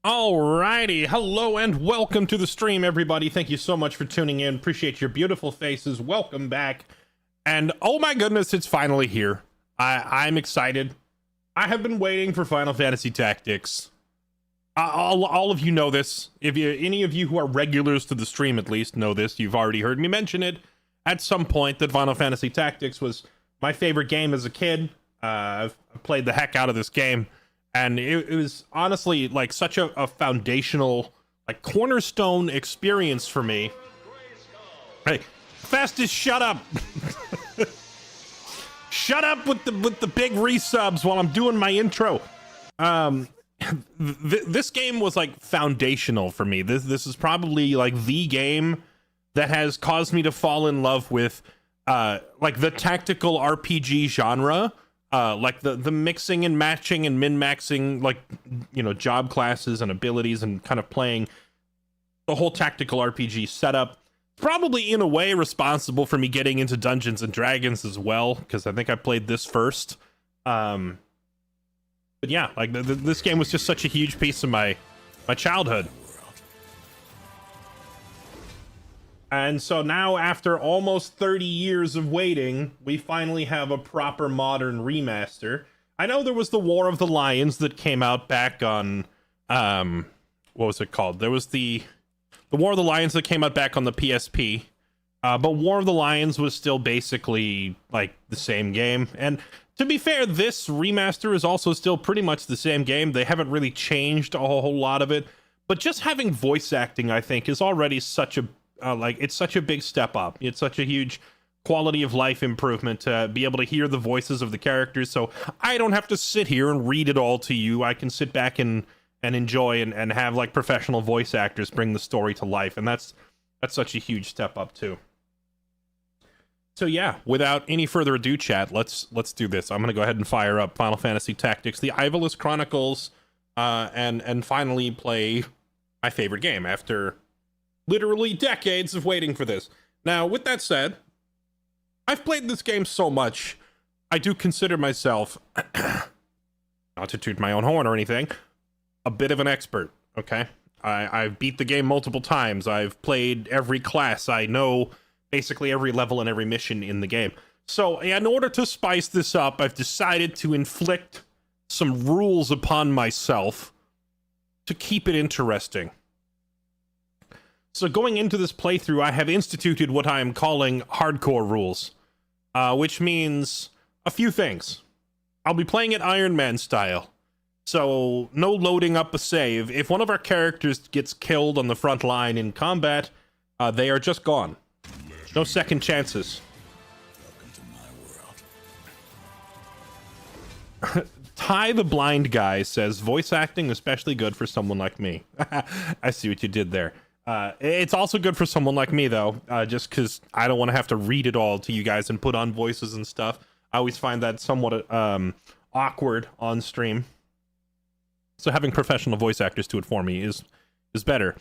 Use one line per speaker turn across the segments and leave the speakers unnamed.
Alrighty, hello and welcome to the stream, everybody. Thank you so much for tuning in. Appreciate your beautiful faces. Welcome back. And oh my goodness, it's finally here. I'm excited. I have been waiting for Final Fantasy Tactics. All of you know this. If any of you who are regulars to the stream at least know this, you've already heard me mention it at some point that Final Fantasy Tactics was my favorite game as a kid. I've played the heck out of this game. And it was honestly like such a foundational, like cornerstone experience for me. Hey, Fastest, shut up! Shut up with the big resubs while I'm doing my intro. This game was like foundational for me. This is probably like the game that has caused me to fall in love with like the tactical RPG genre. Like the mixing and matching and min-maxing, like, you know, job classes and abilities and kind of playing the whole tactical RPG setup. Probably in a way responsible for me getting into Dungeons and Dragons as well, because I think I played this first. But yeah, like this game was just such a huge piece of my childhood. And so now, after almost 30 years of waiting, we finally have a proper modern remaster. I know there was the War of the Lions that came out back on, what was it called? There was the War of the Lions that came out back on the PSP, but War of the Lions was still basically like the same game. And to be fair, this remaster is also still pretty much the same game. They haven't really changed a whole lot of it, but just having voice acting, I think, is already such a it's such a big step up. It's such a huge quality of life improvement to be able to hear the voices of the characters. So I don't have to sit here and read it all to you. I can sit back and enjoy and have like professional voice actors bring the story to life. And that's such a huge step up too. So yeah, without any further ado, chat, let's do this. I'm gonna go ahead and fire up Final Fantasy Tactics, the Ivalice Chronicles, and finally play my favorite game after literally decades of waiting for this. Now, with that said, I've played this game so much, I do consider myself, not to toot my own horn or anything, a bit of an expert, okay? I've beat the game multiple times. I've played every class. I know basically every level and every mission in the game. So, in order to spice this up, I've decided to inflict some rules upon myself to keep it interesting. So going into this playthrough, I have instituted what I am calling hardcore rules, which means a few things. I'll be playing it Iron Man style, so no loading up a save. If one of our characters gets killed on the front line in combat, they are just gone. No second chances. Ty the Blind Guy says, voice acting especially good for someone like me. I see what you did there. It's also good for someone like me, though, just because I don't want to have to read it all to you guys and put on voices and stuff. I always find that somewhat awkward on stream. So having professional voice actors do it for me is better.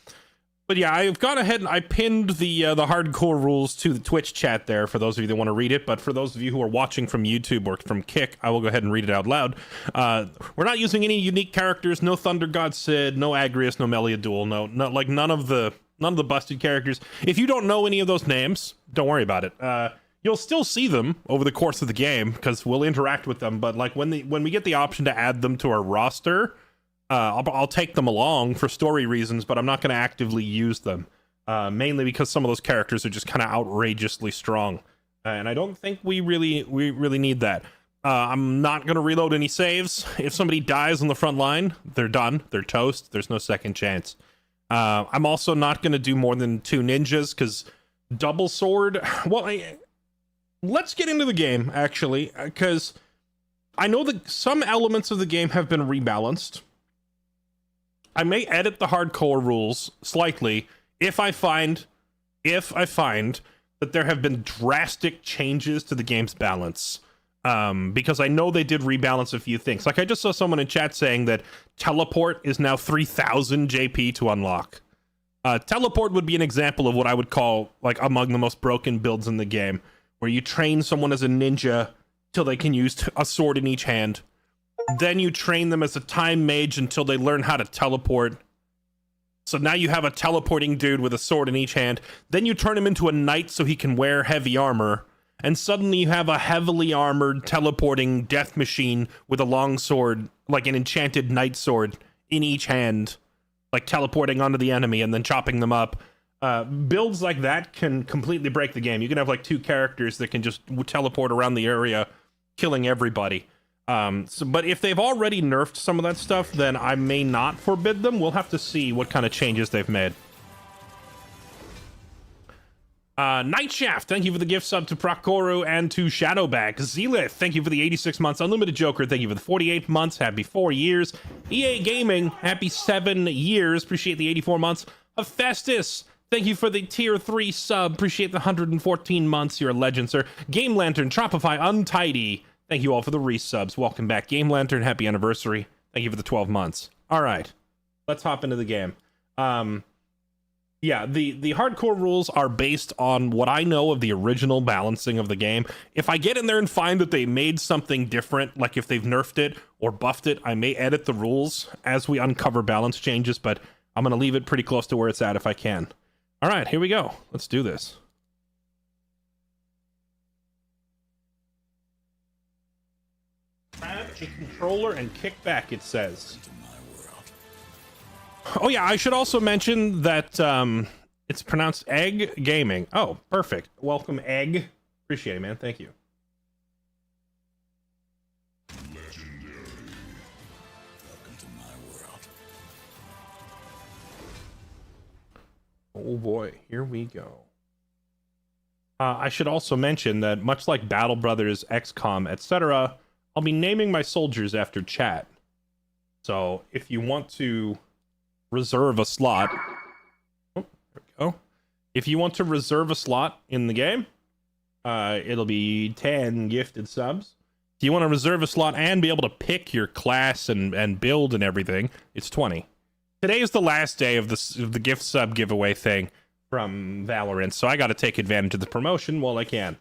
But yeah, I've gone ahead and I pinned the hardcore rules to the Twitch chat there for those of you that want to read it. But for those of you who are watching from YouTube or from Kick, I will go ahead and read it out loud. We're not using any unique characters. No Thunder God Sid, no Agrius, no Meliadul, no like none of the busted characters. If you don't know any of those names, don't worry about it. You'll still see them over the course of the game because we'll interact with them. But like when we get the option to add them to our roster, I'll take them along for story reasons, but I'm not going to actively use them, mainly because some of those characters are just kind of outrageously strong, and I don't think we really need that. I'm not going to reload any saves. If somebody dies on the front line, they're done. They're toast. There's no second chance. I'm also not going to do more than 2 ninjas because double sword. Well, let's get into the game actually, because I know that some elements of the game have been rebalanced. I may edit the hardcore rules slightly if I find that there have been drastic changes to the game's balance. Because I know they did rebalance a few things. Like I just saw someone in chat saying that teleport is now 3000 JP to unlock. Teleport would be an example of what I would call like among the most broken builds in the game, where you train someone as a ninja till they can use a sword in each hand. Then you train them as a time mage until they learn how to teleport, So now you have a teleporting dude with a sword in each hand. Then you turn him into a knight so he can wear heavy armor. And suddenly you have a heavily armored teleporting death machine with a long sword, like an enchanted knight sword in each hand, like teleporting onto the enemy and then chopping them up. Builds like that can completely break the game. You can have like 2 characters that can just teleport around the area, killing everybody. But if they've already nerfed some of that stuff, then I may not forbid them. We'll have to see what kind of changes they've made. Nightshaft, thank you for the gift sub to Prokoru and to Shadowback. Zelith, thank you for the 86 months. Unlimited Joker, thank you for the 48 months. Happy 4 years. EA Gaming, happy 7 years. Appreciate the 84 months. Hephaestus, thank you for the tier 3 sub. Appreciate the 114 months. You're a legend, sir. Game Lantern, Tropify, Untidy. Thank you all for the resubs. Welcome back. Game Lantern, happy anniversary. Thank you for the 12 months. All right, let's hop into the game. Yeah, the hardcore rules are based on what I know of the original balancing of the game. If I get in there and find that they made something different, like if they've nerfed it or buffed it, I may edit the rules as we uncover balance changes, but I'm going to leave it pretty close to where it's at if I can. All right, here we go. Let's do this. Grab a controller and kick back, it says. Oh yeah, I should also mention that it's pronounced Egg Gaming. Oh, perfect. Welcome, Egg. Appreciate it, man. Thank you.
Legendary. Welcome to my world.
Oh boy, here we go. I should also mention that much like Battle Brothers, XCOM, etc., I'll be naming my soldiers after chat. So if you want to reserve a slot, oh, there we go. If you want to reserve a slot in the game, it'll be 10 gifted subs. If you want to reserve a slot and be able to pick your class and build and everything, it's 20. Today is the last day of the gift sub giveaway thing from Valorant, so I got to take advantage of the promotion while I can.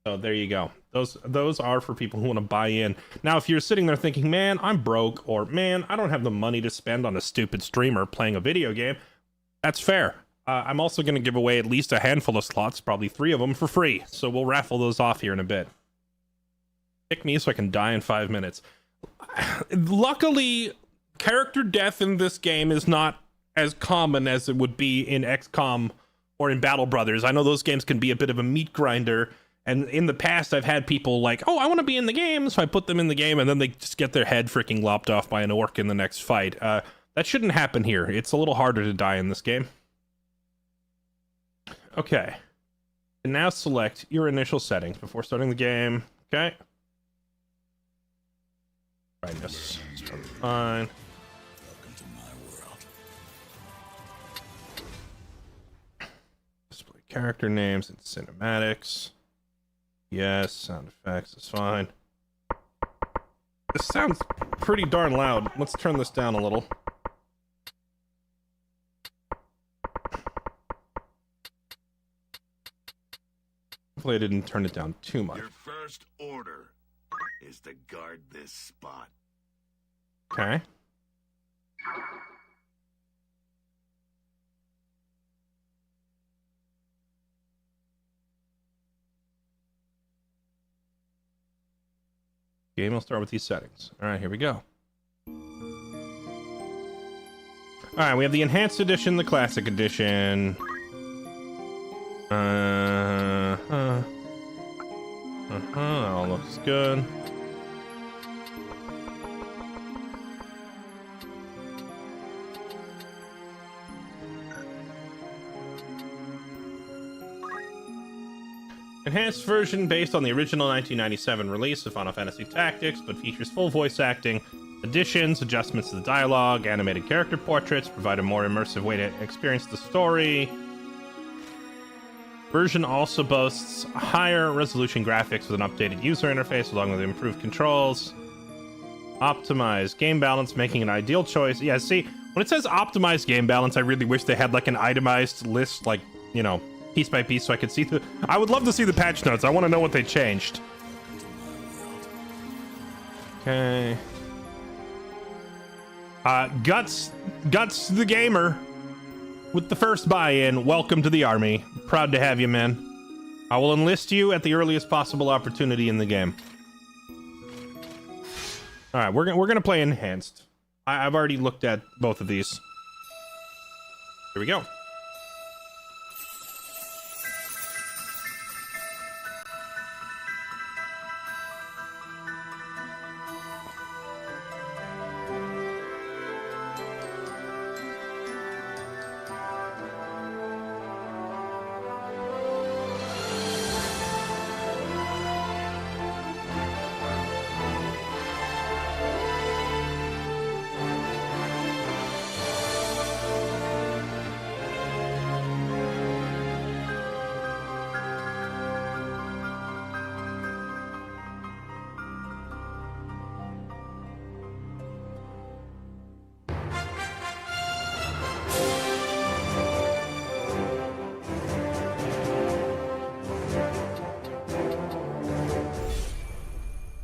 So there you go. Those are for people who want to buy in. Now, if you're sitting there thinking, man, I'm broke, or man, I don't have the money to spend on a stupid streamer playing a video game, that's fair. I'm also going to give away at least a handful of slots, probably 3 of them for free. So we'll raffle those off here in a bit. Pick me so I can die in 5 minutes. Luckily, character death in this game is not as common as it would be in XCOM or in Battle Brothers. I know those games can be a bit of a meat grinder. And in the past, I've had people like, oh, I want to be in the game, so I put them in the game, and then they just get their head freaking lopped off by an orc in the next fight. That shouldn't happen here. It's a little harder to die in this game. Okay. And now select your initial settings before starting the game. Okay. Brightness. Fine.
Welcome to my world.
Display character names and cinematics. Yes, sound effects is fine. This sounds pretty darn loud. Let's turn this down a little. Hopefully I didn't turn it down too much.
Your first order is to guard this spot.
Okay. Game will start with these settings. All right, here we go. All right, we have the Enhanced Edition, the Classic Edition. All looks good. Enhanced version based on the original 1997 release of Final Fantasy Tactics, but features full voice acting, additions, adjustments to the dialogue, animated character portraits, provide a more immersive way to experience the story. Version also boasts higher resolution graphics with an updated user interface along with improved controls. Optimized game balance, making an ideal choice. Yeah, see, when it says optimized game balance, I really wish they had like an itemized list, like, you know, piece by piece, so I could see the... I would love to see the patch notes. I want to know what they changed. Okay. Guts the gamer with the first buy-in, welcome to the army. Proud to have you, man. I will enlist you at the earliest possible opportunity in the game. All right, we're gonna play enhanced. I've already looked at both of these. Here we go.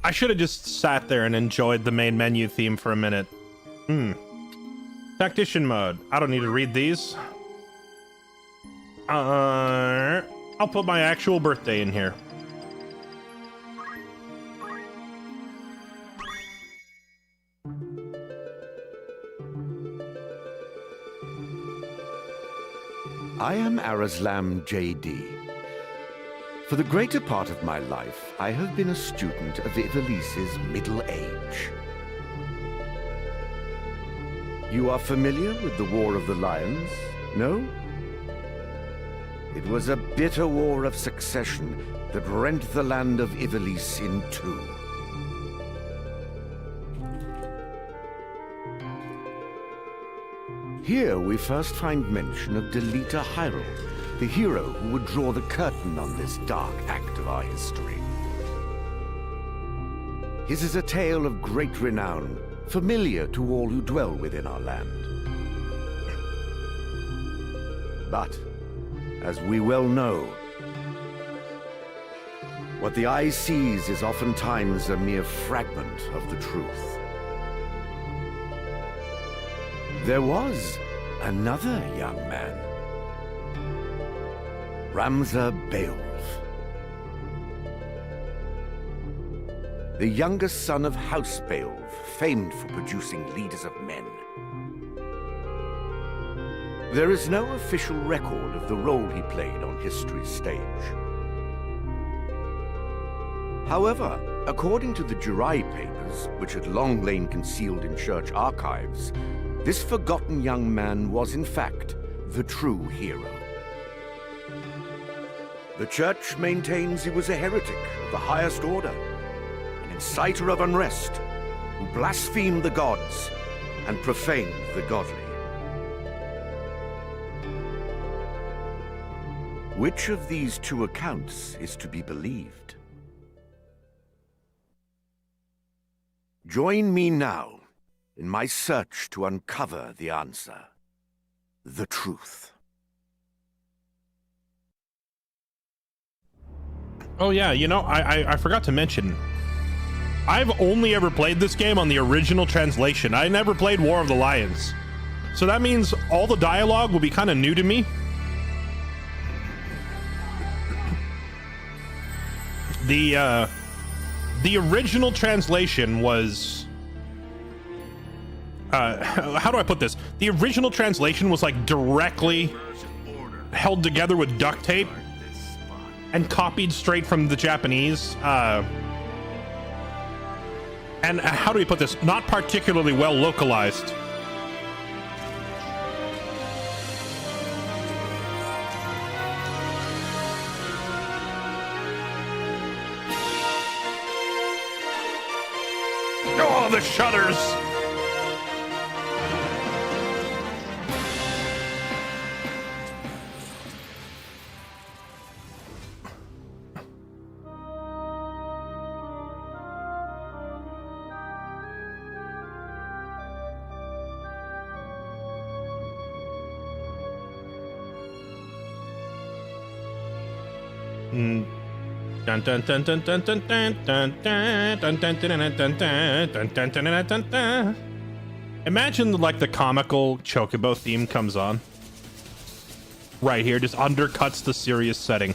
I should have just sat there and enjoyed the main menu theme for a minute. Tactician mode. I don't need to read these. I'll put my actual birthday in here.
I am Arazlam J.D. For the greater part of my life, I have been a student of Ivalice's middle age. You are familiar with the War of the Lions, no? It was a bitter war of succession that rent the land of Ivalice in two. Here we first find mention of Delita Hyrule, the hero who would draw the curtain on this dark act of our history. His is a tale of great renown, familiar to all who dwell within our land. But, as we well know, what the eye sees is oftentimes a mere fragment of the truth. There was another young man, Ramza Beowulf, the youngest son of House Beowulf, famed for producing leaders of men. There is no official record of the role he played on history's stage. However, according to the Jirai papers, which had long lain concealed in church archives, this forgotten young man was in fact the true hero. The church maintains he was a heretic of the highest order, an inciter of unrest, who blasphemed the gods and profaned the godly. Which of these two accounts is to be believed? Join me now in my search to uncover the answer, the truth.
Oh yeah, you know, I forgot to mention, I've only ever played this game on the original translation. I never played War of the Lions. So that means all the dialogue will be kind of new to me. The original translation was... how do I put this? The original translation was like directly held together with duct tape and copied straight from the Japanese. And how do we put this? Not particularly well localized. Oh, the shudders! Imagine like the comical chocobo theme comes on. right here just undercuts the serious setting.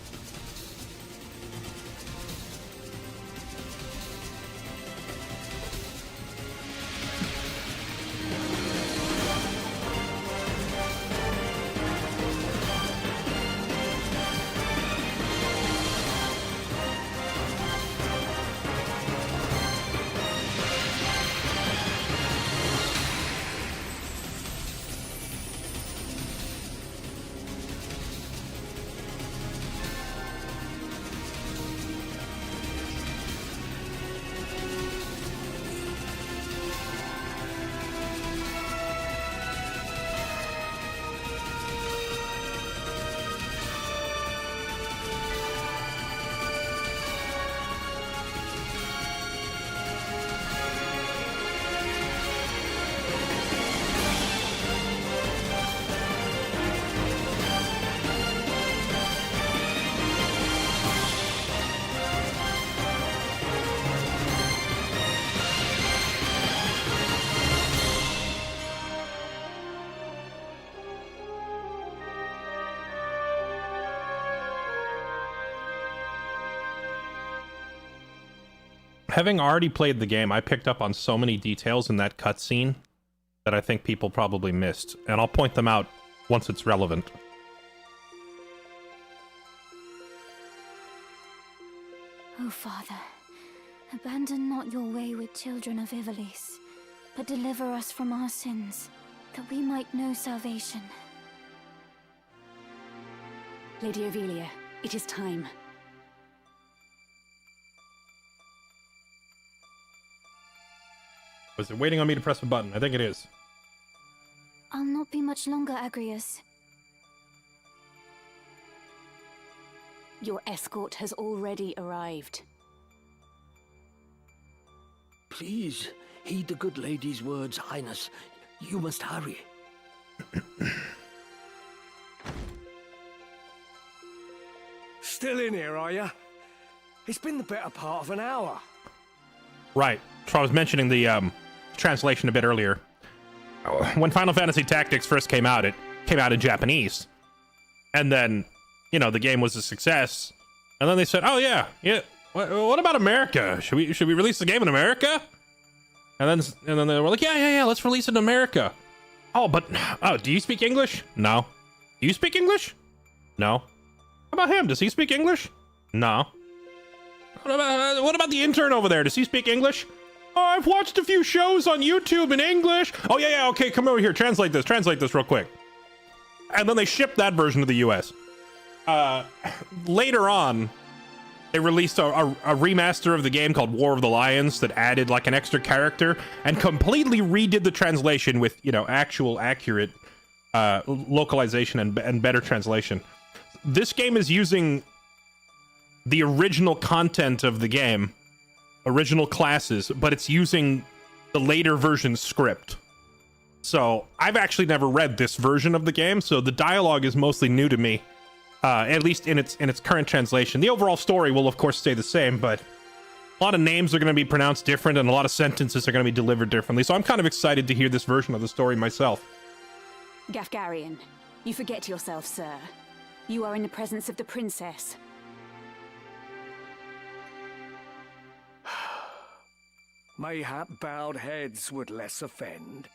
Having already played the game, I picked up on so many details in that cutscene that I think people probably missed, and I'll point them out once it's relevant.
O Father, abandon not your wayward children of Ivalice, but deliver us from our sins, that we might know salvation.
Lady Ovelia, it is time.
Was it waiting on me to press a button? I think it is.
I'll not be much longer, Agrius.
Your escort has already arrived.
Please, heed the good lady's words, Highness. You must hurry.
Still in here, are you? It's been the better part of an hour.
Right. So I was mentioning the translation a bit earlier. When Final Fantasy Tactics first came out, it came out in Japanese. And then, you know, the game was a success. And then they said, oh, yeah. What about America? Should we release the game in America? And then they were like, yeah, let's release it in America. Oh, do you speak English? No. Do you speak English? No. How about him? Does he speak English? No. What about the intern over there? Does he speak English? Oh, I've watched a few shows on YouTube in English. Oh, yeah, okay, come over here. Translate this real quick. And then they shipped that version to the US. Later on, they released a remaster of the game called War of the Lions that added like an extra character and completely redid the translation with, you know, actual accurate localization and better translation. This game is using the original content of the game, original classes, but it's using the later version script. So I've actually never read this version of the game, so the dialogue is mostly new to me, at least in its current translation. The overall story will of course stay the same, but a lot of names are going to be pronounced different and a lot of sentences are going to be delivered differently. So I'm kind of excited to hear this version of the story myself.
Gafgarian, you forget yourself, sir. You are in the presence of the princess.
Mayhap bowed heads would less offend.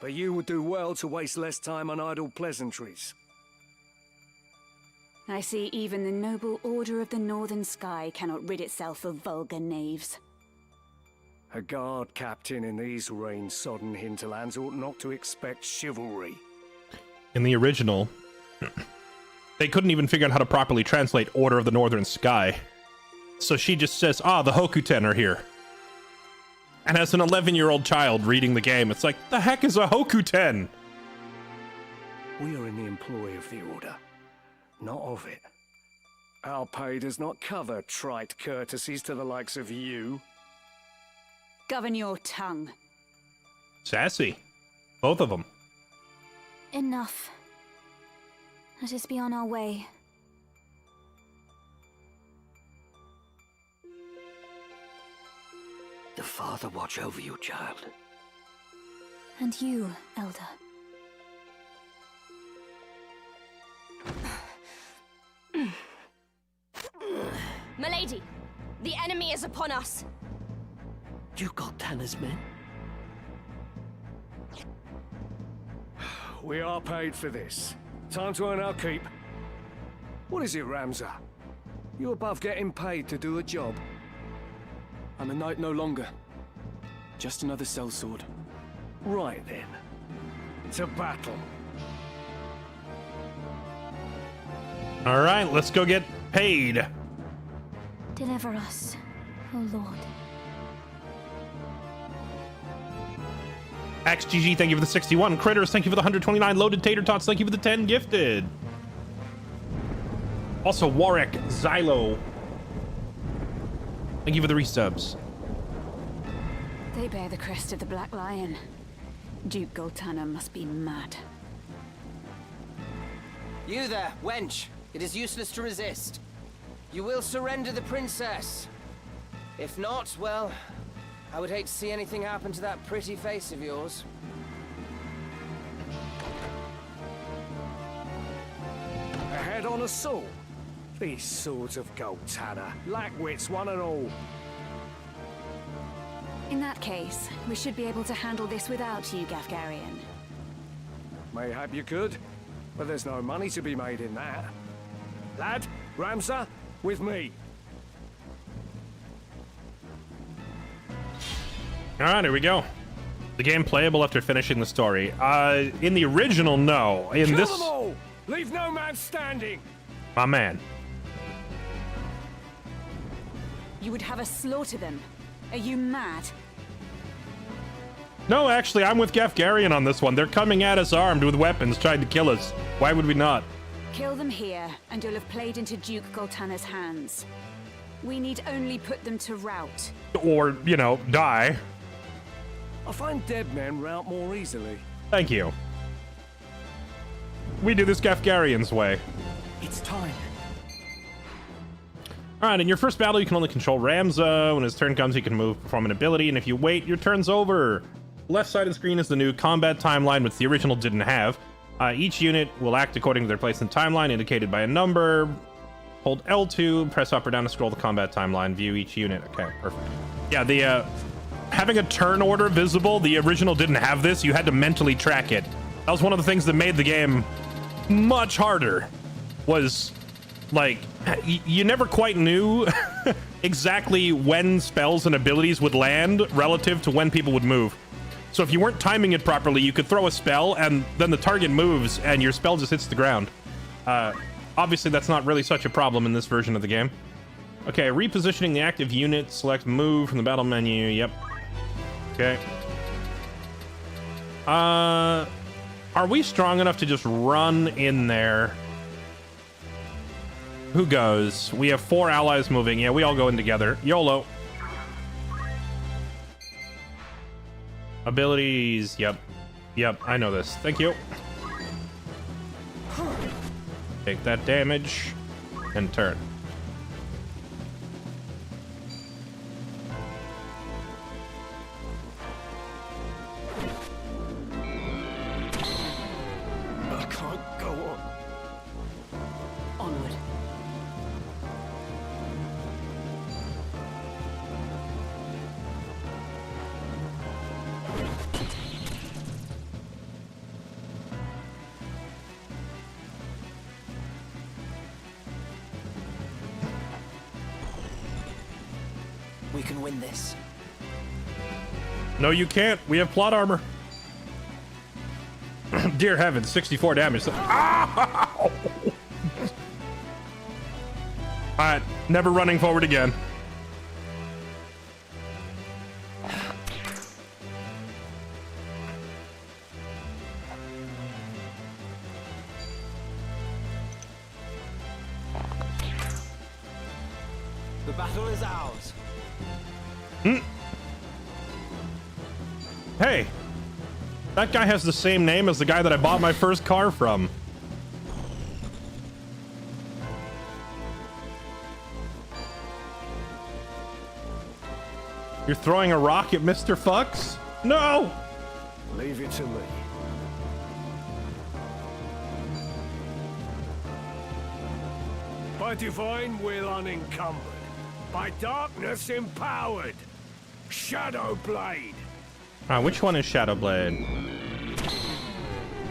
But you would do well to waste less time on idle pleasantries.
I see even the noble Order of the Northern Sky cannot rid itself of vulgar knaves.
A guard captain in these rain-sodden hinterlands ought not to expect chivalry.
In the original, they couldn't even figure out how to properly translate Order of the Northern Sky. So she just says, the Hokuten are here. And as an 11-year-old child reading the game, it's like, the heck is a Hokuten?
We are in the employ of the Order, not of it. Our pay does not cover trite courtesies to the likes of you.
Govern your tongue.
Sassy. Both of them.
Enough. Let us be on our way.
The Father watch over you, child.
And you, Elder.
is upon us!
You got Tanner's men?
We are paid for this. Time to earn our keep. What is it, Ramza? You above getting paid to do a job?
I'm a knight no longer. Just another sellsword.
Right then. To battle.
All right, let's go get paid.
Deliver us, O Lord.
XGG, thank you for the 61. Critters, thank you for the 129. Loaded Tater Tots, thank you for the 10 gifted. Also, Warwick, Xylo, thank you for the resubs.
They bear the crest of the Black Lion. Duke Goltanna must be mad.
You there, wench. It is useless to resist. You will surrender the princess. If not, well, I would hate to see anything happen to that pretty face of yours.
A head on a saw? These swords of Goltanna, lack wits one and all.
In that case, we should be able to handle this without you, Gafgarian.
Mayhap you could, but there's no money to be made in that. Lad, Ramza, with me.
All right, here we go. The game playable after finishing the story. In the original, no. In
Kill
this,
them all! Leave no man standing!
my man.
You would have us slaughter them. Are you mad?
No, actually, I'm with Gafgarian on this one. They're coming at us armed with weapons, trying to kill us. Why would we not?
Kill them here, and you'll have played into Duke Goltanna's hands. We need only put them to rout.
Or, you know, die.
I find dead men rout more easily.
Thank you. We do this Gafgarian's way.
It's time.
Alright, in your first battle, you can only control Ramza. When his turn comes, he can move, perform an ability, and if you wait, your turn's over. Left side of the screen is the new combat timeline, which the original didn't have. Each unit will act according to their place in the timeline, indicated by a number. Hold L2, press up or down to scroll the combat timeline, view each unit. Okay, perfect. Yeah, the having a turn order visible, the original didn't have this. You had to mentally track it. That was one of the things that made the game much harder. Was like you never quite knew exactly when spells and abilities would land relative to when people would move. So if you weren't timing it properly, you could throw a spell and then the target moves and your spell just hits the ground. Obviously that's not really such a problem in this version of the game. Okay, repositioning the active unit, select move from the battle menu. Yep. Okay. Are we strong enough to just run in there? Who goes? We have 4 allies moving. Yeah, we all go in together. YOLO. Abilities. Yep. Yep, I know this. Thank you. Take that damage and turn.
I can't go on.
Onward.
We can win this.
No, you can't. We have plot armor. Dear heavens, 64 damage. Ow! Alright, never running forward again.
The battle is ours.
Hey, that guy has the same name as the guy that I bought my first car from. You're throwing a rock at Mr. Fucks? No!
Leave it to me. By divine will unencumbered, By darkness empowered. Shadow Blade.
Which one is Shadowblade?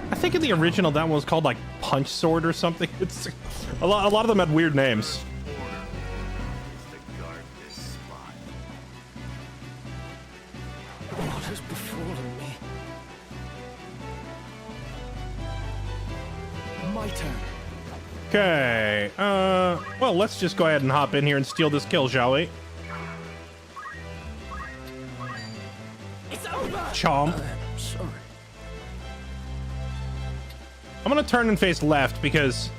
I think in the original that one was called like Punch Sword or something. It's a lot of them had weird names.
What has befallen me? My turn.
Okay. Well, let's just go ahead and hop in here and steal this kill, shall we?
It's over.
Chomp.
Sorry.
I'm gonna turn and face left because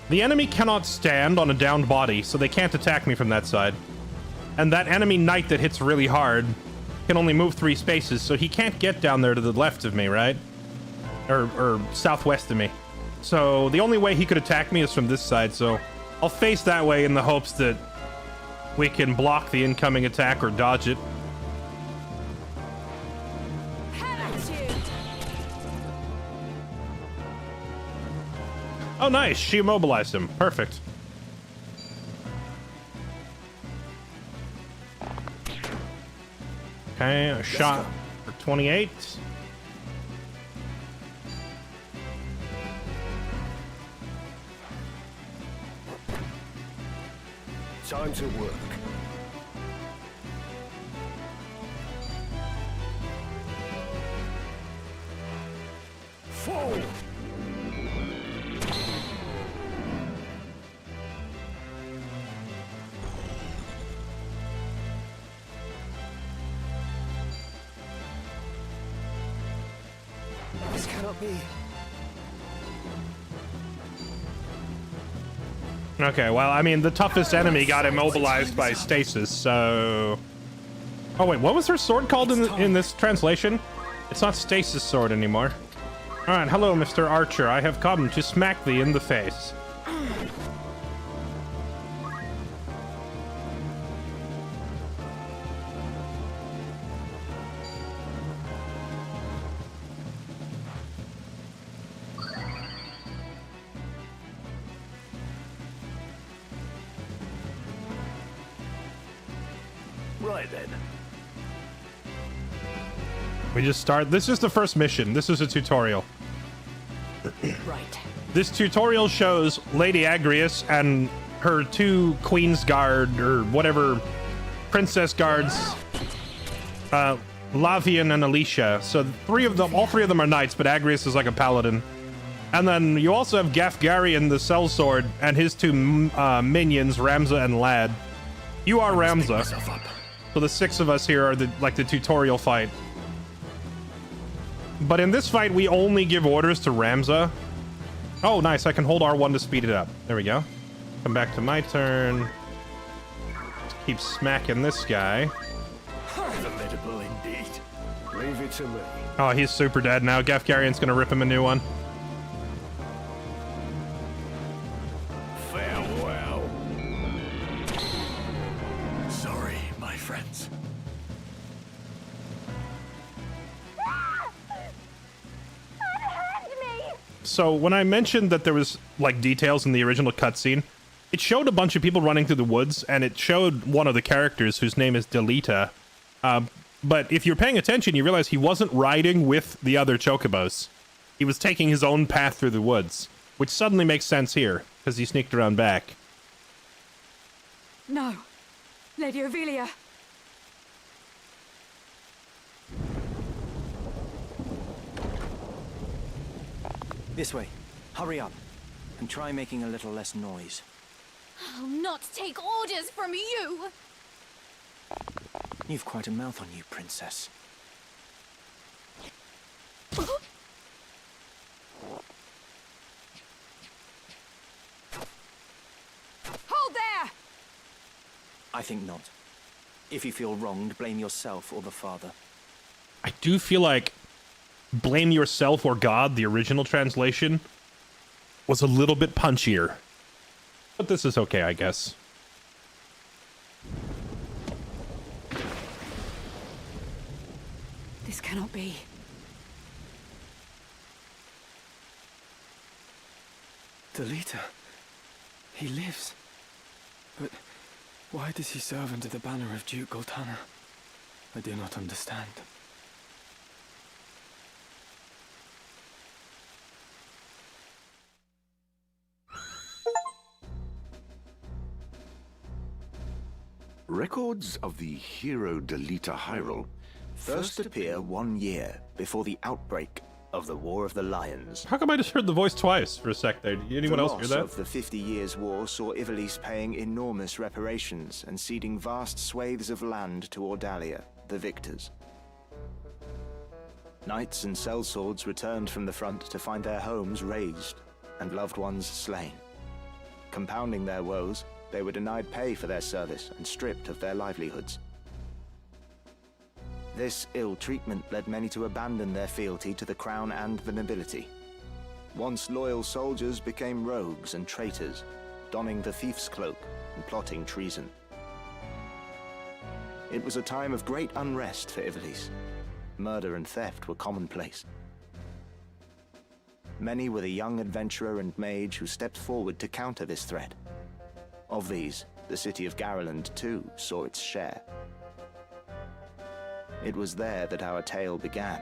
the enemy cannot stand on a downed body, so they can't attack me from that side. And that enemy knight that hits really hard can only move 3 spaces, so he can't get down there to the left of me, right? Or southwest of me. So the only way he could attack me is from this side, so I'll face that way in the hopes that we can block the incoming attack or dodge it. Oh, nice. She immobilized him. Perfect. Okay, a shot for 28.
Time to work. Fall!
This cannot be.
Okay, well, I mean, the toughest enemy got immobilized by stasis, so... Oh, wait, what was her sword called in this translation? It's not stasis sword anymore. Alright, hello, Mr. Archer. I have come to smack thee in the face.
Right then.
We just start. This is the first mission. This is a tutorial.
Right.
This tutorial shows Lady Agrias and her 2 Queen's Guard, or whatever, Princess Guards, Lavian and Alicia. So all three of them are knights, but Agrias is like a paladin. And then you also have Gafgarian, the sellsword, and his 2 minions, Ramza and Lad. You are Ramza. So the 6 of us here are the tutorial fight. But in this fight, we only give orders to Ramza. Oh, nice. I can hold R1 to speed it up. There we go. Come back to my turn. Keep smacking this guy.
Formidable indeed. Leave it to me.
Oh, he's super dead now. Gafgarian's gonna rip him a new one.
Farewell. Sorry, my friends.
So when I mentioned that there was like details in the original cutscene, it showed a bunch of people running through the woods, and it showed one of the characters whose name is Delita. But if you're paying attention, you realize he wasn't riding with the other chocobos. He was taking his own path through the woods, which suddenly makes sense here, because he sneaked around back.
No. Lady Ovelia.
This way. Hurry up. And try making a little less noise.
I'll not take orders from you!
You've quite a mouth on you, Princess.
Hold there!
I think not. If you feel wronged, blame yourself or the father.
I do feel like blame yourself or God, the original translation, was a little bit punchier. But this is okay, I guess.
This cannot be.
Delita. He lives. But Why does he serve under the banner of Duke Goltana? I do not understand.
Records of the hero Delita Hyrule
First appear 1 year before the outbreak of the War of the Lions.
How come I just heard the voice twice for a sec there? Did anyone else hear
The
that?
loss of the 50 Years' War saw Ivalice paying enormous reparations and ceding vast swathes of land to Ordalia, the victors. Knights and sellswords returned from the front to find their homes razed and loved ones slain. Compounding their woes, they were denied pay for their service and stripped of their livelihoods. This ill treatment led many to abandon their fealty to the crown and the nobility. Once loyal soldiers became rogues and traitors, donning the thief's cloak and plotting treason. It was a time of great unrest for Ivalice. Murder and theft were commonplace. Many were the young adventurer and mage who stepped forward to counter this threat. Of these, the city of Garland too saw its share. It was there that our tale began,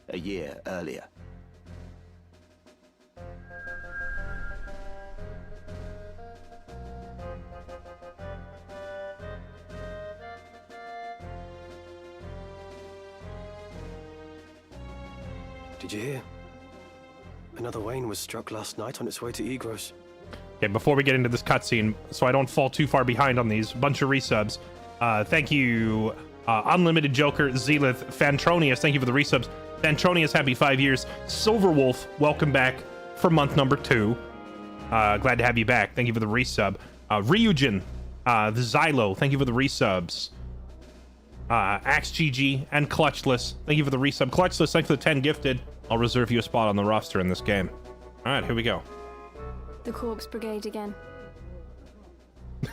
a year earlier.
Did you hear? Another Wayne was struck last night on its way to Egros.
Okay, before we get into this cutscene, so I don't fall too far behind on these, bunch of resubs. Thank you, Unlimited Joker, Zelith, Fantronius, thank you for the resubs. Fantronius, happy 5 years. Silverwolf, welcome back for month number 2. Glad to have you back. Thank you for the resub. Ryujin, the Xylo, thank you for the resubs. AxeGG and Clutchless, thank you for the resub. Clutchless, thanks for the 10 gifted. I'll reserve you a spot on the roster in this game. All right, here we go.
The Corpse Brigade again.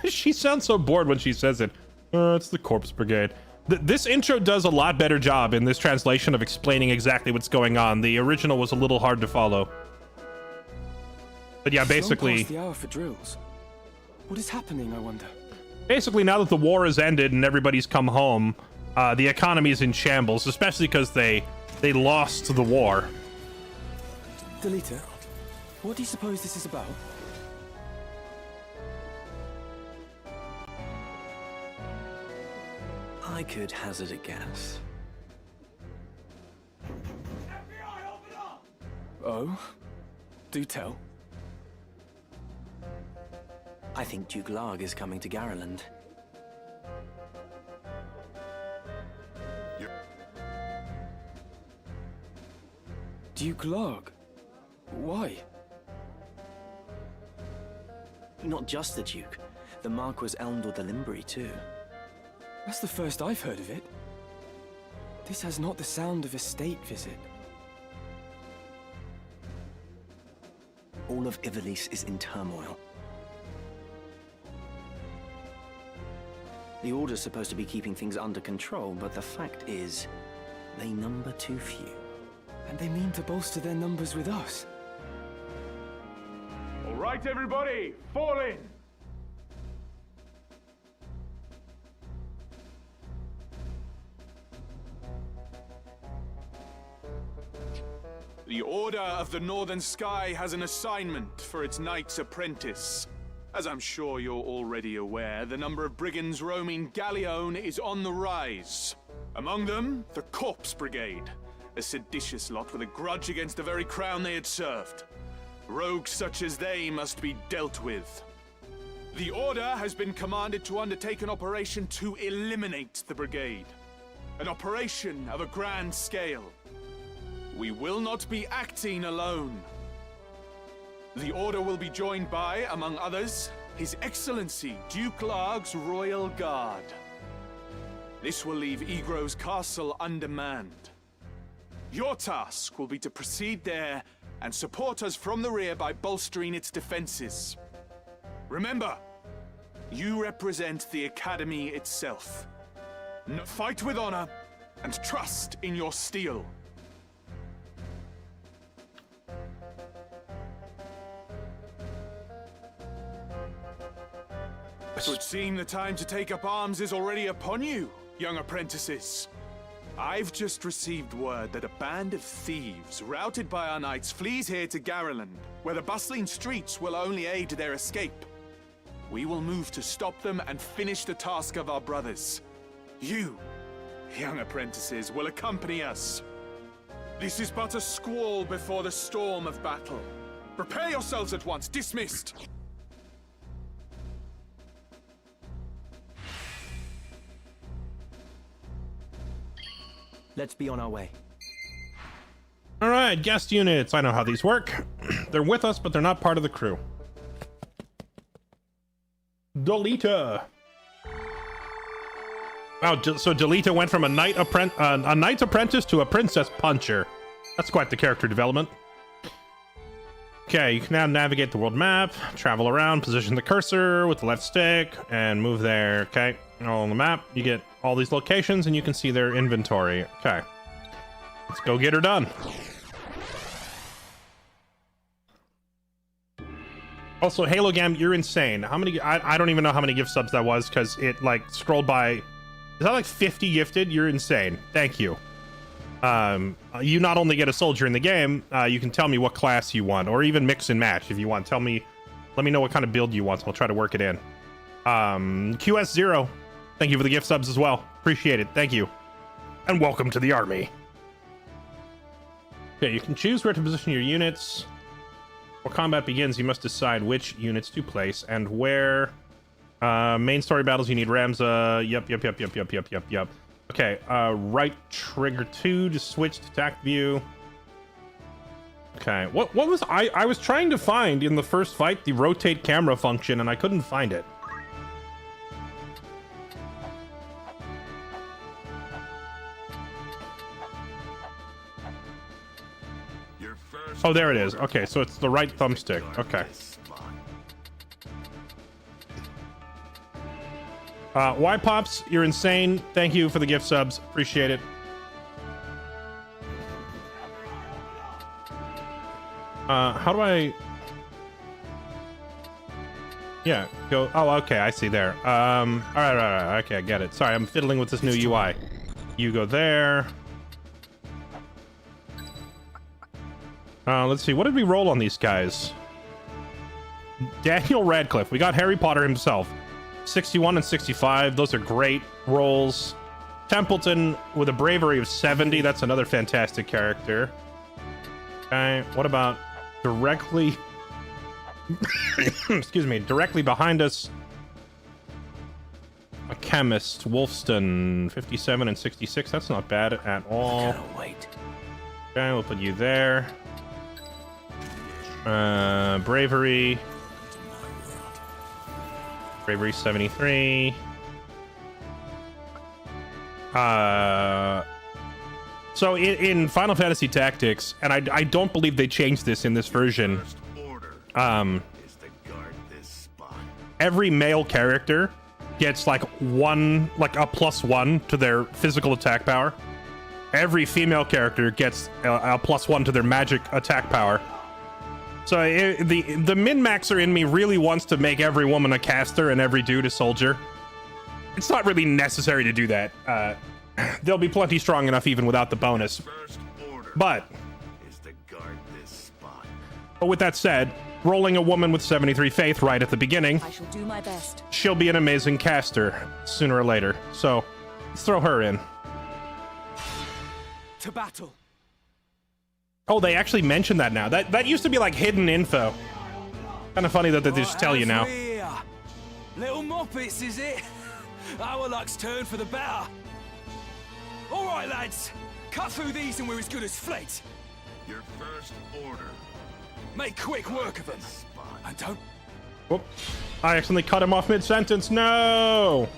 She sounds so bored when she says it. It's the Corpse Brigade. This intro does a lot better job in this translation of explaining exactly what's going on. The original was a little hard to follow. But yeah, basically...
It's long past the hour for drills. What is happening, I wonder?
Basically, now that the war has ended and everybody's come home, the economy is in shambles, especially because they lost the war.
Delita, what do you suppose this is about?
I could hazard a guess.
Oh? Do tell.
I think Duke Larg is coming to Garland.
Duke Larg? Why?
Not just the Duke. The Marquis Elmdor the Limbri, too.
That's the first I've heard of it. This has not the sound of a state visit.
All of Ivalice is in turmoil. The Order's supposed to be keeping things under control, but the fact is, they number too few.
And they mean to bolster their numbers with us.
All right, everybody, fall in. The Order of the Northern Sky has an assignment for its Knight's Apprentice. As I'm sure you're already aware, the number of brigands roaming Galleon is on the rise. Among them, the Corpse Brigade, a seditious lot with a grudge against the very crown they had served. Rogues such as they must be dealt with. The Order has been commanded to undertake an operation to eliminate the brigade. An operation of a grand scale. We will not be acting alone. The Order will be joined by, among others, His Excellency Duke Larg's Royal Guard. This will leave Egros Castle undermanned. Your task will be to proceed there and support us from the rear by bolstering its defenses. Remember, you represent the Academy itself. Fight with honor and trust in your steel.
Tactics.
It would seem the time to take up arms is already upon you, young apprentices. I've just received word that a band of thieves, routed by our knights, flees here to Garreland, where the bustling streets will only aid their escape. We will move to stop them and finish the task of our brothers. You, young apprentices, will accompany us. This is but a squall before the storm of battle. Prepare yourselves at once. Dismissed.
Let's be on our way.
All right, guest units. I know how these work. They're with us, but they're not part of the crew. Delita. Wow, so Delita went from a knight's apprentice to a princess puncher. That's quite the character development. Okay, you can now navigate the world map, travel around, position the cursor with the left stick, and move there. Okay, all on the map, you get all these locations, and you can see their inventory. Okay, let's go get her done. Also, Halo Gam, you're insane. How many? I don't even know how many gift subs that was because it like scrolled by. Is that like 50 gifted? You're insane. Thank you. You not only get a soldier in the game, you can tell me what class you want, or even mix and match if you want. Let me know what kind of build you want. So I'll try to work it in. QS0, thank you for the gift subs as well. Appreciate it. Thank you. And welcome to the army. Okay, you can choose where to position your units. Before combat begins, you must decide which units to place and where. Main story battles, you need Ramza. Yep. Okay, right trigger 2 to switch to attack view. Okay, what was I was trying to find in the first fight the rotate camera function and I couldn't find it. Oh, there it is. Okay, so it's the right thumbstick. Okay. Y Pops, you're insane. Thank you for the gift subs. Appreciate it. How do I? Yeah, go. Oh, okay, I see there. All right. Okay, I get it. Sorry, I'm fiddling with this new UI. You go there. Let's see. What did we roll on these guys? Daniel Radcliffe. We got Harry Potter himself. 61 and 65. Those are great rolls. Templeton with a bravery of 70. That's another fantastic character. Okay. What about directly... Excuse me. Directly behind us. A chemist. Wolfston. 57 and 66. That's not bad at all.
Wait.
Okay, we'll put you there. Bravery 73. So in Final Fantasy Tactics, and I don't believe they changed this in this version. Every male character gets like a +1 to their physical attack power. Every female character gets a +1 to their magic attack power. So the min-maxer in me really wants to make every woman a caster and every dude a soldier. It's not really necessary to do that. They'll be plenty strong enough even without the bonus. But with that said, rolling a woman with 73 faith right at the beginning,
I shall do my best.
She'll be an amazing caster sooner or later. So let's throw her in.
To battle.
Oh, they actually mentioned that now. That used to be like hidden info. Kind of funny that they just tell you now.
Little moppets, is it? Our luck's turned for the better. All right, lads. Cut through these and we're as good as fled.
Your first order.
Make quick work of them. And don't...
Whoop. I accidentally cut him off mid-sentence. No!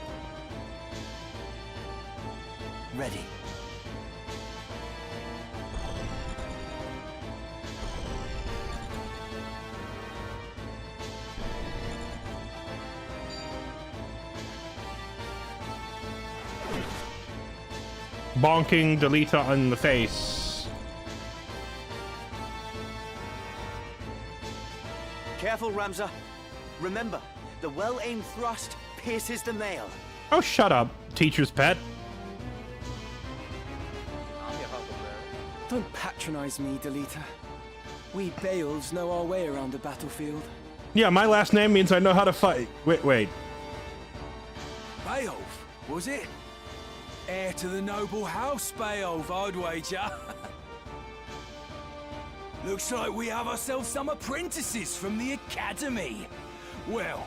Ready.
Bonking Delita on the face.
Careful, Ramza. Remember, the well-aimed thrust pierces the mail.
Oh, shut up, teacher's pet.
Don't patronize me, Delita. We Beowulfs know our way around the battlefield.
Yeah, my last name means I know how to fight. Wait.
Beowulf, was it? Heir to the noble house, Beowulf, I'd wager. Looks like we have ourselves some apprentices from the academy. Well,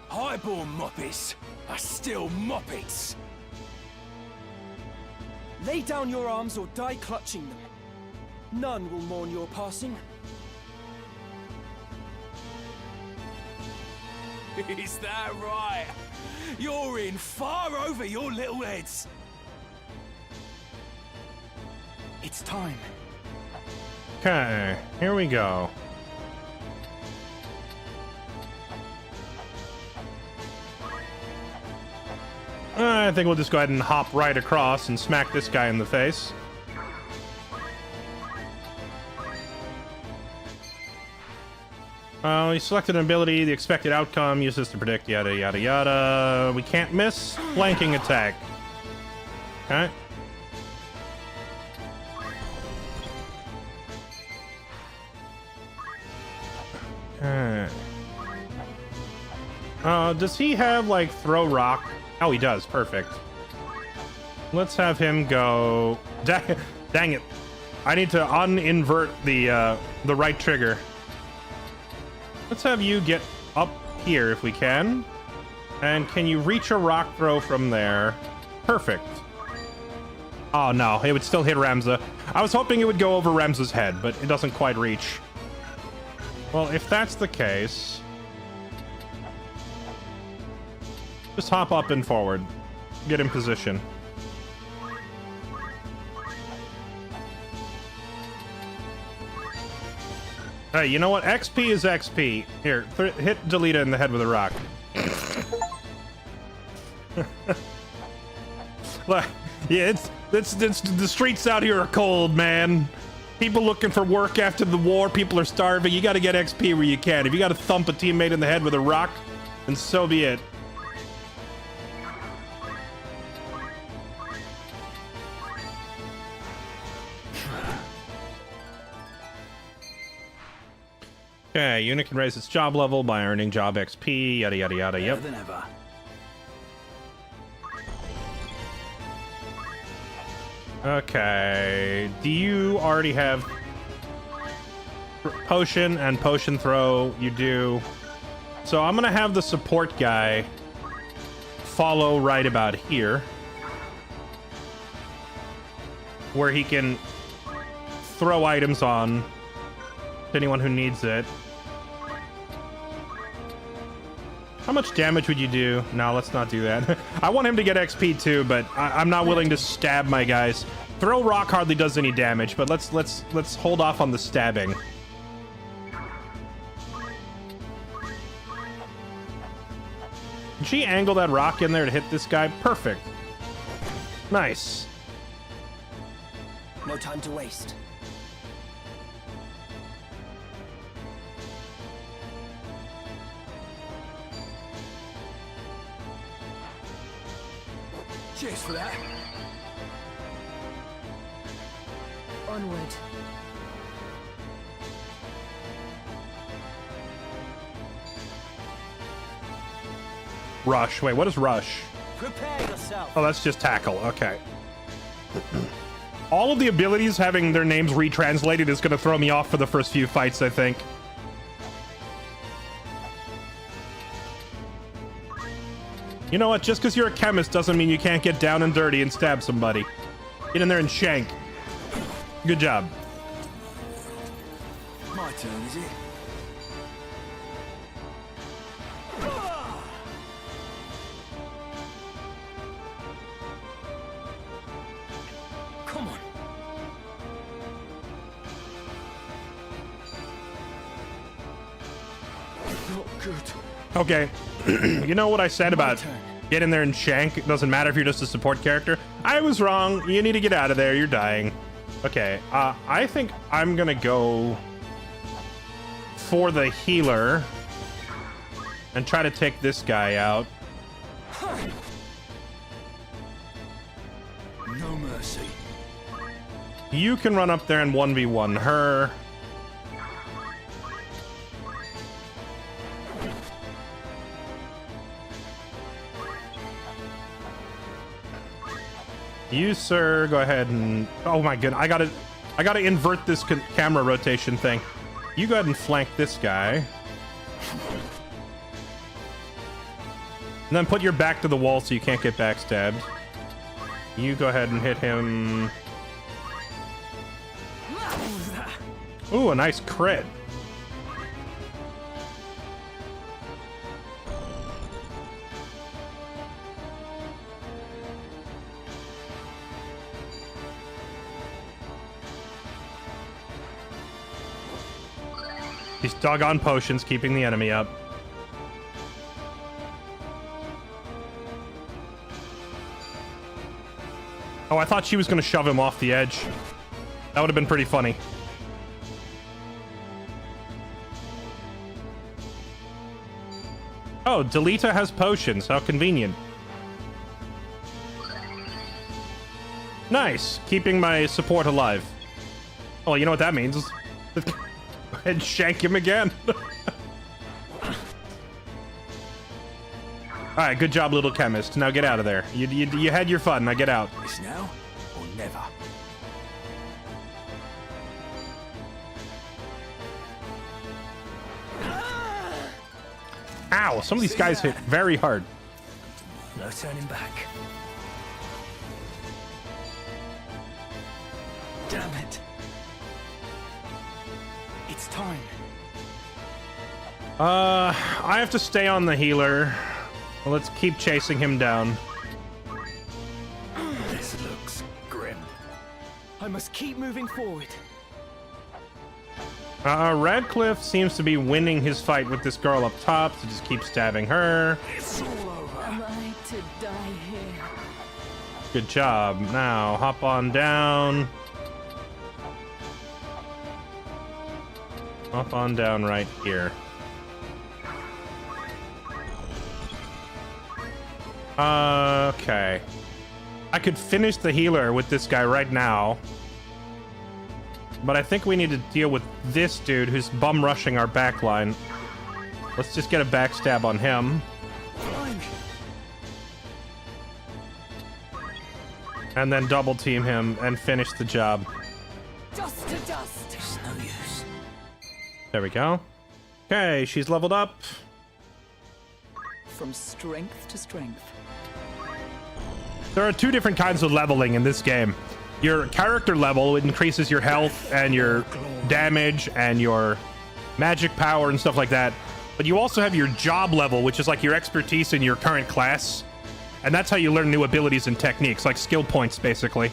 highborn moppets are still moppets. Lay down your arms or die clutching them. None will mourn your passing. Is that right? You're in far over your little heads. It's time.
Okay, here we go. I think we'll just go ahead and hop right across and smack this guy in the face. You selected an ability, the expected outcome, use this to predict yada yada yada. We can't miss. Flanking attack. Okay. Does he have, like, throw rock? Oh, he does. Perfect. Let's have him go... Dang it. I need to uninvert the right trigger. Let's have you get up here if we can. And can you reach a rock throw from there? Perfect. Oh, no. It would still hit Ramza. I was hoping it would go over Ramza's head, but it doesn't quite reach. Well, if that's the case... just hop up and forward. Get in position. Hey, you know what? XP is XP. Here, hit Delita in the head with a rock. Look, yeah, it's the streets out here are cold, man. People looking for work after the war. People are starving. You got to get XP where you can. If you got to thump a teammate in the head with a rock, then so be it. Okay, unit can raise its job level by earning job XP, yada yada yada, yep.
Better than ever.
Okay, do you already have potion and potion throw? You do. So I'm gonna have the support guy follow right about here, where he can throw items on to anyone who needs it. How much damage would you do? No, let's not do that. I want him to get XP too, but I'm not willing to stab my guys. Throw rock hardly does any damage, but let's hold off on the stabbing. Did she angle that rock in there to hit this guy? Perfect. Nice.
No time to waste.
Cheers for that.
Onward.
Rush. Wait, what is rush?
Prepare yourself.
Oh, that's just tackle. Okay. All of the abilities having their names retranslated is going to throw me off for the first few fights, I think. You know what? Just because you're a chemist doesn't mean you can't get down and dirty and stab somebody. Get in there and shank. Good job.
My turn, is it? Come on. Not good.
Okay. You know what I said about get in there and shank? It doesn't matter if you're just a support character. I was wrong. You need to get out of there. You're dying. Okay. I think I'm gonna go for the healer and try to take this guy out.
No mercy.
You can run up there and 1v1 her. You, sir, go ahead and... Oh my goodness, I gotta invert this camera rotation thing. You go ahead and flank this guy. And then put your back to the wall so you can't get backstabbed. You go ahead and hit him. Ooh, a nice crit. These doggone potions keeping the enemy up. Oh, I thought she was going to shove him off the edge. That would have been pretty funny. Oh, Delita has potions. How convenient. Nice. Keeping my support alive. Oh, you know what that means? Go ahead and shank him again. Alright, good job, little chemist. Now get out of there. You had your fun. Now get out.
It's now or never.
Ow, some of these guys hit very hard.
No turning back. Damn it. It's time.
I have to stay on the healer. Well, let's keep chasing him down.
This looks grim. I must keep moving forward.
Radcliffe seems to be winning his fight with this girl up top, so just keep stabbing her.
It's all over.
Am I to die here?
Good job. Now, hop on down. Hop on down right here. Okay. I could finish the healer with this guy right now. But I think we need to deal with this dude who's bum rushing our backline. Let's just get a backstab on him. And then double team him and finish the job.
Dust to dust.
It's no use.
There we go. Okay, she's leveled up.
From strength to strength.
There are two different kinds of leveling in this game. Your character level increases your health and your damage and your magic power and stuff like that. But you also have your job level, which is like your expertise in your current class. And that's how you learn new abilities and techniques, like skill points, basically.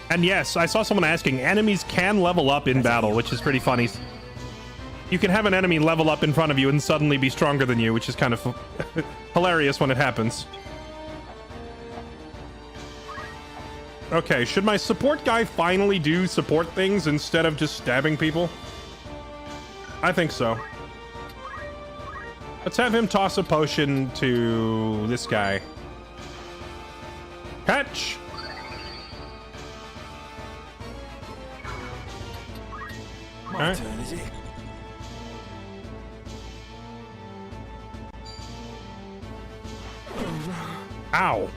And yes, I saw someone asking, enemies can level up in battle, which is pretty funny. You can have an enemy level up in front of you and suddenly be stronger than you, which is kind of hilarious when it happens. Okay, should my support guy finally do support things instead of just stabbing people? I think so. Let's have him toss a potion to this guy. Catch!
My turn, is it?
Ow!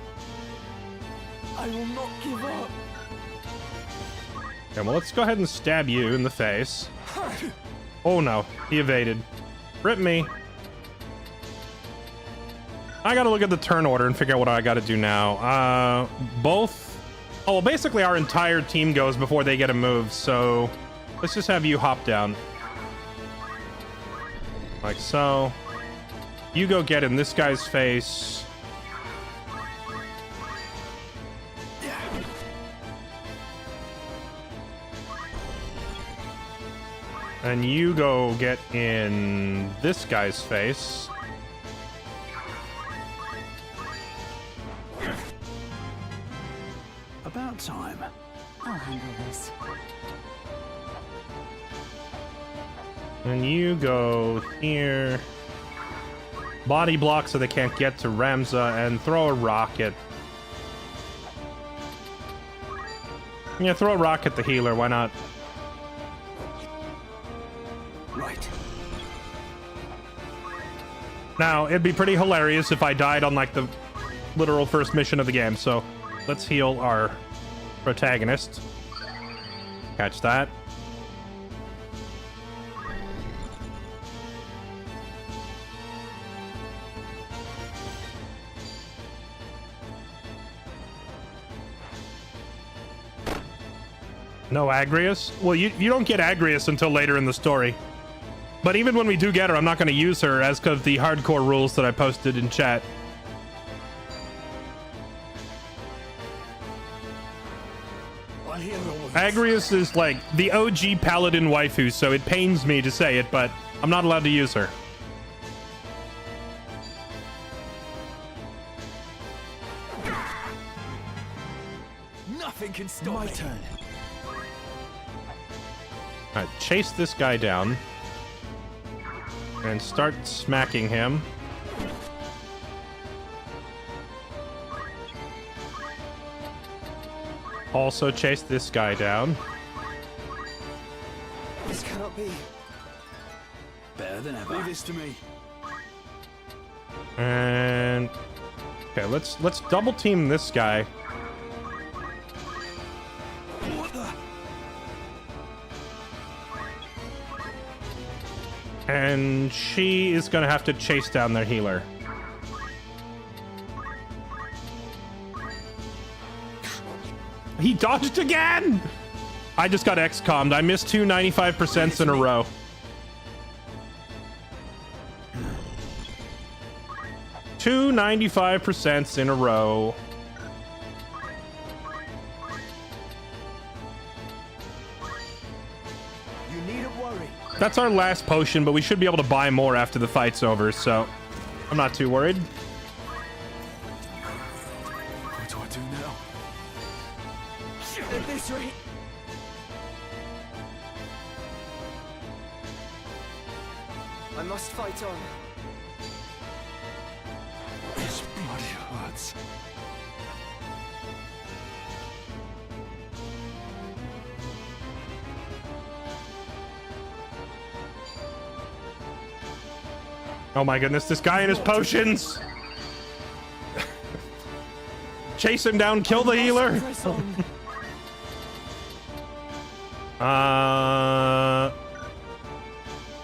I will not give up.
Okay, well, let's go ahead and stab you in the face. Oh no, he evaded. Rip me. I gotta look at the turn order and figure out what I gotta do now. Both... Oh, well, basically our entire team goes before they get a move, so... Let's just have you hop down. Like so. You go get in this guy's face. And you go get in this guy's face.
About time.
I'll handle this.
And you go here. Body block so they can't get to Ramza, and throw a rocket. Yeah, throw a rock at the healer, why not?
Right.
Now, it'd be pretty hilarious if I died on, like, the literal first mission of the game, so let's heal our protagonist. Catch that. No Agrius? Well, you don't get Agrius until later in the story. But even when we do get her, I'm not going to use her as of the hardcore rules that I posted in chat. Agrius is like the OG paladin waifu, so it pains me to say it, but I'm not allowed to use her.
Nothing can stop me. My turn.
Alright, chase this guy down. And start smacking him. Also chase this guy down.
This cannot be.
Better than ever.
Leave this to me.
And okay, let's double team this guy.
What the?
And she is gonna have to chase down their healer. He dodged again! I just got XCOM'd. I missed 2 95% in a row. Two 95% in a row.
You needn't worry.
That's our last potion, but we should be able to buy more after the fight's over, so I'm not too worried.
What do I do now?
At this rate. I must fight on.
This bloody hurts.
Oh my goodness, this guy and his potions! Chase him down, kill the healer!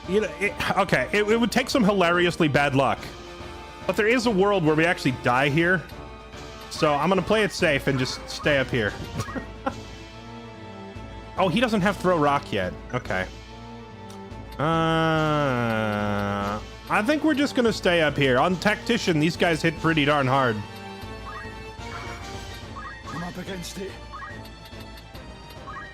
You know, okay, it would take some hilariously bad luck. But there is a world where we actually die here. So I'm gonna play it safe and just stay up here. Oh, he doesn't have throw rock yet. Okay. I think we're just gonna stay up here. On Tactician, these guys hit pretty darn hard.
I'm up against it.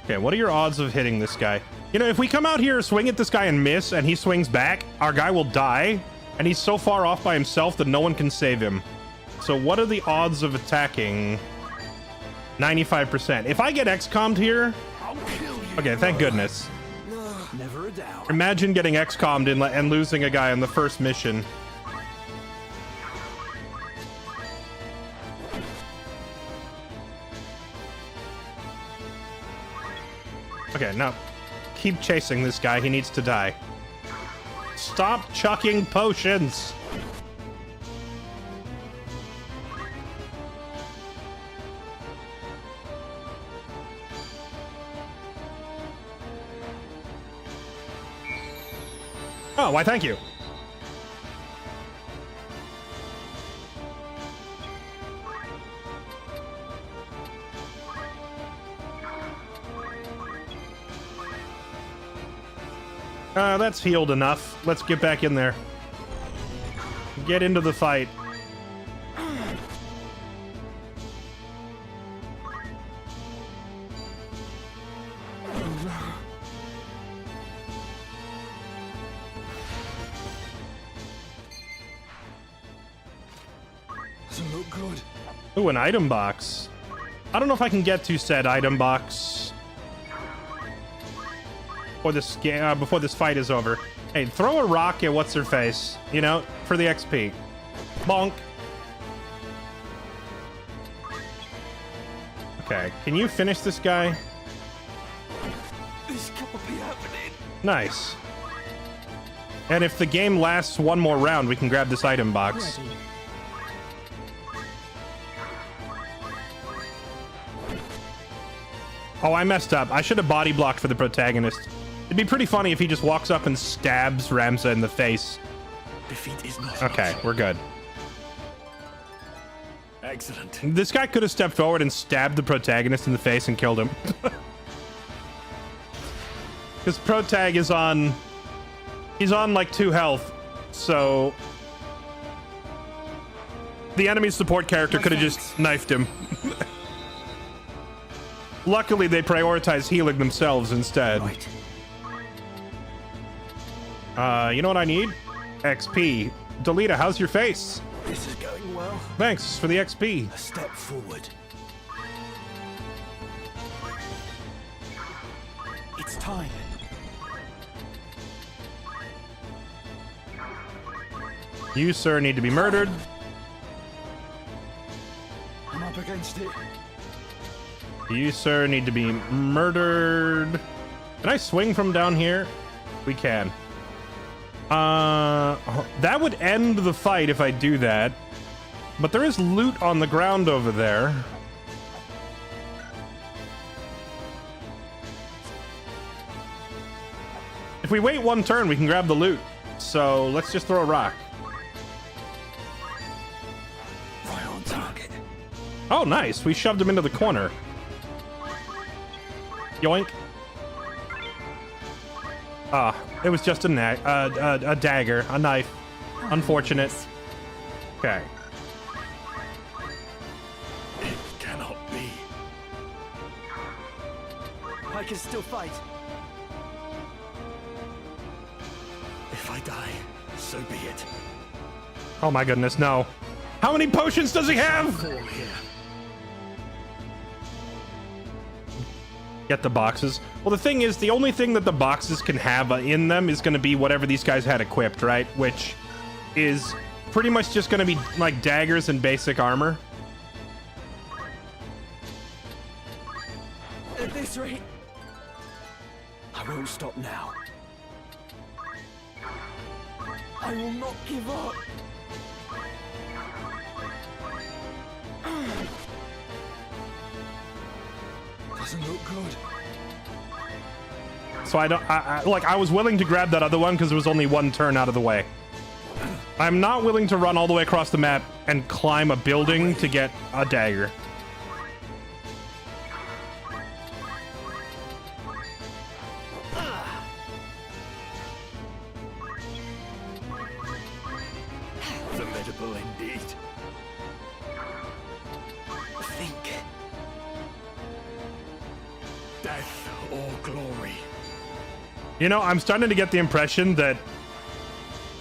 Okay, what are your odds of hitting this guy? You know, if we come out here, swing at this guy and miss, and he swings back, our guy will die, and he's so far off by himself that no one can save him. So what are the odds of attacking? 95%. If I get XCOM'd here... Okay, thank goodness.
Never a doubt.
Imagine getting XCOM'd and losing a guy on the first mission. Okay, now keep chasing this guy. He needs to die. Stop chucking potions. Oh, why thank you. That's healed enough. Let's get back in there. Get into the fight.
Doesn't look good.
Ooh, an item box. I don't know if I can get to said item box. before this fight is over. Hey, throw a rock at what's her face, you know, for the XP. Bonk. Okay, can you finish this guy?
This can't be happening.
Nice. And if the game lasts one more round, we can grab this item box.
Ready.
Oh, I messed up. I should have body blocked for the protagonist. It'd be pretty funny if he just walks up and stabs Ramza in the face.
Defeat is not
Okay, we're good.
excellent.
This guy could have stepped forward and stabbed the protagonist in the face and killed him. Because protag is on... He's on like 2 health, so... The enemy support character could have just knifed him. Luckily, they prioritize healing themselves instead.
Right.
You know what I need? XP. Delita, how's your face?
This is going well.
Thanks for the XP.
A step forward. It's time.
You, sir, need to be murdered.
I'm up against it.
You, sir, need to be murdered. Can I swing from down here? We can. That would end the fight if I do that. But there is loot on the ground over there. If we wait 1 turn, we can grab the loot. So let's just throw a rock.
Right on target.
Oh, nice. We shoved him into the corner. Yoink. Ah, it was just a dagger, a knife. Unfortunate. Okay.
It cannot be. I can still fight. If I die, so be it.
Oh my goodness, no. How many potions does he have?
Fall here.
Get the boxes. Well, the thing is, the only thing that the boxes can have in them is going to be whatever these guys had equipped, right? Which is pretty much just going to be like daggers and basic armor.
At this rate, I won't stop now. I will not give up. Doesn't look good.
So I was willing to grab that other one because there was only 1 turn out of the way. I'm not willing to run all the way across the map and climb a building to get a dagger.
Formidable indeed. Think. Death or glory.
You know, I'm starting to get the impression that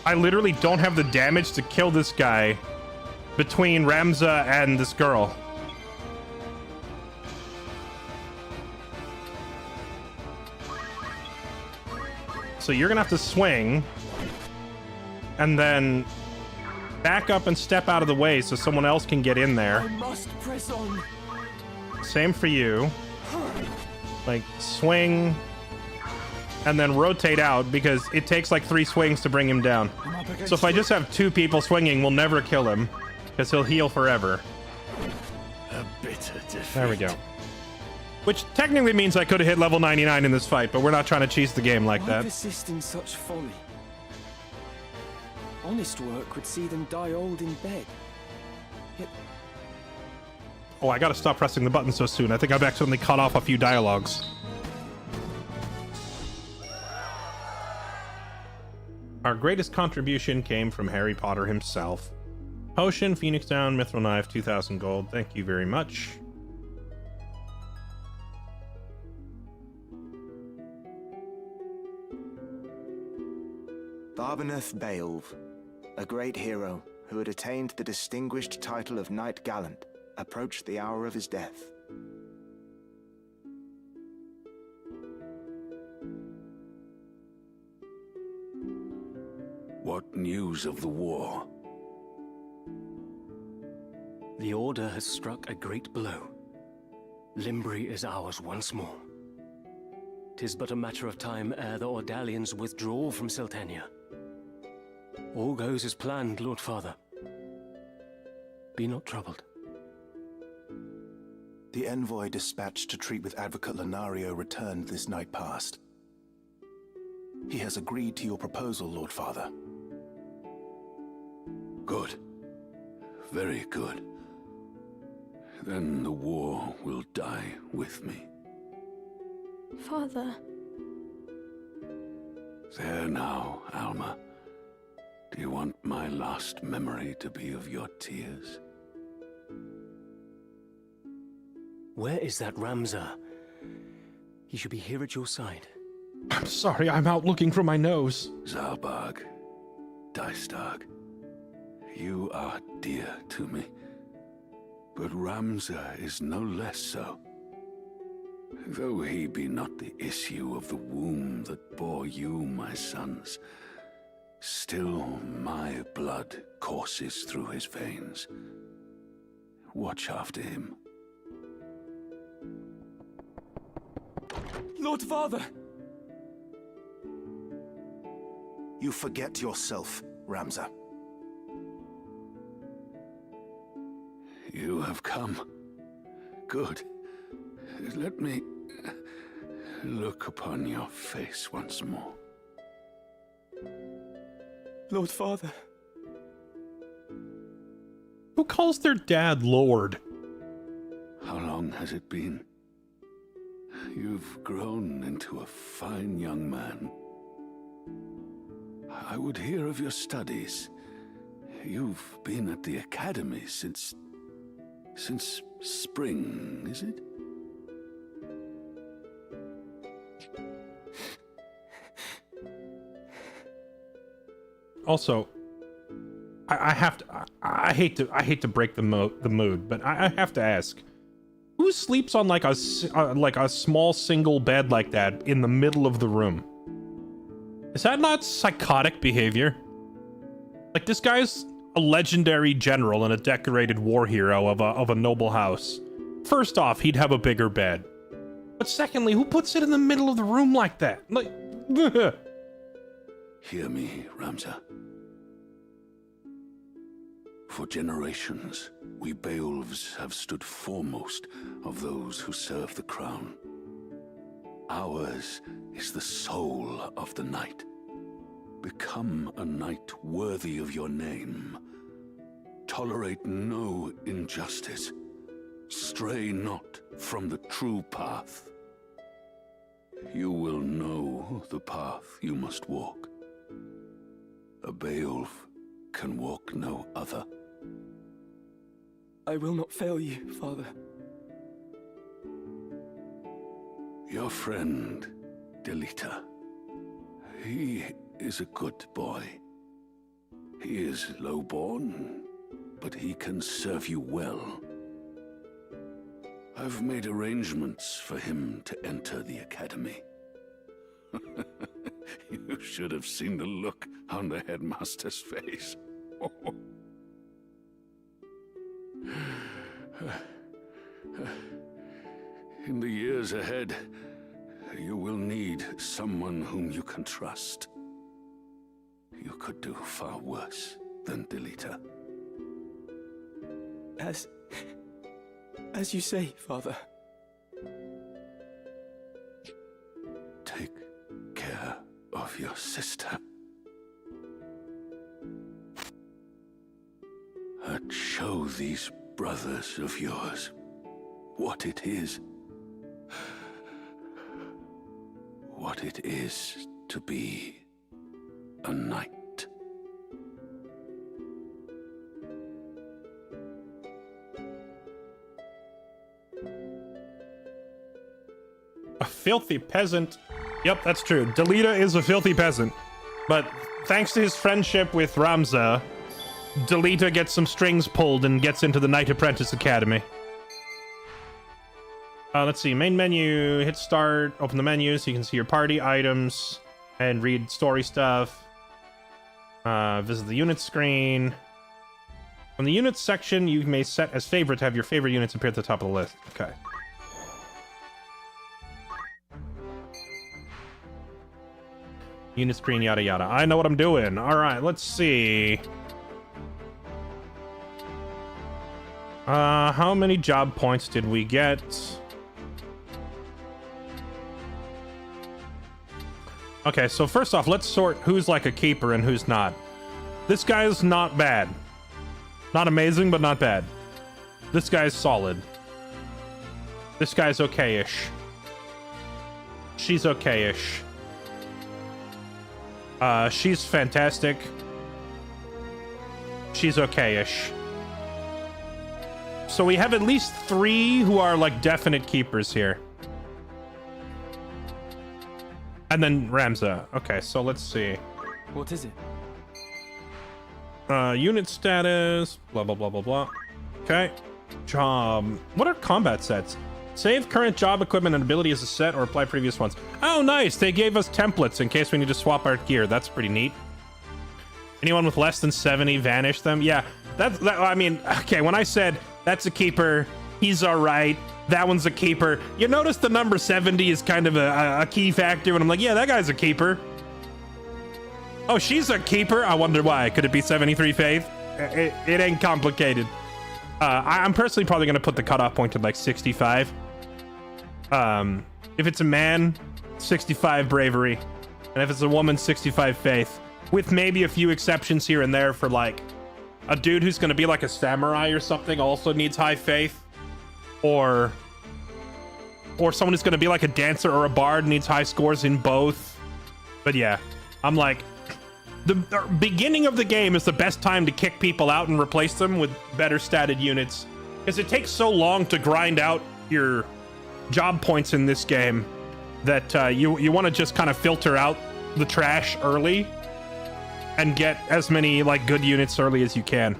I literally don't have the damage to kill this guy between Ramza and this girl. So you're gonna have to swing and then back up and step out of the way so someone else can get in there.
I must press on.
Same for you. Like, swing and then rotate out because it takes like 3 swings to bring him down. So if I just have 2 people swinging, we'll never kill him because he'll heal forever.
A bitter defeat.
There we go. Which technically means I could have hit level 99 in this fight, but we're not trying to cheese the game like
Why
that.
persist in such folly? Honest work would see them die old in bed. Yet
Oh, I gotta stop pressing the button so soon. I think I've accidentally cut off a few dialogues. Our greatest contribution came from Harry Potter himself. Potion, Phoenix Down, Mithril Knife, 2,000 gold. Thank you very much.
Barbeneth Beowulf, a great hero who had attained the distinguished title of Knight Gallant, approached the hour of his death.
What news of the war?
The Order has struck a great blow. Limbri is ours once more. 'Tis but a matter of time ere the Ordalians withdraw from Siltania. All goes as planned, Lord Father. Be not troubled.
The envoy dispatched to treat with Advocate Lenario returned this night past. He has agreed to your proposal, Lord Father.
Good. Very good. Then the war will die with me.
Father.
There now, Alma. Do you want my last memory to be of your tears?
Where is that Ramza? He should be here at your side.
I'm sorry, I'm out looking for my nose.
Zalbag, Dystag, you are dear to me. But Ramza is no less so. Though he be not the issue of the womb that bore you, my sons, still my blood courses through his veins. Watch after him.
Lord Father!
You forget yourself, Ramza.
You have come. Good. Let me look upon your face once more.
Lord Father.
Who calls their dad Lord?
How long has it been? You've grown into a fine young man. I would hear of your studies. You've been at the academy since spring, is it?
Also, I have to. I hate to break the mood, but I have to ask: who sleeps on like a small single bed like that in the middle of the room? Is that not psychotic behavior? Like, this guy's a legendary general and a decorated war hero of a noble house. First off, he'd have a bigger bed. But secondly, who puts it in the middle of the room like that? Like,
Hear me, Ramza. For generations, we Beowulfs have stood foremost of those who serve the crown. Ours is the soul of the knight. Become a knight worthy of your name. Tolerate no injustice. Stray not from the true path. You will know the path you must walk. A Beowulf can walk no other.
I will not fail you, Father.
Your friend, Delita. He is a good boy. He is low-born, but he can serve you well. I've made arrangements for him to enter the academy. You should have seen the look on the headmaster's face. In the years ahead, you will need someone whom you can trust. You could do far worse than Delita.
As you say, Father.
Take care of your sister. And show these brothers of yours what it is. What it is to be a knight.
a filthy peasant. Yep, that's true. Delita is a filthy peasant. But thanks to his friendship with Ramza, Delita gets some strings pulled and gets into the Knight Apprentice Academy. Let's see. Main menu. Hit start. Open the menu so you can see your party items and read story stuff. Visit the unit screen. From the units section, you may set as favorite to have your favorite units appear at the top of the list. Okay. Unit screen, yada yada. I know what I'm doing. All right, let's see. How many job points did we get? Okay, so first off, let's sort who's like a keeper and who's not. This guy's not bad. Not amazing, but not bad. This guy's solid. This guy's okay-ish. She's okay-ish. She's fantastic. She's okay-ish. So we have at least 3 who are like definite keepers here. And then Ramza. Okay, so let's see.
What is it?
Unit status, blah, blah, blah, blah, blah. Okay. Job. What are combat sets? Save current job equipment and ability as a set or apply previous ones. Oh, nice. They gave us templates in case we need to swap our gear. That's pretty neat. Anyone with less than 70, vanish them. Yeah, I mean, okay, when I said that's a keeper, he's all right, that one's a keeper, you notice the number 70 is kind of a key factor, and I'm like, yeah, that guy's a keeper. Oh, she's a keeper? I wonder why. Could it be 73 faith? It ain't complicated. I'm personally probably going to put the cutoff point at like 65. If it's a man, 65 bravery. And if it's a woman, 65 faith. With maybe a few exceptions here and there for like a dude who's going to be like a samurai or something also needs high faith. Or someone who's going to be like a dancer or a bard needs high scores in both. But yeah, I'm like, the beginning of the game is the best time to kick people out and replace them with better statted units, because it takes so long to grind out your job points in this game that you want to just kind of filter out the trash early and get as many like good units early as you can.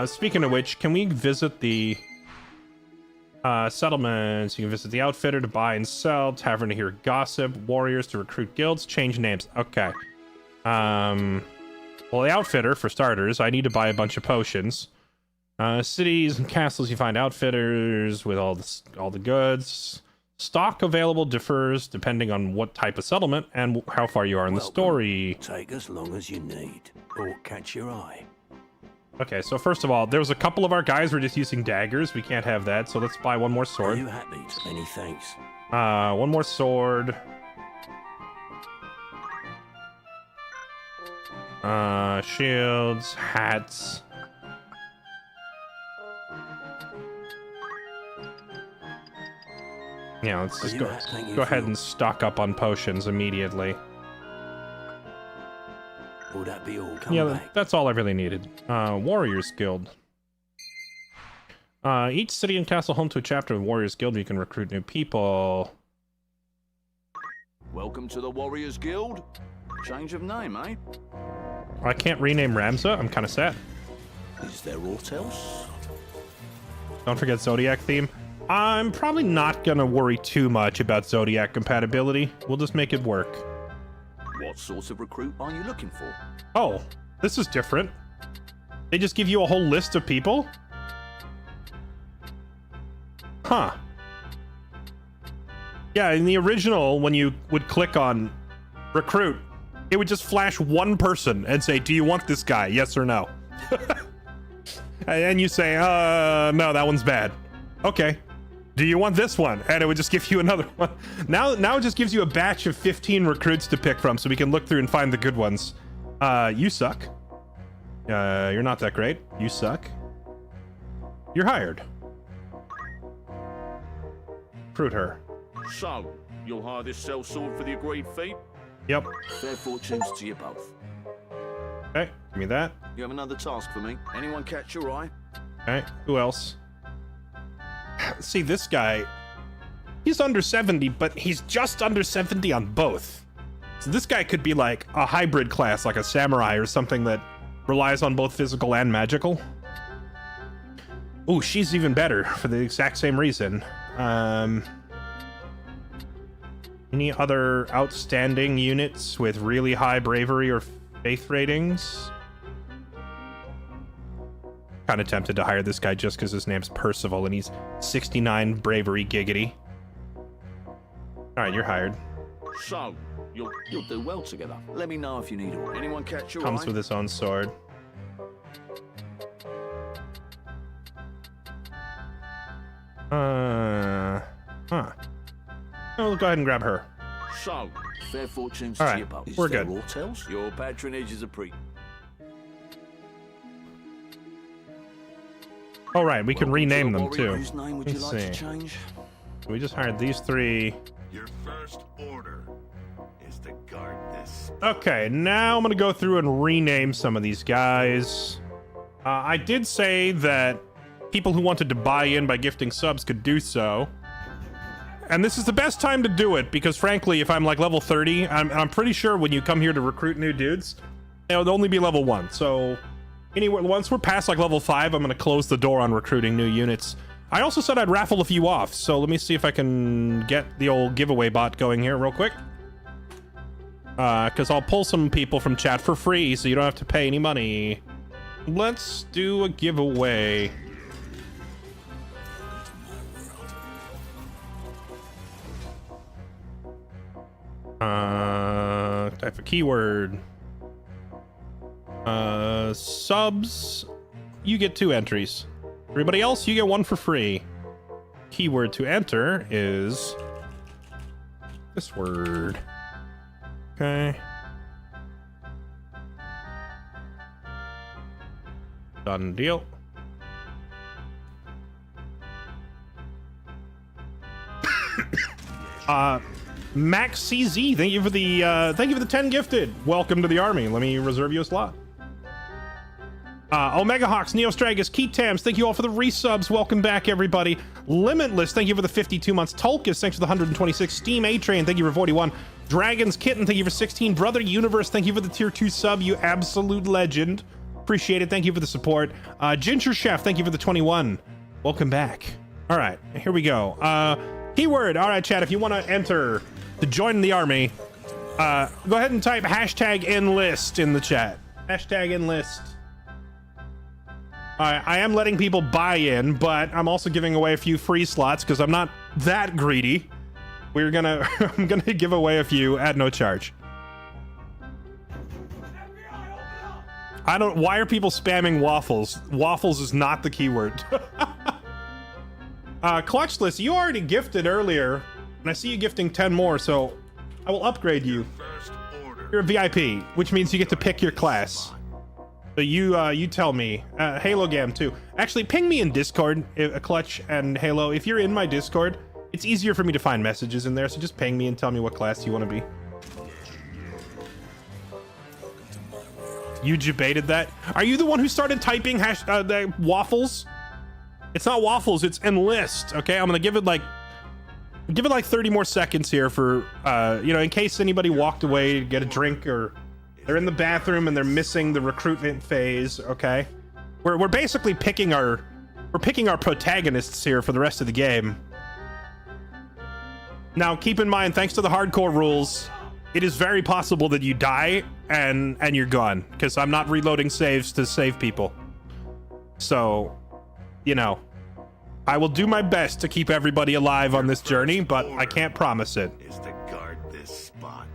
Speaking of which, can we visit the settlements? You can visit the outfitter to buy and sell, tavern to hear gossip, warriors to recruit guilds, change names. Okay. Well, the outfitter, for starters, I need to buy a bunch of potions. Cities and castles, you find outfitters with all the goods. Stock available differs depending on what type of settlement and how far you are in the story.
Take as long as you need, or catch your eye.
Okay, so first of all, there was a couple of our guys who were just using daggers. We can't have that, so let's buy one more sword.
Are you happy? Many thanks.
One more sword. Shields, hats. Yeah, let's just go ahead and stock up on potions immediately.
Will that be all? Come back.
That's all I really needed. Warriors Guild. Each city and castle home to a chapter of Warriors Guild where you can recruit new people.
Welcome to the Warriors Guild. Change of name, eh?
I can't rename Ramza. I'm kind of sad.
Is there aught else?
Don't forget Zodiac theme. I'm probably not going to worry too much about Zodiac compatibility. We'll just make it work.
What sort of recruit are you looking for?
Oh, this is different. They just give you a whole list of people? Huh. Yeah, in the original, when you would click on recruit, it would just flash one person and say, do you want this guy? Yes or no? And you say, no, that one's bad. Okay. Do you want this one? And it would just give you another one. Now it just gives you a batch of 15 recruits to pick from so we can look through and find the good ones. You suck. You're not that great. You suck. You're hired. Recruit her.
So, you'll hire this sellsword for the agreed fee?
Yep.
Fair fortunes to you both.
Okay, give me that.
You have another task for me. Anyone catch your eye?
Okay, who else? See, this guy, he's under 70, but he's just under 70 on both. So this guy could be like a hybrid class, like a samurai or something that relies on both physical and magical. Ooh, she's even better for the exact same reason. Any other outstanding units with really high bravery or Faith ratings. Kind of tempted to hire this guy just because his name's Percival and he's 69 bravery giggity. All right, you're hired.
So, you'll do well together. Let me know if you need a word. Anyone catch your
Comes
eye?
with his own sword. Huh. Oh, we'll go ahead and grab her.
So, fair fortunes
All
to
right,
you both.
we're
Is there
good.
Hotels? Your patronage is a pre.
All right, we can rename them too.
Whose name would you
Let's
like
see.
to change?
We just hired these three.
Your first order is to guard this.
Okay, now I'm gonna go through and rename some of these guys. I did say that people who wanted to buy in by gifting subs could do so. And this is the best time to do it because frankly, if I'm like level 30, I'm pretty sure when you come here to recruit new dudes, it'll only be level 1. So anywhere, once we're past like level 5, I'm gonna close the door on recruiting new units. I also said I'd raffle a few off, so let me see if I can get the old giveaway bot going here real quick. Because I'll pull some people from chat for free, so you don't have to pay any money. Let's do a giveaway. Type a keyword. Subs, you get 2 entries. Everybody else, you get 1 for free. Keyword to enter is this word. Okay. Done deal. Max CZ, thank you for the 10 gifted. Welcome to the army. Let me reserve you a slot. Omega Hawks, Neostragus, Keat Tams, thank you all for the resubs. Welcome back, everybody. Limitless, thank you for the 52 months. Tulkus, thanks for the 126. Steam A-Train, thank you for 41. Dragon's Kitten, thank you for 16. Brother Universe, thank you for the tier 2 sub, you absolute legend. Appreciate it, thank you for the support. Ginger Chef, thank you for the 21. Welcome back. All right, here we go. Keyword, all right, chat, if you want to enter to join the army, go ahead and type hashtag enlist in the chat. Hashtag enlist. I am letting people buy in, but I'm also giving away a few free slots because I'm not that greedy. I'm gonna give away a few at no charge. Why are people spamming waffles? Waffles is not the keyword. Clutchless, you already gifted earlier, and I see you gifting 10 more, so I will upgrade you. You're a VIP, which means you get to pick your class. So you tell me. Halo Gam too. Actually, ping me in Discord, Clutch and Halo. If you're in my Discord, it's easier for me to find messages in there. So just ping me and tell me what class you want to be. You debated that. Are you the one who started typing the waffles? It's not waffles. It's enlist. Okay, I'm gonna give it like 30 more seconds here for in case anybody walked away to get a drink or they're in the bathroom and they're missing the recruitment phase. Okay, we're basically picking our protagonists here for the rest of the game. Now keep in mind, thanks to the hardcore rules, it is very possible that you die and you're gone because I'm not reloading saves to save people. So, I will do my best to keep everybody alive on this journey, but I can't promise it.
Is to guard this spot.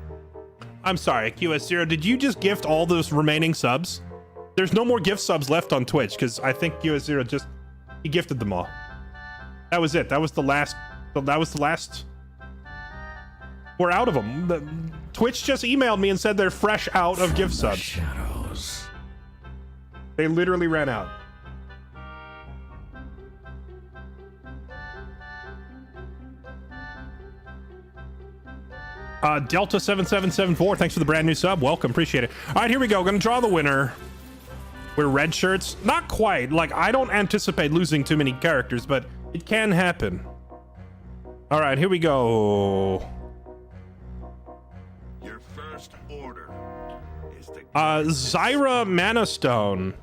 I'm sorry, QS0, did you just gift all those remaining subs? There's no more gift subs left on Twitch because I think QS0 he gifted them all. That was it. That was the last. We're out of them. Twitch just emailed me and said they're fresh out of gift subs.
Shadows.
They literally ran out. Delta 7774, thanks for the brand new sub. Welcome, appreciate it. All right, here we go. Gonna draw the winner. We're red shirts. Not quite. Like, I don't anticipate losing too many characters, but it can happen. All right, here we go.
Your first order is to
Zyra Manastone.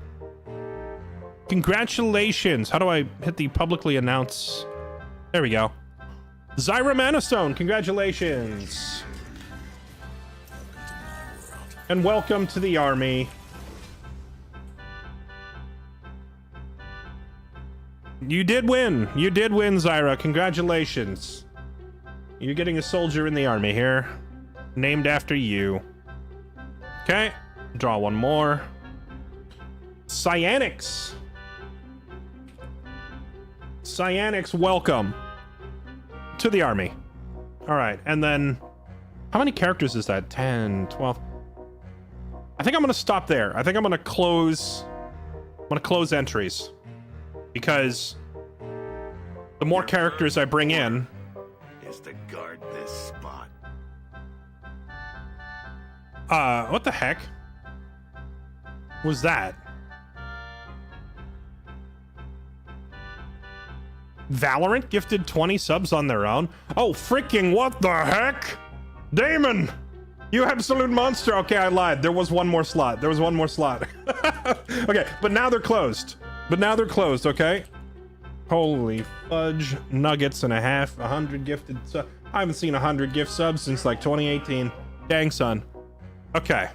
Congratulations. How do I hit the publicly announce? There we go. Zyra Manastone, congratulations. And welcome to the army. You did win. You did win, Zyra. Congratulations. You're getting a soldier in the army here. Named after you. Okay. Draw one more. Cyanics. Cyanics, welcome to the army. All right, and then how many characters is that? 10, 12. I think I'm gonna stop there. I think I'm gonna close entries, because the more characters I bring in
is to guard this spot.
What the heck was that? Valorant gifted 20 subs on their own. Oh, freaking what the heck? Damon, you absolute monster. Okay, I lied. There was one more slot. There was one more slot. Okay, but now they're closed. Okay? Holy fudge. Nuggets and a half. 100 gifted subs. I haven't seen 100 gift subs since like 2018. Dang, son. Okay.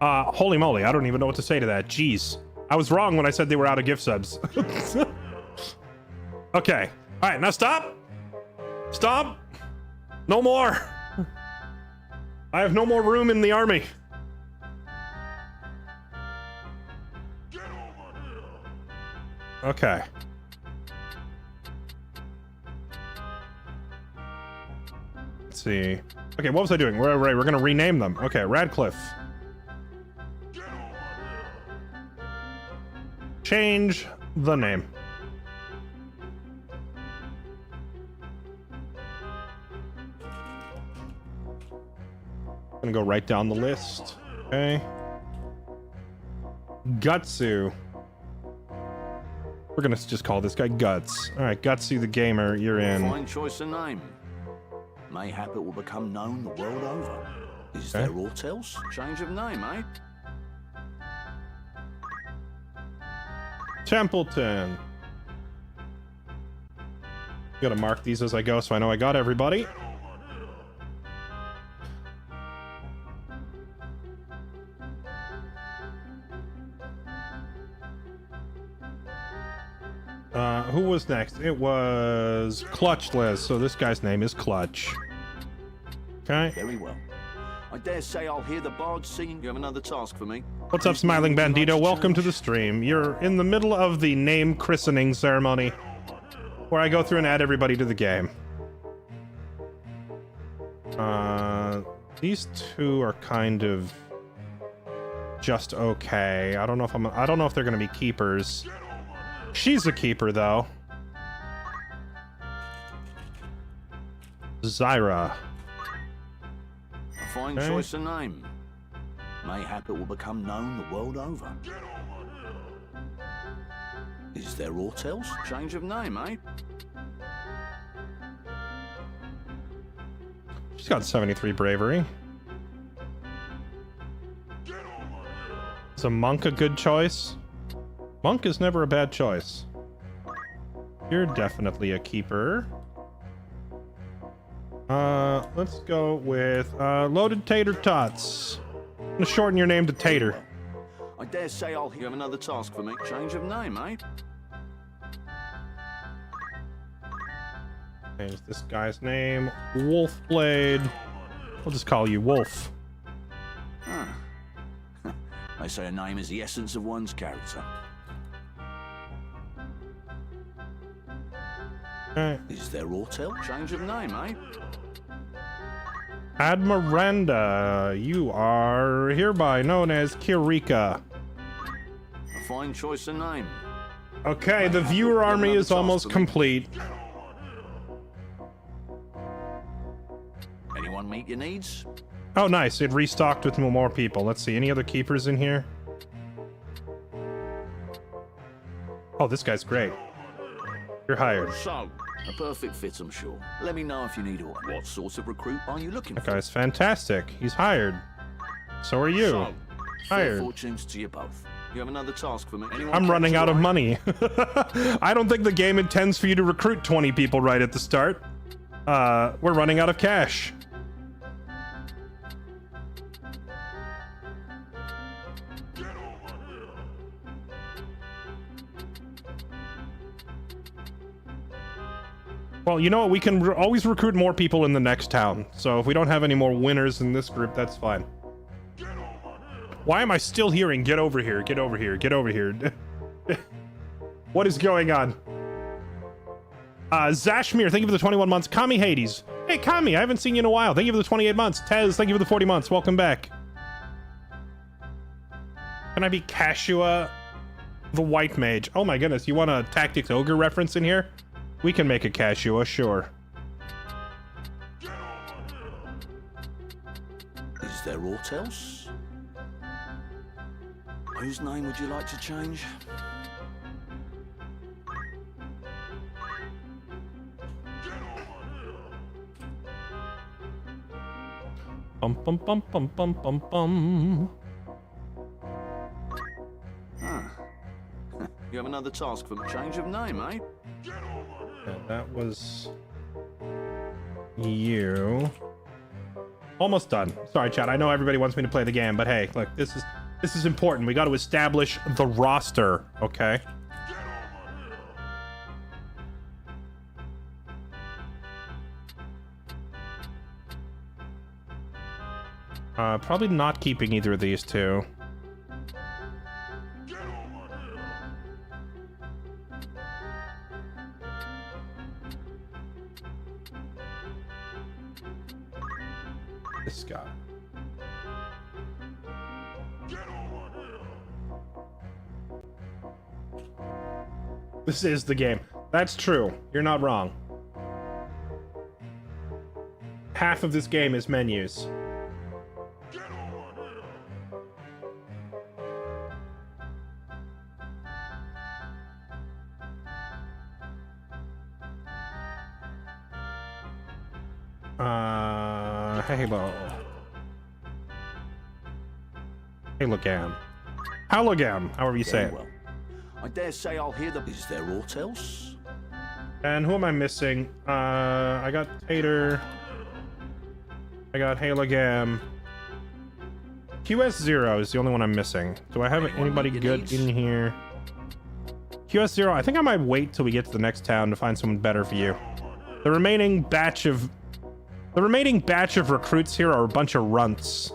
Holy moly, I don't even know what to say to that. Jeez. I was wrong when I said they were out of gift subs. Okay. All right, now stop. Stop. No more. I have no more room in the army.
Get over here.
Okay. Let's see. Okay, what was I doing? We're gonna rename them. Okay, Radcliffe. Change the name. Gonna go right down the list. Okay. Gutsu. We're gonna just call this guy Guts. All right, Gutsu the gamer, you're in.
Fine choice of name. Mayhap it will become known the world over. Is there aught else? Change of name, eh?
Templeton. Gotta mark these as I go so I know I got everybody. Who was next? It was Clutchless, so this guy's name is Clutch. Okay.
Very well. I dare say I'll hear the bards singing. You have another task for me.
What's up, Smiling Bandito? Welcome to the stream. You're in the middle of the name christening ceremony, where I go through and add everybody to the game. These two are kind of just okay. I don't know if they're gonna be keepers. She's a keeper, though. Zyra.
A fine choice of name. Mayhap it will become known the world over. Is there aught else? Change of name, eh?
She's got 73 bravery. Is a monk a good choice? Monk is never a bad choice. You're definitely a keeper. Let's go with Loaded Tater Tots. I'm gonna shorten your name to Tater.
I dare say I'll have another task for me. Change of name, eh?
Change this guy's name. Wolfblade. We'll just call you Wolf.
Huh. They say a name is the essence of one's character. Is there aught else? Change of name, eh?
Admiranda, you are hereby known as Kirika.
A fine choice of name.
Okay, the viewer army is almost complete.
Anyone meet your needs?
Oh, nice. It restocked with more people. Let's see. Any other keepers in here? Oh, this guy's great. You're hired.
So, a perfect fit, I'm sure. Let me know if you need aught. What sort of recruit are you looking
That
for?
guy's fantastic. He's hired. So are you.
So, fair
Hired.
fortunes to you both. You have another task for me? Anyone
I'm running
catch
out
your
of
eye?
money. I don't think the game intends for you to recruit 20 people right at the start. We're running out of cash. Well, you know what? We can always recruit more people in the next town. So if we don't have any more winners in this group, that's fine. Why am I still hearing, get over here, get over here, get over here? What is going on? Zashmir, thank you for the 21 months. Kami Hades. Hey, Kami, I haven't seen you in a while. Thank you for the 28 months. Tez, thank you for the 40 months. Welcome back. Can I be Kashua, the White Mage? Oh my goodness, you want a Tactics Ogre reference in here? We can make a Kashua, sure.
Is there aught else? Whose name would you like to change?
Bum bum bum bum bum bum bum.
You have another task for change of name, eh?
Yeah, that was you. Almost done. Sorry, chat. I know everybody wants me to play the game, but hey, look, this is important. We got to establish the roster, okay? Probably not keeping either of these two. This guy. This is the game. That's true. You're not wrong. Half of this game is menus. Halo. Halogam. Halogam, however you say it.
Well, I dare say I'll hear the... Is there aught else?
And who am I missing? I got Tater. I got Halogam. QS0 is the only one I'm missing. Do I have anybody good in here? QS0, I think I might wait till we get to the next town to find someone better for you. The remaining batch of recruits here are a bunch of runts.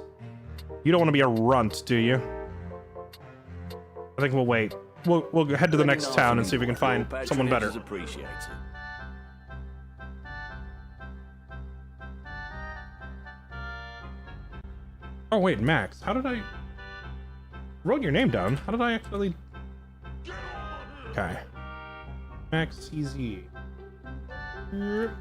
You don't want to be a runt, do you? I think we'll wait. We'll head to the next town and see if we can find someone better. Oh wait, Max, how did I... wrote your name down. How did I actually... Okay. Max CZ. Okay.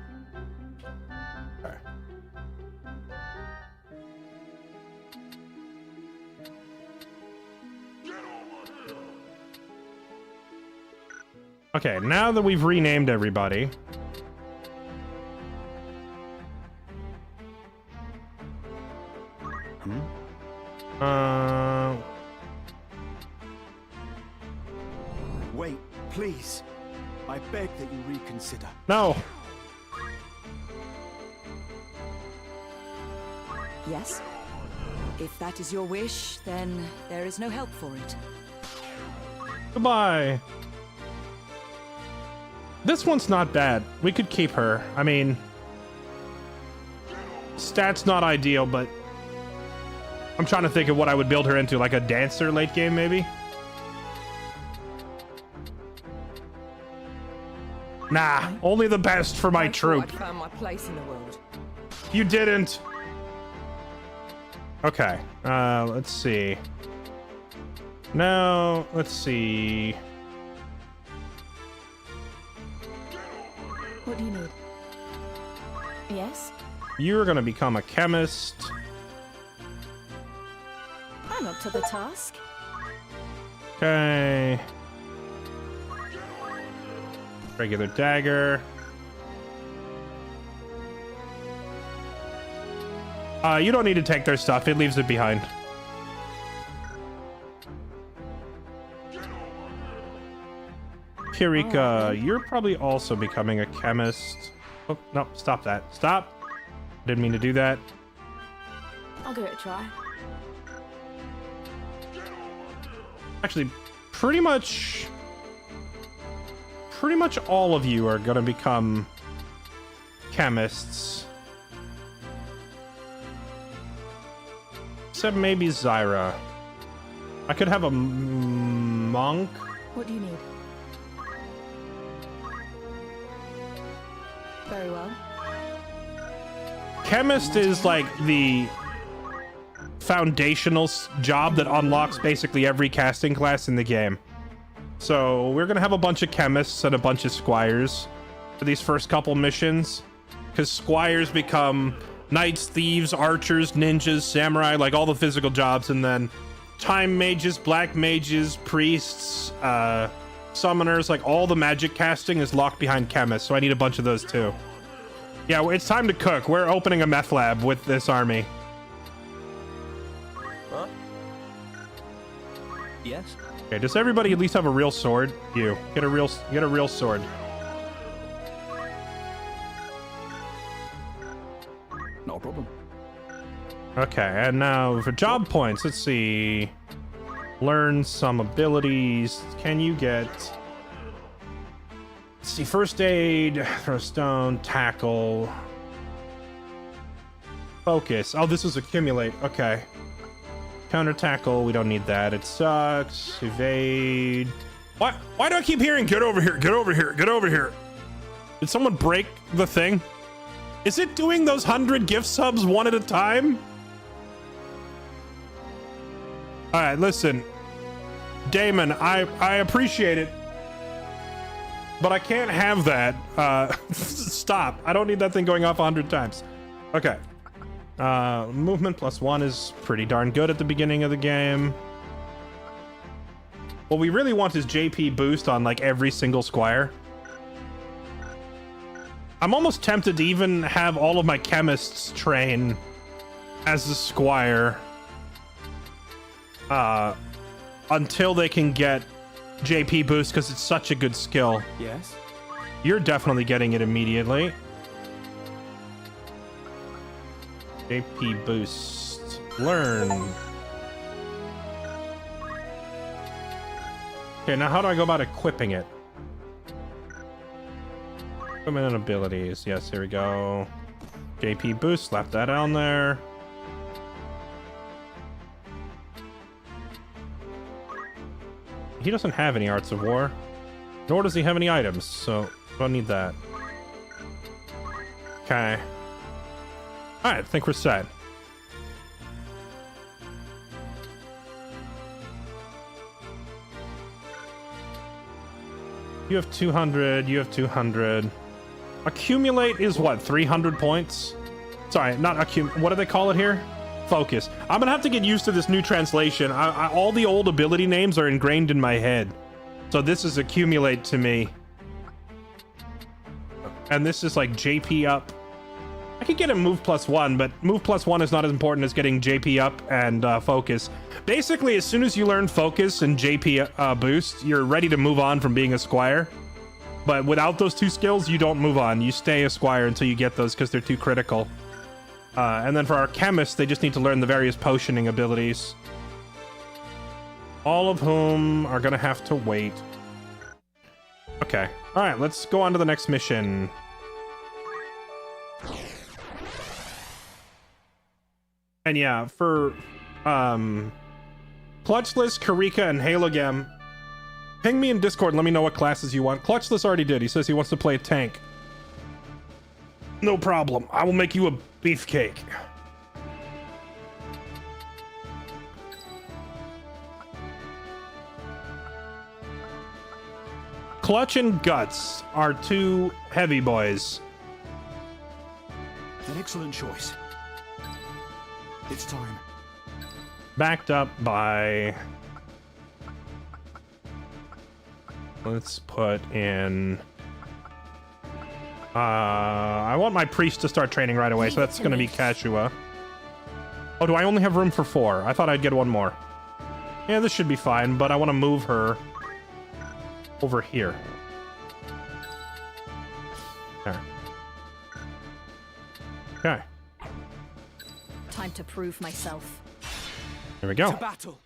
Okay, now that we've renamed everybody.
Wait, please. I beg that you reconsider.
No.
Yes? If that is your wish, then there is no help for it.
Goodbye. This one's not bad. We could keep her. I mean, stats not ideal, but I'm trying to think of what I would build her into, like a dancer late game, maybe? Nah, only the best for my troop.
I found my place in the world.
You didn't. Okay, let's see. No, let's see.
What do you need? Yes?
You're gonna become a chemist.
I'm up to the task.
Okay. Regular dagger. You don't need to take their stuff. It leaves it behind. Kirika, you're probably also becoming a chemist. Oh, no, stop that. Stop. Didn't mean to do that.
I'll give it a try.
Actually, pretty much all of you are gonna become chemists. Except maybe Zyra. I could have a monk.
What do you need? Very well.
Chemist is like the foundational job that unlocks basically every casting class in the game. So we're gonna have a bunch of chemists and a bunch of squires for these first couple missions, because squires become knights, thieves, archers, ninjas, samurai, like all the physical jobs, and then time mages, black mages, priests, summoners, like all the magic casting is locked behind chemists, so I need a bunch of those too. Yeah, it's time to cook. We're opening a meth lab with this army.
Huh? Yes?
Okay, does everybody at least have a real sword? You get a real sword.
Not a problem.
Okay, and now for job points, let's see. Learn some abilities. Can you get... Let's see, first aid, throw stone, tackle. Focus. Oh, this is accumulate. Okay. Counter tackle, we don't need that. It sucks. Evade. What? Why do I keep hearing, get over here, get over here, get over here? Did someone break the thing? Is it doing those 100 gift subs one at a time? All right, listen. Damon, I appreciate it, but I can't have that. Stop. I don't need that thing going off 100 times. Okay. Movement +1 is pretty darn good at the beginning of the game. What we really want is JP boost on like every single squire. I'm almost tempted to even have all of my chemists train as a squire until they can get JP boost, because it's such a good skill.
Yes?
You're definitely getting it immediately. JP boost. Learn. Okay, now how do I go about equipping it? Equipment and abilities. Yes, here we go. JP boost, slap that on there. He doesn't have any Arts of War, nor does he have any items, so don't need that. Okay. Alright, I think we're set. You have 200, you have 200. Accumulate is what, 300 points? Sorry, not accumulate. What do they call it here? Focus. I'm gonna have to get used to this new translation. All the old ability names are ingrained in my head. So this is accumulate to me. And this is like JP up. I could get a move +1, but move +1 is not as important as getting JP up and focus. Basically, as soon as you learn focus and JP boost, you're ready to move on from being a squire. But without those two skills, you don't move on. You stay a squire until you get those because they're too critical. And then for our chemists, they just need to learn the various potioning abilities. All of whom are gonna have to wait. Okay. Alright, let's go on to the next mission. And yeah, for Clutchless, Karika, and Halogam, ping me in Discord and let me know what classes you want. Clutchless already did. He says he wants to play a tank. No problem. I will make you a beefcake. Clutch and Guts are two heavy boys.
An excellent choice. It's time.
Backed up by... Let's put in... I want my priest to start training right away, so that's going to be Kashua. Oh, do I only have room for 4? I thought I'd get one more. Yeah, this should be fine, but I want to move her over here. There. Okay.
Time to prove myself.
Here we go.
To battle.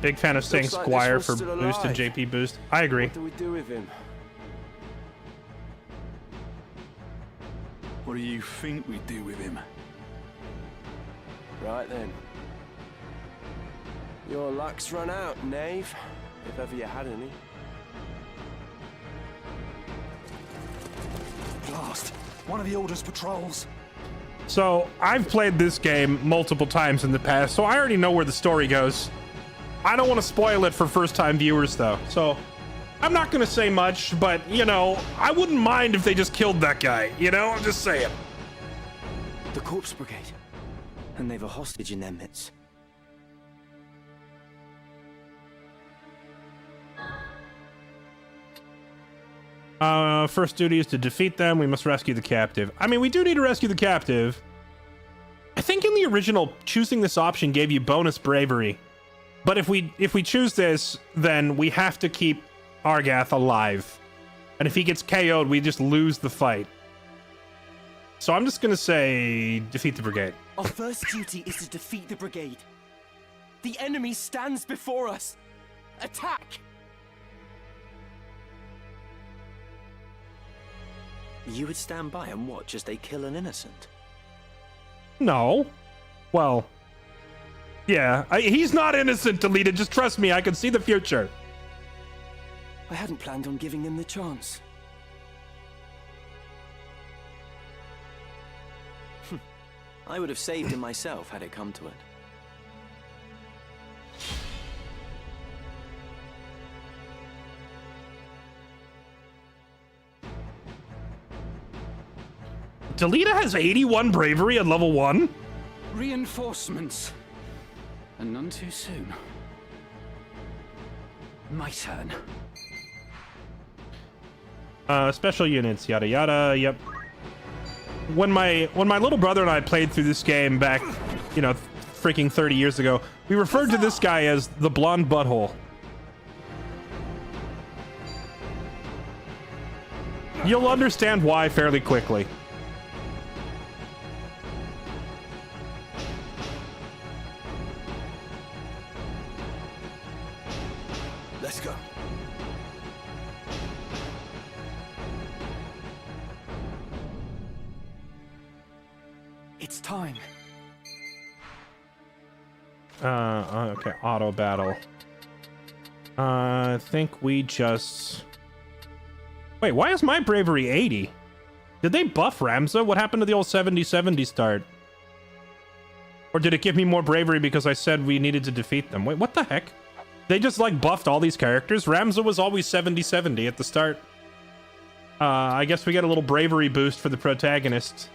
Big fan of saying
Looks like
Squire
this
for
one's still
boosted
alive.
JP boost. I agree.
What do we do with him?
What do you think we do with him?
Right then. Your luck's run out, knave. If ever you had any.
Blast! One of the Order's patrols.
So, I've played this game multiple times in the past, so I already know where the story goes. I don't want to spoil it for first-time viewers, though. So, I'm not going to say much, but, you know, I wouldn't mind if they just killed that guy. You know, I'm just saying.
The Corpse Brigade. And they've a hostage in their midst.
First duty is to defeat them. We must rescue the captive. I mean, we do need to rescue the captive. I think in the original, choosing this option gave you bonus bravery. But if we choose this, then we have to keep Argath alive. And if he gets KO'd, we just lose the fight. So I'm just gonna say defeat the brigade.
Our first duty is to defeat the brigade. The enemy stands before us. Attack!
You would stand by and watch as they kill an innocent?
No. Well, yeah, he's not innocent, Delita. Just trust me, I can see the future.
I hadn't planned on giving them the chance.
I would have saved him myself had it come to it.
Delita has 81 bravery at level 1?
Reinforcements. And none too soon. My turn.
Special units, yada yada, yep. When my little brother and I played through this game back, you know, freaking 30 years ago, we referred to this guy as the blonde butthole. You'll understand why fairly quickly.
Let's go. It's time.
Okay, auto battle. I think we just... Wait, why is my bravery 80? Did they buff Ramza? What happened to the old 70-70 start? Or did it give me more bravery because I said we needed to defeat them? Wait, what the heck? They just, like, buffed all these characters? Ramza was always 70-70 at the start. I guess we get a little bravery boost for the protagonist.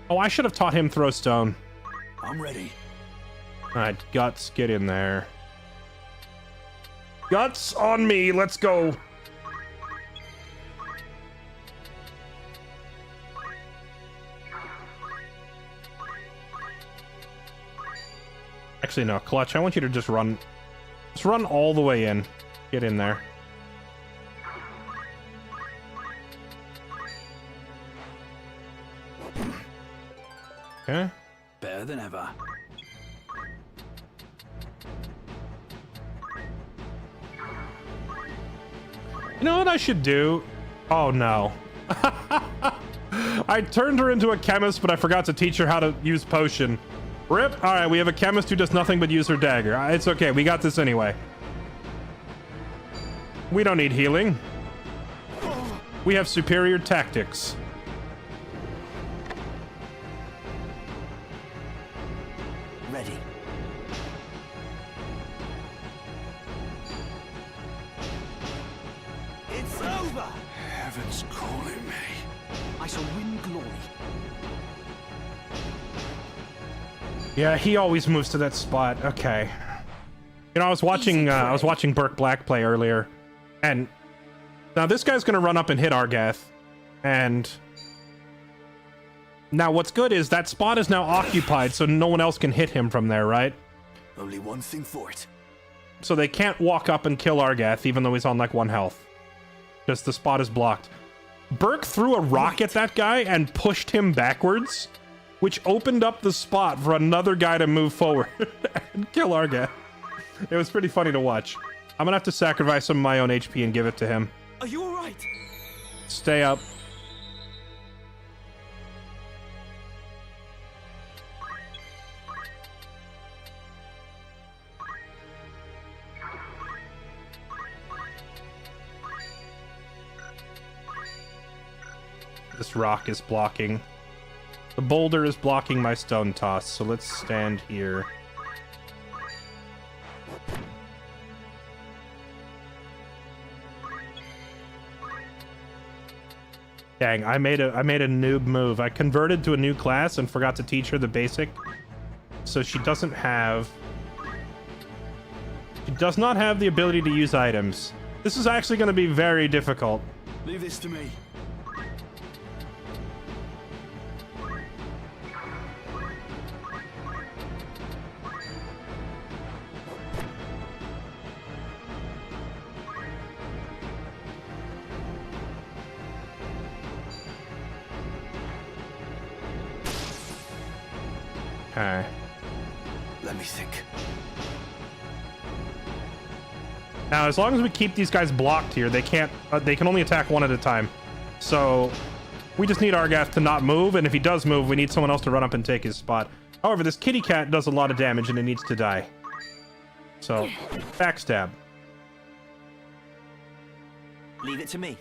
Oh, I should have taught him throw stone.
I'm ready.
Alright, Guts, get in there. Guts on me, let's go. Actually, no, Clutch, I want you to just run. Just run all the way in. Get in there. Okay.
Better than ever.
You know what I should do? Oh, no. I turned her into a chemist, but I forgot to teach her how to use potion. Rip. All right, we have a chemist who does nothing but use her dagger. It's okay. We got this anyway. We don't need healing. We have superior tactics.
Ready.
It's over!
Heaven's calling me.
I shall win glory.
Yeah, he always moves to that spot. Okay. You know, I was watching Burke Black play earlier, and now this guy's gonna run up and hit Argath, and now what's good is that spot is now occupied, so no one else can hit him from there, right?
Only one thing for it.
So they can't walk up and kill Argath, even though he's on like 1 health. Because the spot is blocked. Burke threw a rock at that guy and pushed him backwards, which opened up the spot for another guy to move forward and kill Argath. It was pretty funny to watch. I'm gonna have to sacrifice some of my own HP and give it to him.
Are you alright?
Stay up. This rock is blocking. The boulder is blocking my stone toss, so let's stand here. Dang, I made a noob move. I converted to a new class and forgot to teach her the basic. So she does not have the ability to use items. This is actually going to be very difficult.
Leave this to me.
Okay.
Let me think.
Now, as long as we keep these guys blocked here, they can't. They can only attack one at a time. So we just need Argath to not move, and if he does move, we need someone else to run up and take his spot. However, this kitty cat does a lot of damage, and it needs to die. So, backstab.
Leave it to me.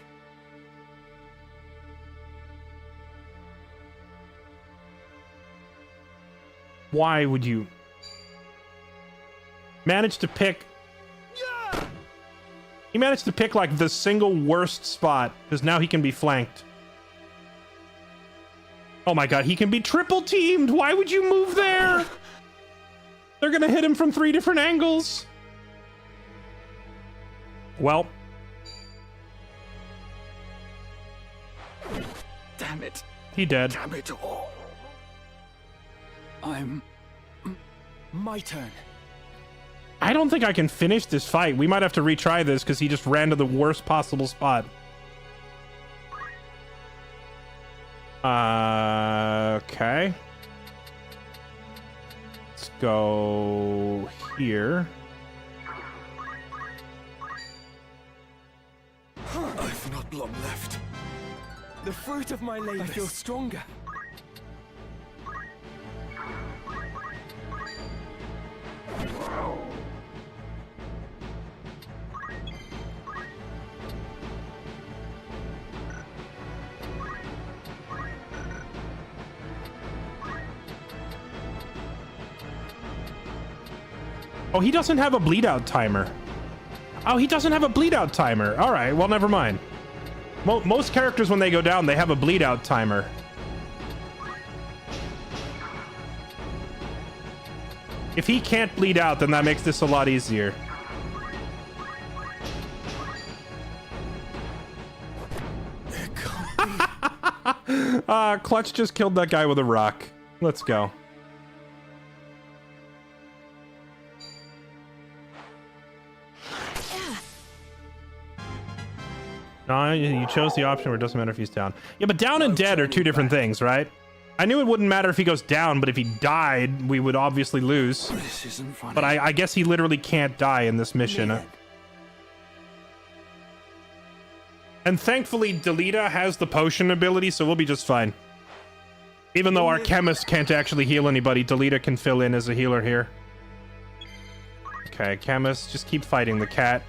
Why would you manage to pick? He managed to pick like the single worst spot because now he can be flanked. Oh my god, he can be triple teamed. Why would you move there? They're gonna hit him from 3 different angles. Well,
Damn it.
he dead.
Damn it all. My turn.
I don't think I can finish this fight. We might have to retry this because he just ran to the worst possible spot. Okay. Let's go here.
I've not long left. The fruit of my labor. I feel stronger.
Oh, he doesn't have a bleed out timer. Oh, he doesn't have a bleed out timer. All right, well, never mind. Most characters, when they go down, they have a bleed out timer. If he can't bleed out, then that makes this a lot easier. Clutch just killed that guy with a rock. Let's go. No, you chose the option where it doesn't matter if he's down. Yeah, but down and dead are two different things, right? I knew it wouldn't matter if he goes down, but if he died, we would obviously lose.
This isn't funny.
But I guess he literally can't die in this mission. And thankfully, Delita has the potion ability, so we'll be just fine. Even though our chemist can't actually heal anybody, Delita can fill in as a healer here. Okay, chemist, just keep fighting the cat.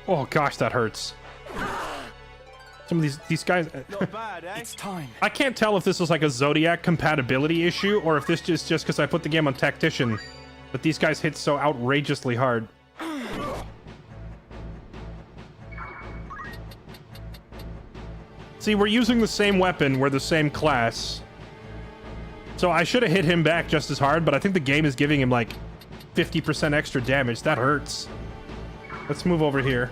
Oh gosh, that hurts. Some of these guys.
Not bad, eh? It's time.
I can't tell if this is like a Zodiac compatibility issue or if this is just because I put the game on Tactician, but these guys hit so outrageously hard. See, we're using the same weapon, we're the same class. So I should have hit him back just as hard, but I think the game is giving him like 50% extra damage. That hurts. Let's move over here.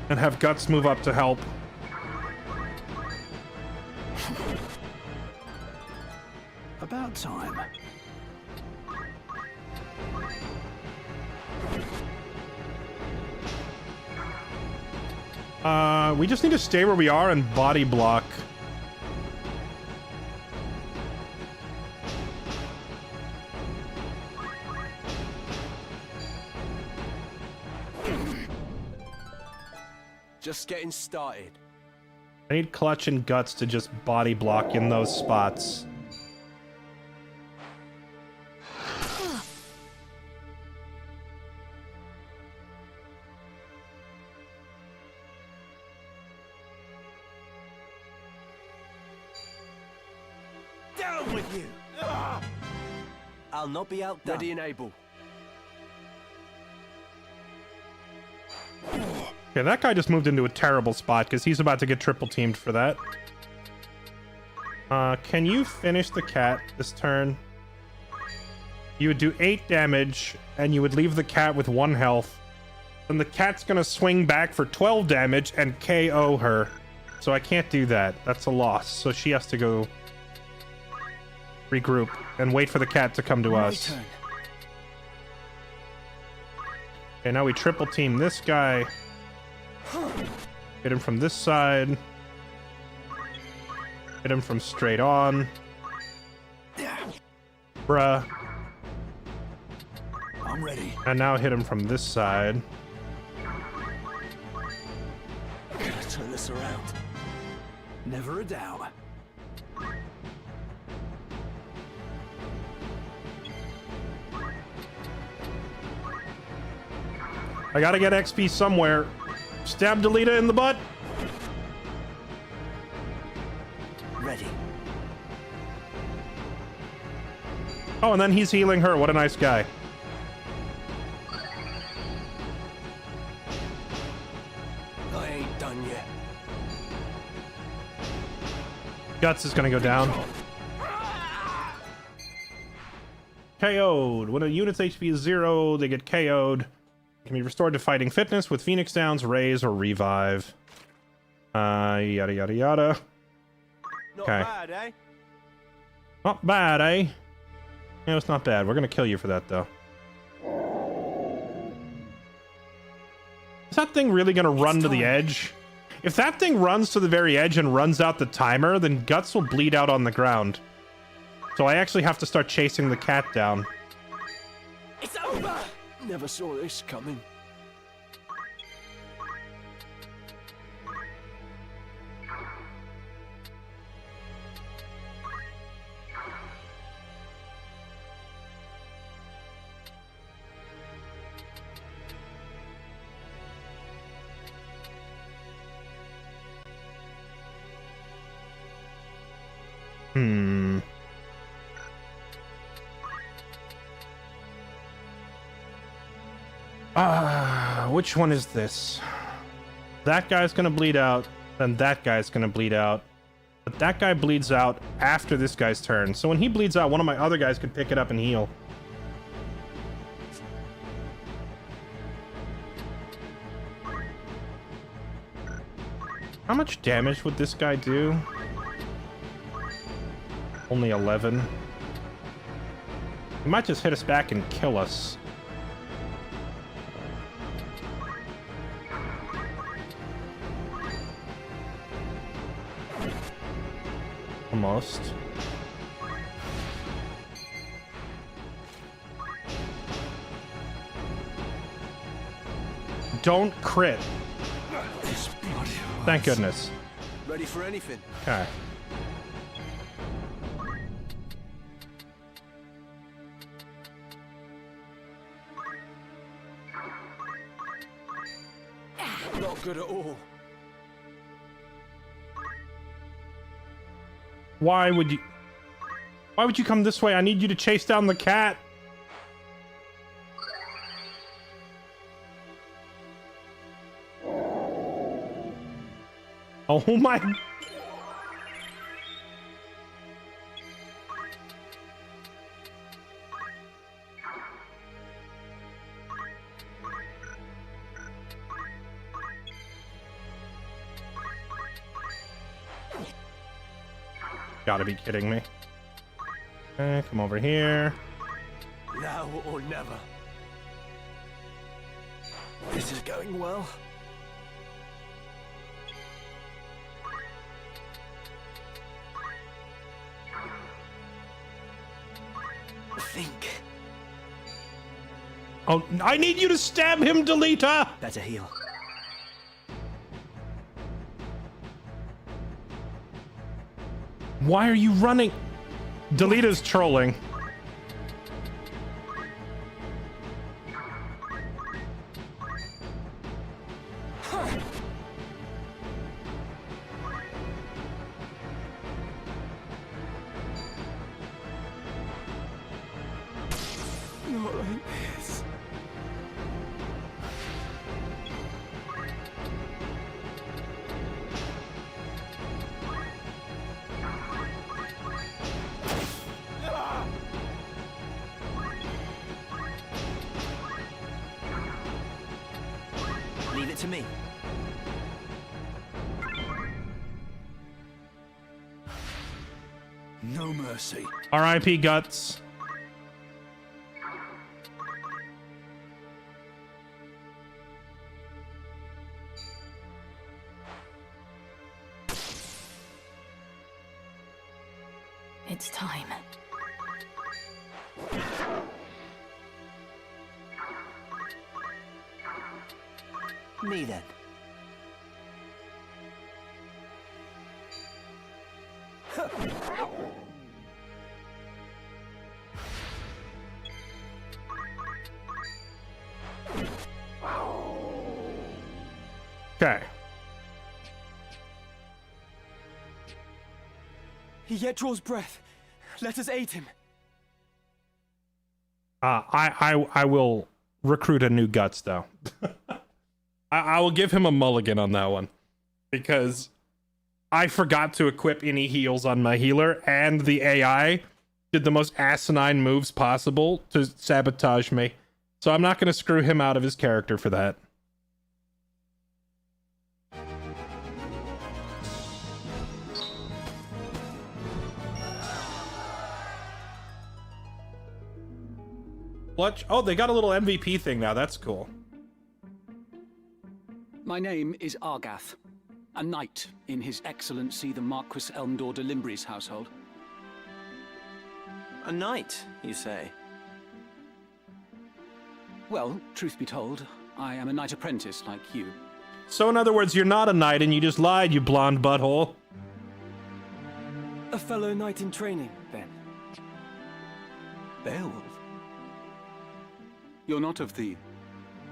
And have Guts move up to help.
About time.
We just need to stay where we are and body block.
Just getting started.
I need Clutch and Guts to just body block in those spots.
Down with you!
I'll not be outdone.
Ready and able.
Okay, that guy just moved into a terrible spot because he's about to get triple teamed for that. Can you finish the cat this turn? You would do 8 damage, and you would leave the cat with 1 health. Then the cat's gonna swing back for 12 damage and KO her. So I can't do that. That's a loss. So she has to go regroup and wait for the cat to come to us. Okay, now we triple team this guy. Hit him from this side. Hit him from straight on. Bruh.
I'm ready.
And now hit him from this side.
Gotta turn this around. Never a doubt.
I gotta get XP somewhere. Stab Delita in the butt.
Ready.
Oh, and then he's healing her. What a nice guy.
I ain't done yet.
Guts is gonna go down. KO'd. When a unit's HP is 0, they get KO'd. Can be restored to fighting fitness with Phoenix Downs, Raise, or Revive. Yada yada yada. Okay.
Not bad, eh?
Not bad, eh? Yeah, it's not bad. We're gonna kill you for that, though. Is that thing really gonna run to the edge? If that thing runs to the very edge and runs out the timer, then Guts will bleed out on the ground. So I actually have to start chasing the cat down.
It's over! Never saw this coming.
Which one is this? That guy's gonna bleed out, then that guy's gonna bleed out. But that guy bleeds out after this guy's turn. So when he bleeds out, one of my other guys could pick it up and heal. How much damage would this guy do? Only 11. He might just hit us back and kill us. Almost. Don't crit. Thank goodness.
Ready for anything?
Okay.
Not good at all.
Why would you come this way? I need you to chase down the cat. Oh my. Gotta be kidding me. Okay, come over here.
Now or never. This is going well. Think.
Oh, I need you to stab him, Delita!
Better heal.
Why are you running? Delita's trolling.
Not like this.
Leave it to me.
No mercy.
R.I.P. Guts.
It's time.
Me then.
Okay.
He yet draws breath. Let us aid him.
I will recruit a new Guts though. I will give him a mulligan on that one because I forgot to equip any heals on my healer, and the AI did the most asinine moves possible to sabotage me. So I'm not going to screw him out of his character for that. Oh, they got a little MVP thing now. That's cool.
My name is Argath, a knight in His Excellency the Marquis Elmdor de Limbre's household.
A knight, you say?
Well, truth be told, I am a knight apprentice like you.
So in other words, you're not a knight and you just lied, you blonde butthole.
A fellow knight in training, then.
Beowulf? You're not of the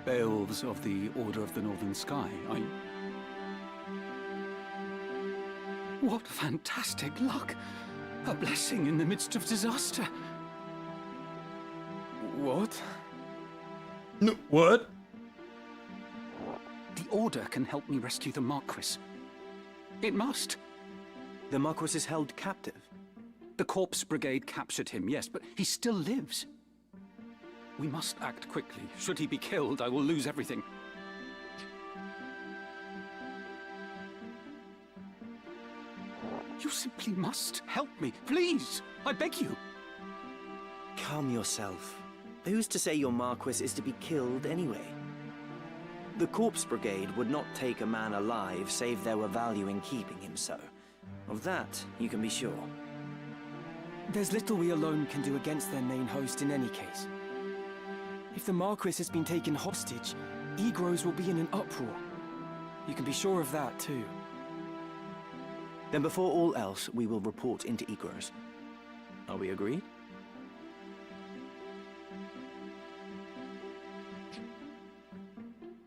Beowulfs of the Order of the Northern Sky, are you? What fantastic luck! A blessing in the midst of disaster.
What?
No, what?
The Order can help me rescue the Marquis. It must.
The Marquis is held captive.
The Corpse Brigade captured him, yes, but he still lives. We must act quickly. Should he be killed, I will lose everything. You simply must help me, please! I beg you!
Calm yourself. Who's to say your Marquis is to be killed anyway? The Corpse Brigade would not take a man alive save there were value in keeping him so. Of that, you can be sure.
There's little we alone can do against their main host in any case. If the Marquis has been taken hostage, Egros will be in an uproar. You can be sure of that, too.
Then before all else, we will report into Egros. Are we agreed?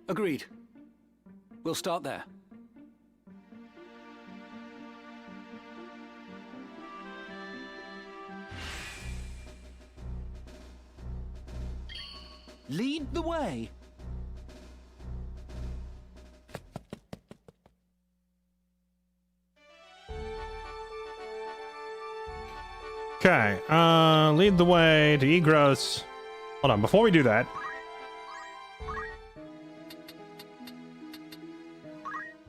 Agreed. We'll start there.
Lead the way.
Okay, lead the way to Egros. Hold on, before we do that.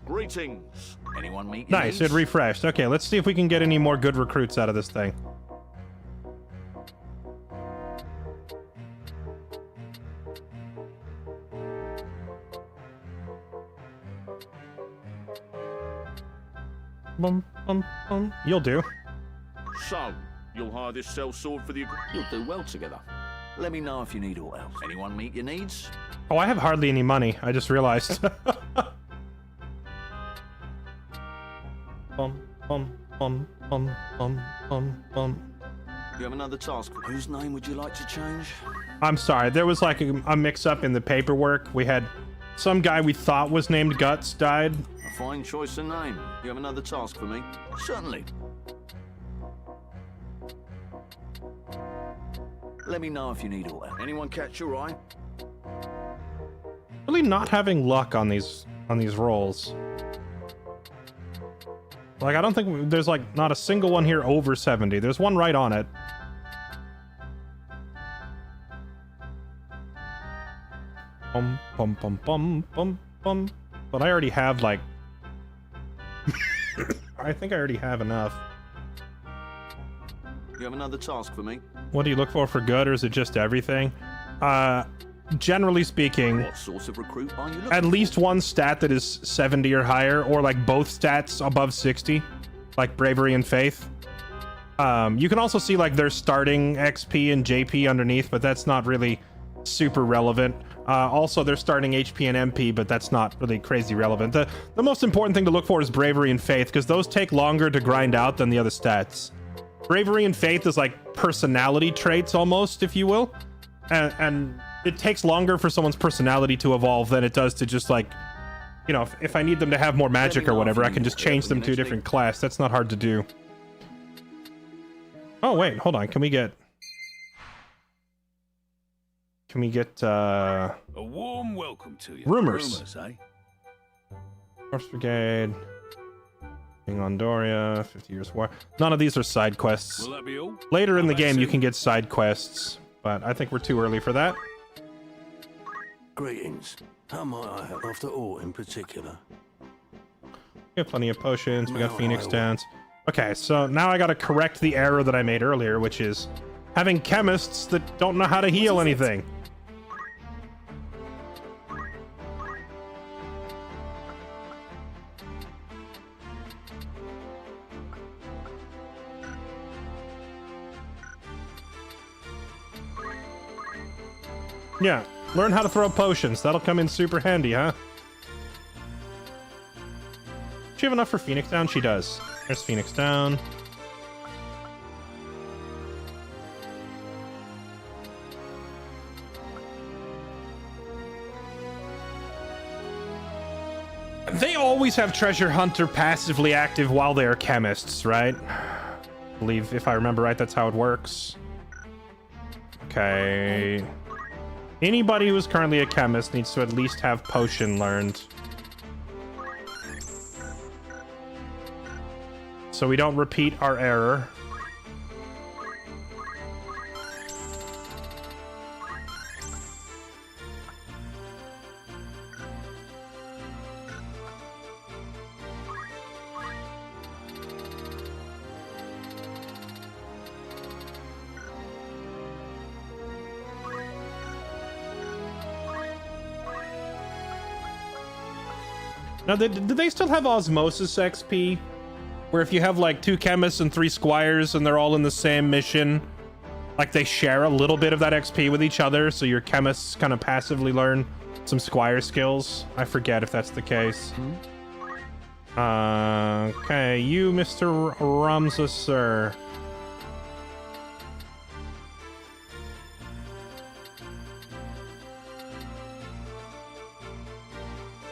Greetings,
Anyone meet?
Nice, it refreshed. Okay, let's see if we can get any more good recruits out of this thing. Bum, bum, bum. You'll do.
So, you'll hire this sellsword for the... You'll do well together. Let me know if you need all else. Anyone meet your needs?
Oh, I have hardly any money. I just realized. Bum, bum, bum, bum, bum, bum, bum.
You have another task. Whose name would you like to change?
I'm sorry. There was like a mix-up in the paperwork. We had some guy we thought was named Guts died.
A fine choice of name. You have another task for me? Certainly. Let me know if you need all that. Anyone catch your eye?
Really not having luck on these rolls. Like, I don't think there's like not a single one here over 70. There's one right on it. Bum, bum, bum, bum, bum, bum. But I already have like... I think I already have enough.
You have another task for me?
What do you look for good, or is it just everything? Generally speaking,
What sort of recruit are you looking
at least one stat that is 70 or higher, or like both stats above 60, like bravery and faith. You can also see like their starting XP and JP underneath, but that's not really super relevant. Also their starting HP and MP, but that's not really crazy relevant. The most important thing to look for is bravery and faith, because those take longer to grind out than the other stats. Bravery and faith is like personality traits almost, if you will, and it takes longer for someone's personality to evolve than it does to just like, you know, if I need them to have more magic or whatever, I can just change them to a different class. That's not hard to do. Oh wait, hold on. Can we get
a warm welcome to you.
Rumors,
eh?
Corpse Brigade, King on Doria, 50 Years War. None of these are side quests.
Will that be all?
Later in the game, you can get side quests, but I think we're too early for that.
Greetings. How might I help after all in particular?
We have plenty of potions. We got Phoenix Dance. Okay, so now I gotta correct the error that I made earlier, which is having chemists that don't know how to heal anything. Yeah, learn how to throw potions. That'll come in super handy, huh? Does she have enough for Phoenix Down? She does. There's Phoenix Down. They always have Treasure Hunter passively active while they are chemists, right? I believe, if I remember right, that's how it works. Okay. Anybody who's currently a chemist needs to at least have potion learned. So we don't repeat our error. Now, do they still have Osmosis XP? Where if you have like 2 chemists and 3 squires and they're all in the same mission, like they share a little bit of that XP with each other, so your chemists kind of passively learn some squire skills? I forget if that's the case. Okay, you, Mr. Ramses, sir.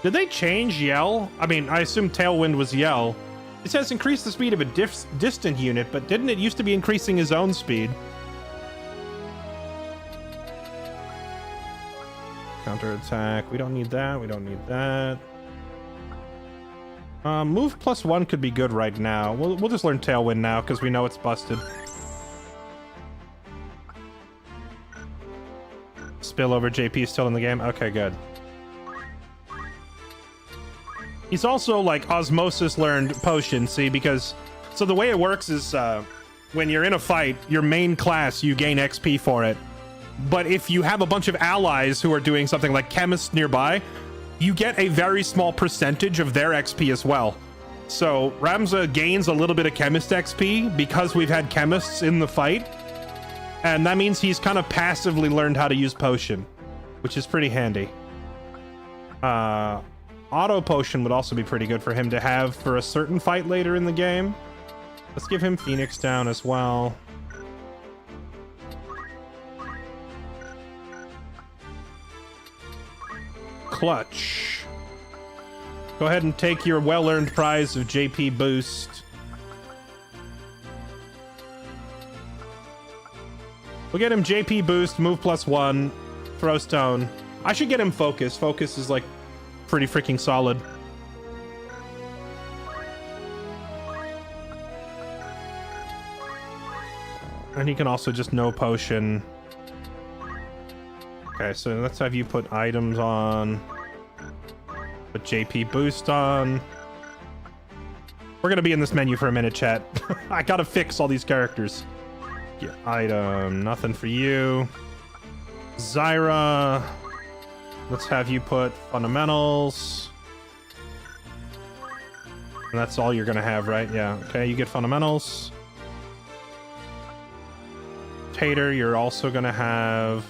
Did they change Yell? I mean, I assume Tailwind was Yell. It says increase the speed of a distant unit, but didn't it used to be increasing his own speed? Counterattack. We don't need that. We don't need that. Move +1 could be good right now. We'll just learn Tailwind now because we know it's busted. Spillover JP is still in the game. Okay, good. He's also like osmosis learned potion, see, because so the way it works is when you're in a fight, your main class, you gain XP for it. But if you have a bunch of allies who are doing something like chemists nearby, you get a very small percentage of their XP as well. So Ramza gains a little bit of chemist XP because we've had chemists in the fight. And that means he's kind of passively learned how to use potion, which is pretty handy. Auto potion would also be pretty good for him to have for a certain fight later in the game. Let's give him Phoenix down as well. Clutch. Go ahead and take your well-earned prize of JP boost. We'll get him JP boost, move +1, throw stone. I should get him focus. Focus is like pretty freaking solid. And he can also just no potion. Okay, so let's have you put items on. Put JP boost on. We're gonna be in this menu for a minute, chat. I gotta fix all these characters. Yeah, item, nothing for you. Zyra. Let's have you put fundamentals. And that's all you're gonna have, right? Yeah, okay, you get fundamentals. Tater, you're also gonna have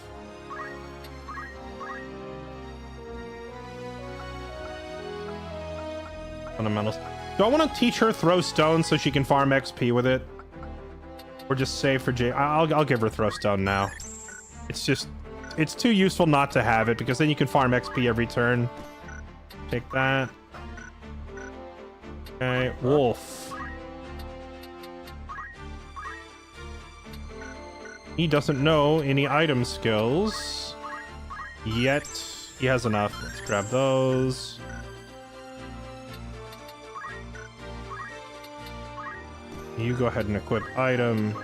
fundamentals. Do I want to teach her throw stone so she can farm XP with it? Or just save for J? I'll give her throw stone now. It's too useful not to have it because then you can farm XP every turn. Take that. Okay, Wolf. He doesn't know any item skills yet. He has enough. Let's grab those. You go ahead and equip item.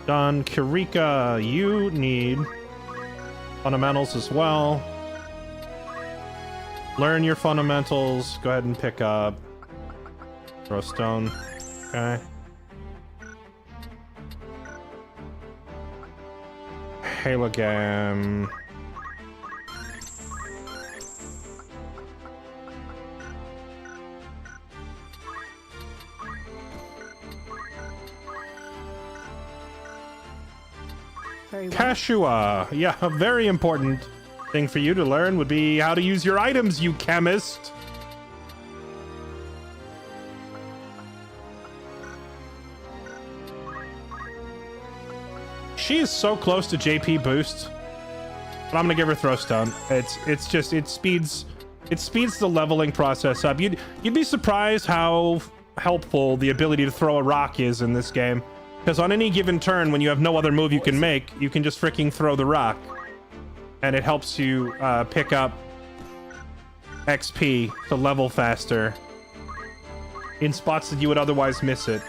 Done. Kirika, you need fundamentals as well. Learn your fundamentals. Go ahead and pick up. Throw stone. Okay. Halogam. Kashua. Yeah, a very important thing for you to learn would be how to use your items, you chemist. She is so close to JP boost, but I'm gonna give her throwstone. It speeds the leveling process up. You'd be surprised how helpful the ability to throw a rock is in this game. Because on any given turn, when you have no other move you can make, you can just freaking throw the rock. And it helps you pick up XP to level faster in spots that you would otherwise miss it.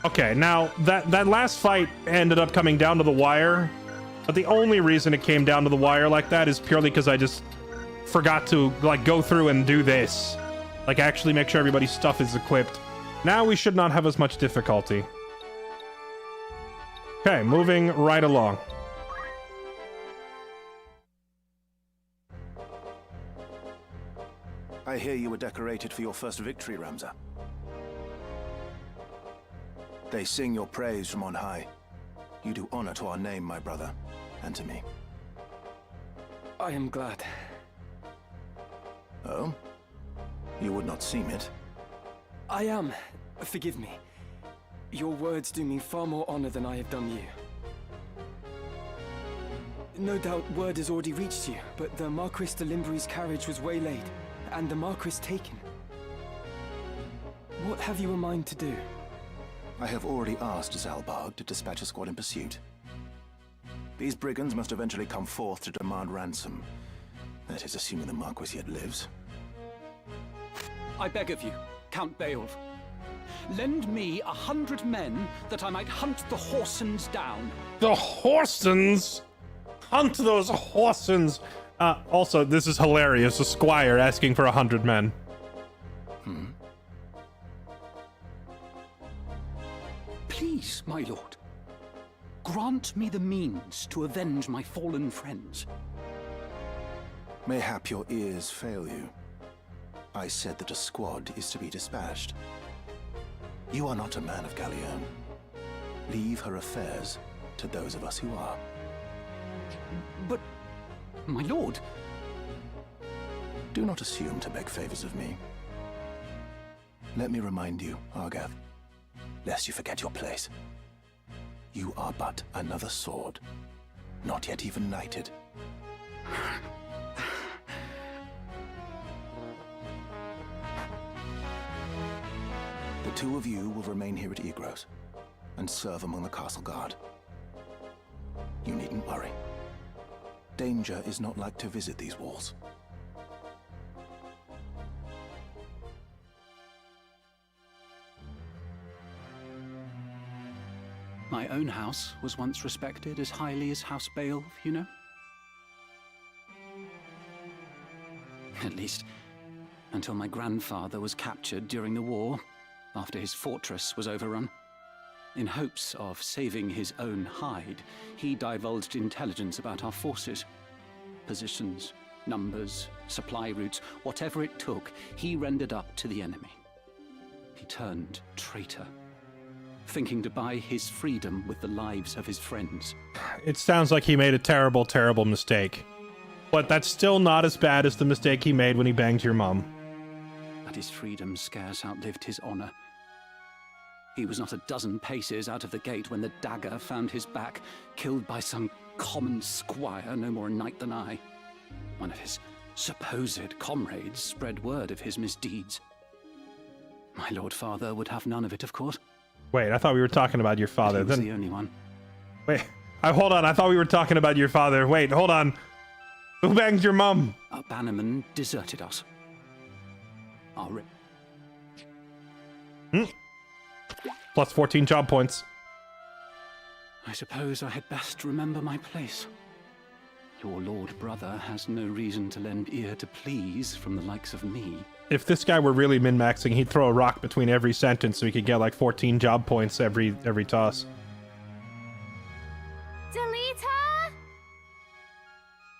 Okay, now that last fight ended up coming down to the wire, but the only reason it came down to the wire like that is purely because I just forgot to like go through and do this, like actually make sure everybody's stuff is equipped. Now we should not have as much difficulty. Okay, moving right along.
I hear you were decorated for your first victory, Ramza. They sing your praise from on high. You do honor to our name, my brother, and to me.
I am glad.
Oh? You would not seem it.
I am. Forgive me. Your words do me far more honor than I have done you. No doubt word has already reached you, but the Marquis de Limbri's carriage was waylaid, and the Marquis taken. What have you in mind to do?
I have already asked Zalbarg to dispatch a squad in pursuit. These brigands must eventually come forth to demand ransom. That is assuming the Marquis yet lives.
I beg of you, Count Beowulf. Lend me 100 men that I might hunt the Horsens down.
The Horsens? Hunt those Horsens! Also, this is hilarious. A squire asking for 100 men.
Please, my lord, grant me the means to avenge my fallen friends.
Mayhap your ears fail you. I said that a squad is to be dispatched. You are not a man of Galleon. Leave her affairs to those of us who are.
But, my lord...
Do not assume to beg favors of me. Let me remind you, Argath, lest you forget your place. You are but another sword, not yet even knighted. The two of you will remain here at Igros and serve among the castle guard. You needn't worry. Danger is not like to visit these walls.
My own house was once respected as highly as House Beowulf, you know? At least, until my grandfather was captured during the war, after his fortress was overrun. In hopes of saving his own hide, he divulged intelligence about our forces. Positions, numbers, supply routes, whatever it took, he rendered up to the enemy. He turned traitor, thinking to buy his freedom with the lives of his friends.
It sounds like he made a terrible, terrible mistake. But that's still not as bad as the mistake he made when he banged your mom.
But his freedom scarce outlived his honor. He was not a dozen paces out of the gate when the dagger found his back, killed by some common squire, no more a knight than I. One of his supposed comrades spread word of his misdeeds. My lord father would have none of it, of course.
Wait, I thought we were talking about your father.
He was the only one.
Wait, hold on. I thought we were talking about your father. Wait, hold on. Who banged your mum?
Our bannerman deserted us.
Plus 14 job points.
I suppose I had best remember my place. Your lord brother has no reason to lend ear to pleas from the likes of me.
If this guy were really min-maxing, he'd throw a rock between every sentence so he could get like 14 job points every toss.
Delita!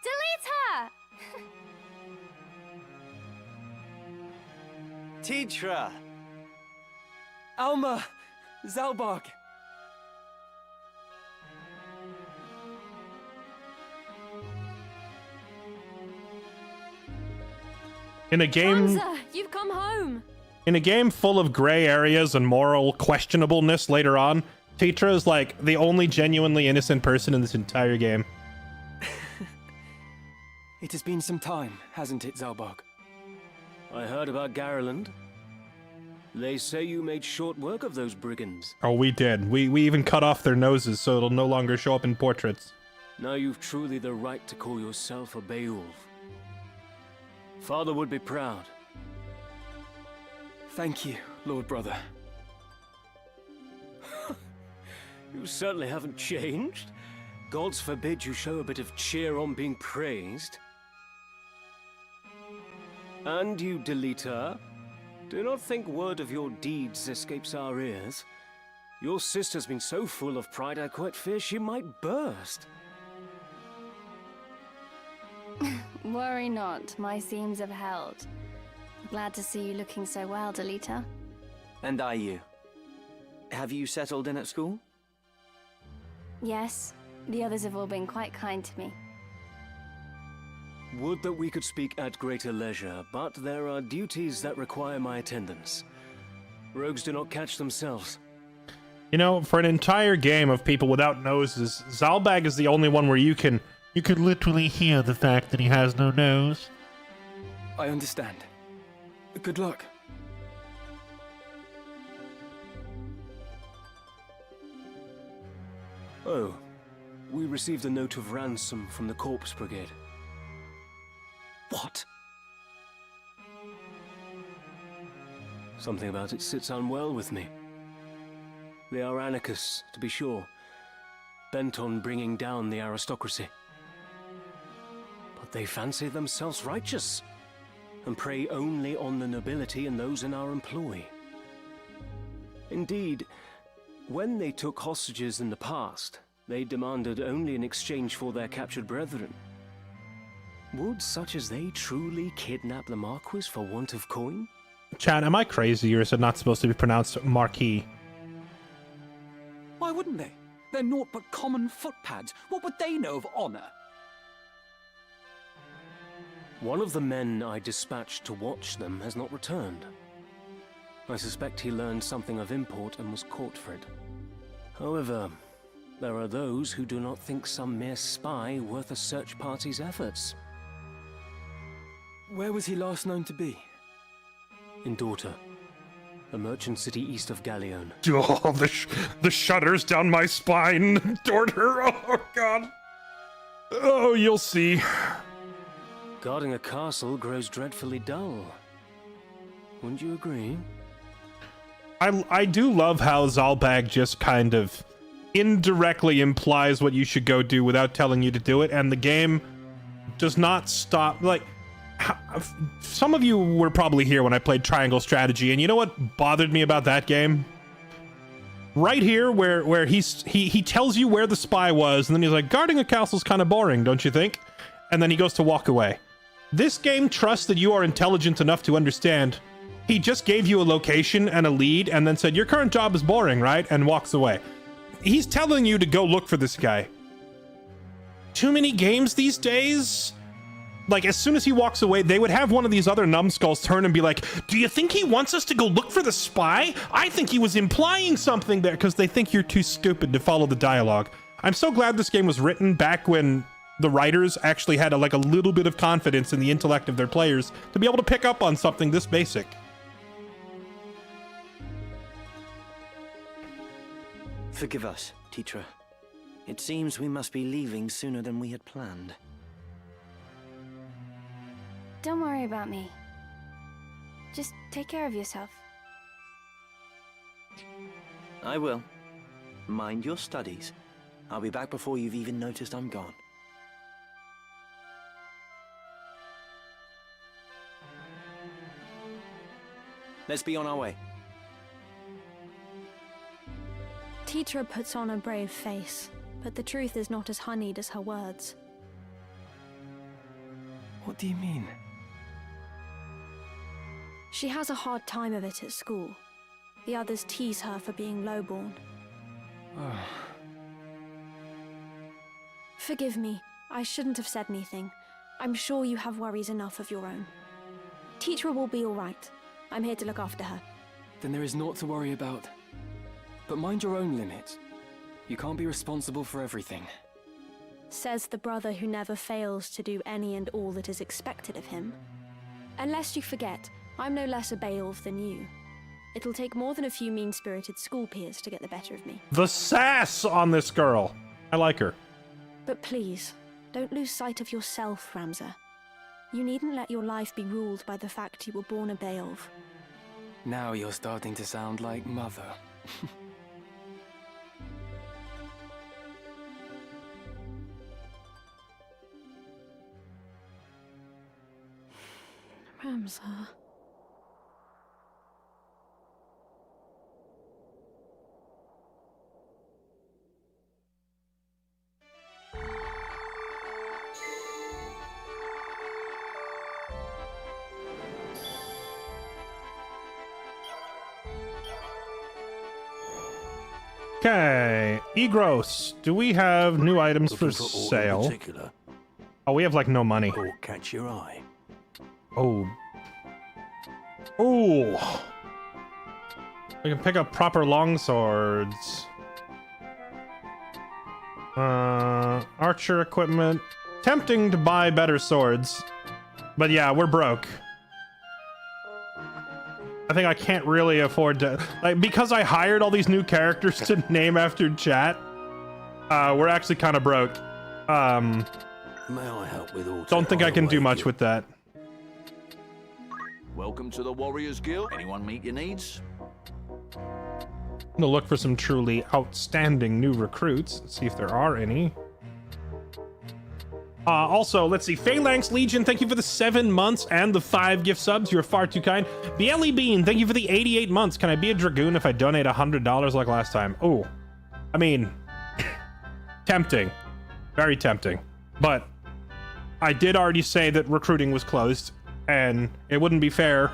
Delita!
Tetra!
Alma! Zalbog!
In a game...
Hamza, you've come home!
In a game full of gray areas and moral questionableness later on, Tetra is like the only genuinely innocent person in this entire game.
It has been some time, hasn't it, Zalbog?
I heard about Garland. They say you made short work of those brigands.
Oh, we did. We even cut off their noses so it'll no longer show up in portraits.
Now you've truly the right to call yourself a Beowulf. Father would be proud.
Thank you, Lord Brother.
You certainly haven't changed. Gods forbid you show a bit of cheer on being praised. And you, Delita, do not think word of your deeds escapes our ears. Your sister's been so full of pride I quite fear she might burst.
Worry not, my seams have held. Glad to see you looking so well, Delita.
And are you? Have you settled in at school?
Yes, the others have all been quite kind to me.
Would that we could speak at greater leisure, but there are duties that require my attendance. Rogues do not catch themselves.
You know, for an entire game of people without noses, Zalbag is the only one where you could literally hear the fact that he has no nose.
I understand. Good luck.
Oh, we received a note of ransom from the Corpse Brigade.
What?
Something about it sits unwell with me. They are anarchists, to be sure, bent on bringing down the aristocracy. But they fancy themselves righteous, and prey only on the nobility and those in our employ. Indeed, when they took hostages in the past, they demanded only in exchange for their captured brethren. Would such as they truly kidnap the Marquis for want of coin?
Chad, am I crazy, or is it not supposed to be pronounced Marquis?
Why wouldn't they? They're naught but common footpads. What would they know of honor?
One of the men I dispatched to watch them has not returned. I suspect he learned something of import and was caught for it. However, there are those who do not think some mere spy worth a search party's efforts.
Where was he last known to be?
In Daughter, a merchant city east of Galleon.
Oh, the shudders down my spine. Daughter, oh god. Oh, you'll see.
Guarding a castle grows dreadfully dull. Wouldn't you agree?
I do love how Zalbag just kind of indirectly implies what you should go do without telling you to do it, and the game does not stop. Like, some of you were probably here when I played Triangle Strategy, and you know what bothered me about that game? Right here, where he tells you where the spy was, and then he's like, guarding a castle's kind of boring, don't you think? And then he goes to walk away. This game trusts that you are intelligent enough to understand. He just gave you a location and a lead and then said, your current job is boring, right? And walks away. He's telling you to go look for this guy. Too many games these days? Like, as soon as he walks away, they would have one of these other numbskulls turn and be like, do you think he wants us to go look for the spy? I think he was implying something there, because they think you're too stupid to follow the dialogue. I'm so glad this game was written back when the writers actually had a little bit of confidence in the intellect of their players to be able to pick up on something this basic.
Forgive us, Tetra. It seems we must be leaving sooner than we had planned.
Don't worry about me. Just take care of yourself.
I will. Mind your studies. I'll be back before you've even noticed I'm gone. Let's be on our way.
Tetra puts on a brave face, but the truth is not as honeyed as her words.
What do you mean?
She has a hard time of it at school. The others tease her for being lowborn. Forgive me, I shouldn't have said anything. I'm sure you have worries enough of your own. Tetra will be all right. I'm here to look after her.
Then there is naught to worry about. But mind your own limits. You can't be responsible for everything.
Says the brother who never fails to do any and all that is expected of him. Unless you forget, I'm no less a Beowulf than you. It'll take more than a few mean-spirited school peers to get the better of me.
The sass on this girl. I like her.
But please, don't lose sight of yourself, Ramza. You needn't let your life be ruled by the fact you were born a Beowulf.
Now you're starting to sound like Mother.
Ramza.
Okay, Egros, do we have new items for sale? Oh, we have like no money.
Or catch your eye.
Oh. Oh. We can pick up proper longswords. Archer equipment. Tempting to buy better swords. But yeah, we're broke. I think I can't really afford to, like, because I hired all these new characters to name after chat. We're actually kind of broke.
May I help with all?
Don't think I can do much with that.
Welcome to the Warriors Guild. Anyone meet your needs?
I'm gonna look for some truly outstanding new recruits. Let's see if there are any. Also, let's see. Phalanx Legion, thank you for the 7 months and the 5 gift subs. You're far too kind. Bielly Bean, thank you for the 88 months. Can I be a Dragoon if I donate $100 like last time? Oh, I mean, tempting. Very tempting. But I did already say that recruiting was closed, and it wouldn't be fair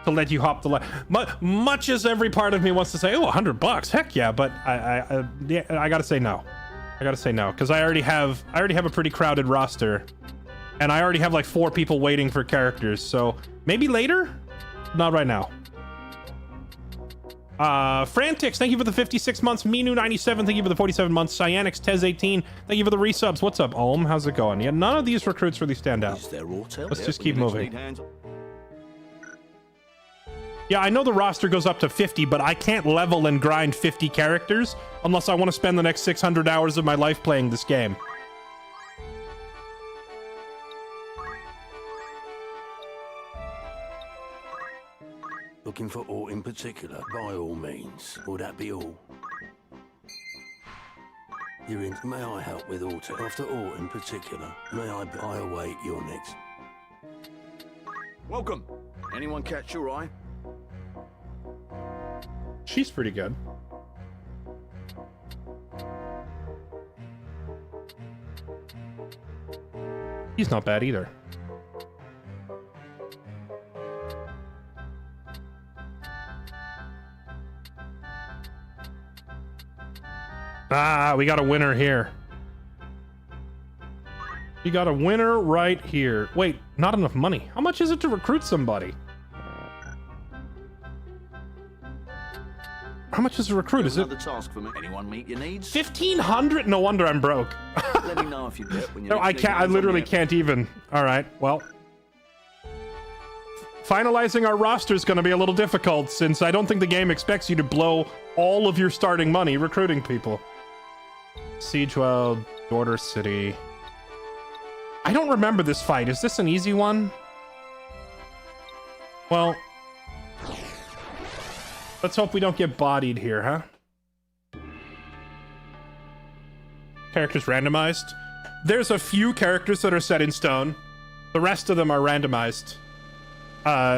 to let you hop the line. Much as every part of me wants to say, oh, $100, heck yeah, but I gotta say no. I gotta say no, because I already have a pretty crowded roster, and I already have like 4 people waiting for characters, so maybe later? Not right now. Frantics, thank you for the 56 months. Minu97, thank you for the 47 months. Cyanix, Tez18, thank you for the resubs. What's up, Olm? How's it going? Yeah, none of these recruits really stand out. Let's just keep moving. Yeah, I know the roster goes up to 50, but I can't level and grind 50 characters unless I want to spend the next 600 hours of my life playing this game.
Looking for aught in particular, by all means. Will that be all? You're in. May I help with aught? After aught in particular, may I await your next.
Welcome. Anyone catch your eye?
She's pretty good. He's not bad either. Ah, we got a winner here. We got a winner right here. Wait, not enough money. How much is it to recruit somebody? How much is a recruit? Is it
another task for me? Anyone meet your needs?
1,500? No wonder I'm broke.
Let me know if you get when you.
No, I can't. I literally can't even. All right. Well, finalizing our roster is going to be a little difficult since I don't think the game expects you to blow all of your starting money recruiting people. Siegewell, Order City. I don't remember this fight. Is this an easy one? Well, let's hope we don't get bodied here, huh? Characters randomized. There's a few characters that are set in stone. The rest of them are randomized.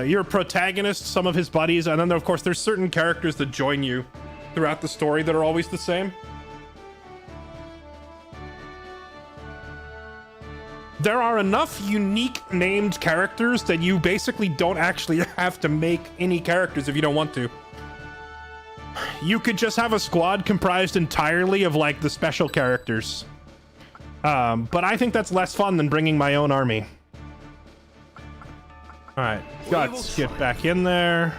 Your protagonist, some of his buddies, and then of course there's certain characters that join you throughout the story that are always the same. There are enough unique named characters that you basically don't actually have to make any characters if you don't want to. You could just have a squad comprised entirely of like the special characters. But I think that's less fun than bringing my own army. All right, Guts, get back in there.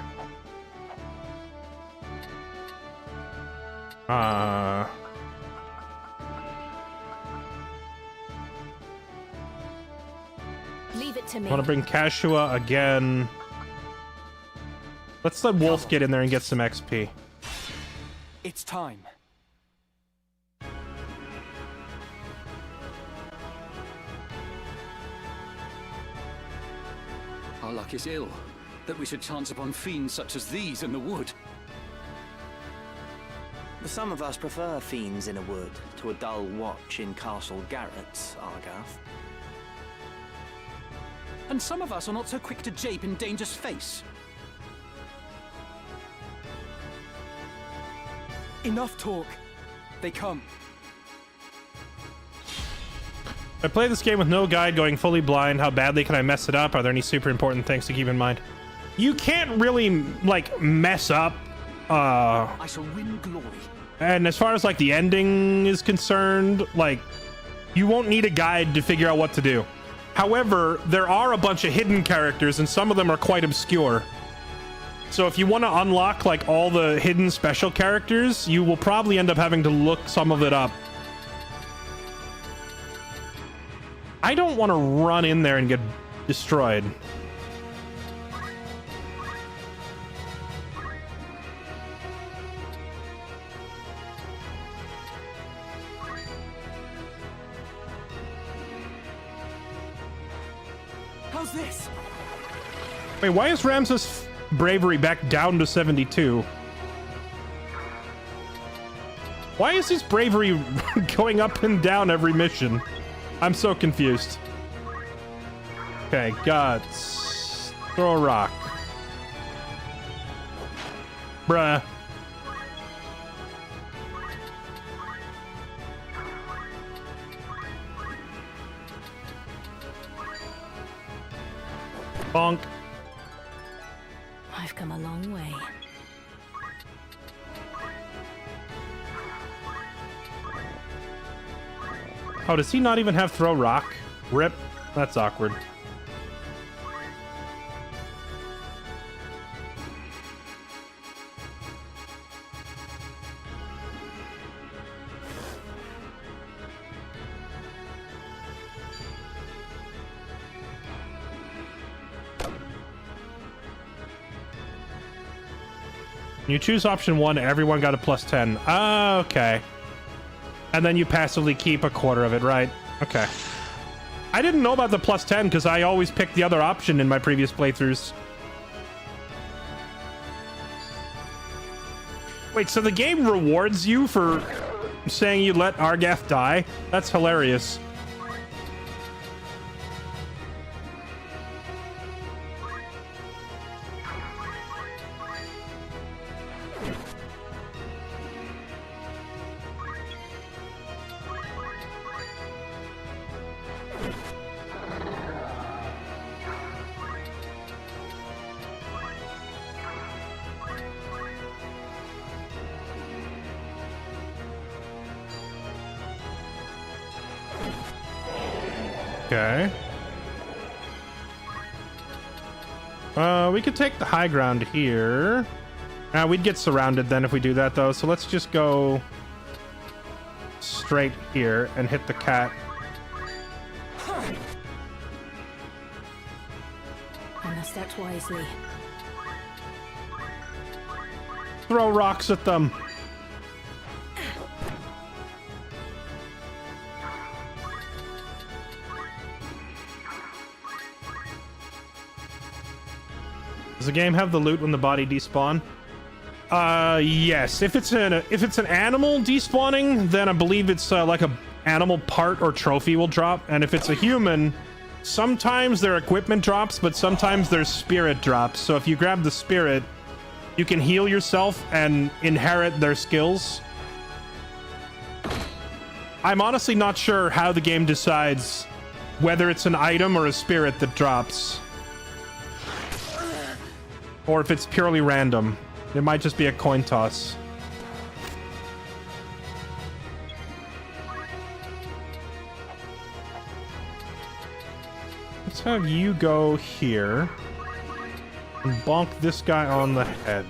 Leave it to me.
I want to bring Kashua again. Let's let Wolf get in there and get some XP.
It's time.
Our luck is ill, that we should chance upon fiends such as these in the wood.
Some of us prefer fiends in a wood to a dull watch in Castle Garrett's, Argath.
And some of us are not so quick to jape in danger's face.
Enough talk. They come.
I play this game with no guide, going fully blind. How badly can I mess it up? Are there any super important things to keep in mind? You can't really, like, mess up.
I shall win glory.
And as far as, like, the ending is concerned, like, you won't need a guide to figure out what to do. However, there are a bunch of hidden characters, and some of them are quite obscure. So if you want to unlock, like, all the hidden special characters, you will probably end up having to look some of it up. I don't want to run in there and get destroyed.
How's this?
Wait, why is Ramses' bravery back down to 72? Why is his bravery going up and down every mission? I'm so confused. Okay, guts. Throw a rock. Bruh. Bonk.
I've come a long way.
Oh, does he not even have throw rock? Rip. That's awkward. You choose option 1, everyone got a +10. Ah, okay. And then you passively keep a quarter of it, right? Okay. I didn't know about the +10 because I always picked the other option in my previous playthroughs. Wait, so the game rewards you for saying you let Argath die? That's hilarious. Okay. We could take the high ground here. We'd get surrounded then if we do that, though. So let's just go straight here and hit the cat.
I must act wisely.
Throw rocks at them. Does the game have the loot when the body despawn? Yes. If it's an animal despawning, then I believe it's like a animal part or trophy will drop. And if it's a human, sometimes their equipment drops, but sometimes their spirit drops. So if you grab the spirit, you can heal yourself and inherit their skills. I'm honestly not sure how the game decides whether it's an item or a spirit that drops. Or if it's purely random. It might just be a coin toss. Let's have you go here and bonk this guy on the head.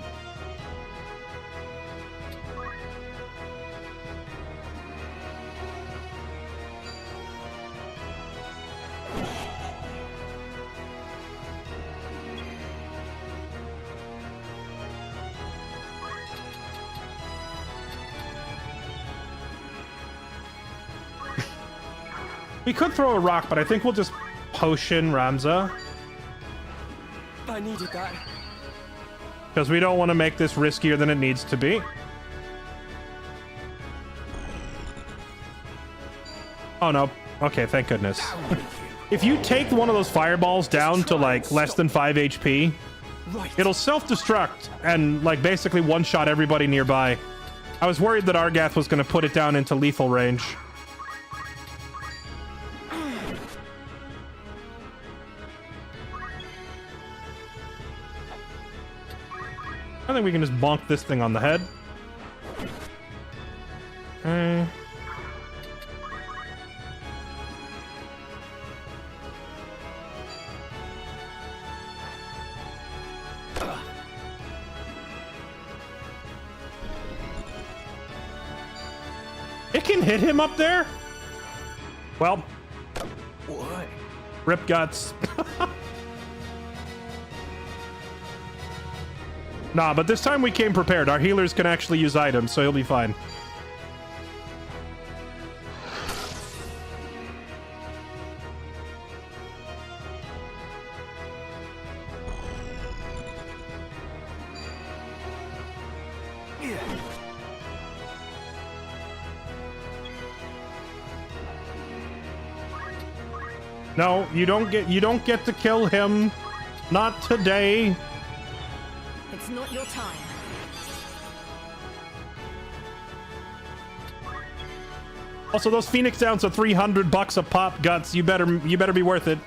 We could throw a rock, but I think we'll just potion Ramza.
I needed that.
Because we don't want to make this riskier than it needs to be. Oh no. Okay, thank goodness. If you take one of those fireballs down to like less than 5 HP, it'll self-destruct and like basically one-shot everybody nearby. I was worried that Argath was going to put it down into lethal range. I think we can just bonk this thing on the head. Okay. It can hit him up there? Well. What? Rip guts. Nah, but this time we came prepared. Our healers can actually use items, so he'll be fine. No, you don't get to kill him. Not today.
It's not your time.
Also, those Phoenix Downs are $300 a pop, Guts. You better be worth it.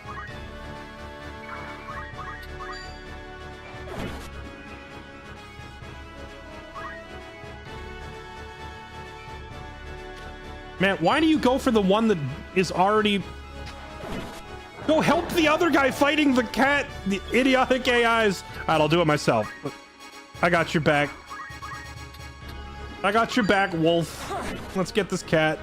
Man, why do you go for the one that is already... Go help the other guy fighting the cat, the idiotic AIs. All right, I'll do it myself. I got your back. I got your back, Wolf. Let's get this cat.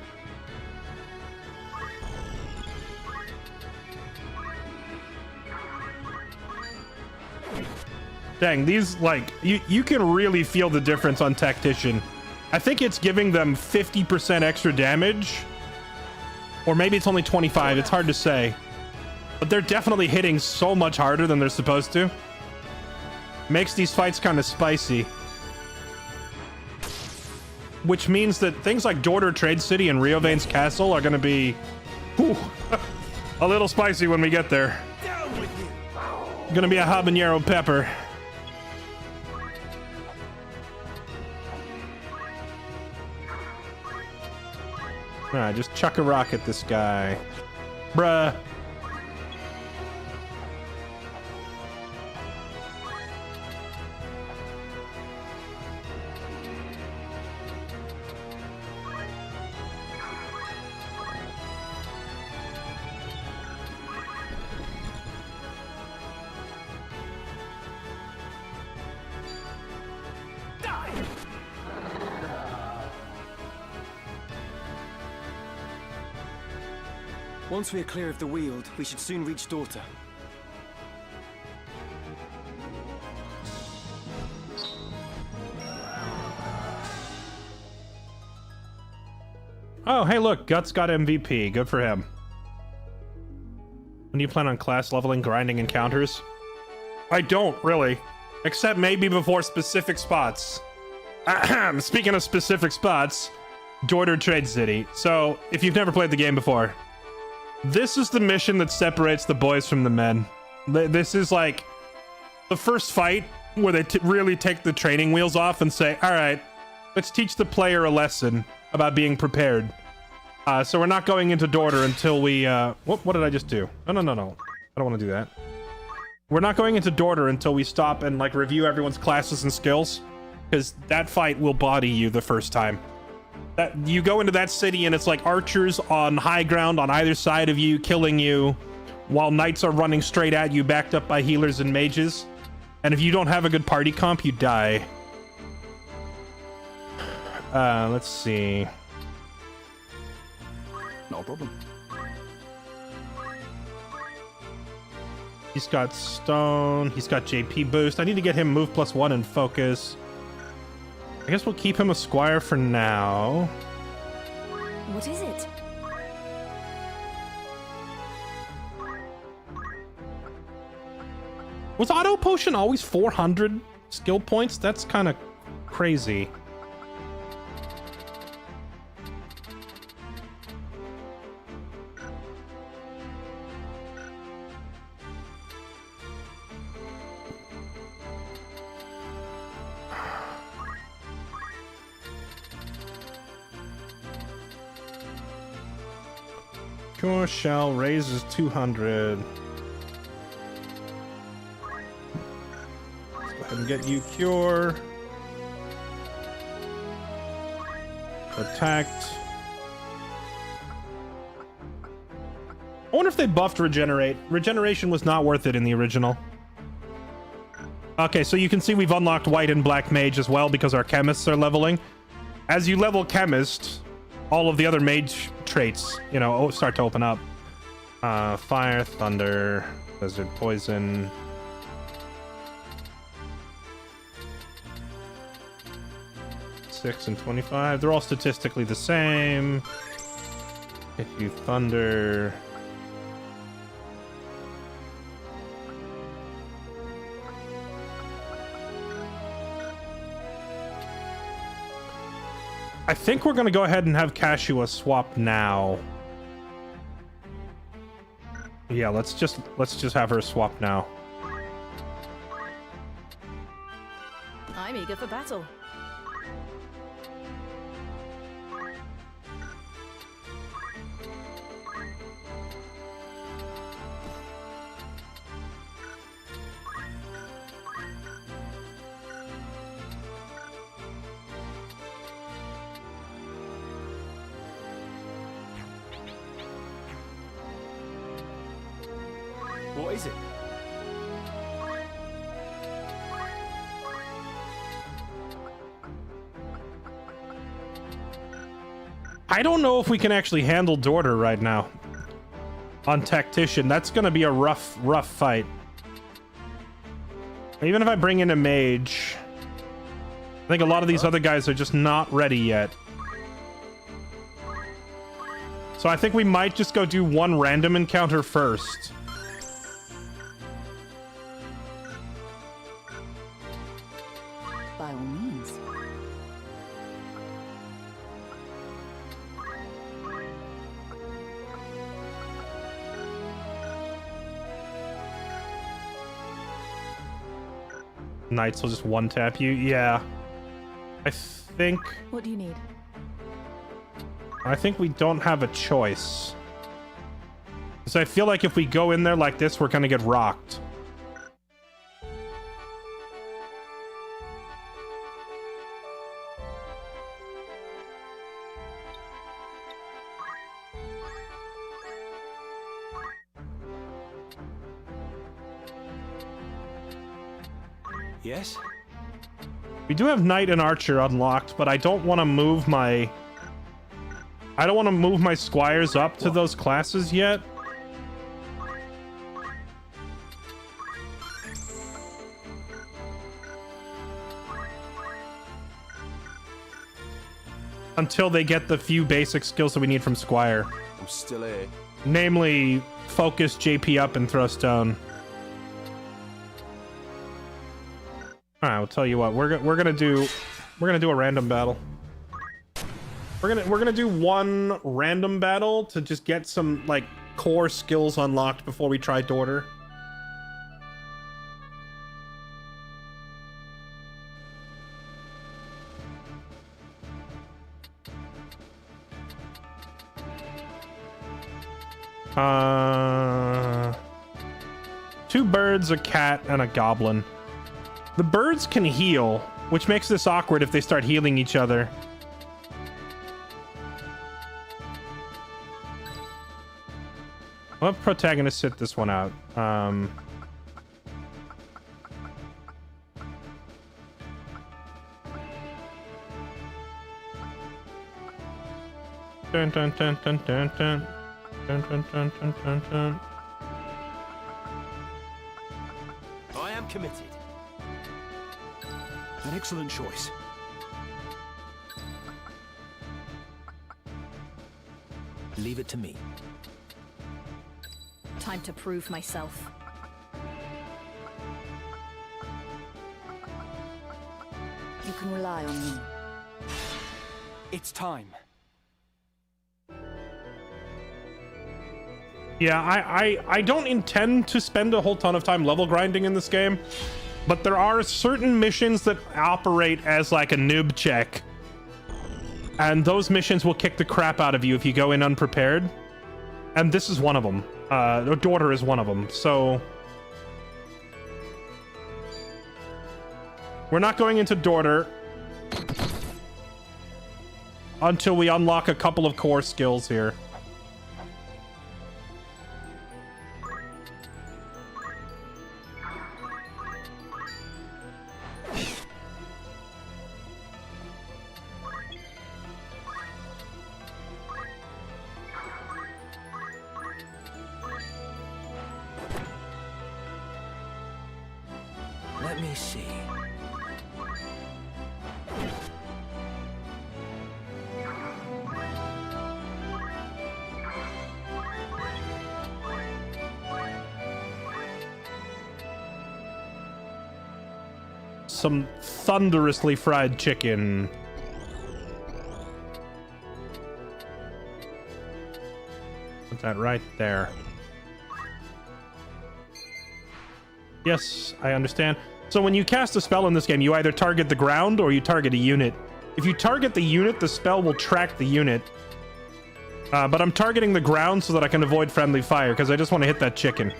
Dang, these, like, you can really feel the difference on Tactician. I think it's giving them 50% extra damage. Or maybe it's only 25, it's hard to say. But they're definitely hitting so much harder than they're supposed to. Makes these fights kind of spicy. Which means that things like Dorter Trade City and Riovane's Castle are going to be... whew, a little spicy when we get there. Gonna be a habanero pepper. Alright, just chuck a rock at this guy. Bruh.
Once we are clear of the Weald, we should soon reach Dorter.
Oh, hey look, Guts got MVP. Good for him. When do you plan on class leveling grinding encounters? I don't, really. Except maybe before specific spots. Speaking of specific spots, Dorter Trade City. So, if you've never played the game before, this is the mission that separates the boys from the men. This is like the first fight where they really take the training wheels off and say, all right, let's teach the player a lesson about being prepared. So we're not going into Dorter until we... what did I just do? No. I don't want to do that. We're not going into Dorter until we stop and like review everyone's classes and skills. Because that fight will body you the first time. That you go into that city and it's like archers on high ground on either side of you, killing you, while knights are running straight at you, backed up by healers and mages. And if you don't have a good party comp, you die. Let's see.
No problem.
He's got stone. He's got JP boost. I need to get him move +1 and focus. I guess we'll keep him a squire for now.
What is it?
Was auto potion always 400 skill points? That's kind of crazy. Cure shell raises 200. Let's go ahead and get you cure. Attacked. I wonder if they buffed regenerate. Regeneration was not worth it in the original. Okay, so you can see we've unlocked white and black mage as well because our chemists are leveling. As you level chemist, all of the other mage traits, you know, start to open up. Fire, thunder, blizzard, poison. (6 and 25). They're all statistically the same. If you thunder. I think we're going to go ahead and have Cashua swap now. Yeah, let's just have her swap now.
I'm eager for battle.
What is it?
I don't know if we can actually handle Daughter right now. On Tactician, that's gonna be a rough fight. Even if I bring in a mage, I think a lot of these other guys are just not ready yet. So I think we might just go do one random encounter first.
By all means.
Knights will just one tap you. Yeah. I think
What do you need?
we don't have a choice. Because I feel like if we go in there like this, we're gonna get rocked.
Yes?
We do have Knight and Archer unlocked, but I don't want to move my... I don't want to move my squires up to those classes yet. Until they get the few basic skills that we need from Squire.
I'm still here.
Namely, focus, JP up, and throw stone. All right, I'll tell you what. We're gonna do a random battle. We're gonna do one random battle to just get some like core skills unlocked before we try Daughter. Two birds, a cat, and a goblin. The birds can heal, which makes this awkward if they start healing each other. I'll have protagonist sit this one out. Dun, dun, dun, dun, dun, dun. Dun, dun, dun, dun, dun, dun.
I am committed. An excellent choice. Leave it to me.
Time to prove myself. You can rely on me.
It's time.
Yeah, I don't intend to spend a whole ton of time level grinding in this game, but there are certain missions that operate as like a noob check. And those missions will kick the crap out of you if you go in unprepared. And this is one of them. Daughter is one of them, so... We're not going into Daughter until we unlock a couple of core skills here.
Let me see.
Some thunderously fried chicken. Put that right there. Yes, I understand. So when you cast a spell in this game, you either target the ground or you target a unit. If you target the unit, the spell will track the unit. But I'm targeting the ground so that I can avoid friendly fire, because I just want to hit that chicken.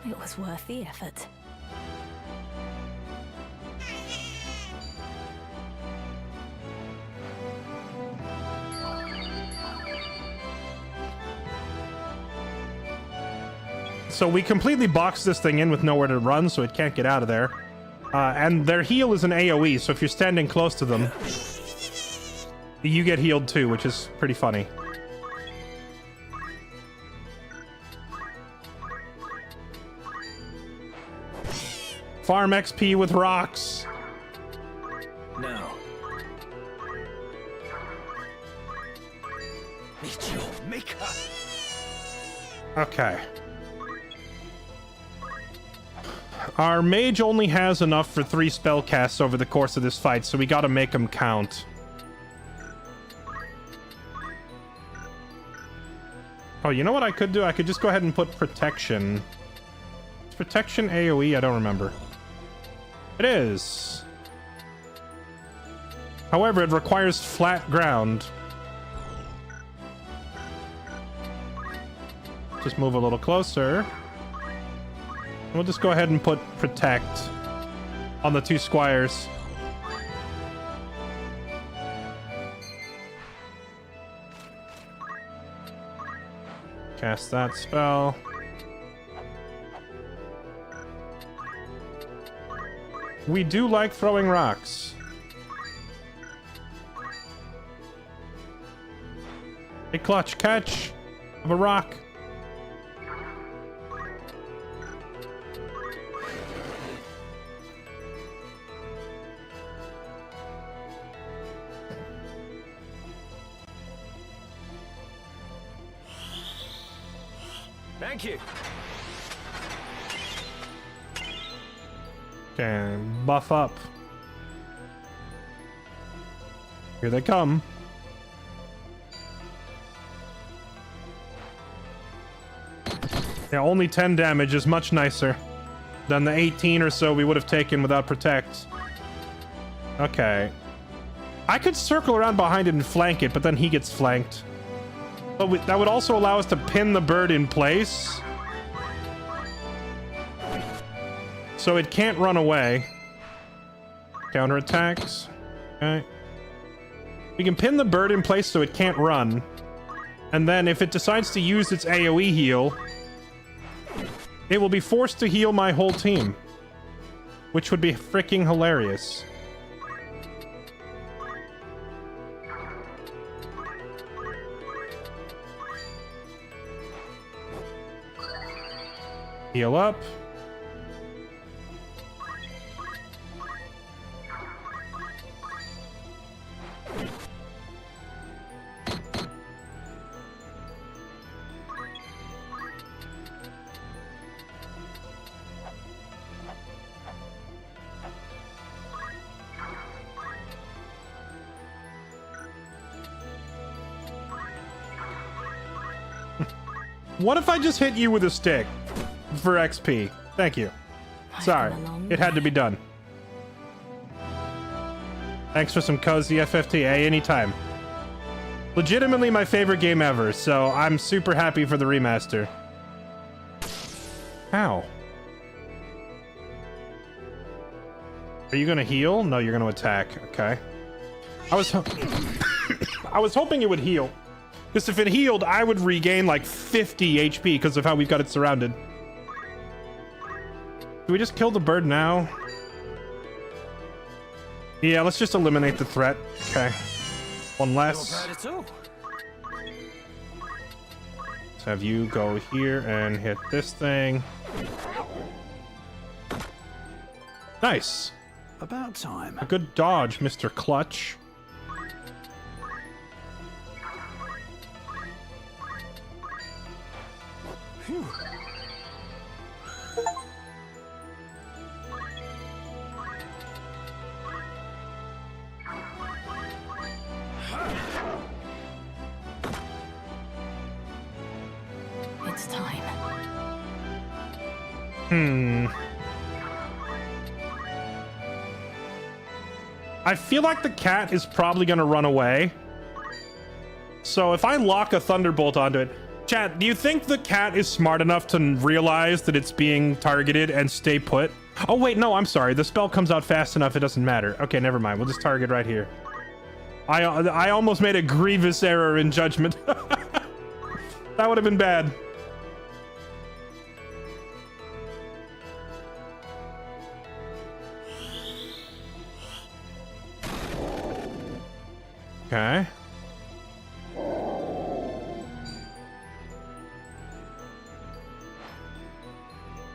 It was worth the effort.
So we completely boxed this thing in with nowhere to run, so it can't get out of there. And their heal is an AoE, so if you're standing close to them, you get healed too, which is pretty funny. Farm XP with rocks.
Now. Meet your maker.
Okay. Our mage only has enough for 3 spell casts over the course of this fight, so we gotta make them count. Oh, you know what I could do? I could just go ahead and put protection. Is protection AoE? I don't remember. It is. However, it requires flat ground. Just move a little closer. We'll just go ahead and put protect on the 2 squires. Cast that spell. We do like throwing rocks. A clutch catch of a rock.
Thank you.
Okay, buff up. Here they come. Yeah, only 10 damage is much nicer than the 18 or so we would have taken without protect. Okay. I could circle around behind it and flank it, but then he gets flanked. But that would also allow us to pin the bird in place, so it can't run away. Counterattacks. Okay. We can pin the bird in place so it can't run. And then if it decides to use its AoE heal, it will be forced to heal my whole team, which would be freaking hilarious. Heal up. What if I just hit you with a stick for XP? Thank you. Sorry, it had to be done. Thanks for some cozy FFTA anytime. Legitimately my favorite game ever, so I'm super happy for the remaster. Ow. Are you gonna heal? No, you're gonna attack. Okay. I was hoping it would heal. Because if it healed, I would regain like 50 HP because of how we've got it surrounded. Do we just kill the bird now? Yeah, let's just eliminate the threat. Okay. One less. Let's have you go here and hit this thing. Nice.
About time.
A good dodge, Mr. Clutch. I feel like the cat is probably gonna run away. So if I lock a thunderbolt onto it, chat, do you think the cat is smart enough to realize that it's being targeted and stay put? Oh wait, no, I'm sorry. The spell comes out fast enough, it doesn't matter. Okay, never mind. We'll just target right here. I almost made a grievous error in judgment. That would have been bad. Okay.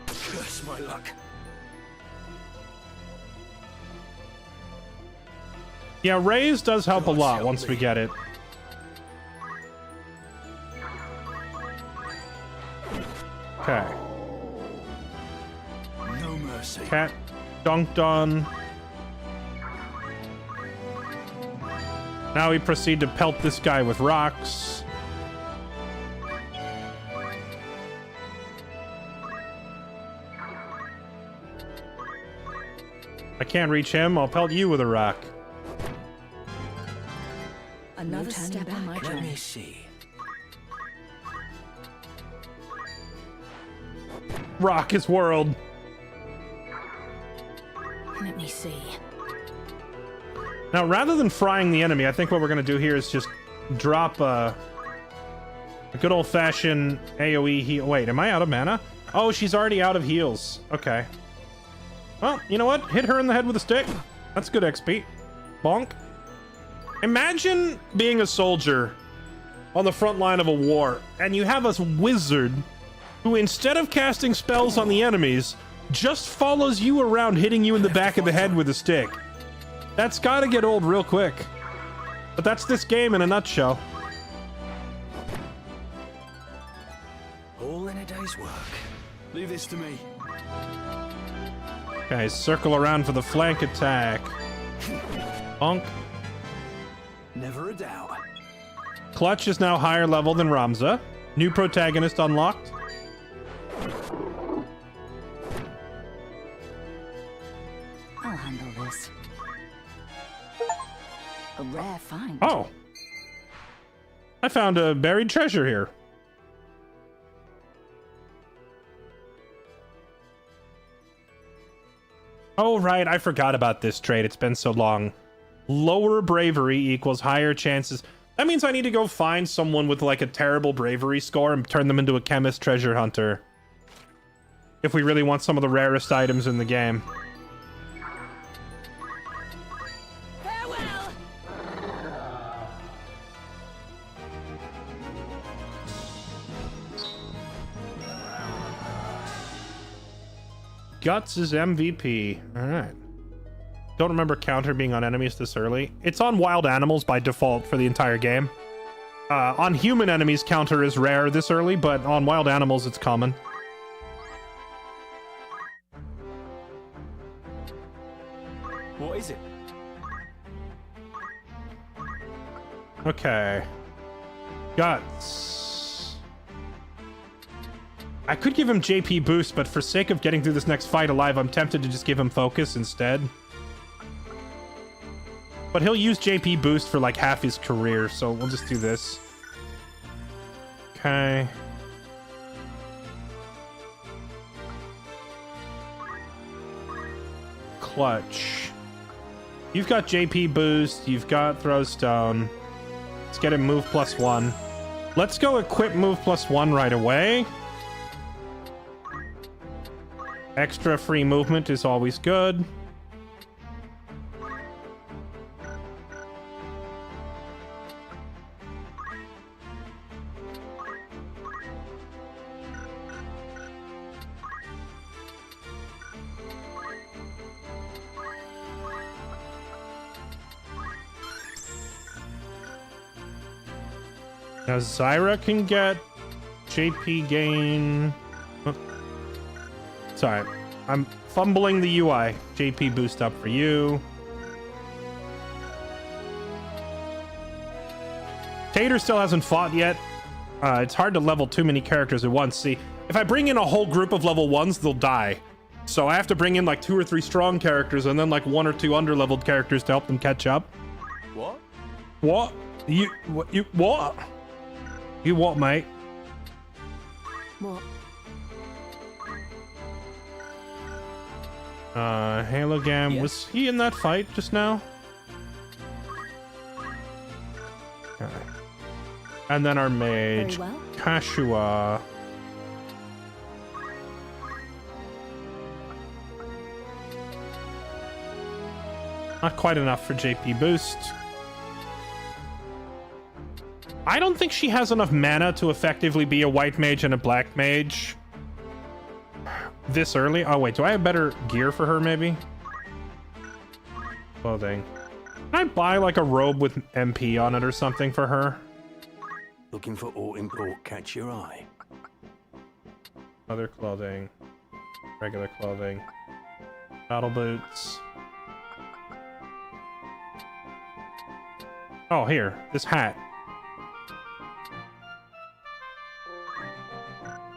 Curse my luck.
Yeah, raise does help a lot once we get it. Okay.
No mercy.
Cat dunked on. Now we proceed to pelt this guy with rocks. I can't reach him. I'll pelt you with a rock.
Another step on my
Let
journey.
me see.
Rock his world.
Let me see.
Now, rather than frying the enemy, I think what we're going to do here is just drop a good old-fashioned AoE heal. Wait, am I out of mana? Oh, she's already out of heals. Okay. Well, you know what? Hit her in the head with a stick. That's good XP. Bonk. Imagine being a soldier on the front line of a war, and you have a wizard who, instead of casting spells on the enemies, just follows you around hitting you in the back of the head with a stick. That's gotta get old real quick. But that's this game in a nutshell.
All in a day's work.
Leave this to me.
Okay, circle around for the flank attack. Bonk.
Never a doubt.
Clutch is now higher level than Ramza. New protagonist unlocked.
I'll handle this. A rare find.
Oh! I found a buried treasure here. Oh, right. I forgot about this trait. It's been so long. Lower bravery equals higher chances. That means I need to go find someone with like a terrible bravery score and turn them into a chemist treasure hunter. If we really want some of the rarest items in the game.
Farewell!
Guts is MVP. Alright. Don't remember counter being on enemies this early. It's on wild animals by default for the entire game. On human enemies, counter is rare this early, but on wild animals, it's common.
What is it?
Okay. Guts. I could give him JP boost, but for sake of getting through this next fight alive, I'm tempted to just give him focus instead. But he'll use JP boost for like half his career, so we'll just do this. Okay. Clutch. You've got JP boost, you've got throw stone. Let's get him move +1. Let's go equip move +1 right away. Extra free movement is always good. Now Zyra can get JP gain. Oh. Sorry, I'm fumbling the UI. JP boost up for you. Tater still hasn't fought yet. It's hard to level too many characters at once. See, If I bring in a whole group of level 1s, they'll die. So I have to bring in like 2 or 3 strong characters and then like 1 or 2 underleveled characters to help them catch up.
What?
What? You what? You what, mate?
What?
Halogam,
Yes.
was he in that fight just now? Okay. And then our mage,
Very well.
Kashua. Not quite enough for JP boost. I don't think she has enough mana to effectively be a white mage and a black mage this early. Oh wait, do I have better gear for her maybe? Clothing. Can I buy like a robe with MP on it or something for her?
Looking for aught import catch your eye.
Other clothing. Regular clothing. Battle boots. Oh, here. This hat.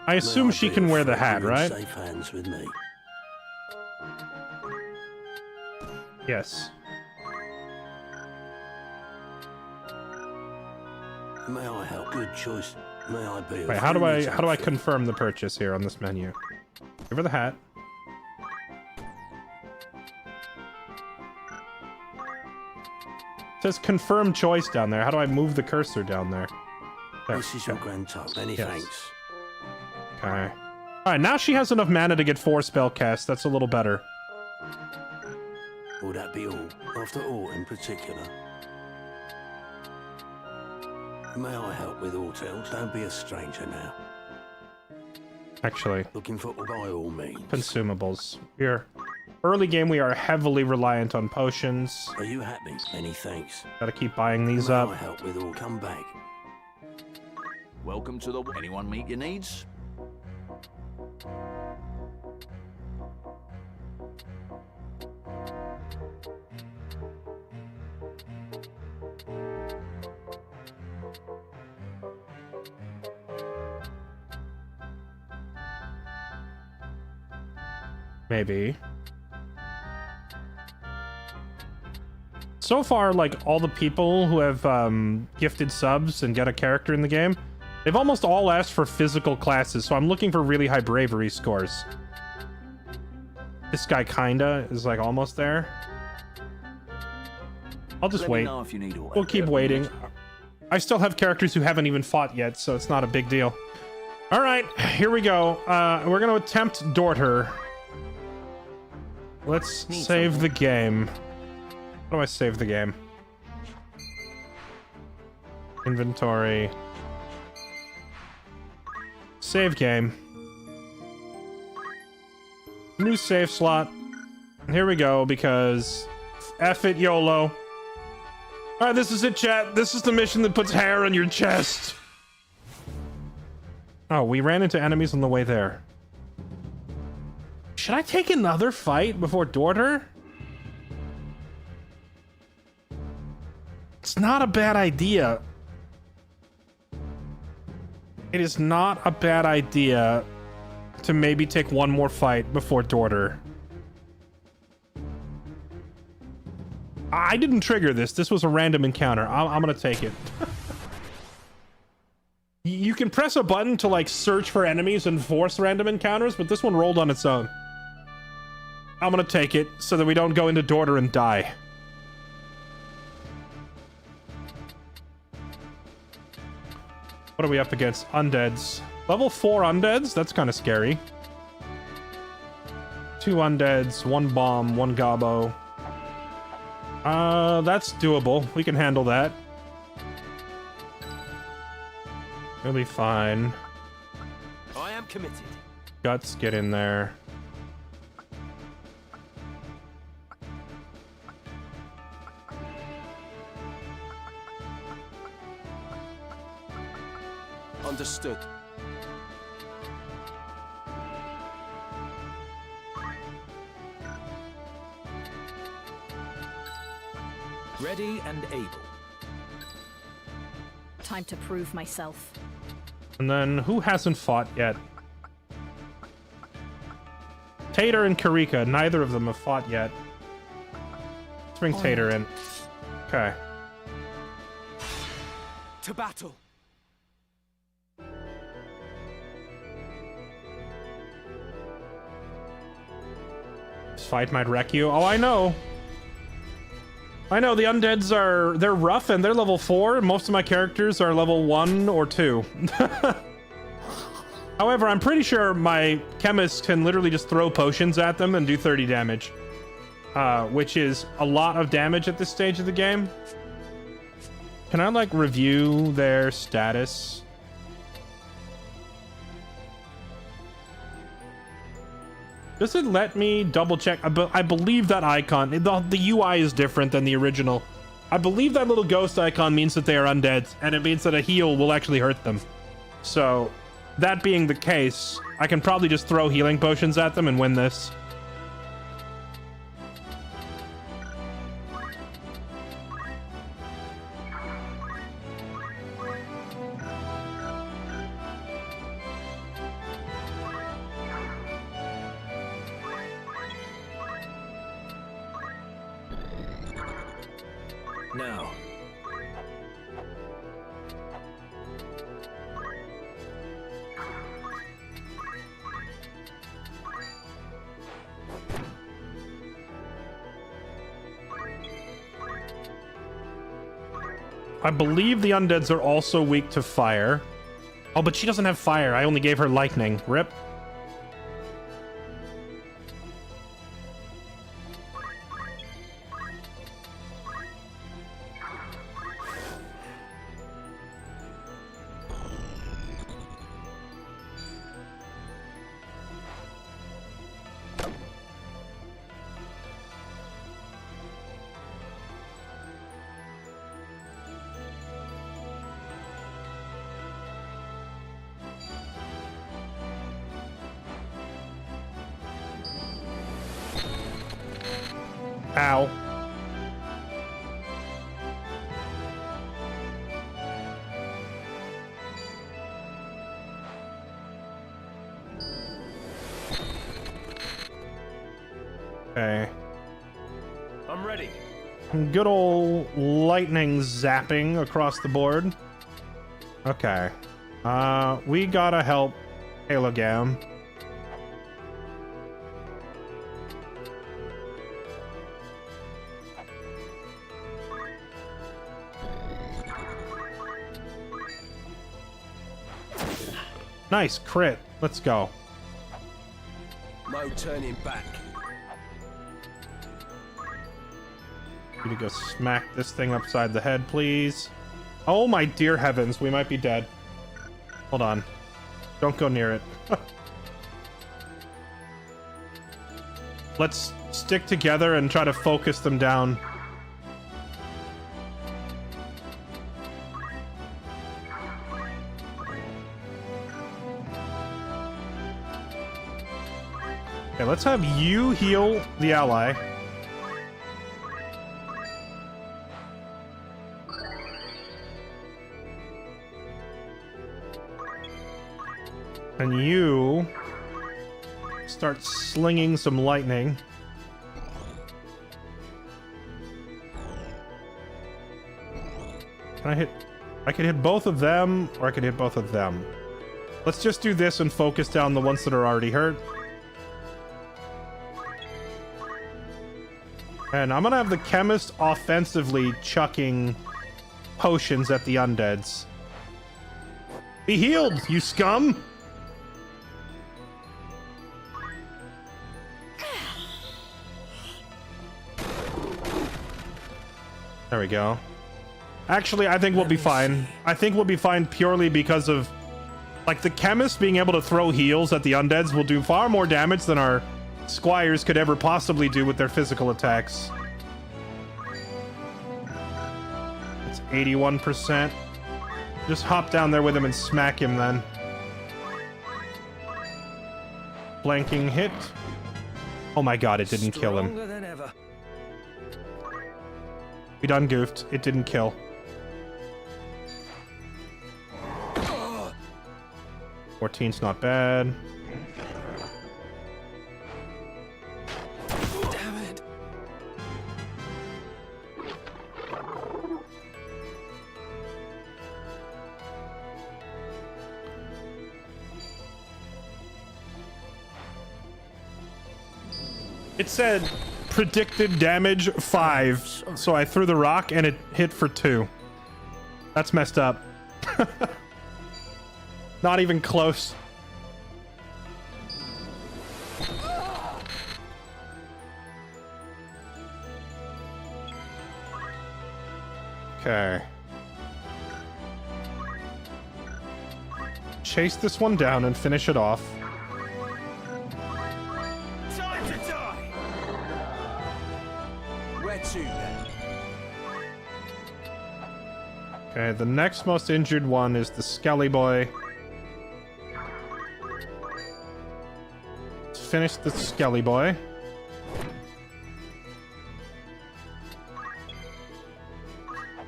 I assume she can wear the hat, right?
Safe hands with me.
Yes.
May I help? Good choice. May I be?
Wait, how do I confirm the purchase here on this menu? Give her the hat. It says confirm choice down there. How do I move the cursor down there? There.
This is your grand total. Many thanks.
Okay. Alright, now she has enough mana to get 4 spell casts. That's a little better.
Will that be all? After all in particular. May I help with aught else? Don't be a stranger now.
Actually.
Looking for by all means.
Consumables. Here. Early game, we are heavily reliant on potions.
Are you happy? Many thanks.
Gotta keep buying these
May
up.
I help with all? Come back.
Welcome to the... Anyone meet your needs?
Maybe. So far, like, all the people who have gifted subs and get a character in the game, they've almost all asked for physical classes, so I'm looking for really high bravery scores. This guy kinda is, like, almost there. I'll just wait.
Let me know if you need all
We'll keep waiting. I still have characters who haven't even fought yet, so it's not a big deal. Alright, here we go. We're gonna attempt Dorter. Let's save the game. How do I save the game? Inventory. Save game. New save slot. Here we go, because F it, YOLO. Alright, this is it, chat. This is the mission that puts hair on your chest. Oh, we ran into enemies on the way there. Should I take another fight before Dorter? It's not a bad idea. It is not a bad idea to maybe take one more fight before Dorter. I didn't trigger this. This was a random encounter. I'm gonna take it. You can press a button to like search for enemies and force random encounters, but this one rolled on its own. I'm gonna take it so that we don't go into Dorter and die. What are we up against? Undeads. Level 4 undeads? That's kind of scary. 2 undeads, 1 bomb, 1 gobbo. That's doable. We can handle that. It'll be fine.
I am committed.
Guts, get in there.
Understood.
Ready and able. Time to prove myself.
And then, who hasn't fought yet? Tater and Karika, neither of them have fought yet. Let's bring Tater in. Okay.
To battle.
This fight might wreck you. Oh, I know. I know, the undeads are... They're rough and they're level 4. Most of my characters are level 1 or 2. However, I'm pretty sure my chemist can literally just throw potions at them and do 30 damage. Which is a lot of damage at this stage of the game. Can I, like, review their status? Does it let me double check? I believe that icon, the UI is different than the original. I believe that little ghost icon means that they are undead, and it means that a heal will actually hurt them. So, that being the case, I can probably just throw healing potions at them and win this.
Now.
I believe the undeads are also weak to fire. Oh, but she doesn't have fire. I only gave her lightning. Rip. Ow. Okay.
I'm ready.
Good old lightning zapping across the board. Okay. We gotta help Halogam. Nice crit. Let's go.
No turning back.
You to go smack this thing upside the head, please. Oh my dear heavens, we might be dead. Hold on. Don't go near it. Let's stick together and try to focus them down. Okay, let's have you heal the ally. And you start slinging some lightning. Can I hit? I could hit both of them, or I could hit both of them. Let's just do this and focus down the ones that are already hurt. And I'm gonna have the chemist offensively chucking potions at the undeads. Be healed, you scum! There we go. Actually, I think we'll be fine. I think we'll be fine purely because of... Like, the chemist being able to throw heals at the undeads will do far more damage than our squires could ever possibly do with their physical attacks. It's 81%. Just hop down there with him and smack him then. Flanking hit. Oh my god, it didn't kill him. We done goofed. It didn't kill. .14's not bad. It said predicted damage 5, so I threw the rock and it hit for 2. That's messed up. Not even close. Okay. Chase this one down and finish it off.
Time to die! Where to then?
Okay, the next most injured one is the Skelly Boy. Let's finish the Skelly Boy.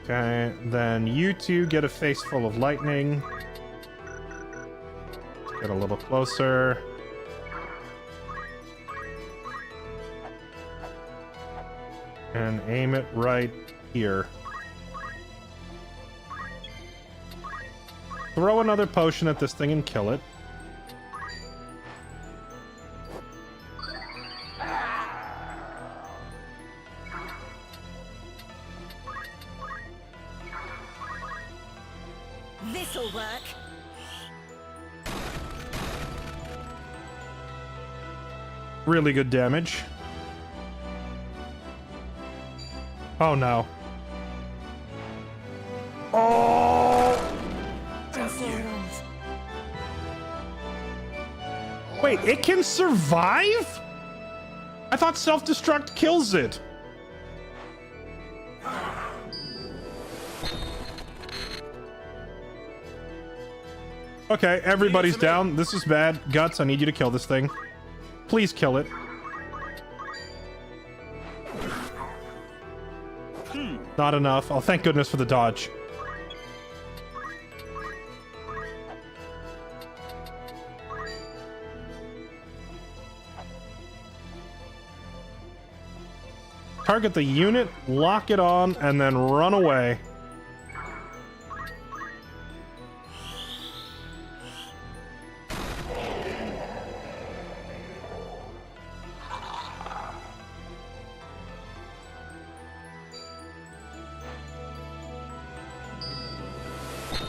Okay, then you two get a face full of lightning. Get a little closer. And aim it right here. Throw another potion at this thing and kill it.
This'll work.
Really good damage. Oh no. Oh! Wait, it can survive? I thought self-destruct kills it. Okay, everybody's down. This is bad. Guts, I need you to kill this thing. Please kill it. Not enough. Oh, thank goodness for the dodge. Target the unit, lock it on, and then run away.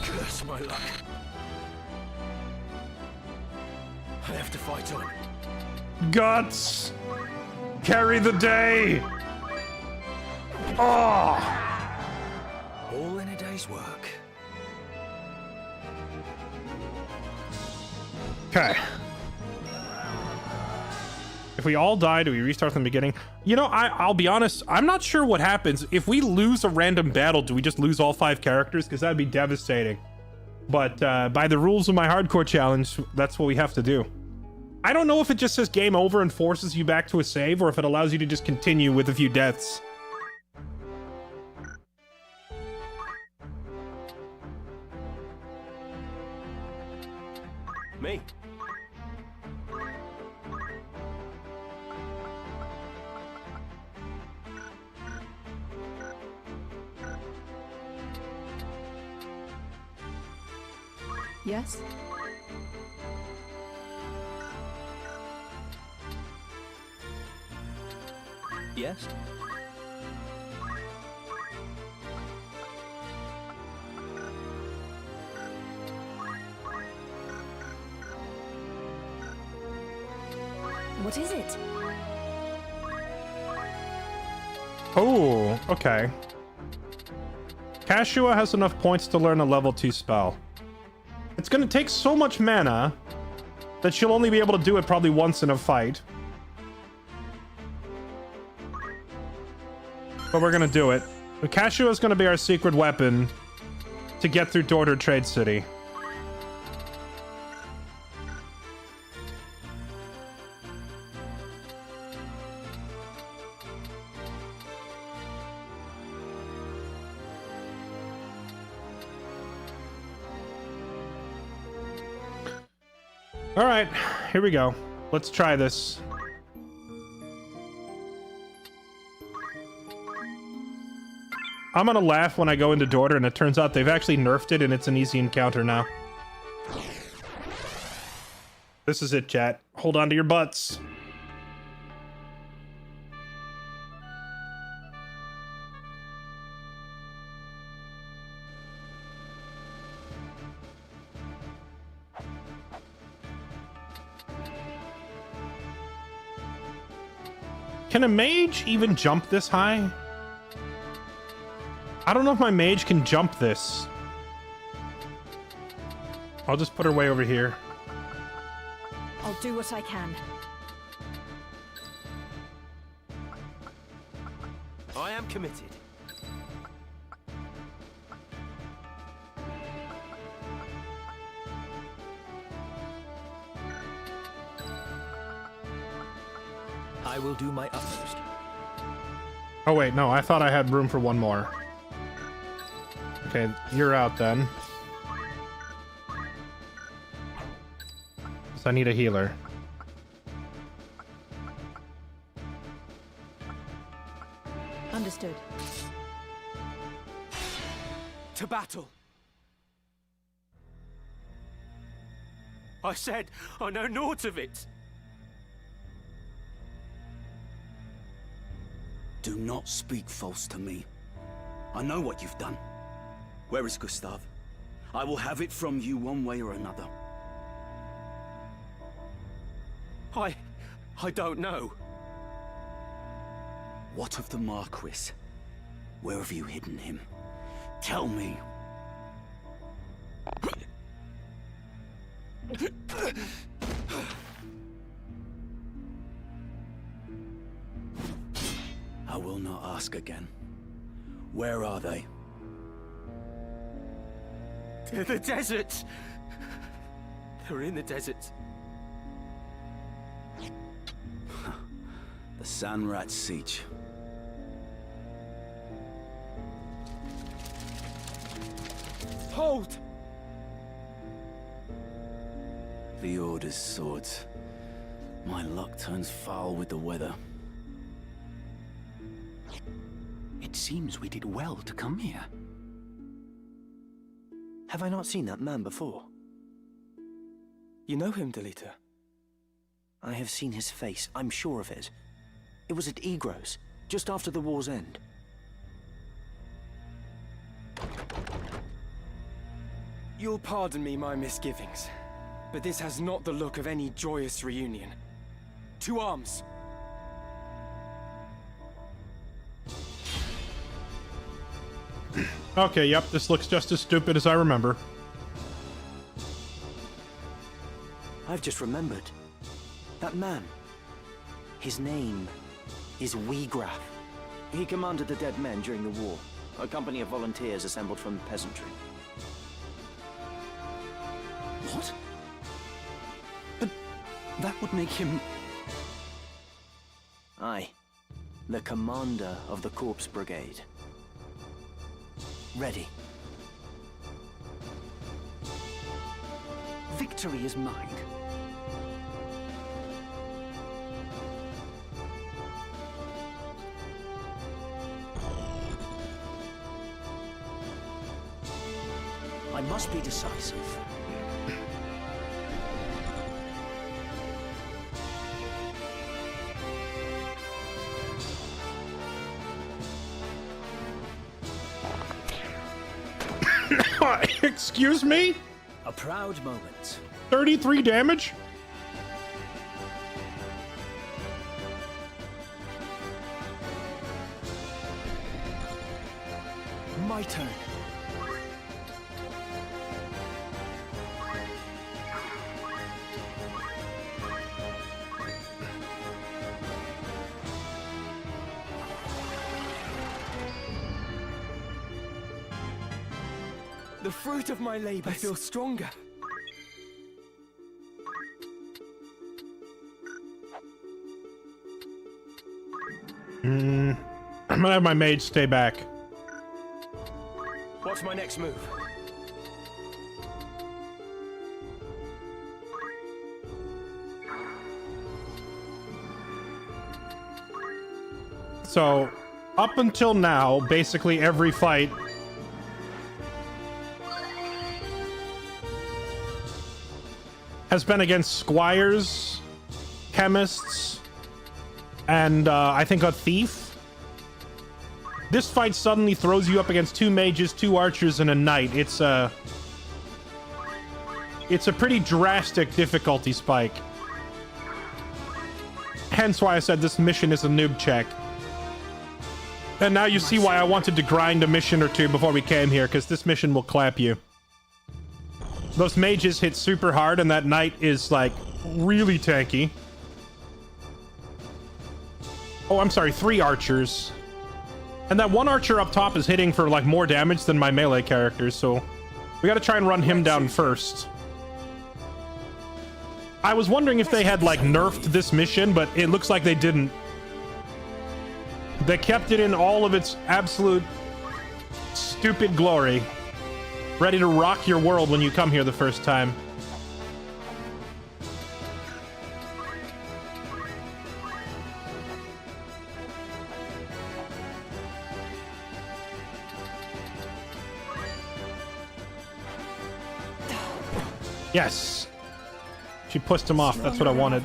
Curse my luck. I have to fight on.
Guts! Carry the day! Oh!
All in a day's work.
Okay. If we all die, do we restart from the beginning? You know, I'll be honest, I'm not sure what happens. If we lose a random battle, do we just lose all 5 characters? Because that'd be devastating. But by the rules of my hardcore challenge, that's what we have to do. I don't know if it just says game over and forces you back to a save, or if it allows you to just continue with a few deaths.
Me?
Yes?
Yes?
What is it?
Oh, okay. Kashua has enough points to learn a level 2 spell. It's gonna take so much mana that she'll only be able to do it probably once in a fight. But we're gonna do it. Kashua is gonna be our secret weapon to get through door to Trade City. All right, here we go. Let's try this. I'm gonna laugh when I go into Dorter and it turns out they've actually nerfed it and it's an easy encounter now. This is it, chat. Hold on to your butts. Can a mage even jump this high? I don't know if my mage can jump this. I'll just put her way over here.
I'll do what I can.
I am committed. I will do my utmost.
Oh wait, no, I thought I had room for one more. Okay, you're out then. So I need a healer.
Understood.
To battle. I said I know naught of it.
Do not speak false to me. I know what you've done. Where is Gustav? I will have it from you one way or another.
I don't know.
What of the Marquis? Where have you hidden him? Tell me. I will not ask again. Where are they?
The desert. They're in the desert.
The Sanrat Siege.
Hold!
The Order's swords. My luck turns foul with the weather.
It seems we did well to come here. Have I not seen that man before?
You know him, Delita?
I have seen his face, I'm sure of it. It was at Igros, just after the war's end.
You'll pardon me my misgivings, but this has not the look of any joyous reunion. To arms!
Okay, yep, this looks just as stupid as I remember.
I've just remembered. That man. His name is Weegraf. He commanded the dead men during the war, a company of volunteers assembled from peasantry.
What? But that would make him...
Aye. The commander of the Corpse Brigade. Ready. Victory is mine.
I must be decisive.
Excuse me?
A proud moment.
33 damage?
My turn. The fruit of my labor. I feel stronger.
I'm gonna have my mage stay back.
What's my next move?
So, up until now, basically every fight has been against squires, chemists, and I think a thief. This fight suddenly throws you up against 2 mages, 2 archers, and a knight. It's a pretty drastic difficulty spike. Hence why I said this mission is a noob check. And now you see why I wanted to grind a mission or two before we came here, because this mission will clap you. Those mages hit super hard, and that knight is, like, really tanky. Oh, I'm sorry, 3 archers. And that 1 archer up top is hitting for, like, more damage than my melee characters, so we gotta try and run him down first. I was wondering if they had, like, nerfed this mission, but it looks like they didn't. They kept it in all of its absolute stupid glory. Ready to rock your world when you come here the first time. Yes! She pushed him off. That's what I wanted.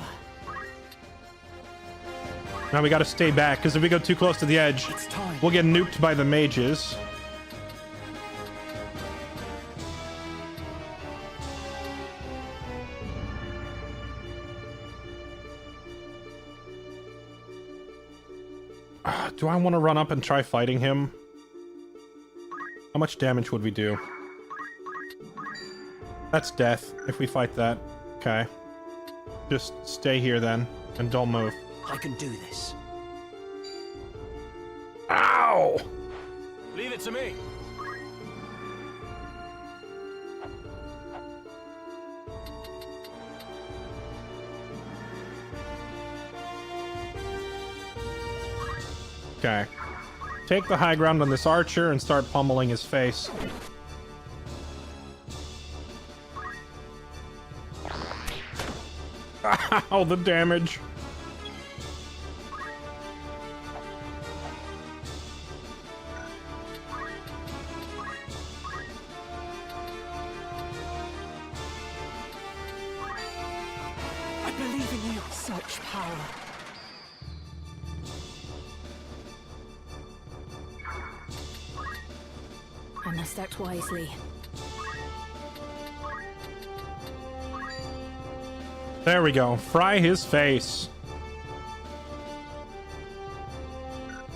Now we gotta stay back, because if we go too close to the edge, we'll get nuked by the mages. Do I want to run up and try fighting him? How much damage would we do? That's death, if we fight that. Okay. Just stay here then, and don't move.
I can do this.
Ow!
Leave it to me.
Okay. Take the high ground on this archer and start pummeling his face. Ow, the damage.
I believe in you. Such power.
I must act wisely.
There we go. Fry his face.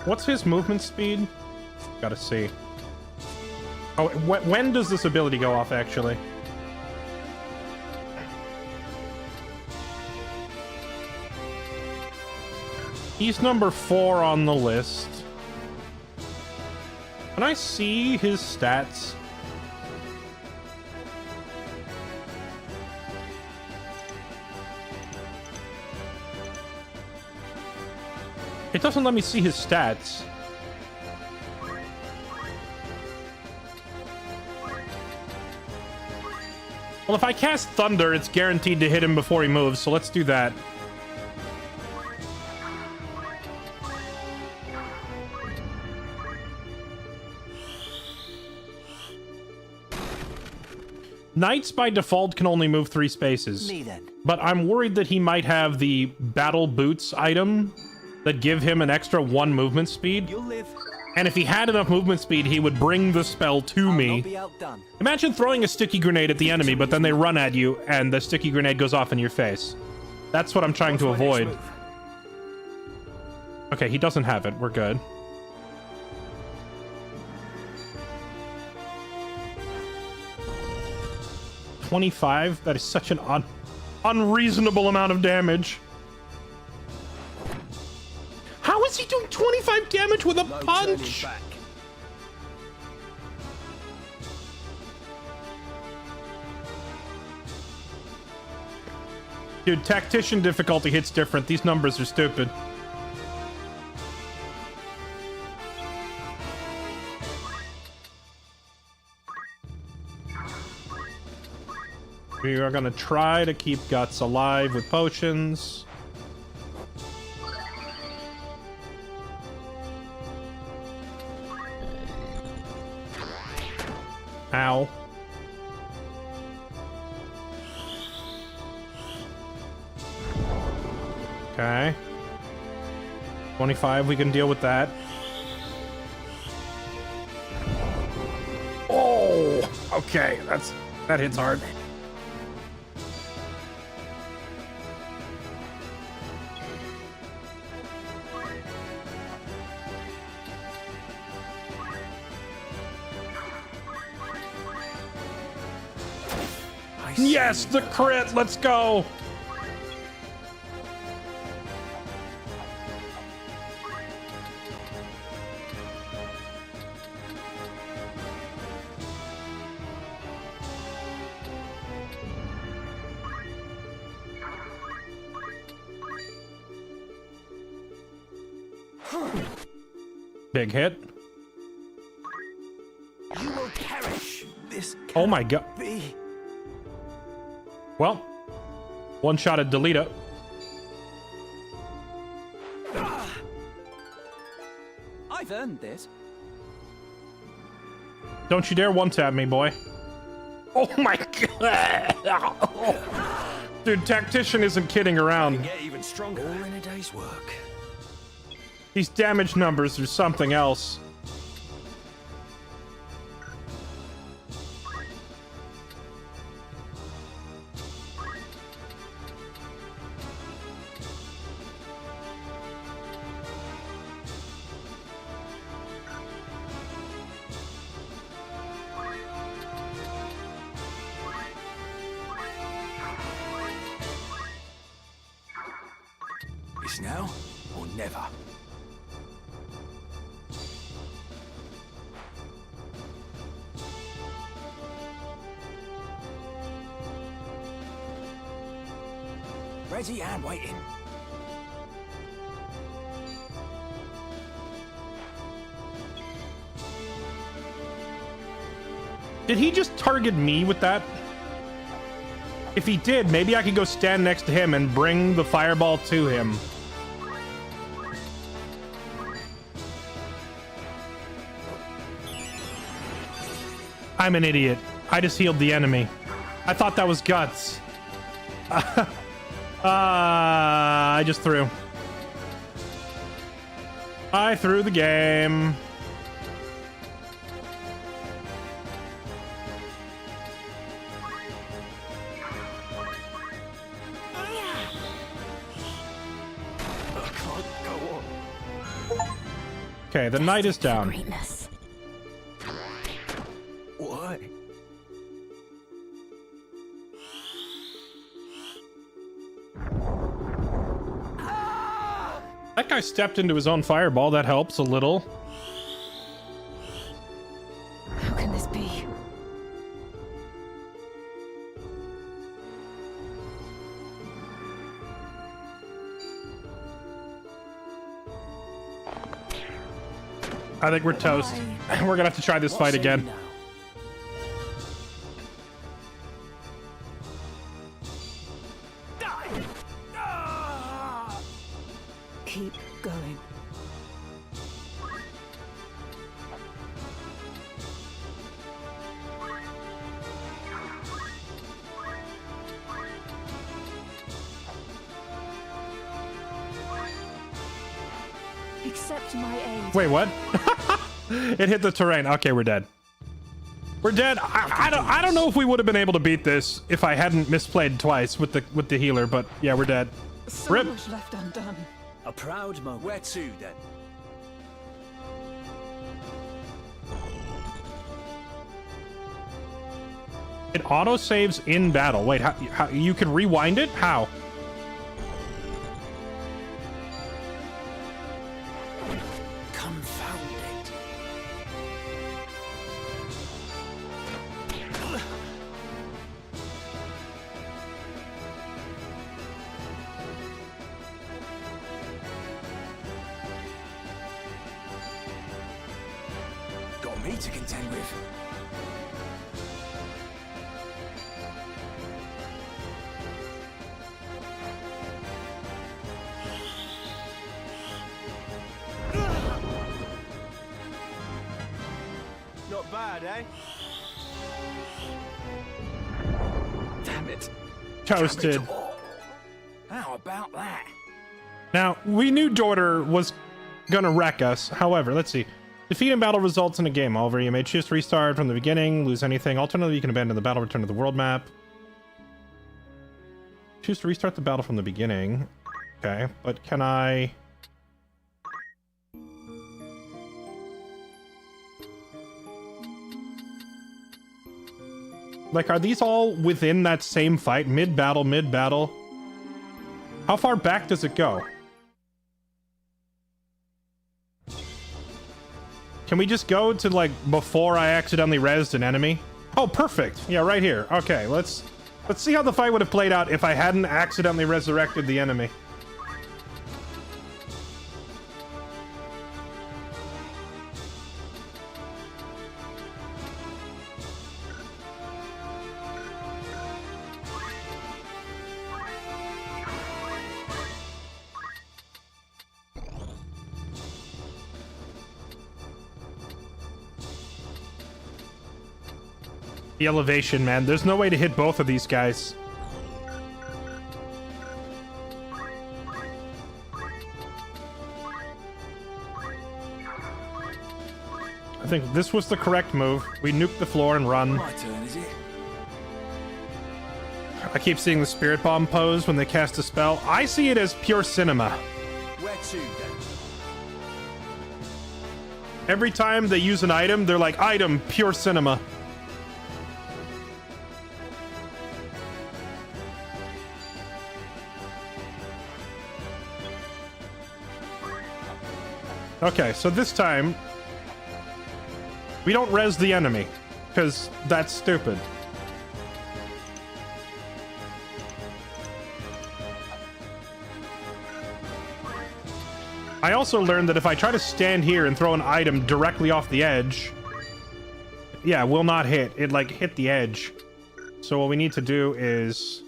What's his movement speed? Gotta see. Oh, when does this ability go off, actually? He's number 4 on the list. Can I see his stats? It doesn't let me see his stats. Well, if I cast Thunder, it's guaranteed to hit him before he moves, so let's do that. Knights by default can only move 3 spaces.
Me then.
But I'm worried that he might have the battle boots item that give him an extra 1 movement speed.
You'll live.
And if he had enough movement speed, he would bring the spell to me.
Be outdone.
Imagine throwing a sticky grenade at the enemy, but then they run at you and the sticky grenade goes off in your face. That's what I'm trying to avoid. Okay, he doesn't have it. We're good. $25? That is such an unreasonable amount of damage. How is he doing 25 damage with a punch? Dude, tactician difficulty hits different. These numbers are stupid. We are gonna try to keep Guts alive with potions. Ow. Okay. 25, we can deal with that. Oh! Okay, that hits hard. Yes, the crit. Let's go. Big hit.
You will perish. This
Oh my god.
be.
Well, one shot at Delita.
I've earned this.
Don't you dare one-tap me, boy. Oh my god. Dude, Tactician isn't kidding around.
Get even stronger. All in a day's work.
These damage numbers are something else.
It's now or never. Ready and waiting.
Did he just target me with that? If he did, maybe I could go stand next to him and bring the fireball to him. I'm an idiot. I just healed the enemy. I thought that was guts. I just threw. I threw the game. Okay, the knight is down.
Greatness.
What?
That guy stepped into his own fireball. That helps a little.
How can this be?
I think we're toast. We're gonna have to try this fight again.
Keep going.
Accept my aid.
Wait, what? It hit the terrain. Okay, we're dead. We're dead. I don't know if we would have been able to beat this if I hadn't misplayed twice with the healer, but yeah, we're dead.
So
Rip.
much left undone.
A proud moment. Where to then?
It auto saves in battle. Wait, how you can rewind it? How?
Confound it. Got me to contend with.
Not bad, eh? Damn it.
Toasted.
How about that?
Now, we knew Jordan was gonna wreck us. However, let's see. Defeat in battle results in a game over. You may choose to restart from the beginning, lose anything. Alternatively, you can abandon the battle, return to the world map. Choose to restart the battle from the beginning. Okay, but can I... Like, are these all within that same fight? Mid-battle, mid-battle? How far back does it go? Can we just go to, like, before I accidentally rezzed an enemy? Oh, perfect. Yeah, right here. Okay, let's see how the fight would have played out if I hadn't accidentally resurrected the enemy. The elevation, man. There's no way to hit both of these guys. I think this was the correct move. We nuke the floor and run.
My turn, is it?
I keep seeing the spirit bomb pose when they cast a spell. I see it as pure cinema.
Where to, then?
Every time they use an item, they're like, item, pure cinema. Okay, so this time, we don't res the enemy, because that's stupid. I also learned that if I try to stand here and throw an item directly off the edge, yeah, will not hit. It, like, hit the edge. So what we need to do is,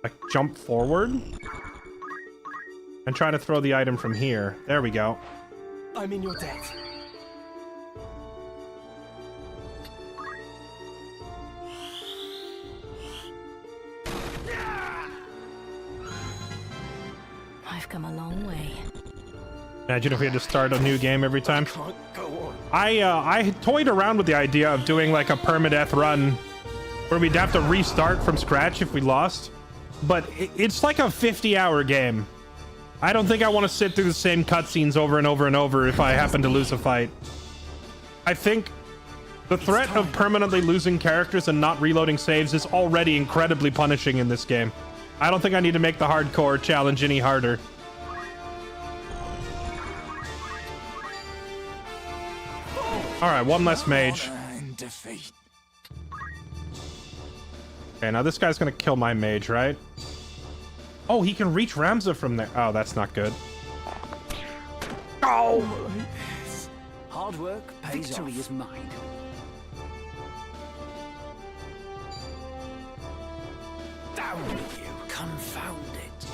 like, jump forward and try to throw the item from here. There we go.
I'm in your debt.
I've come a long way.
Imagine if we had to start a new game every time. I toyed around with the idea of doing like a permadeath run where we'd have to restart from scratch if we lost, but it's like a 50-hour game. I don't think I want to sit through the same cutscenes over and over and over if I happen to lose a fight. I think the threat of permanently losing characters and not reloading saves is already incredibly punishing in this game. I don't think I need to make the hardcore challenge any harder. Alright, one less mage. Okay, now this guy's gonna kill my mage, right? Oh, he can reach Ramza from there. Oh, that's not good. Oh!
Hard work pays
Victory
off.
is mine.
Down with you, confound it.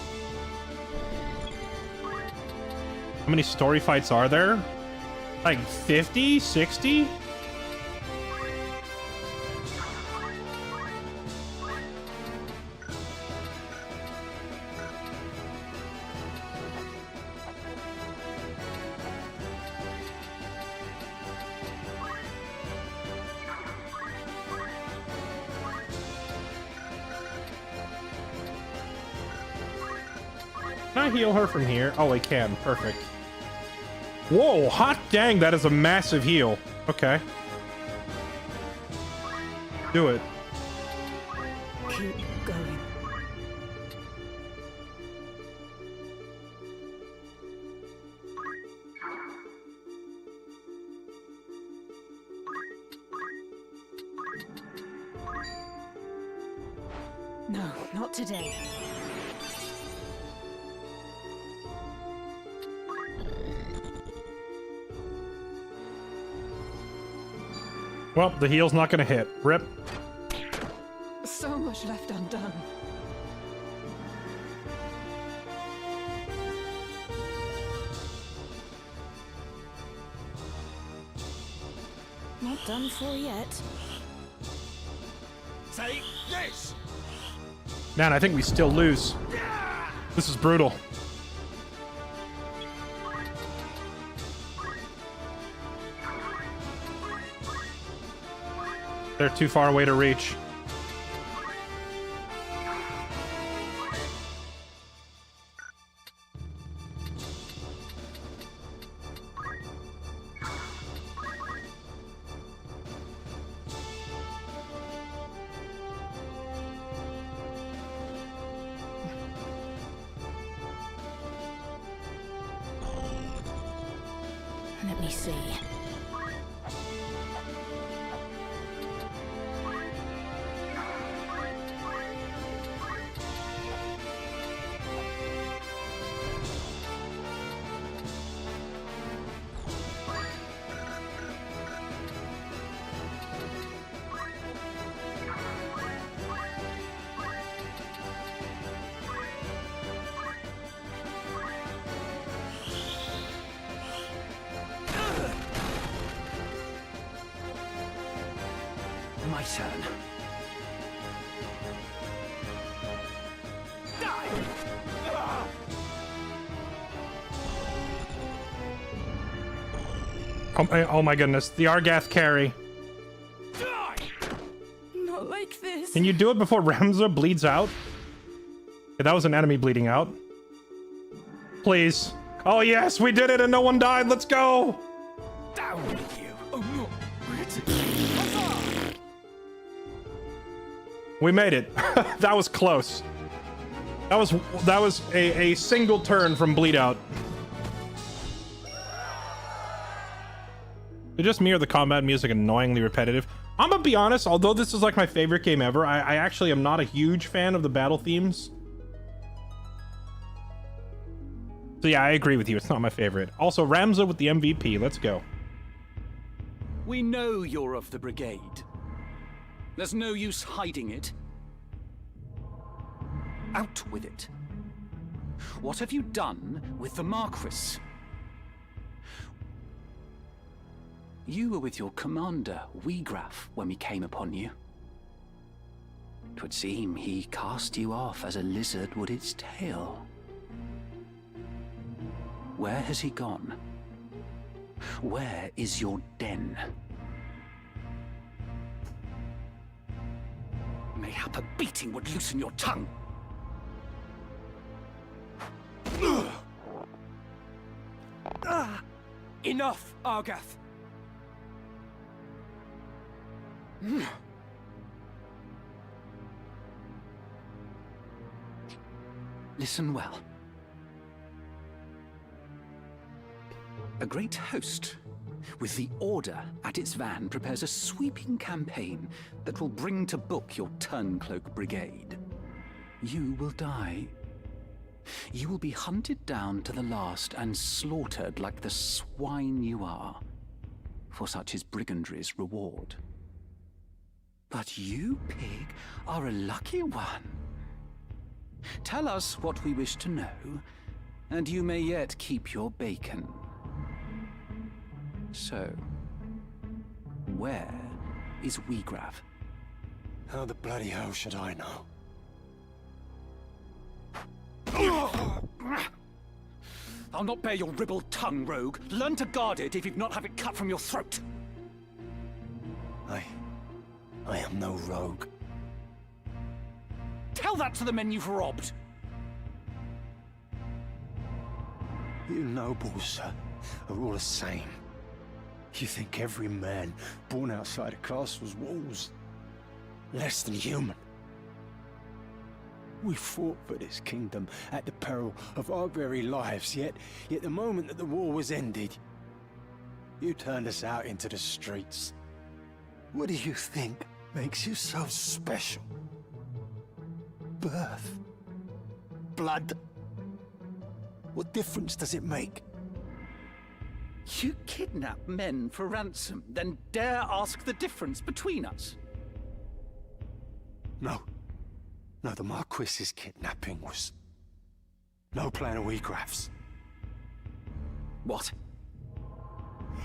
How many story fights are there? Like 50? 60? Can I heal her from here? Oh, I can. Perfect. Whoa, hot dang, that is a massive heal. Okay. Do it.
Keep going.
No, not today.
Well, the heal's not gonna hit. Rip.
So much left undone.
Not done for yet.
Take this!
Man, I think we still lose. This is brutal. They're too far away to reach.
Let me see.
My turn.
Oh my goodness, the Argath carry.
Not like this.
Can you do it before Ramza bleeds out? Yeah, that was an enemy bleeding out. Please. Oh yes, we did it and no one died. Let's go.
Down with you. Oh no.
We made it. That was close. That was a single turn from bleed out. It's just me or the combat music annoyingly repetitive. I'm gonna be honest, although this is like my favorite game ever, I actually am not a huge fan of the battle themes. So yeah, I agree with you. It's not my favorite. Also, Ramza with the MVP. Let's go.
We know you're of the brigade. There's no use hiding it. Out with it. What have you done with the Marquis? You were with your commander, Wiegraf, when we came upon you. 'Twould seem he cast you off as a lizard would its tail. Where has he gone? Where is your den? Mayhap a beating would loosen your tongue.
Enough, Argath.
Listen well. A great host, with the Order at its van, prepares a sweeping campaign that will bring to book your Turncloak Brigade. You will die. You will be hunted down to the last and slaughtered like the swine you are, for such is brigandry's reward. But you, pig, are a lucky one. Tell us what we wish to know, and you may yet keep your bacon. So, where is Wiegraf?
How the bloody hell should I know?
I'll not bear your ribald tongue, rogue. Learn to guard it if you've not have it cut from your throat.
I am no rogue.
Tell that to the men you've robbed.
You nobles, sir, are all the same. You think every man born outside a castle's walls less than human. We fought for this kingdom at the peril of our very lives, yet the moment that the war was ended, you turned us out into the streets. What do you think makes you so special? Birth? Blood? What difference does it make?
You kidnap men for ransom, then dare ask the difference between us?
No, the Marquis's kidnapping was no plan of Wiegraf's.
What?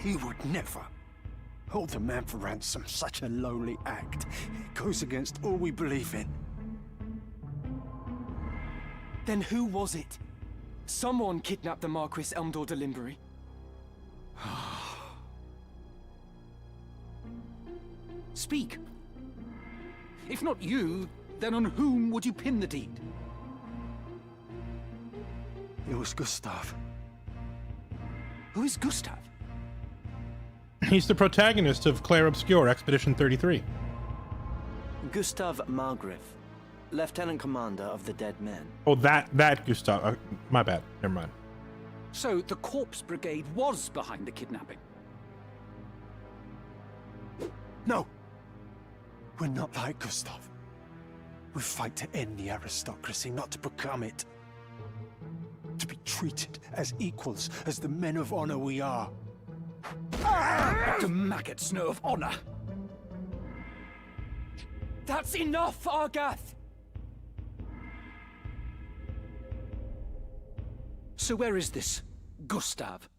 He would never hold a man for ransom. Such a lowly act. It goes against all we believe in.
Then who was it? Someone kidnapped the Marquis Elmdor de Limbury.
Speak. If not you, then on whom would you pin the deed?
It was Gustav.
Who is Gustav?
He's the protagonist of Clair Obscure, Expedition 33.
Gustav Margrave, Lieutenant Commander of the Dead Men.
Oh, that Gustav. My bad. Never mind.
So the Corpse Brigade was behind the kidnapping?
No! We're not like Gustav. We fight to end the aristocracy, not to become it. To be treated as equals, as the men of honor we are.
The maggots know of honor.
That's enough, Argath!
So where is this Gustav?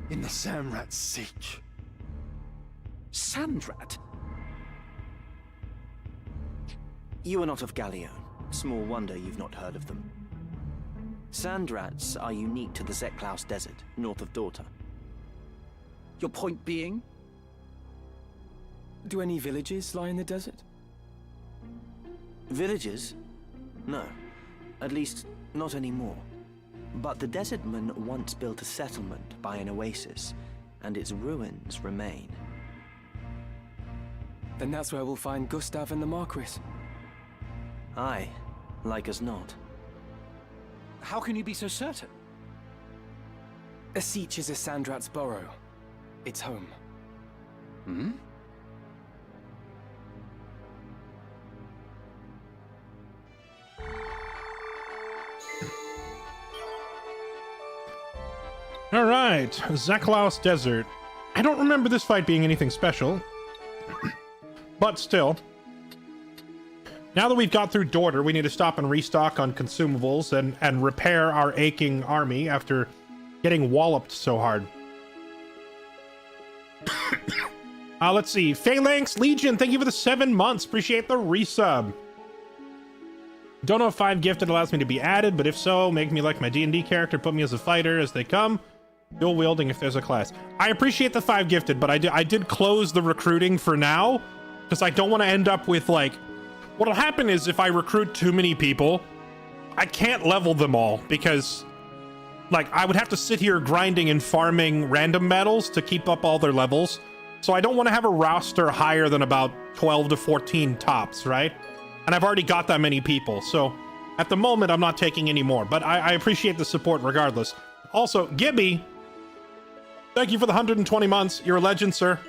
In the Samrat siege.
Sandrat?
You are not of Galleon. Small wonder you've not heard of them. Sandrats are unique to the Zeklaus Desert, north of Daughter.
Your point being?
Do any villages lie in the desert?
Villages? No. At least, not anymore. But the Desertmen once built a settlement by an oasis, and its ruins remain.
Then that's where we'll find Gustav and the Marquis.
Aye, like as not.
How can you be so certain?
Asich is a Sandrat's burrow. It's home.
Hmm?
All right, Zeklaus Desert. I don't remember this fight being anything special, but still. Now that we've got through Daughter, we need to stop and restock on consumables and repair our aching army after getting walloped so hard. Let's see. Phalanx Legion, thank you for the 7 months. Appreciate the resub. Don't know if 5 gifted allows me to be added, but if so, make me like my D&D character, put me as a fighter as they come. Dual wielding if there's a class. I appreciate the 5 gifted, but I did close the recruiting for now, because I don't want to end up with, like... What'll happen is if I recruit too many people, I can't level them all, because... Like, I would have to sit here grinding and farming random medals to keep up all their levels. So I don't want to have a roster higher than about 12 to 14 tops, right? And I've already got that many people, so... At the moment, I'm not taking any more, but I appreciate the support regardless. Also, Gibby... Thank you for the 120 months. You're a legend, sir.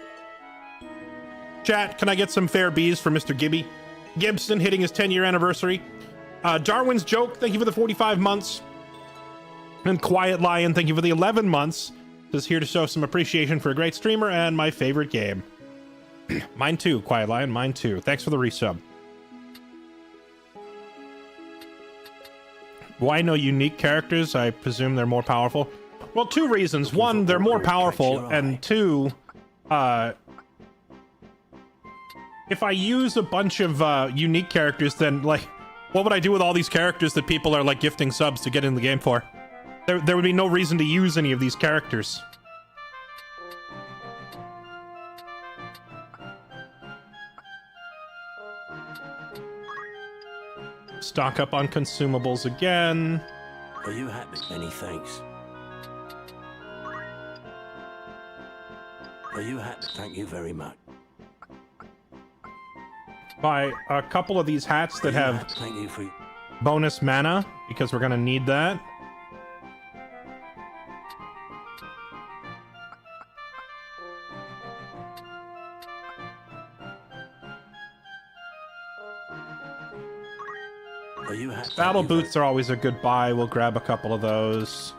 Chat, can I get some fair bees for Mr. Gibby? Gibson hitting his 10-year anniversary. Darwin's Joke, thank you for the 45 months. And Quiet Lion, thank you for the 11 months. Just here to show some appreciation for a great streamer and my favorite game. Mine too, Quiet Lion, mine too. Thanks for the resub. Why no unique characters? I presume they're more powerful. Well, 2 reasons. 1, they're more powerful, and 2, if I use a bunch of unique characters, then, like, what would I do with all these characters that people are, like, gifting subs to get in the game for? There would be no reason to use any of these characters. Stock up on consumables again.
Are you happy? Many thanks. Are you happy? Thank you very much.
Buy a couple of these hats that have
Thank you for...
bonus mana, because we're gonna need that.
Are you happy?
Battle boots are always a good buy. We'll grab a couple of those.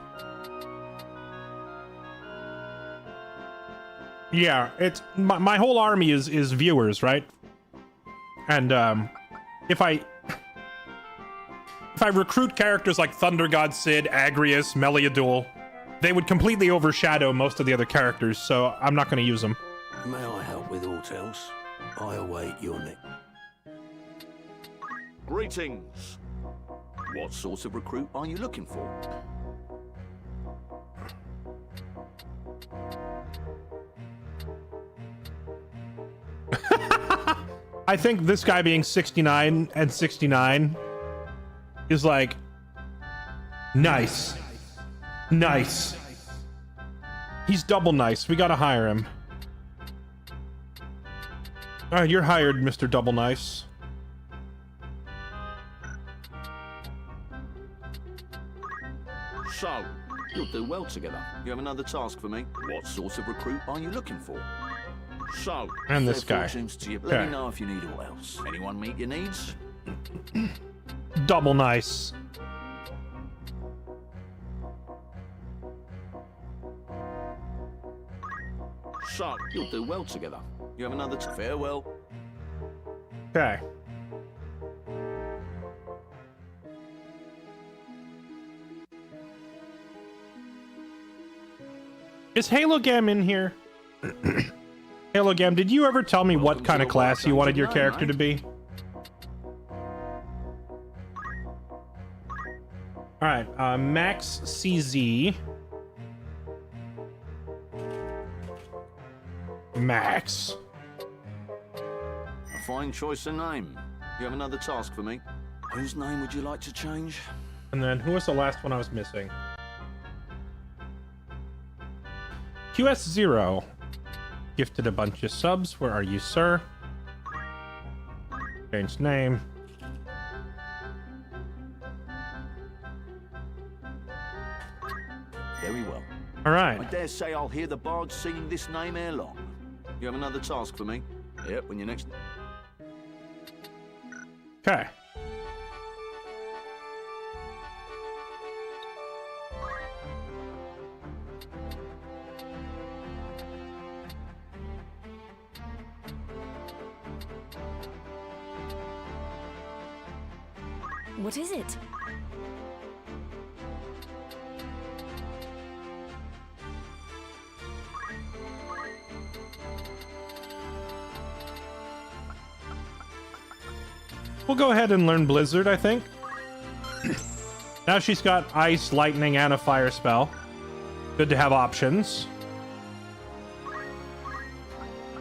Yeah, it's my whole army is viewers, right? And if I recruit characters like Thunder God Sid, Agrius, Meliadul, they would completely overshadow most of the other characters, so I'm not going to use them.
May I help with aught else? I await your next.
Greetings. What sort of recruit are you looking for?
I think this guy being 69 and 69 is like, nice. Nice. He's double nice. We gotta hire him. Alright, you're hired, Mr. Double Nice.
So, you'll do well together. You have another task for me. What sort of recruit are you looking for? So,
and this
fair
guy.
fortunes to you.
Okay.
Let me know if you need all else. Anyone meet your needs?
Double nice.
So, you'll do well together. You have another farewell.
Okay. Is Halogam in here? Halogam, did you ever tell me what kind of class you wanted your character to be? Alright, Max CZ. Max.
A fine choice of name. You have another task for me. Whose name would you like to change?
And then, who was the last one I was missing? QS0. Gifted a bunch of subs. Where are you, sir? Change name.
Very well.
All right.
I dare say I'll hear the bards singing this name ere long. You have another task for me? Yep, when you're next...
Okay.
What is it?
We'll go ahead and learn Blizzard, I think. Now she's got Ice, Lightning, and a Fire spell. Good to have options.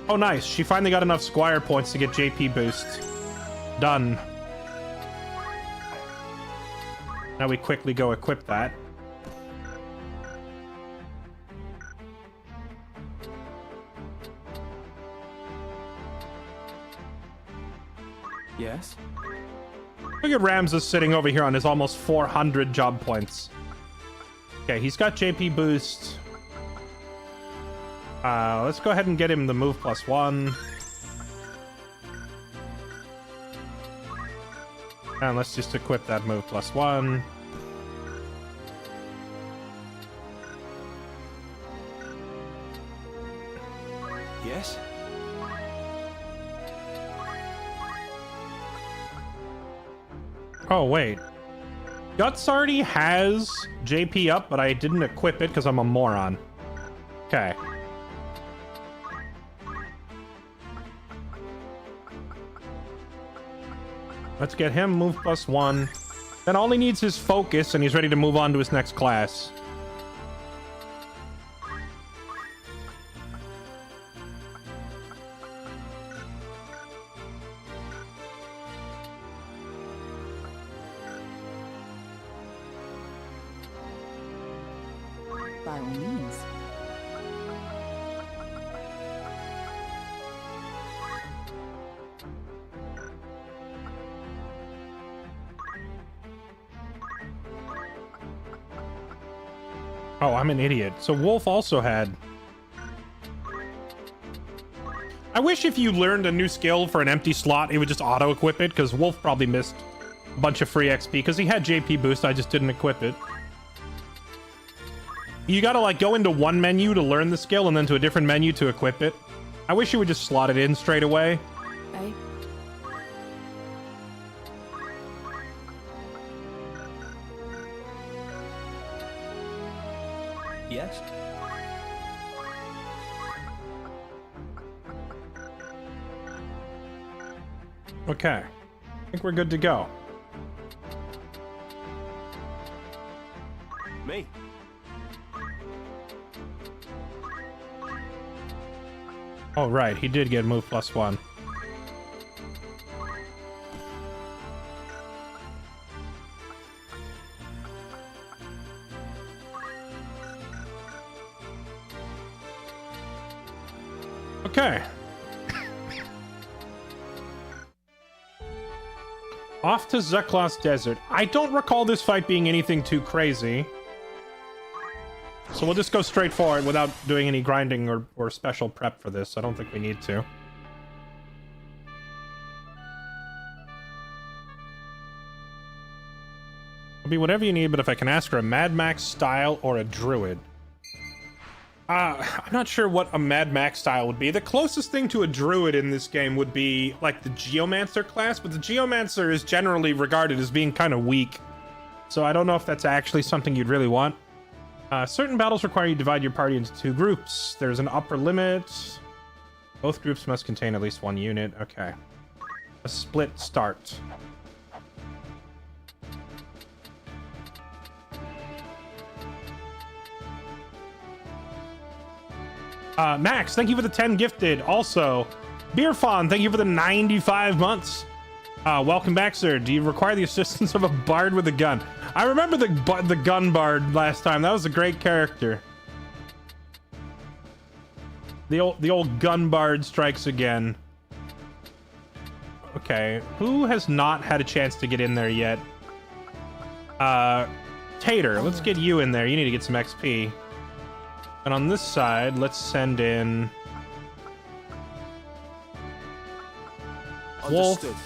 Oh, nice. She finally got enough Squire points to get JP boost. Done. Now we quickly go equip that.
Yes?
Look at Ramses sitting over here on his almost 400 job points. Okay, he's got JP boost. Let's go ahead and get him the move +1. And let's just equip that move +1.
Yes?
Oh, wait. Guts already has JP up, but I didn't equip it because I'm a moron. Okay. Let's get him move +1. Then all he needs is focus, and he's ready to move on to his next class.
By all means.
Oh, I'm an idiot. So Wolf also had... I wish if you learned a new skill for an empty slot, it would just auto-equip it, because Wolf probably missed a bunch of free XP, because he had JP boost, I just didn't equip it. You gotta, like, go into one menu to learn the skill, and then to a different menu to equip it. I wish you would just slot it in straight away.
Right?
Yes?
Okay. I think we're good to go.
Me?
Oh, right. He did get move +1. Okay. Off to Zeklos Desert. I don't recall this fight being anything too crazy. So we'll just go straight forward without doing any grinding or special prep for this. I don't think we need to. It'll be whatever you need, but if I can ask for a Mad Max style or a druid. I'm not sure what a Mad Max style would be. The closest thing to a druid in this game would be like the Geomancer class, but the Geomancer is generally regarded as being kind of weak. So I don't know if that's actually something you'd really want. Certain battles require you to divide your party into 2 groups. There's an upper limit. Both groups must contain at least 1 unit. Okay. A split start. Max, thank you for the 10 gifted. Also, Beerfawn, thank you for the 95 months. Welcome back, sir. Do you require the assistance of a bard with a gun? I remember the gun bard last time. That was a great character. The old gun bard strikes again. Okay, who has not had a chance to get in there yet? Tater, let's get you in there. You need to get some XP. And on this side, let's send in Wolf.
Understood.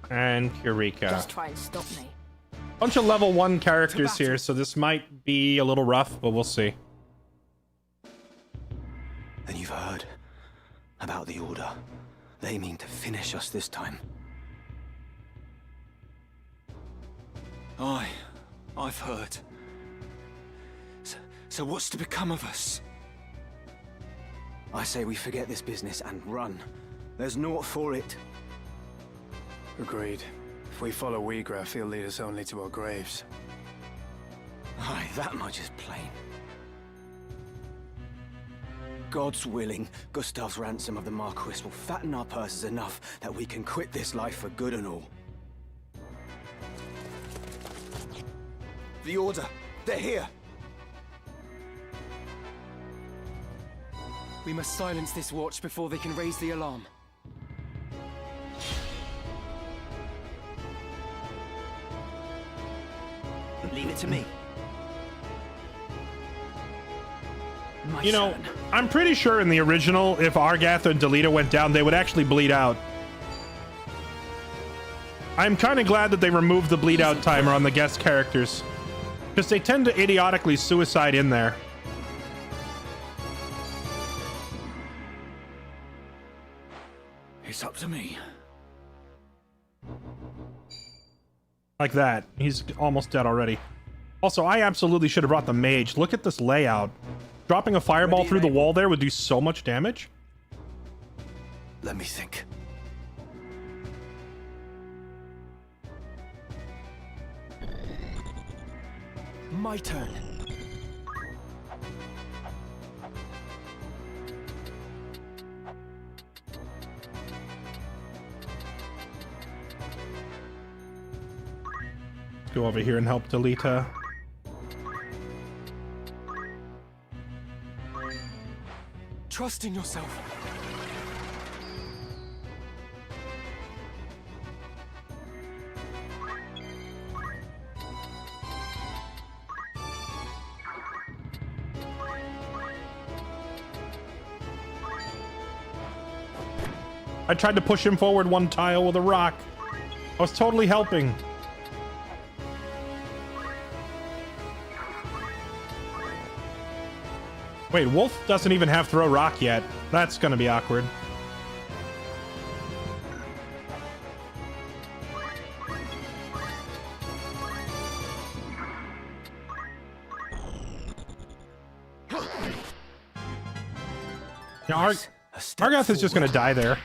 And Eureka.
Just try and stop me.
Bunch of level 1 characters here, so this might be a little rough, but we'll see.
Then you've heard about the Order. They mean to finish us this time.
I've heard. So what's to become of us?
I say we forget this business and run. There's naught for it.
Agreed. If we follow Wheatgrass, he'll lead us only to our graves.
Aye, that much is plain. God's willing, Gustav's ransom of the Marquis will fatten our purses enough that we can quit this life for good and all. The Order! They're here!
We must silence this watch before they can raise the alarm.
Leave it to me.
You know, I'm pretty sure in the original, if Argath and Delita went down, they would actually bleed out. I'm kind of glad that they removed the bleed out timer on the guest characters, because they tend to idiotically suicide in there.
It's up to me.
Like that. He's almost dead already. Also, I absolutely should have brought the mage. Look at this layout. Dropping a fireball through the wall there would do so much damage.
Let me think.
My turn.
Let's go over here and help Delita.
Trust in yourself.
I tried to push him forward one tile with a rock. I was totally helping. Wait, Wolf doesn't even have throw rock yet. That's gonna be awkward. Yeah, Argath is just gonna die there.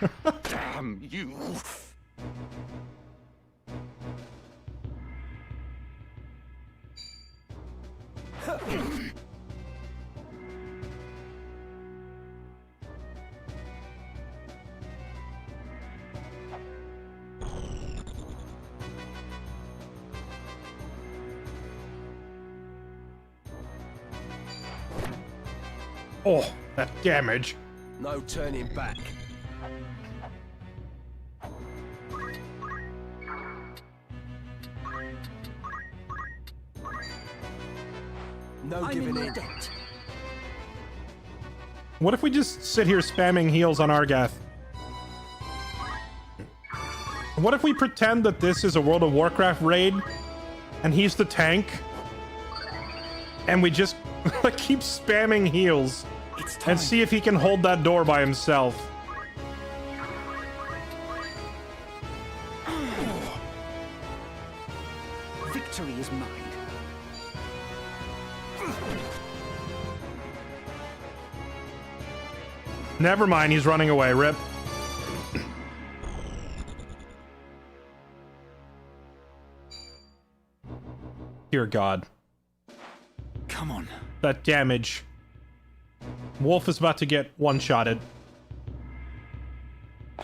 Damn you!
Oh, that damage.
No turning back.
No giving in.
What if we just sit here spamming heals on Argath? What if we pretend that this is a World of Warcraft raid, and he's the tank, and we just keep spamming heals, and see if he can hold that door by himself?
Victory is mine.
Never mind, he's running away. Rip. Dear God.
Come on.
That damage. Wolf is about to get one-shotted.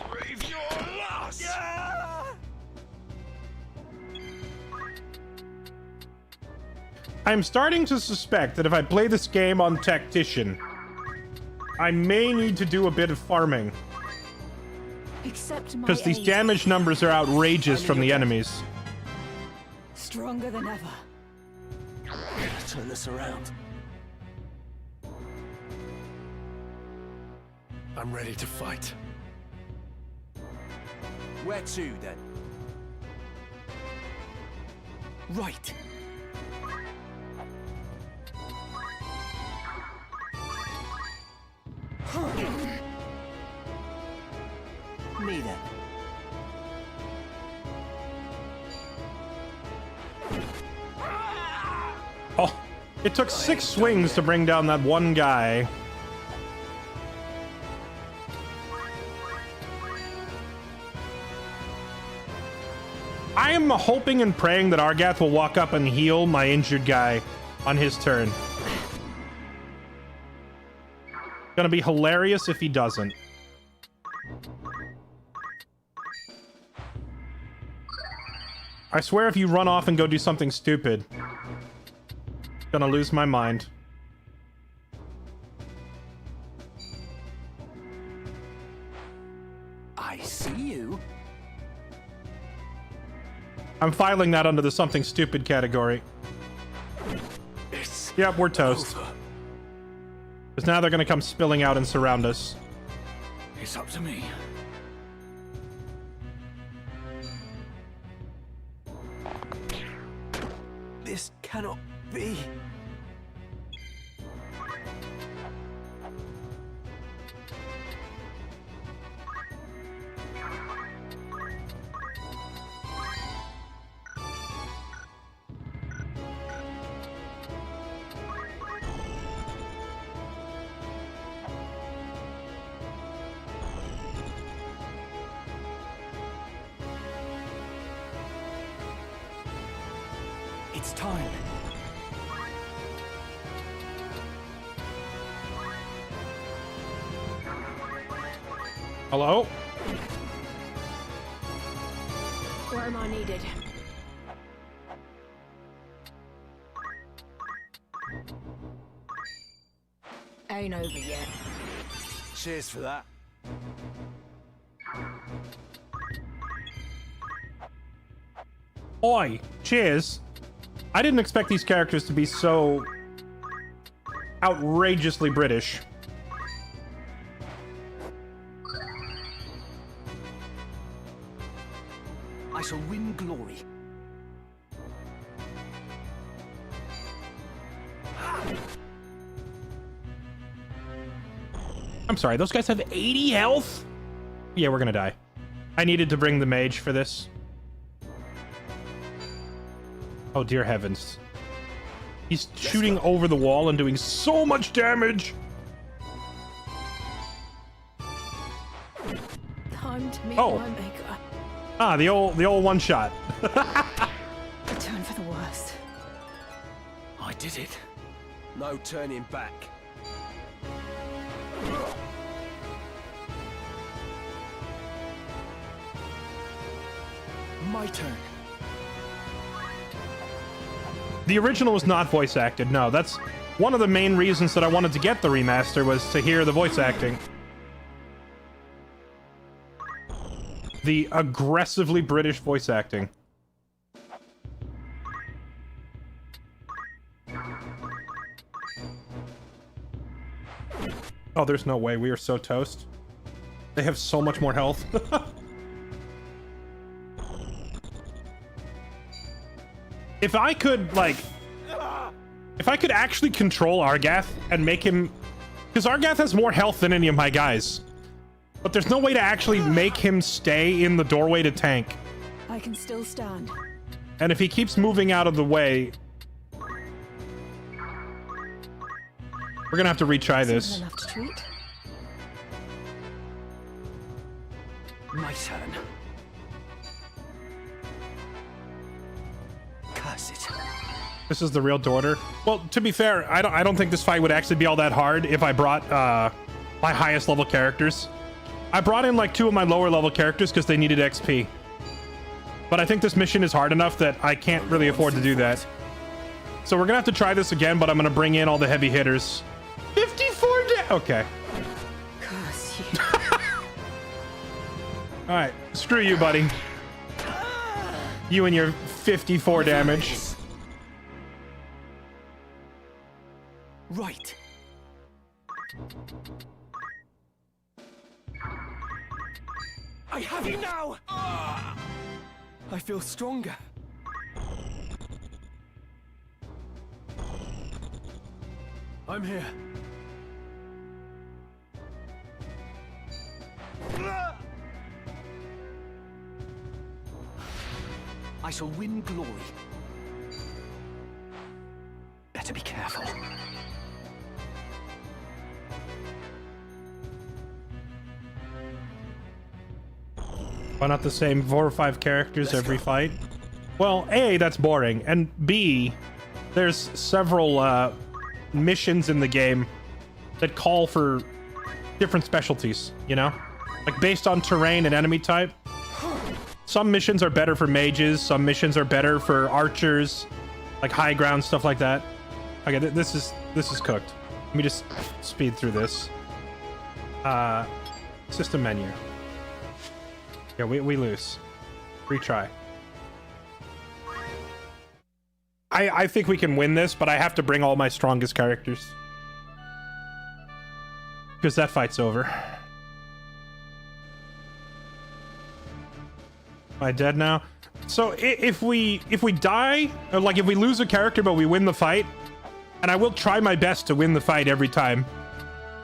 Brave your loss!
I'm starting to suspect that if I play this game on Tactician, I may need to do a bit of farming.
Accept my
Because these
aid.
damage numbers are outrageous from the enemies.
Stronger than ever.
Turn this around.
I'm ready to fight.
Where to, then?
Right.
Me, then.
Oh, it took 6 swings to bring down that one guy. I am hoping and praying that Argath will walk up and heal my injured guy on his turn. Gonna be hilarious if he doesn't. I swear if you run off and go do something stupid, gonna lose my mind.
I see you.
I'm filing that under the something stupid category. Yep, we're toast. Because now they're gonna come spilling out and surround us.
It's up to me.
This cannot be.
It's time.
Hello?
Where am I needed?
Ain't over yet.
Cheers for that.
Oi, cheers. I didn't expect these characters to be so outrageously British.
I shall win glory.
I'm sorry, those guys have 80 health? Yeah, we're gonna die. I needed to bring the mage for this. Oh, dear heavens. He's shooting over the wall and doing so much damage!
Time to meet
Oh.
my maker.
Ah, the old one-shot.
A turn for the worst.
I did it.
No turning back.
My turn.
The original was not voice acted, no. That's one of the main reasons that I wanted to get the remaster, was to hear the voice acting. The aggressively British voice acting. Oh, there's no way. We are so toast. They have so much more health. If I could, like... If I could actually control Argath and make him... Because Argath has more health than any of my guys. But there's no way to actually make him stay in the doorway to tank.
I can still stand.
And if he keeps moving out of the way... We're gonna have to retry this.
Enough to treat.
My turn. Curse it.
This is the real daughter. Well, to be fair, I don't think this fight would actually be all that hard if I brought my highest level characters. I brought in like 2 of my lower level characters because they needed XP. But I think this mission is hard enough that I can't really afford to do that. So we're gonna have to try this again, but I'm gonna bring in all the heavy hitters. 54 okay.
Curse you.
All right, screw you, buddy. You and your 54 damage.
Right. I have you now! I feel stronger. I'm here.
I shall win glory. Better be careful.
Why not the same 4 or 5 characters every fight? Well, A, that's boring, and B, there's several missions in the game that call for different specialties, you know? Like based on terrain and enemy type. Some missions are better for mages, some missions are better for archers, like high ground, stuff like that. Okay, this is cooked. Let me just speed through this. System menu. Yeah, we lose. Retry. I think we can win this, but I have to bring all my strongest characters. Because that fight's over. Am I dead now? So if we die, or like if we lose a character but we win the fight, and I will try my best to win the fight every time.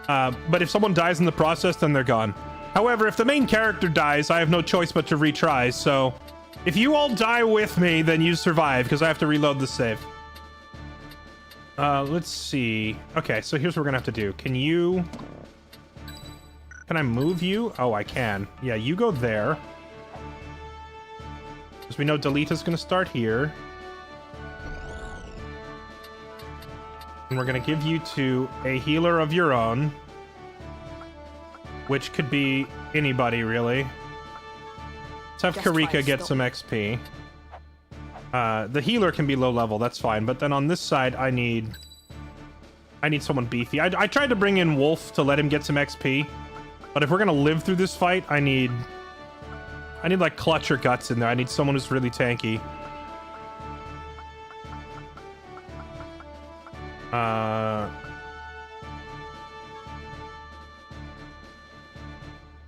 But if someone dies in the process, then they're gone. However, if the main character dies, I have no choice but to retry. So if you all die with me, then you survive, because I have to reload the save. Let's see. Okay, so here's what we're gonna have to do. Can I move you? Oh, I can. Yeah, you go there. Because we know Delita's gonna start here. And we're gonna give you to a healer of your own. Which could be anybody, really. Let's have Karika get some XP. The healer can be low level, that's fine. But then on this side, I need someone beefy. I tried to bring in Wolf to let him get some XP. But if we're gonna live through this fight, I need like Clutch or Guts in there. I need someone who's really tanky.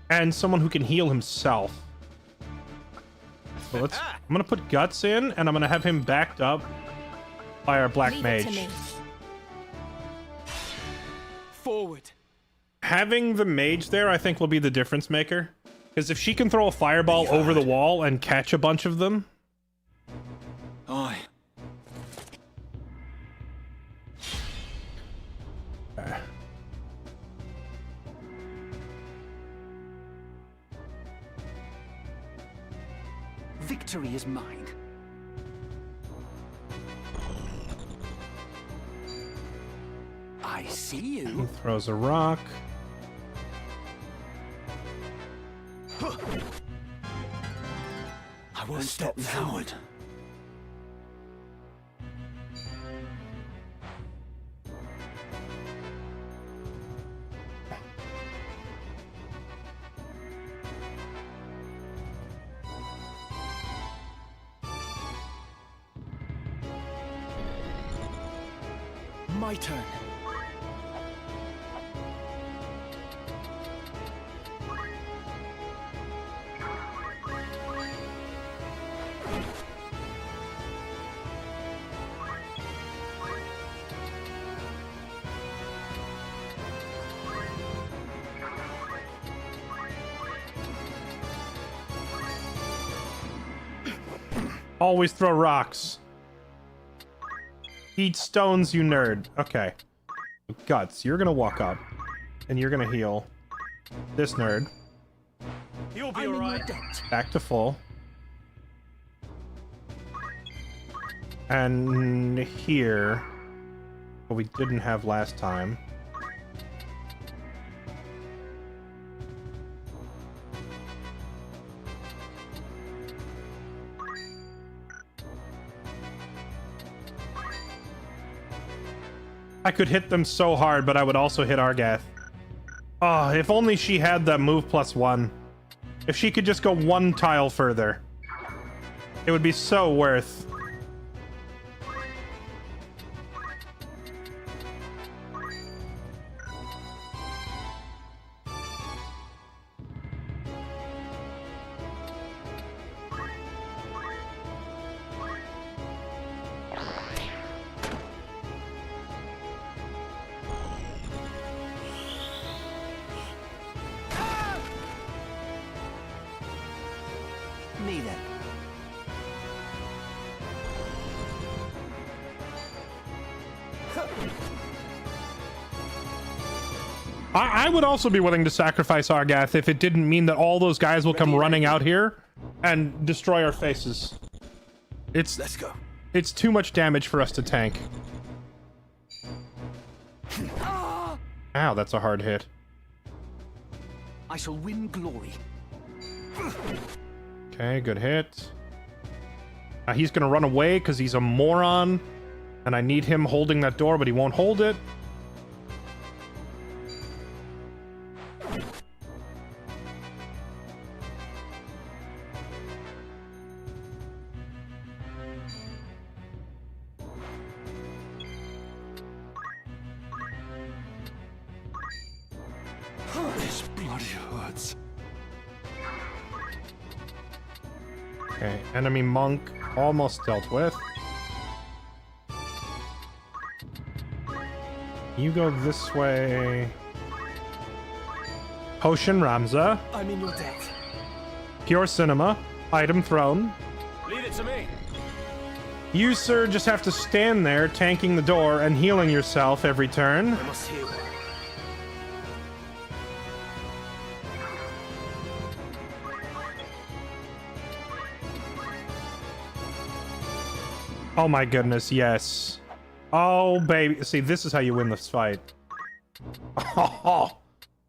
And someone who can heal himself. So I'm gonna put Guts in, and I'm gonna have him backed up by our Black Mage.
Forward.
Having the mage there, I think, will be the difference maker. Because if she can throw a fireball over the wall and catch a bunch of them...
Aye.
Victory is mine. I see you.
He throws a rock.
I won't step forward.
My turn.
Always throw rocks. Eat stones, you nerd. Okay. Guts, you're gonna walk up. And you're gonna heal this nerd.
You'll be alright.
Back to full. And here, what we didn't have last time. I could hit them so hard, but I would also hit Argath. Oh, if only she had that move +1. If she could just go one tile further, it would be so worth.
Me then.
I would also be willing to sacrifice Argath if it didn't mean that all those guys will come running out here and destroy our faces. Let's go. It's too much damage for us to tank. Ow, that's a hard hit.
I shall win glory.
Okay, good hit. He's gonna run away because he's a moron, and I need him holding that door, but he won't hold it.
This bloody hurts.
Okay, enemy monk almost dealt with. You go this way. Potion Ramza.
I'm in your debt.
Pure Cinema. Item thrown.
Leave it to me.
You, sir, just have to stand there, tanking the door and healing yourself every turn.
I must heal.
Oh my goodness, yes. Oh, baby. See, this is how you win this fight.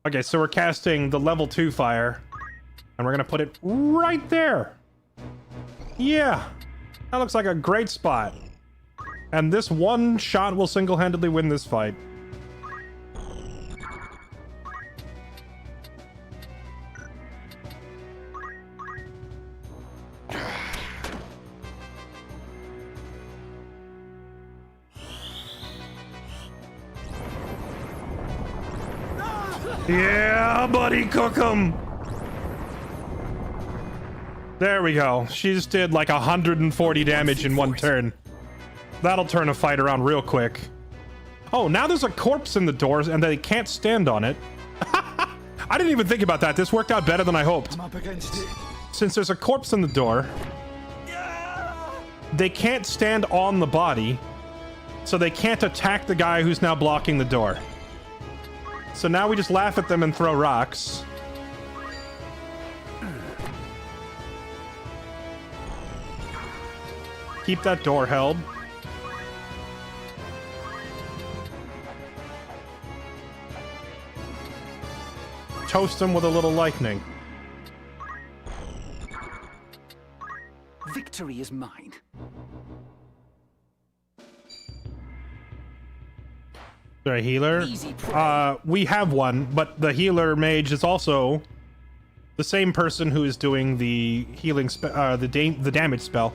Okay, so we're casting the level 2 fire. And we're gonna put it right there. Yeah. That looks like a great spot. And this one shot will single-handedly win this fight. Yeah, buddy, cook 'em. There we go. She just did like 140 damage in one turn. That'll turn a fight around real quick. Oh, now there's a corpse in the doors and they can't stand on it. I didn't even think about that. This worked out better than I hoped.
I'm up against it.
Since there's a corpse in the door, they can't stand on the body, so they can't attack the guy who's now blocking the door. So now we just laugh at them and throw rocks. Keep that door held. Toast them with a little lightning.
Victory is mine.
A healer? We have one, but the healer mage is also the same person who is doing the healing the damage spell.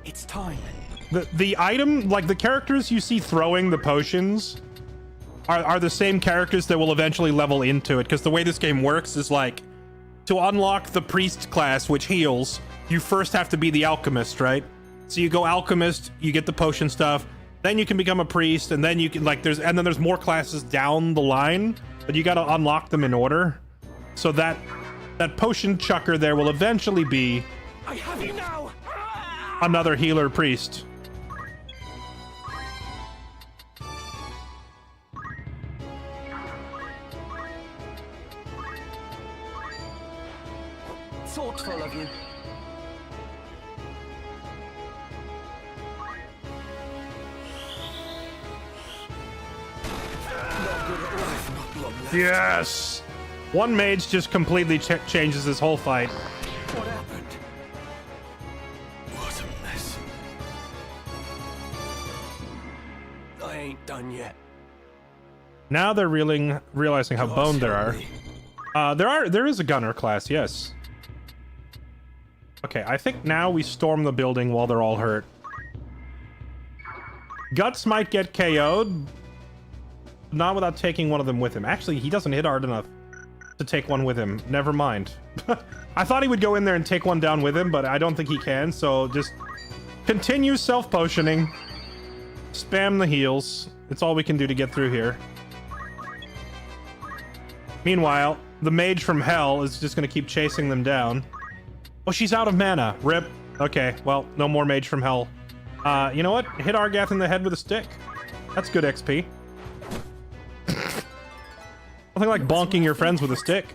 It's time.
The item, like the characters you see throwing the potions are the same characters that will eventually level into it, because the way this game works is like, to unlock the priest class, which heals, you first have to be the alchemist, right? So you go alchemist, you get the potion stuff, then you can become a priest, and then you can there's more classes down the line, but you got to unlock them in order. So that potion chucker there will eventually be
I have you now!
Another healer priest.
Thoughtful of you.
Yes! One mage just completely changes his whole fight.
What happened? What a mess.
I ain't done yet.
Now they're realizing how boned there are. There is a gunner class, yes. Okay, I think now we storm the building while they're all hurt. Guts might get KO'd. Not without taking one of them with him. Actually, he doesn't hit hard enough to take one with him. Never mind. I thought he would go in there and take one down with him, but I don't think he can, so just continue self-potioning. Spam the heals. It's all we can do to get through here. Meanwhile, the mage from hell is just going to keep chasing them down. Oh, she's out of mana. Rip. Okay, well, no more mage from hell. You know what? Hit Argath in the head with a stick. That's good XP. Nothing like bonking your friends with a stick.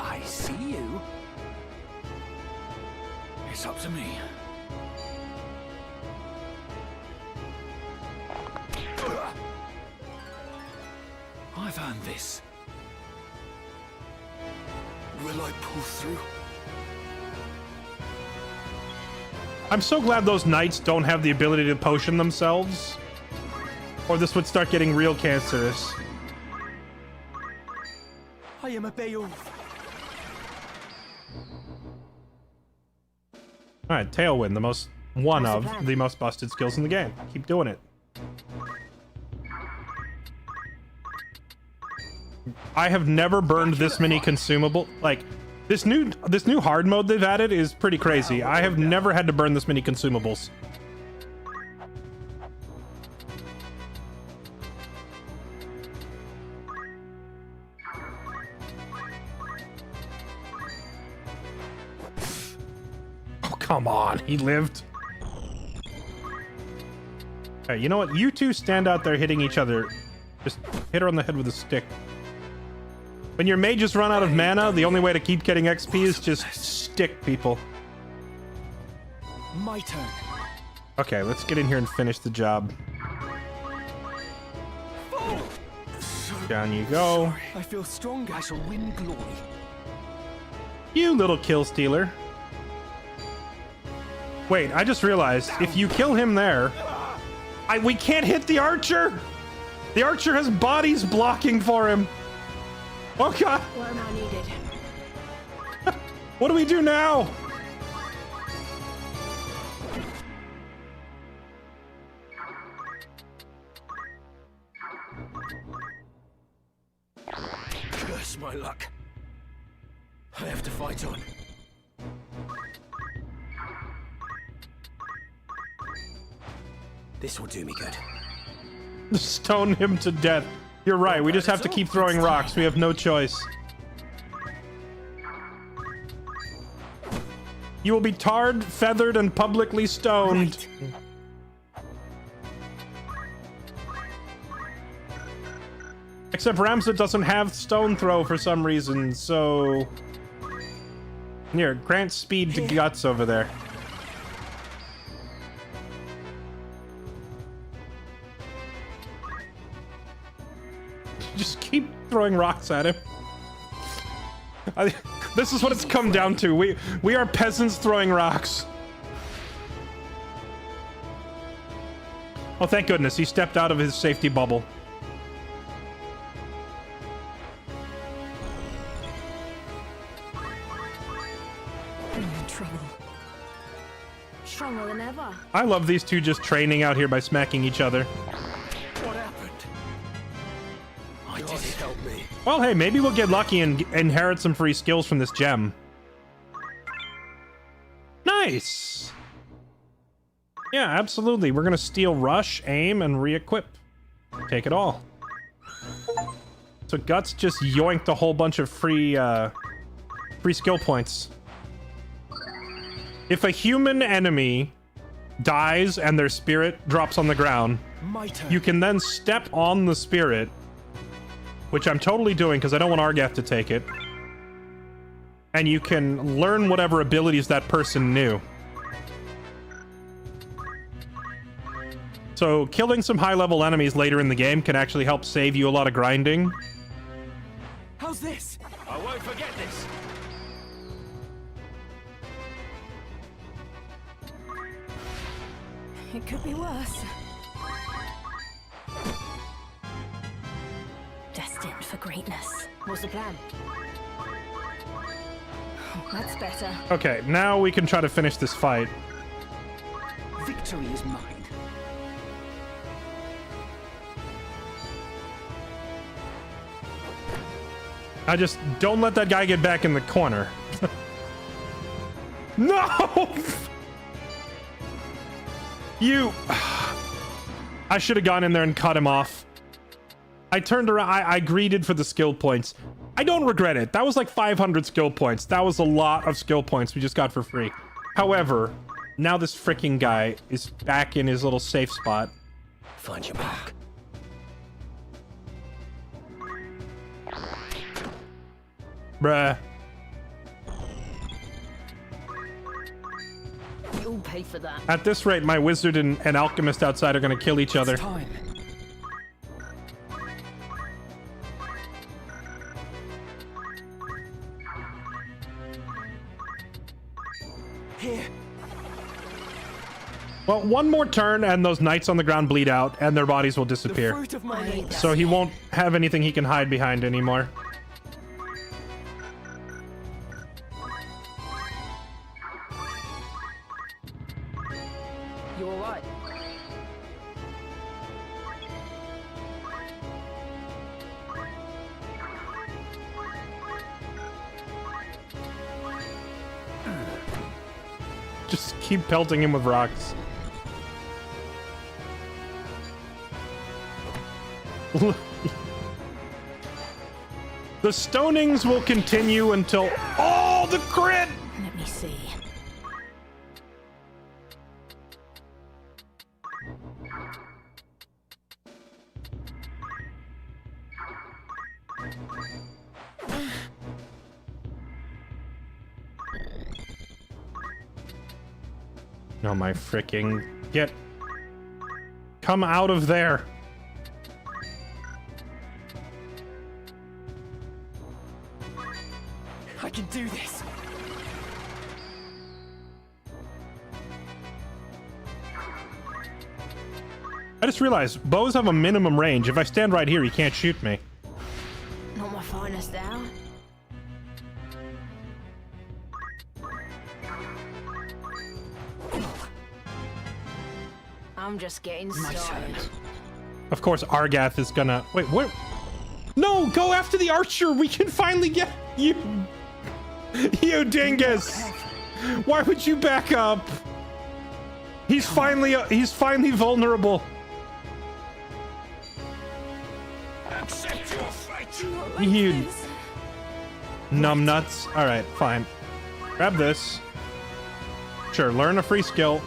I see you. It's up to me. I've earned this.
Will I pull through?
I'm so glad those knights don't have the ability to potion themselves, or this would start getting real cancerous.
I am a Beowulf.
Alright, Tailwind, one of the most busted skills in the game. Keep doing it. I have never burned this many consumable, like, this new hard mode they've added is pretty crazy. I have never had to burn this many consumables. Oh, come on, he lived. Hey, you know what? You two stand out there hitting each other. Just hit her on the head with a stick. When your mages run out of mana, the only way to keep getting XP is just stick people.
My turn.
Okay, let's get in here and finish the job. Down you go.
I feel stronger.
I shall win glory.
You little kill stealer. Wait, I just realized, if you kill him there, we can't hit the archer! The archer has bodies blocking for him! Oh god!
Where am I needed?
What do we do now?
Curse my luck. I have to fight on.
This will do me good.
Stone him to death. You're right, we just have to keep throwing rocks. We have no choice. You will be tarred, feathered, and publicly stoned. Right. Except Ramsay doesn't have stone throw for some reason, so... Here, grant speed to Guts over there. Just keep throwing rocks at him. This is what it's come down to. We are peasants throwing rocks. Oh, thank goodness. He stepped out of his safety bubble.
I'm in trouble.
Stronger than ever.
I love these two just training out here by smacking each other.
What happened? I did it. Help me.
Well, hey, maybe we'll get lucky and inherit some free skills from this gem. Nice! Yeah, absolutely. We're gonna steal Rush, Aim, and re-equip. Take it all. So Guts just yoinked a whole bunch of free skill points. If a human enemy dies and their spirit drops on the ground, you can then step on the spirit, which I'm totally doing because I don't want Argath to take it. And you can learn whatever abilities that person knew. So killing some high-level enemies later in the game can actually help save you a lot of grinding.
How's this? I won't forget this.
It could be worse. Destined for greatness. What's the plan? That's better.
Okay, now we can try to finish this fight.
Victory is mine.
I just don't let that guy get back in the corner. No! You... I should have gone in there and cut him off. I turned around. I greeted for the skill points. I don't regret it. That was like 500 skill points. That was a lot of skill points we just got for free. However, now this freaking guy is back in his little safe spot.
Find your mark.
Bruh.
You'll pay for that.
At this rate, my wizard and alchemist outside are gonna kill each other.
Time. Here.
Well, one more turn and those knights on the ground bleed out and their bodies will disappear.
The fruit of my labor.
So he won't have anything he can hide behind anymore.
You alright?
Just keep pelting him with rocks. The stonings will continue until... Oh, the crit!
Let me see.
Oh my freaking... Get... Come out of there.
I can do this.
I just realized bows have a minimum range. If I stand right here, he can't shoot me.
Not my finest hour. I'm just getting started.
Of course, Argath is gonna... Wait, what? No, go after the archer. We can finally get you. You dingus. Why would you back up? He's finally vulnerable.
Accept your fate.
You numbnuts. All right, fine. Grab this. Sure, learn a free skill.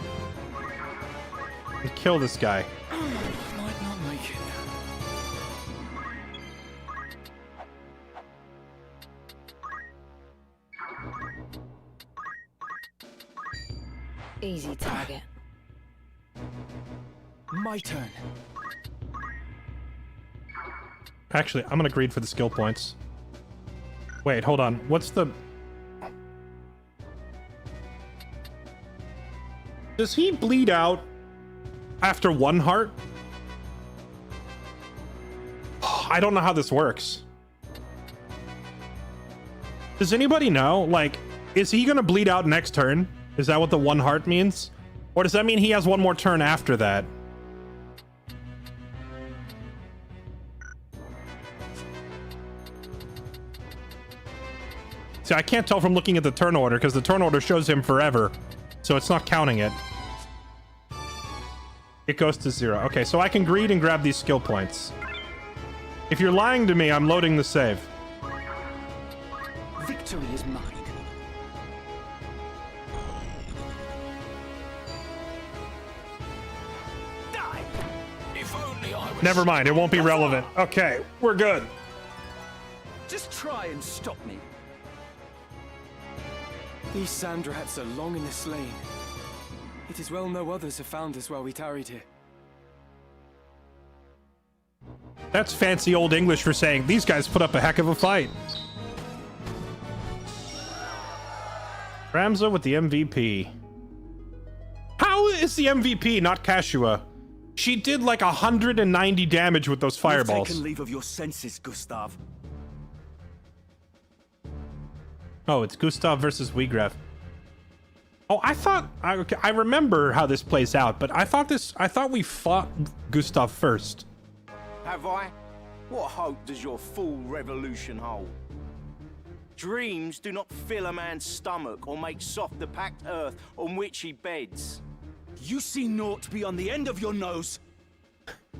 And kill this guy.
Might not make it.
Easy target.
My turn.
Actually, I'm gonna greed for the skill points. Wait, hold on. What's the... Does he bleed out after one heart? I don't know how this works. Does anybody know? Like, is he gonna bleed out next turn? Is that what the one heart means? Or does that mean he has one more turn after that? See, I can't tell from looking at the turn order because the turn order shows him forever. So it's not counting it. It goes to 0. Okay, so I can greed and grab these skill points. If you're lying to me, I'm loading the save.
Victory is mine. Die! If only I was...
Never mind, it won't be relevant. Okay, we're good.
Just try and stop me.
These sand rats are long in the slain. It is well no others have found us while we tarried here.
That's fancy old English for saying these guys put up a heck of a fight. Ramza with the MVP. How is the MVP not Kashua? She did like 190 damage with those fireballs.
You've taken leave of your senses, Gustav.
Oh, it's Gustav versus Wiegraf. Oh, I remember how this plays out, but I thought we fought Gustav first.
Have I? What hope does your fool revolution hold? Dreams do not fill a man's stomach or make soft the packed earth on which he beds.
You see naught beyond the end of your nose.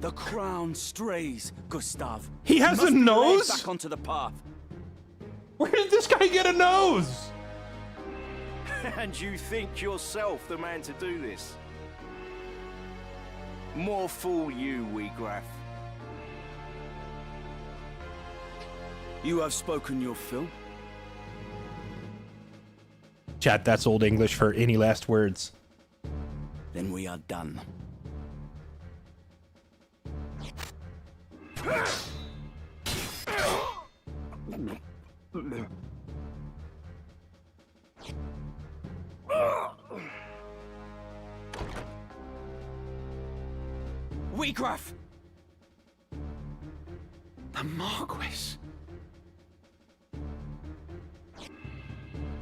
The crown strays, Gustav.
He has a nose?
Back onto the path.
Where did this guy get a nose?
And you think yourself the man to do this? More fool you, Wiegraf.
You have spoken your fill.
Chat, that's old English for any last words.
Then we are done.
Wiegraf! The Marquis.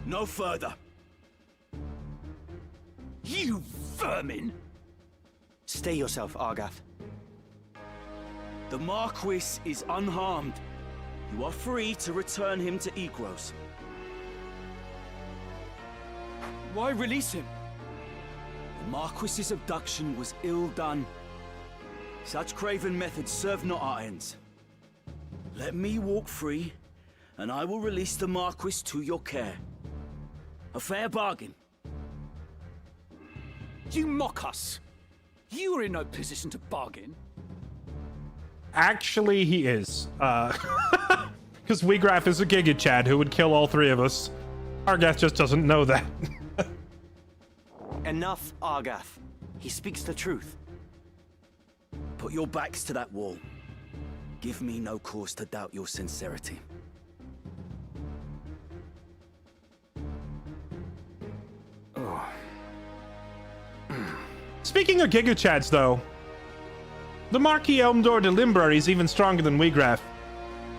No further.
You vermin!
Stay yourself, Argath.
The Marquis is unharmed. You are free to return him to Egros.
Why release him?
The Marquis's abduction was ill done. Such craven methods serve not our ends. Let me walk free, and I will release the Marquis to your care. A fair bargain.
You mock us. You are in no position to bargain.
Actually, he is. Because Wiegraf is a Giga Chad who would kill all three of us. Argath just doesn't know that.
Enough, Argath. He speaks the truth.
Put your backs to that wall. Give me no cause to doubt your sincerity.
Speaking of Giga Chads, though, the Marquis Elmdor de Limber is even stronger than Wiegraf.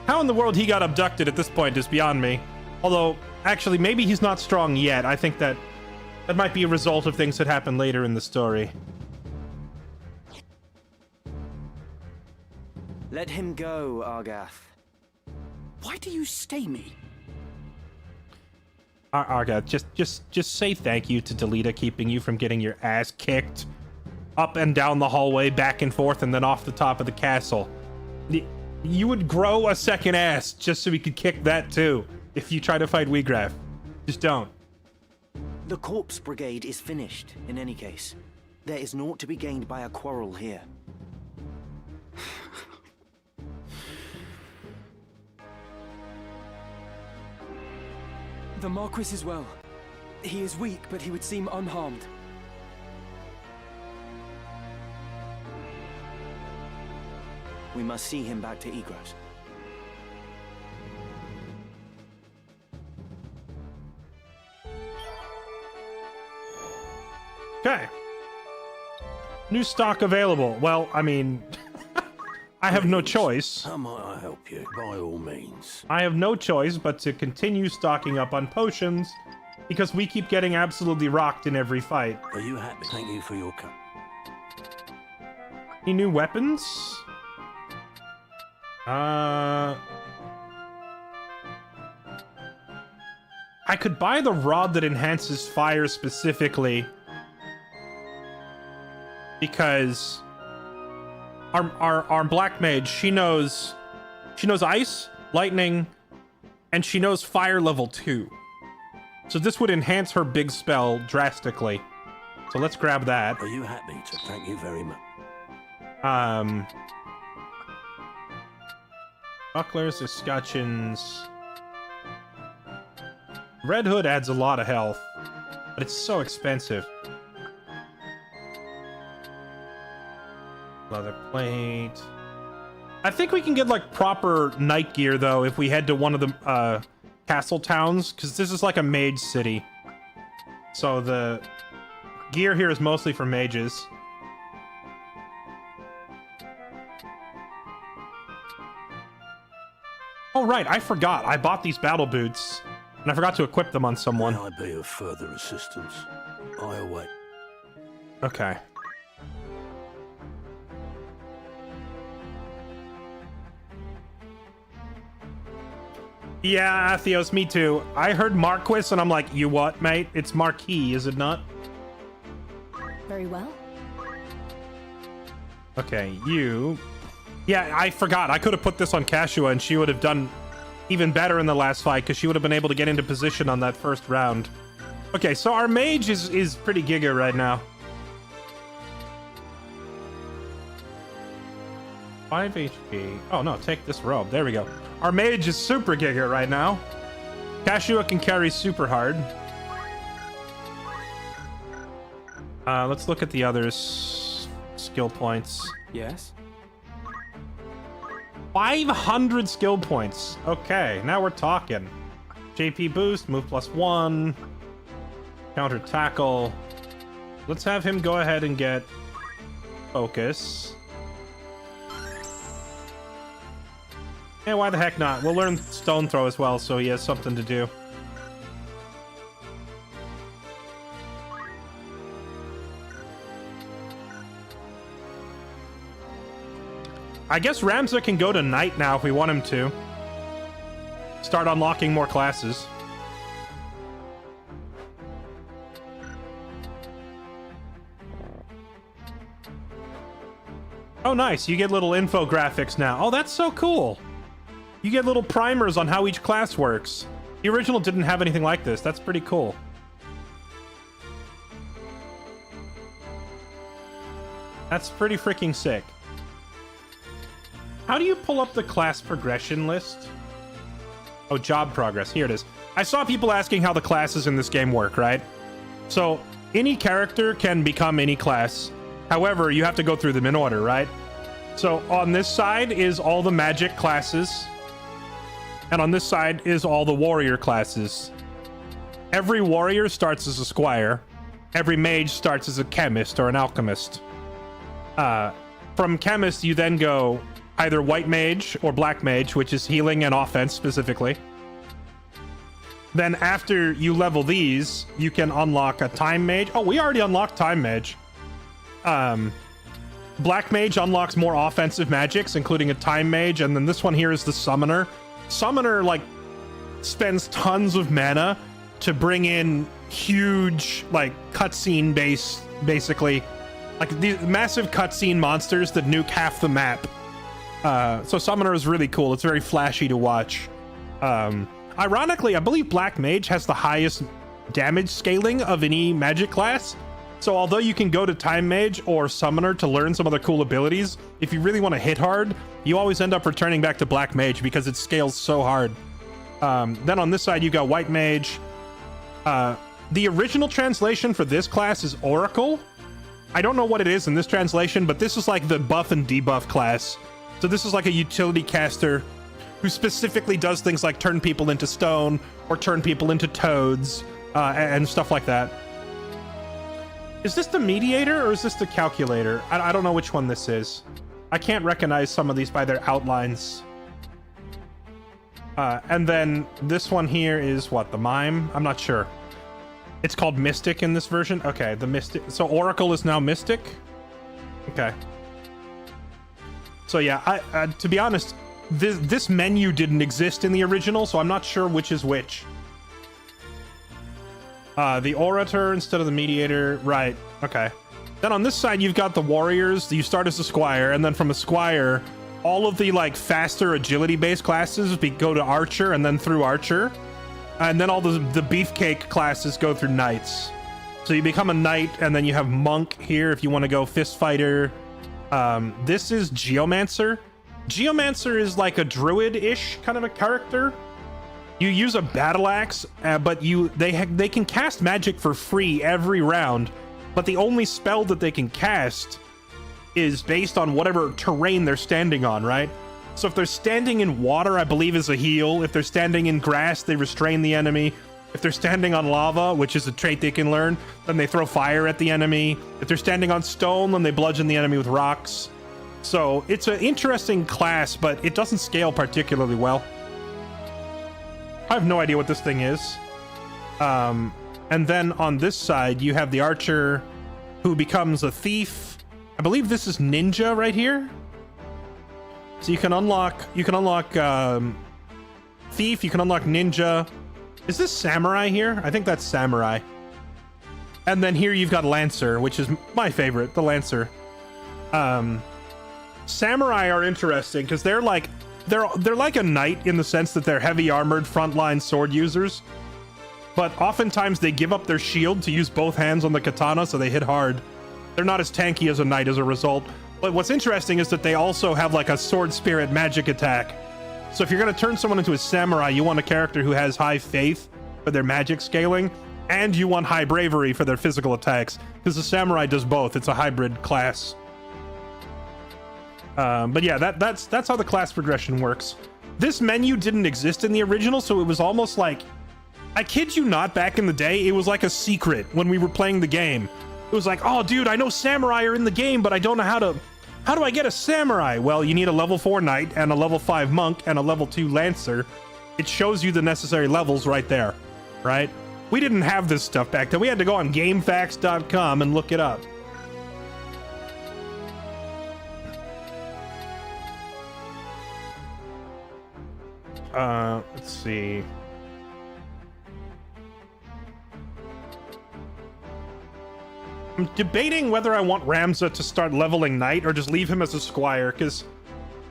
How in the world he got abducted at this point is beyond me. Although, actually, maybe he's not strong yet. I think that might be a result of things that happen later in the story.
Let him go, Argath.
Why do you stay me?
Argath, just say thank you to Delita keeping you from getting your ass kicked up and down the hallway, back and forth, and then off the top of the castle. You would grow a second ass just so we could kick that too if you try to fight Wiegraf. Just don't.
The Corpse Brigade is finished, in any case. There is naught to be gained by a quarrel here.
The Marquis is well. He is weak, but he would seem unharmed.
We must see him back to Egros.
Okay. New stock available. Well, I mean, I have no choice.
How might I help you? By all means.
I have no choice but to continue stocking up on potions because we keep getting absolutely rocked in every fight.
Are you happy? Thank you for your come.
Any new weapons? I could buy the rod that enhances fire specifically because our black mage, she knows She knows ice, lightning, and she knows fire level 2. So this would enhance her big spell drastically. So let's grab that.
Are you happy to thank you very much?
Bucklers, escutcheons. Red Hood adds a lot of health, but it's so expensive. Leather plate. I think we can get like proper knight gear though if we head to one of the castle towns, because this is like a mage city. So the gear here is mostly for mages. Oh right, I forgot. I bought these battle boots, and I forgot to equip them on someone.
May I be of further assistance? I await.
Okay. Yeah, Atheos, me too. I heard Marquis, and I'm like, you what, mate? It's Marquis, is it not?
Very well.
Okay, you... Yeah, I forgot. I could have put this on Kashua, and she would have done even better in the last fight, because she would have been able to get into position on that first round. Okay, so our mage is pretty giga right now. 5 HP. Oh, no, take this robe. There we go. Our mage is super giga right now. Kashua can carry super hard. Let's look at the others' skill points.
Yes?
500 skill points. Okay, now we're talking. JP boost, move +1. Counter tackle. Let's have him go ahead and get focus. Yeah, why the heck not? We'll learn stone throw as well, so he has something to do. I guess Ramza can go to knight now if we want him to. Start unlocking more classes. Oh, nice. You get little infographics now. Oh, that's so cool. You get little primers on how each class works. The original didn't have anything like this. That's pretty cool. That's pretty freaking sick. How do you pull up the class progression list? Oh, job progress. Here it is. I saw people asking how the classes in this game work, right? So, any character can become any class. However, you have to go through them in order, right? So, on this side is all the magic classes. And on this side is all the warrior classes. Every warrior starts as a squire. Every mage starts as a chemist or an alchemist. From chemist, you then go either white mage or black mage, which is healing and offense specifically. Then after you level these, you can unlock a time mage. Oh, we already unlocked time mage. Black mage unlocks more offensive magics, including a time mage, and then this one here is the summoner. Summoner, like, spends tons of mana to bring in huge, like, cutscene base, basically. Like, these massive cutscene monsters that nuke half the map. So Summoner is really cool. It's very flashy to watch. Ironically, I believe Black Mage has the highest damage scaling of any magic class. So although you can go to Time Mage or Summoner to learn some other cool abilities, if you really want to hit hard, you always end up returning back to Black Mage because it scales so hard. Then on this side, you got White Mage. The original translation for this class is Oracle. I don't know what it is in this translation, but this is like the buff and debuff class. So this is like a utility caster who specifically does things like turn people into stone or turn people into toads and stuff like that. Is this the mediator or is this the calculator? I don't know which one this is. I can't recognize some of these by their outlines. And then this one here is what, the mime? I'm not sure. It's called Mystic in this version. Okay, the Mystic. So Oracle is now Mystic? Okay. So yeah, to be honest, this menu didn't exist in the original, so I'm not sure which is which. The Orator instead of the Mediator. Right, okay. Then on this side, you've got the Warriors. You start as a Squire, and then from a Squire, all of the like faster agility based classes go to archer and then through archer, and then all the beefcake classes go through knights. So you become a knight, and then you have monk here if you want to go fist fighter. This is geomancer. Geomancer is like a druid-ish kind of a character. You use a battle axe, but they can cast magic for free every round, but the only spell that they can cast is based on whatever terrain they're standing on, right? So if they're standing in water, I believe is a heal. If they're standing in grass, they restrain the enemy. If they're standing on lava, which is a trait they can learn, then they throw fire at the enemy. If they're standing on stone, then they bludgeon the enemy with rocks. So it's an interesting class, but it doesn't scale particularly well. I have no idea what this thing is. And then on this side, you have the archer who becomes a thief. I believe this is ninja right here. So you can unlock thief, you can unlock ninja. Is this samurai here? I think that's samurai. And then here you've got lancer, which is my favorite, the lancer. Samurai are interesting because they're like a knight in the sense that they're heavy armored frontline sword users, but oftentimes they give up their shield to use both hands on the katana, so they hit hard. They're not as tanky as a knight as a result. But what's interesting is that they also have like a sword spirit magic attack. So if you're going to turn someone into a samurai, you want a character who has high faith for their magic scaling, and you want high bravery for their physical attacks, because the samurai does both. It's a hybrid class. But yeah, that's how the class progression works. This menu didn't exist in the original, so it was almost like, I kid you not, back in the day, it was like a secret when we were playing the game. It was like, oh dude, I know samurai are in the game, but I don't know how do I get a samurai? Well, you need a level 4 knight and a level 5 monk and a level 2 lancer. It shows you the necessary levels right there, right? We didn't have this stuff back then. We had to go on GameFAQs.com and look it up. Let's see. I'm debating whether I want Ramza to start leveling knight or just leave him as a squire, because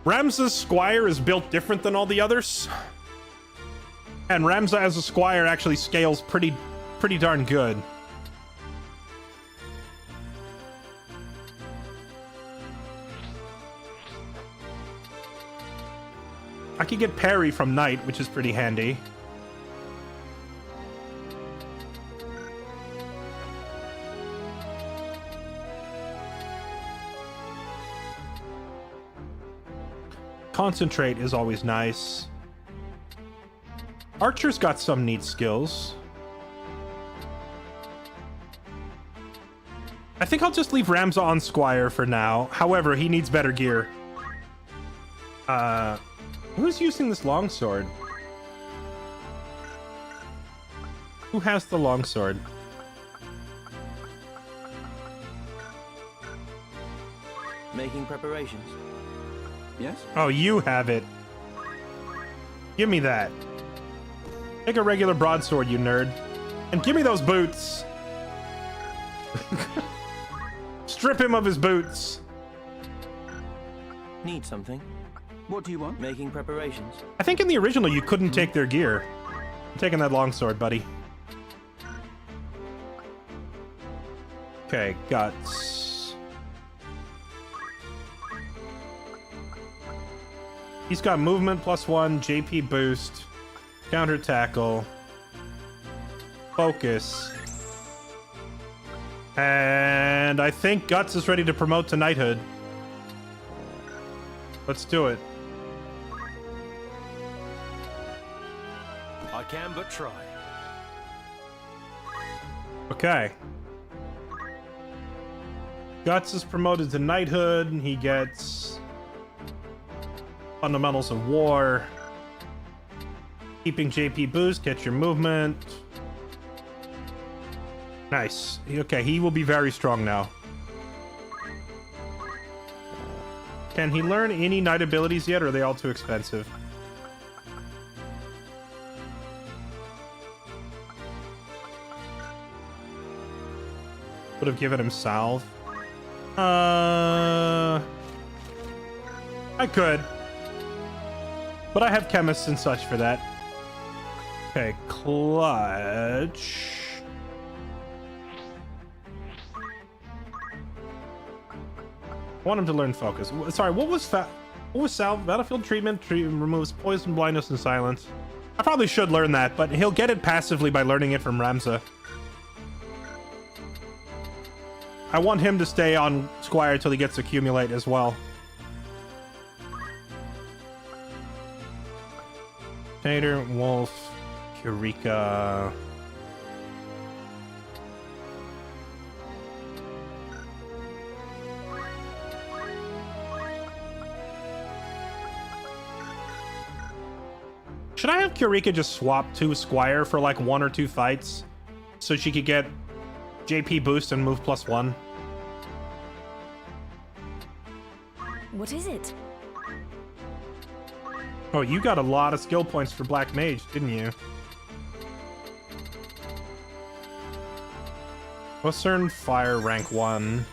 Ramza's squire is built different than all the others. And Ramza as a squire actually scales pretty darn good. I could get parry from knight, which is pretty handy. Concentrate is always nice. Archer's got some neat skills. I think I'll just leave Ramza on Squire for now. However, he needs better gear. Who's using this longsword? Who has the longsword?
Making preparations.
Yes?
Oh, you have it. Give me that. Take a regular broadsword, you nerd. And give me those boots. Strip him of his boots.
Need something?
What do you want?
Making preparations.
I think in the original you couldn't take their gear. I'm taking that longsword, buddy. Okay, guts. He's got movement +1, JP boost, counter tackle, focus. And I think Guts is ready to promote to knighthood. Let's do it.
I can but try.
Okay. Guts is promoted to knighthood, and he gets Fundamentals of War. Keeping JP boost, get your movement. Nice. Okay, he will be very strong now. Can he learn any knight abilities yet, or are they all too expensive? Would have given him salve. I could. But I have chemists and such for that. Okay, clutch. I want him to learn focus. Sorry, what was battlefield treatment? Removes poison, blindness, and silence. I probably should learn that, but he'll get it passively by learning it from Ramza. I want him to stay on Squire till he gets accumulate as well. Tater, Wolf, Eureka. Should I have Eureka just swap to Squire for like 1 or 2 fights so she could get JP boost and move +1?
What is it?
Oh, you got a lot of skill points for Black Mage, didn't you? Western Fire rank 1.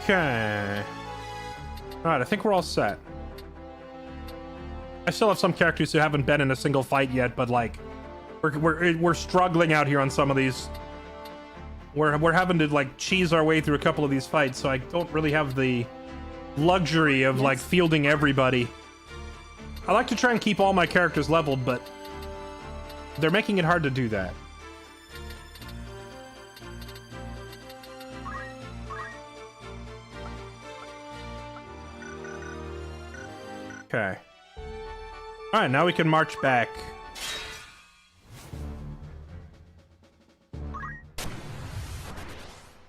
Okay. Alright, I think we're all set. I still have some characters who haven't been in a single fight yet, but like, we're struggling out here on some of these. We're having to like cheese our way through a couple of these fights, so I don't really have the luxury of like fielding everybody. I like to try and keep all my characters leveled, but they're making it hard to do that. Okay. All right, now we can march back.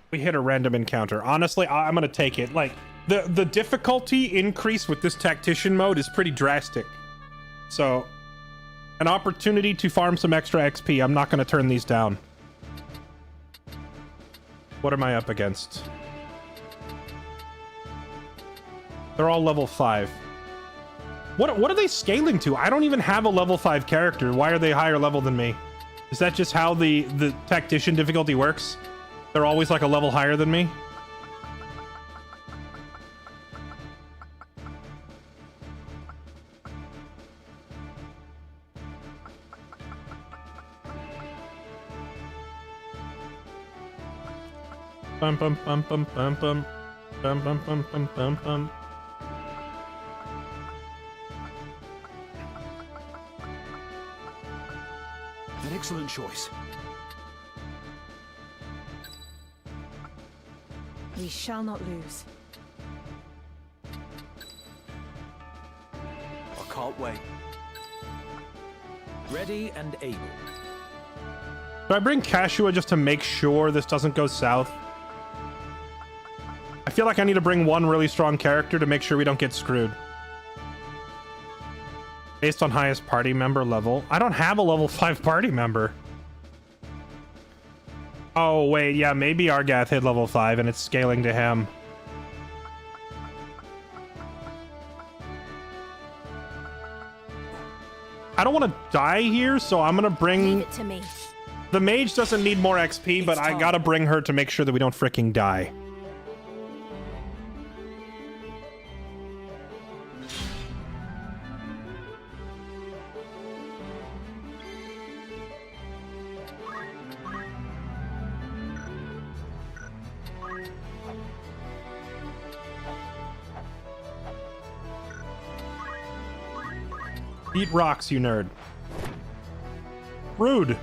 We hit a random encounter. Honestly, I'm gonna take it. Like, the difficulty increase with this tactician mode is pretty drastic. So, an opportunity to farm some extra XP. I'm not gonna turn these down. What am I up against? They're all level 5. What are they scaling to? I don't even have a level 5 character. Why are they higher level than me? Is that just how the tactician difficulty works? They're always like a level higher than me? Bum bum bum bum bum bum bum bum bum bum bum bum.
An excellent choice.
We shall not lose.
I can't wait.
Ready and able.
Do I bring Kashua just to make sure this doesn't go south? I feel like I need to bring one really strong character to make sure we don't get screwed. Based on highest party member level. I don't have a level 5 party member. Oh, wait, yeah, maybe Argath hit level 5 and it's scaling to him. I don't want to die here, so I'm gonna bring...
Leave it to me.
The mage doesn't need more XP, but I gotta bring her to make sure that we don't freaking die. Eat rocks, you nerd. Rude.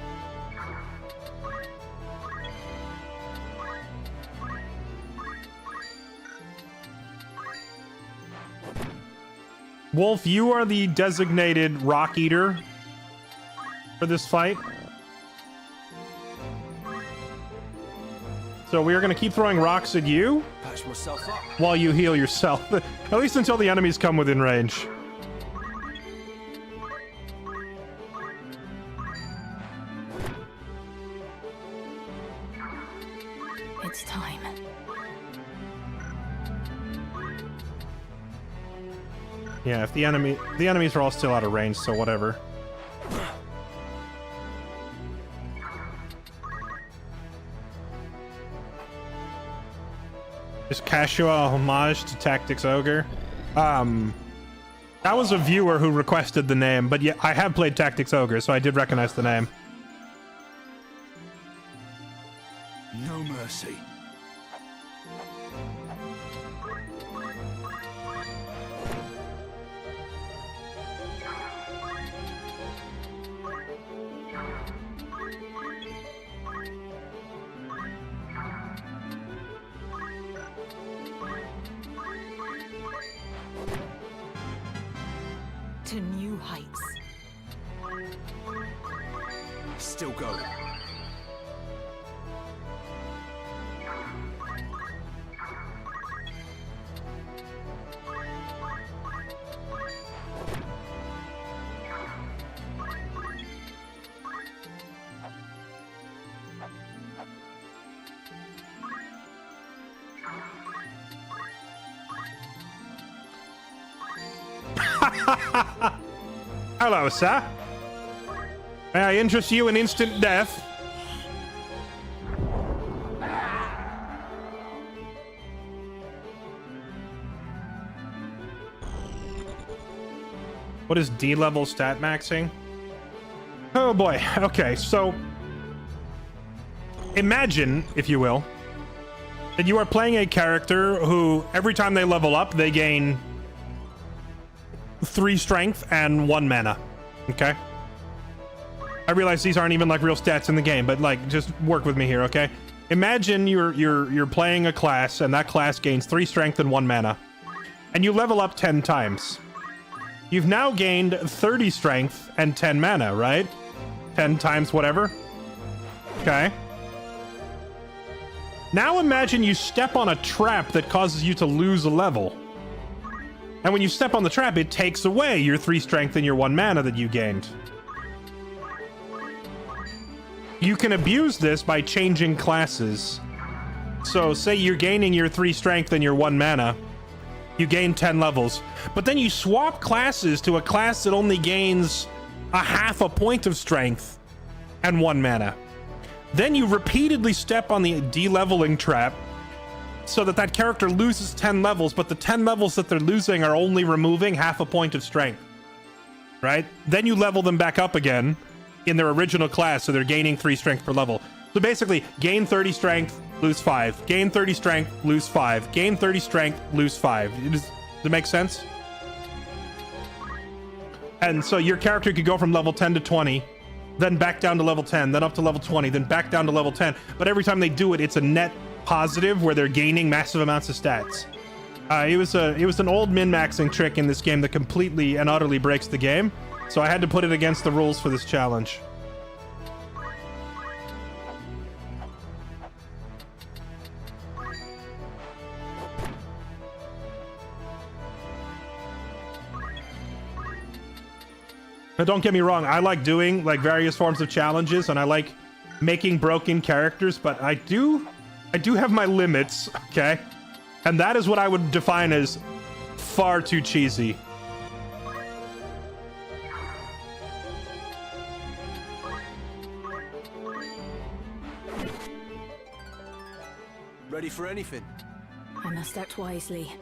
Wolf, you are the designated rock eater for this fight. So we are going to keep throwing rocks at you
Patch myself up.
while you heal yourself. At least until the enemies come within range.
It's time.
Yeah, if the enemies are all still out of range, so whatever. Just casual homage to Tactics Ogre. That was a viewer who requested the name, but yeah, I have played Tactics Ogre, so I did recognize the name.
No mercy.
To new heights.
Still going.
Hello, sir. May I interest you in instant death? What is D-level stat maxing? Oh boy. Okay, so imagine, if you will, that you are playing a character who every time they level up, they gain 3 strength and 1 mana. Okay? I realize these aren't even like real stats in the game, but like just work with me here, okay? Imagine you're playing a class and that class gains 3 strength and 1 mana. And you level up 10 times. You've now gained 30 strength and 10 mana, right? 10 times whatever. Okay. Now imagine you step on a trap that causes you to lose a level. And when you step on the trap, it takes away your 3 strength and your 1 mana that you gained. You can abuse this by changing classes. So say you're gaining your 3 strength and your 1 mana. You gain 10 levels. But then you swap classes to a class that only gains a half a point of strength and 1 mana. Then you repeatedly step on the de-leveling trap so that that character loses 10 levels, but the 10 levels that they're losing are only removing half a point of strength. Right? Then you level them back up again in their original class, so they're gaining 3 strength per level. So basically, gain 30 strength, lose 5. Gain 30 strength, lose 5. Gain 30 strength, lose 5. Does it make sense? And so your character could go from level 10 to 20, then back down to level 10, then up to level 20, then back down to level 10. But every time they do it, it's a net positive where they're gaining massive amounts of stats. It was an old min-maxing trick in this game that completely and utterly breaks the game. So I had to put it against the rules for this challenge. Now, don't get me wrong, I like doing like various forms of challenges and I like making broken characters, but I do have my limits, okay? And that is what I would define as far too cheesy.
Ready for anything?
I must act wisely.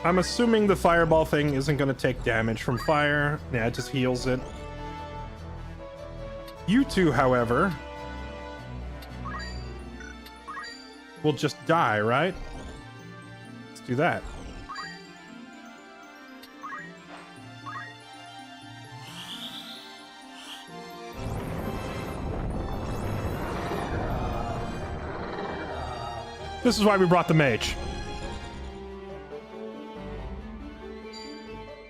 I'm assuming the fireball thing isn't going to take damage from fire. Yeah, it just heals it. You two, however, will just die, right? Let's do that. This is why we brought the mage.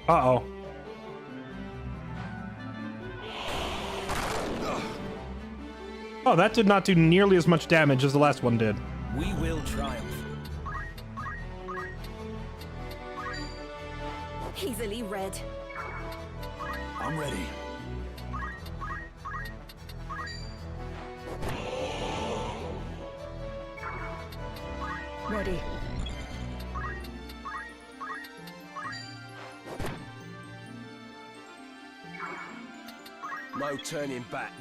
Uh-oh. Oh, that did not do nearly as much damage as the last one did.
We will triumph.
Easily read.
I'm ready.
Ready.
No turning back.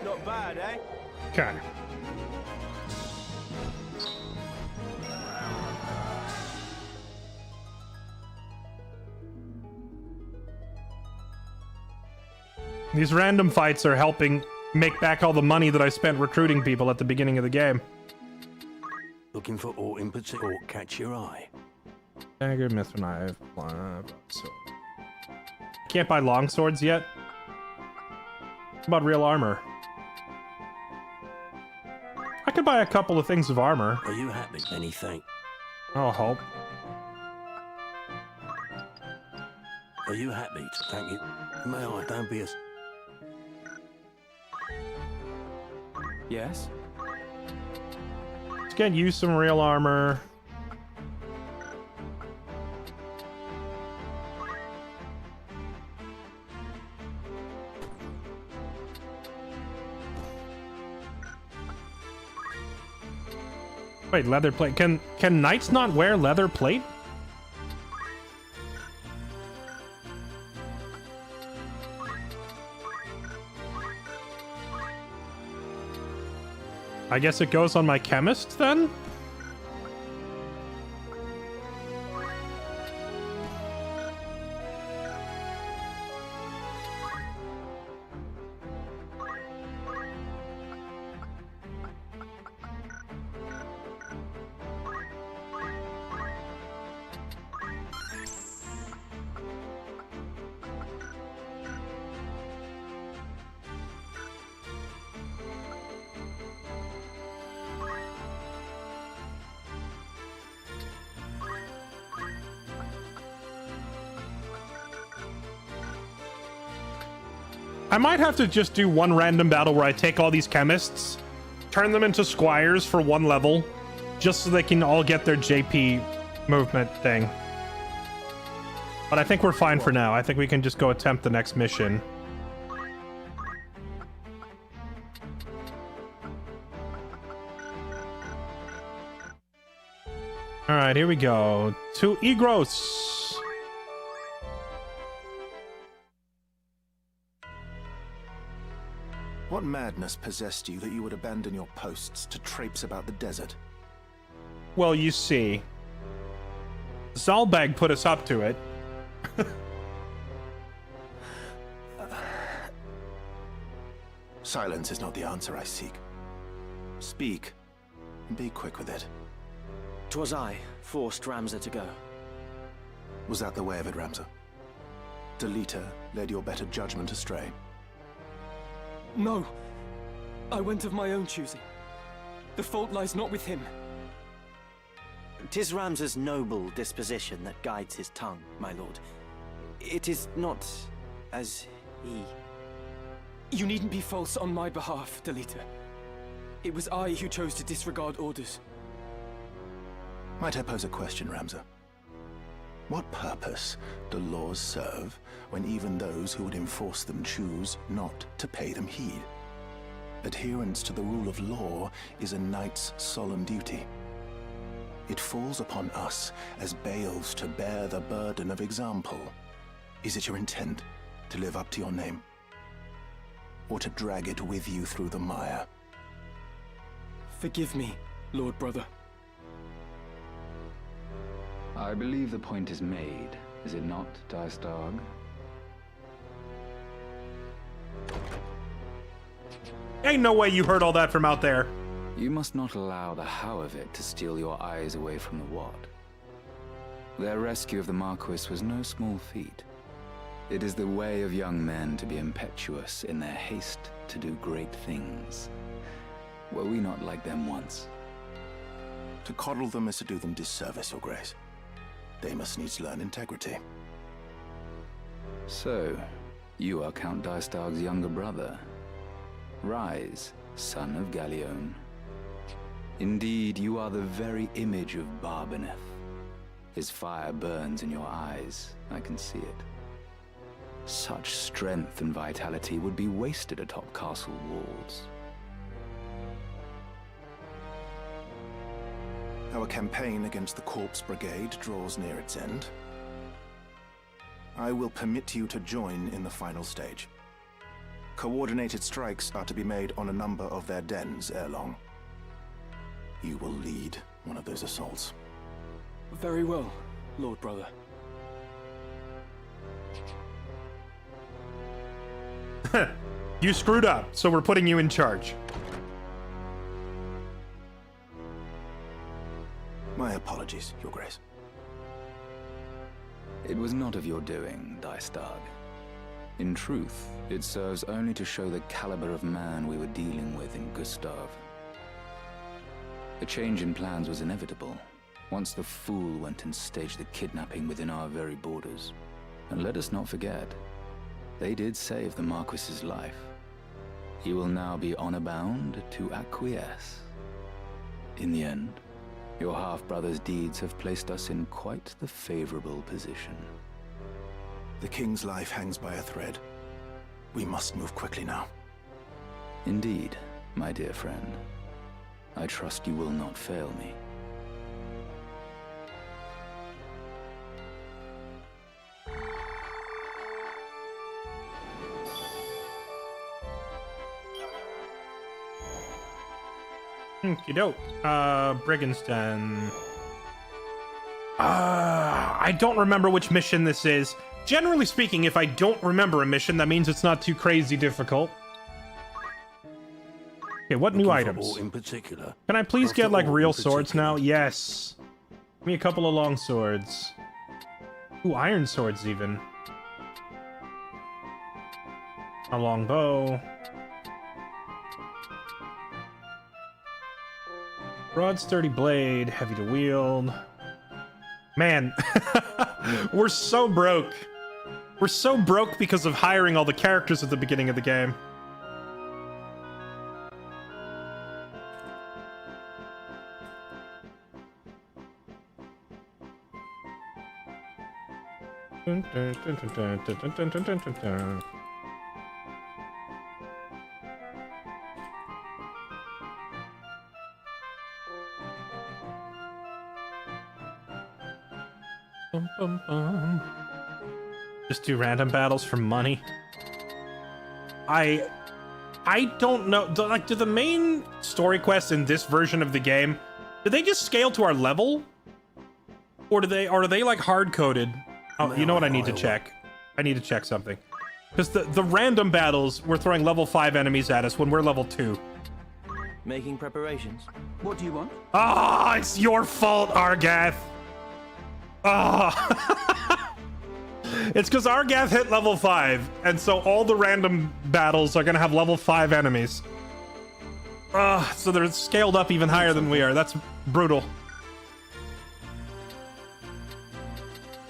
Not bad, eh?
Okay. These random fights are helping make back all the money that I spent recruiting people at the beginning of the game.
Looking for aught in particular catch your eye?
Dagger, Mithra knife, so can't buy long swords yet. What about real armor? I could buy a couple of things of armor.
Are you happy? Anything?
I'll help.
Are you happy? Thank you. May I? Don't be a...
Yes?
Let's get you some real armor. Wait, leather plate. Can knights not wear leather plate? I guess it goes on my chemist then? I might have to just do one random battle where I take all these chemists, turn them into squires for one level, just so they can all get their JP movement thing. But I think we're fine for now. I think we can just go attempt the next mission. Alright, here we go. To Igros.
What madness possessed you that you would abandon your posts to traipse about the desert?
Well, you see, Zalbag put us up to it.
Silence is not the answer I seek. Speak, and be quick with it.
'Twas I forced Ramza to go.
Was that the way of it, Ramza? Delita led your better judgment astray.
No. I went of my own choosing. The fault lies not with him.
'Tis Ramza's noble disposition that guides his tongue, my lord. It is not as he...
You needn't be false on my behalf, Delita. It was I who chose to disregard orders.
Might I pose a question, Ramza? What purpose do laws serve when even those who would enforce them choose not to pay them heed? Adherence to the rule of law is a knight's solemn duty. It falls upon us as bailiffs to bear the burden of example. Is it your intent to live up to your name? Or to drag it with you through the mire?
Forgive me, Lord Brother.
I believe the point is made, is it not, Dystog?
Ain't no way you heard all that from out there.
You must not allow the how of it to steal your eyes away from the what. Their rescue of the Marquis was no small feat. It is the way of young men to be impetuous in their haste to do great things. Were we not like them once?
To coddle them is to do them disservice, Your Grace. They must needs learn integrity.
So, you are Count Dystog's younger brother. Rise, son of Galleon. Indeed, you are the very image of Barbeneth. His fire burns in your eyes, I can see it. Such strength and vitality would be wasted atop castle walls.
Our campaign against the Corpse Brigade draws near its end. I will permit you to join in the final stage. Coordinated strikes are to be made on a number of their dens ere long. You will lead one of those assaults.
Very well, Lord Brother.
You screwed up, so we're putting you in charge.
My apologies, Your Grace.
It was not of your doing, Dystag. In truth, it serves only to show the caliber of man we were dealing with in Gustav. A change in plans was inevitable, once the fool went and staged the kidnapping within our very borders. And let us not forget, they did save the Marquis's life. He will now be honor-bound to acquiesce. In the end, your half-brother's deeds have placed us in quite the favorable position.
The King's life hangs by a thread. We must move quickly now.
Indeed, my dear friend. I trust you will not fail me.
Okey-doke. Brigand's Den. I don't remember which mission this is. Generally speaking, if I don't remember a mission, that means it's not too crazy difficult. Okay, what new items?
In particular.
Can I please get, like, real swords now? Yes. Give me a couple of long swords. Ooh, iron swords, even. A long bow. Broad, sturdy blade, heavy to wield. Man, we're so broke. We're so broke because of hiring all the characters at the beginning of the game. Dun, dun, dun, dun, dun, dun, dun, dun, dun, dun, dun. Bum, bum, bum. Just do random battles for money. I don't know. Do the main story quests in this version of the game, do they just scale to our level, or are they like hard coded? Oh, you know what I need to check? I need to check something, because the random battles were throwing level 5 enemies at us when we're level 2.
Making preparations. What do you want?
Ah, it's your fault, Argath. Ah. It's because Argath hit level 5, and so all the random battles are gonna have level 5 enemies. So they're scaled up even higher than we are. That's brutal.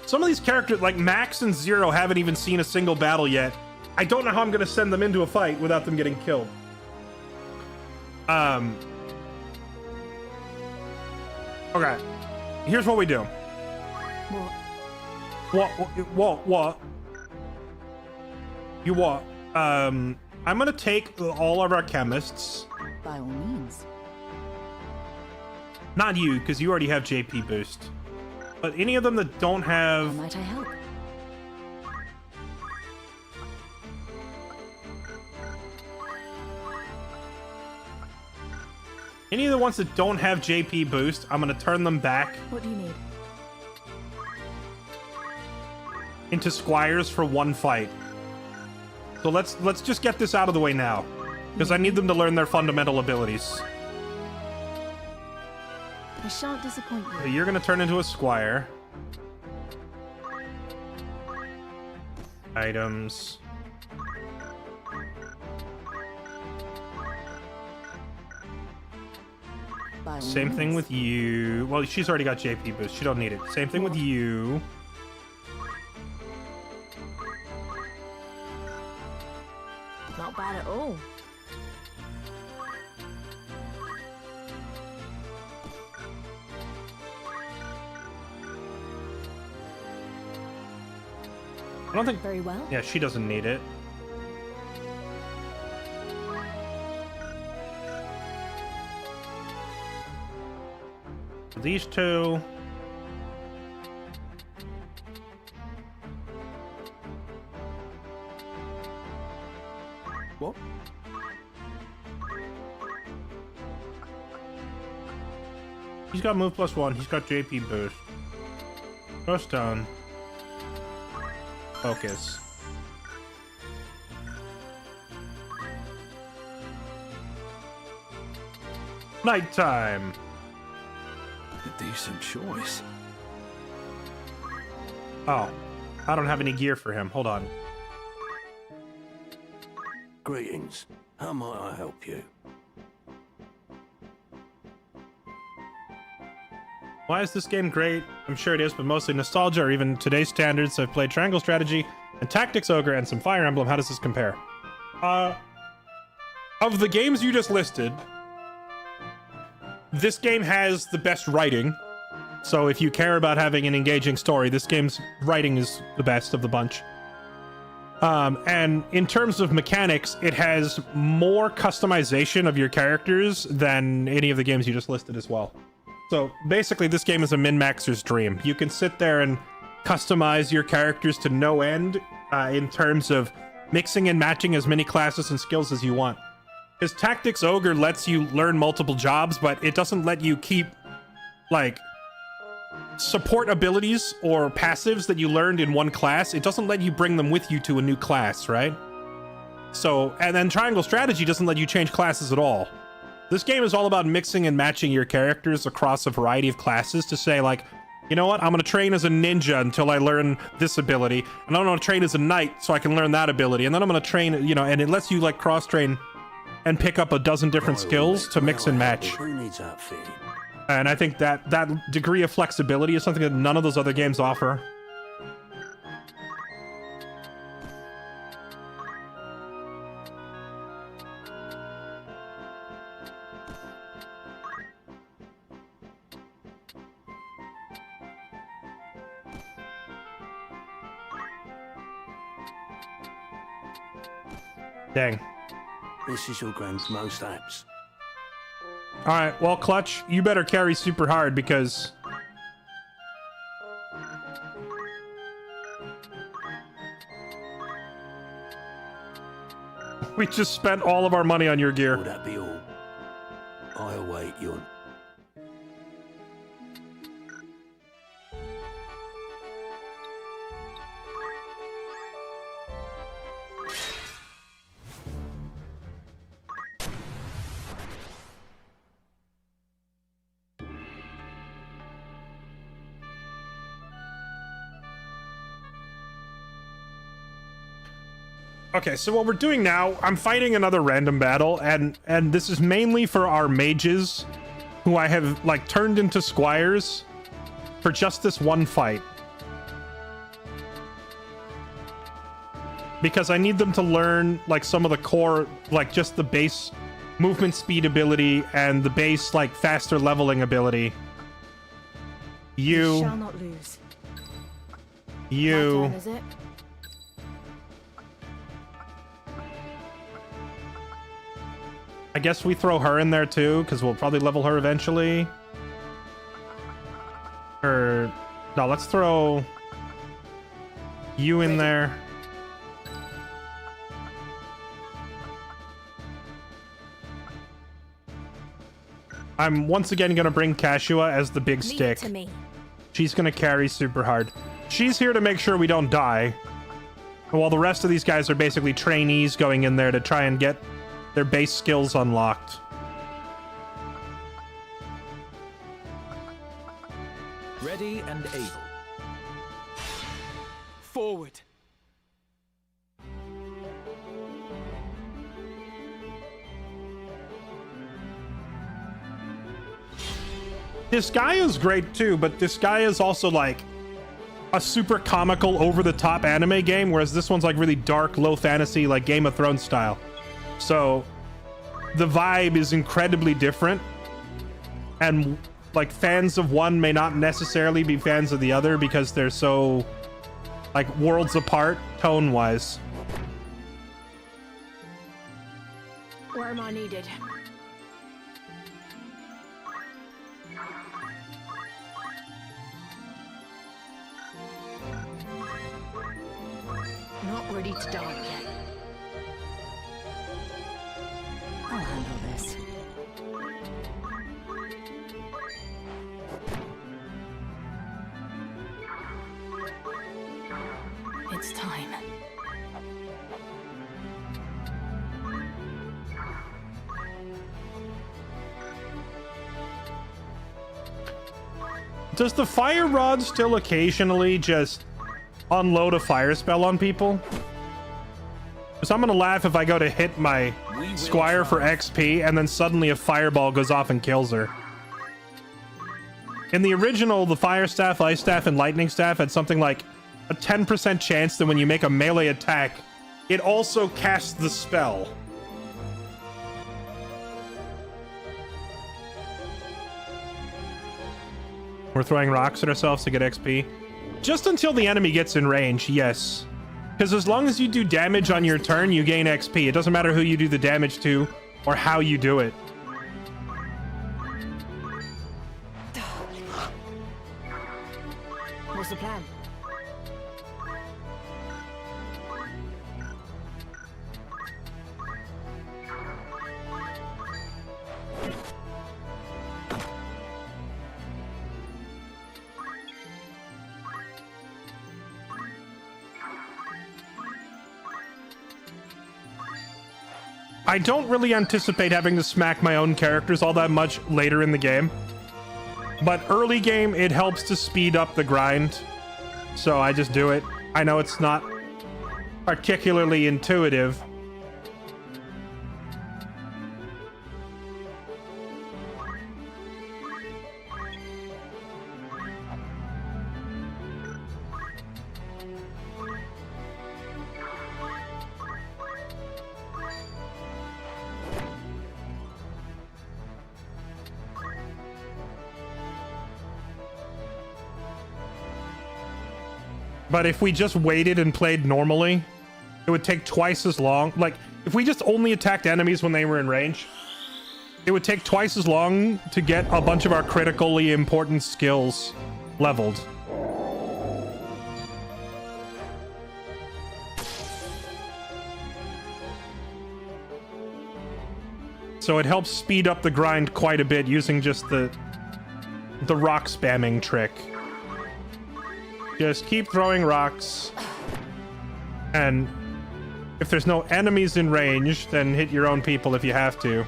Some of these characters, like Max and Zero, haven't even seen a single battle yet. I don't know how I'm gonna send them into a fight without them getting killed. Okay. Here's what we do. What? You what? I'm gonna take all of our chemists.
By all means.
Not you, because you already have JP boost. But any of them that don't have...
How might I help?
Any of the ones that don't have JP boost, I'm gonna turn them back
What do you need?
into squires for one fight. So let's just get this out of the way now, because I need them to learn their fundamental abilities.
I shan't disappoint you.
So you're gonna turn into a squire. Items. Same thing with you. Well, she's already got JP boost. She don't need it. Same thing with you.
Not bad at all.
I don't think...
Very well.
Yeah, she doesn't need it. These two...
What?
He's got move +1. He's got JP boost. Go stone. Focus. Nighttime.
A decent choice.
Oh, I don't have any gear for him. Hold on.
Greetings. How might I help you?
Why is this game great? I'm sure it is, but mostly nostalgia or even today's standards. I've played Triangle Strategy and Tactics Ogre and some Fire Emblem. How does this compare? Of the games you just listed, this game has the best writing. So if you care about having an engaging story, this game's writing is the best of the bunch. And in terms of mechanics, it has more customization of your characters than any of the games you just listed as well. So basically, this game is a min-maxer's dream. You can sit there and customize your characters to no end in terms of mixing and matching as many classes and skills as you want. Because Tactics Ogre lets you learn multiple jobs, but it doesn't let you keep, like, support abilities or passives that you learned in one class. It doesn't let you bring them with you to a new class, right? So, and then Triangle Strategy doesn't let you change classes at all. This game is all about mixing and matching your characters across a variety of classes to say, like, you know what? I'm going to train as a ninja until I learn this ability. And I'm going to train as a knight so I can learn that ability. And then I'm going to train, you know, and it lets you, like, cross-train and pick up a dozen different skills to mix and match.
Who needs outfitting?
And I think that that degree of flexibility is something that none of those other games offer. Dang.
This is your grand's most apps.
Alright, well, Clutch, you better carry super hard because... we just spent all of our money on your gear.
Will that be all? I await your...
Okay, so what we're doing now, I'm fighting another random battle, and this is mainly for our mages, who I have, like, turned into squires for just this one fight. Because I need them to learn, like, some of the core, like, just the base movement speed ability and the base, like, faster leveling ability.
You shall not lose.
You...
My turn, is it?
I guess we throw her in there too, because we'll probably level her eventually. Or... no, let's throw... you in there. I'm once again gonna bring Kashua as the big stick.
To me.
She's gonna carry super hard. She's here to make sure we don't die. While the rest of these guys are basically trainees going in there to try and get their base skills unlocked.
Ready and able. Forward.
Disgaea is great too, but Disgaea is also like a super comical, over-the-top anime game, whereas this one's like really dark, low fantasy, like Game of Thrones style. So the vibe is incredibly different, and like fans of one may not necessarily be fans of the other because they're so like worlds apart. tone-wise.
Where am I needed? Not ready to die yet. I'll handle this. It's time.
Does the fire rod still occasionally just unload a fire spell on people? Because I'm gonna laugh if I go to hit my squire for XP and then suddenly a fireball goes off and kills her. In the original, the fire staff, ice staff, and lightning staff had something like a 10% chance that when you make a melee attack, it also casts the spell. We're throwing rocks at ourselves to get XP. Just until the enemy gets in range, yes. Because as long as you do damage on your turn, you gain XP. It doesn't matter who you do the damage to or how you do it.
What's the plan?
I don't really anticipate having to smack my own characters all that much later in the game. But early game, it helps to speed up the grind. So I just do it. I know it's not particularly intuitive. But if we just waited and played normally, it would take twice as long. Like, if we just only attacked enemies when they were in range, it would take twice as long to get a bunch of our critically important skills leveled. So it helps speed up the grind quite a bit using just the rock spamming trick. Just keep throwing rocks, and if there's no enemies in range, then hit your own people if you have to.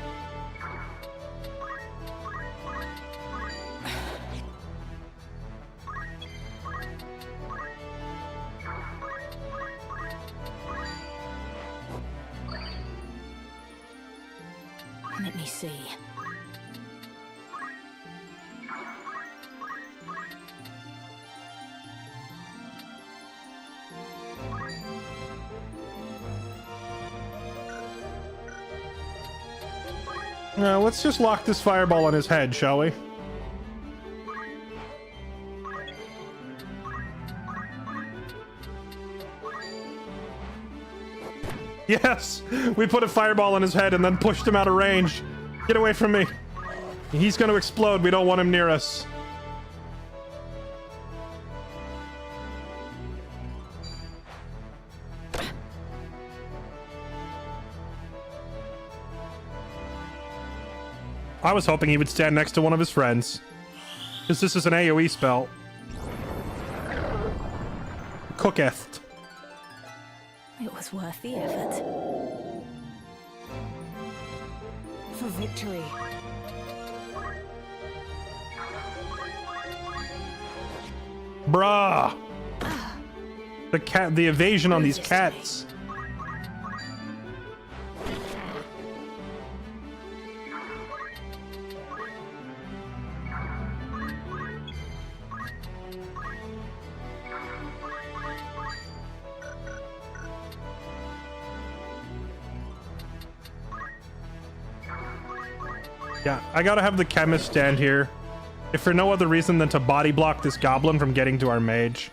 Let me see.
Let's just lock this fireball on his head, shall we? Yes! We put a fireball on his head and then pushed him out of range. Get away from me. He's gonna explode. We don't want him near us. I was hoping he would stand next to one of his friends. Because this is an AoE spell. Cooketh.
It was worth the effort. For victory.
Bruh! The evasion on these cats. Yeah, I gotta have the chemist stand here, if for no other reason than to body block this goblin from getting to our mage.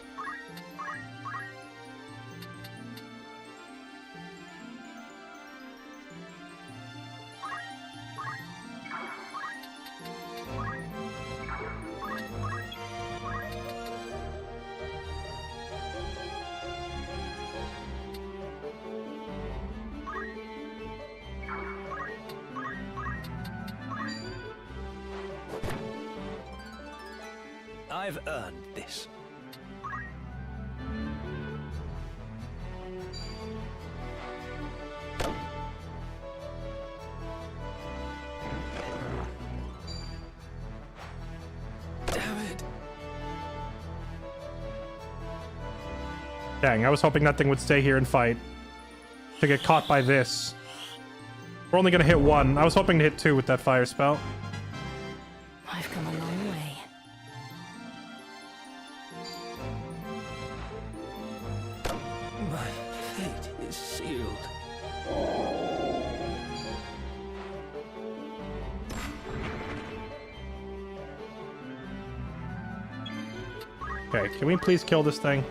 I've earned this.
Damn it.
Dang, I was hoping that thing would stay here and fight. To get caught by this. We're only gonna hit one. I was hoping to hit two with that fire spell.
I've come a long way.
My fate is sealed.
Okay, can we please kill this thing?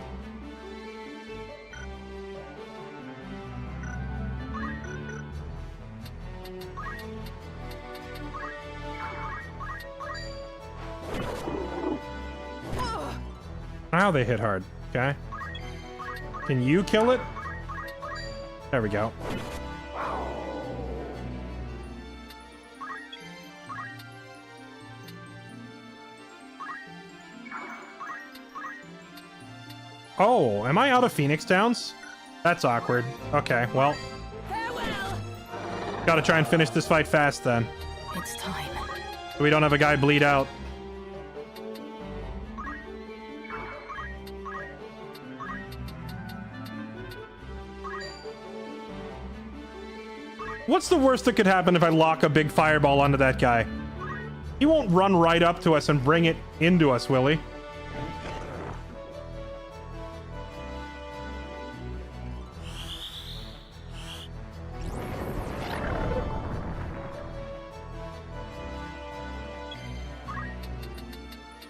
Now they hit hard. Okay. Can you kill it? There we go. Oh, am I out of Phoenix Downs? That's awkward. Okay, well. Gotta try and finish this fight fast then.
It's time.
So we don't have a guy bleed out. What's the worst that could happen if I lock a big fireball onto that guy? He won't run right up to us and bring it into us, will he?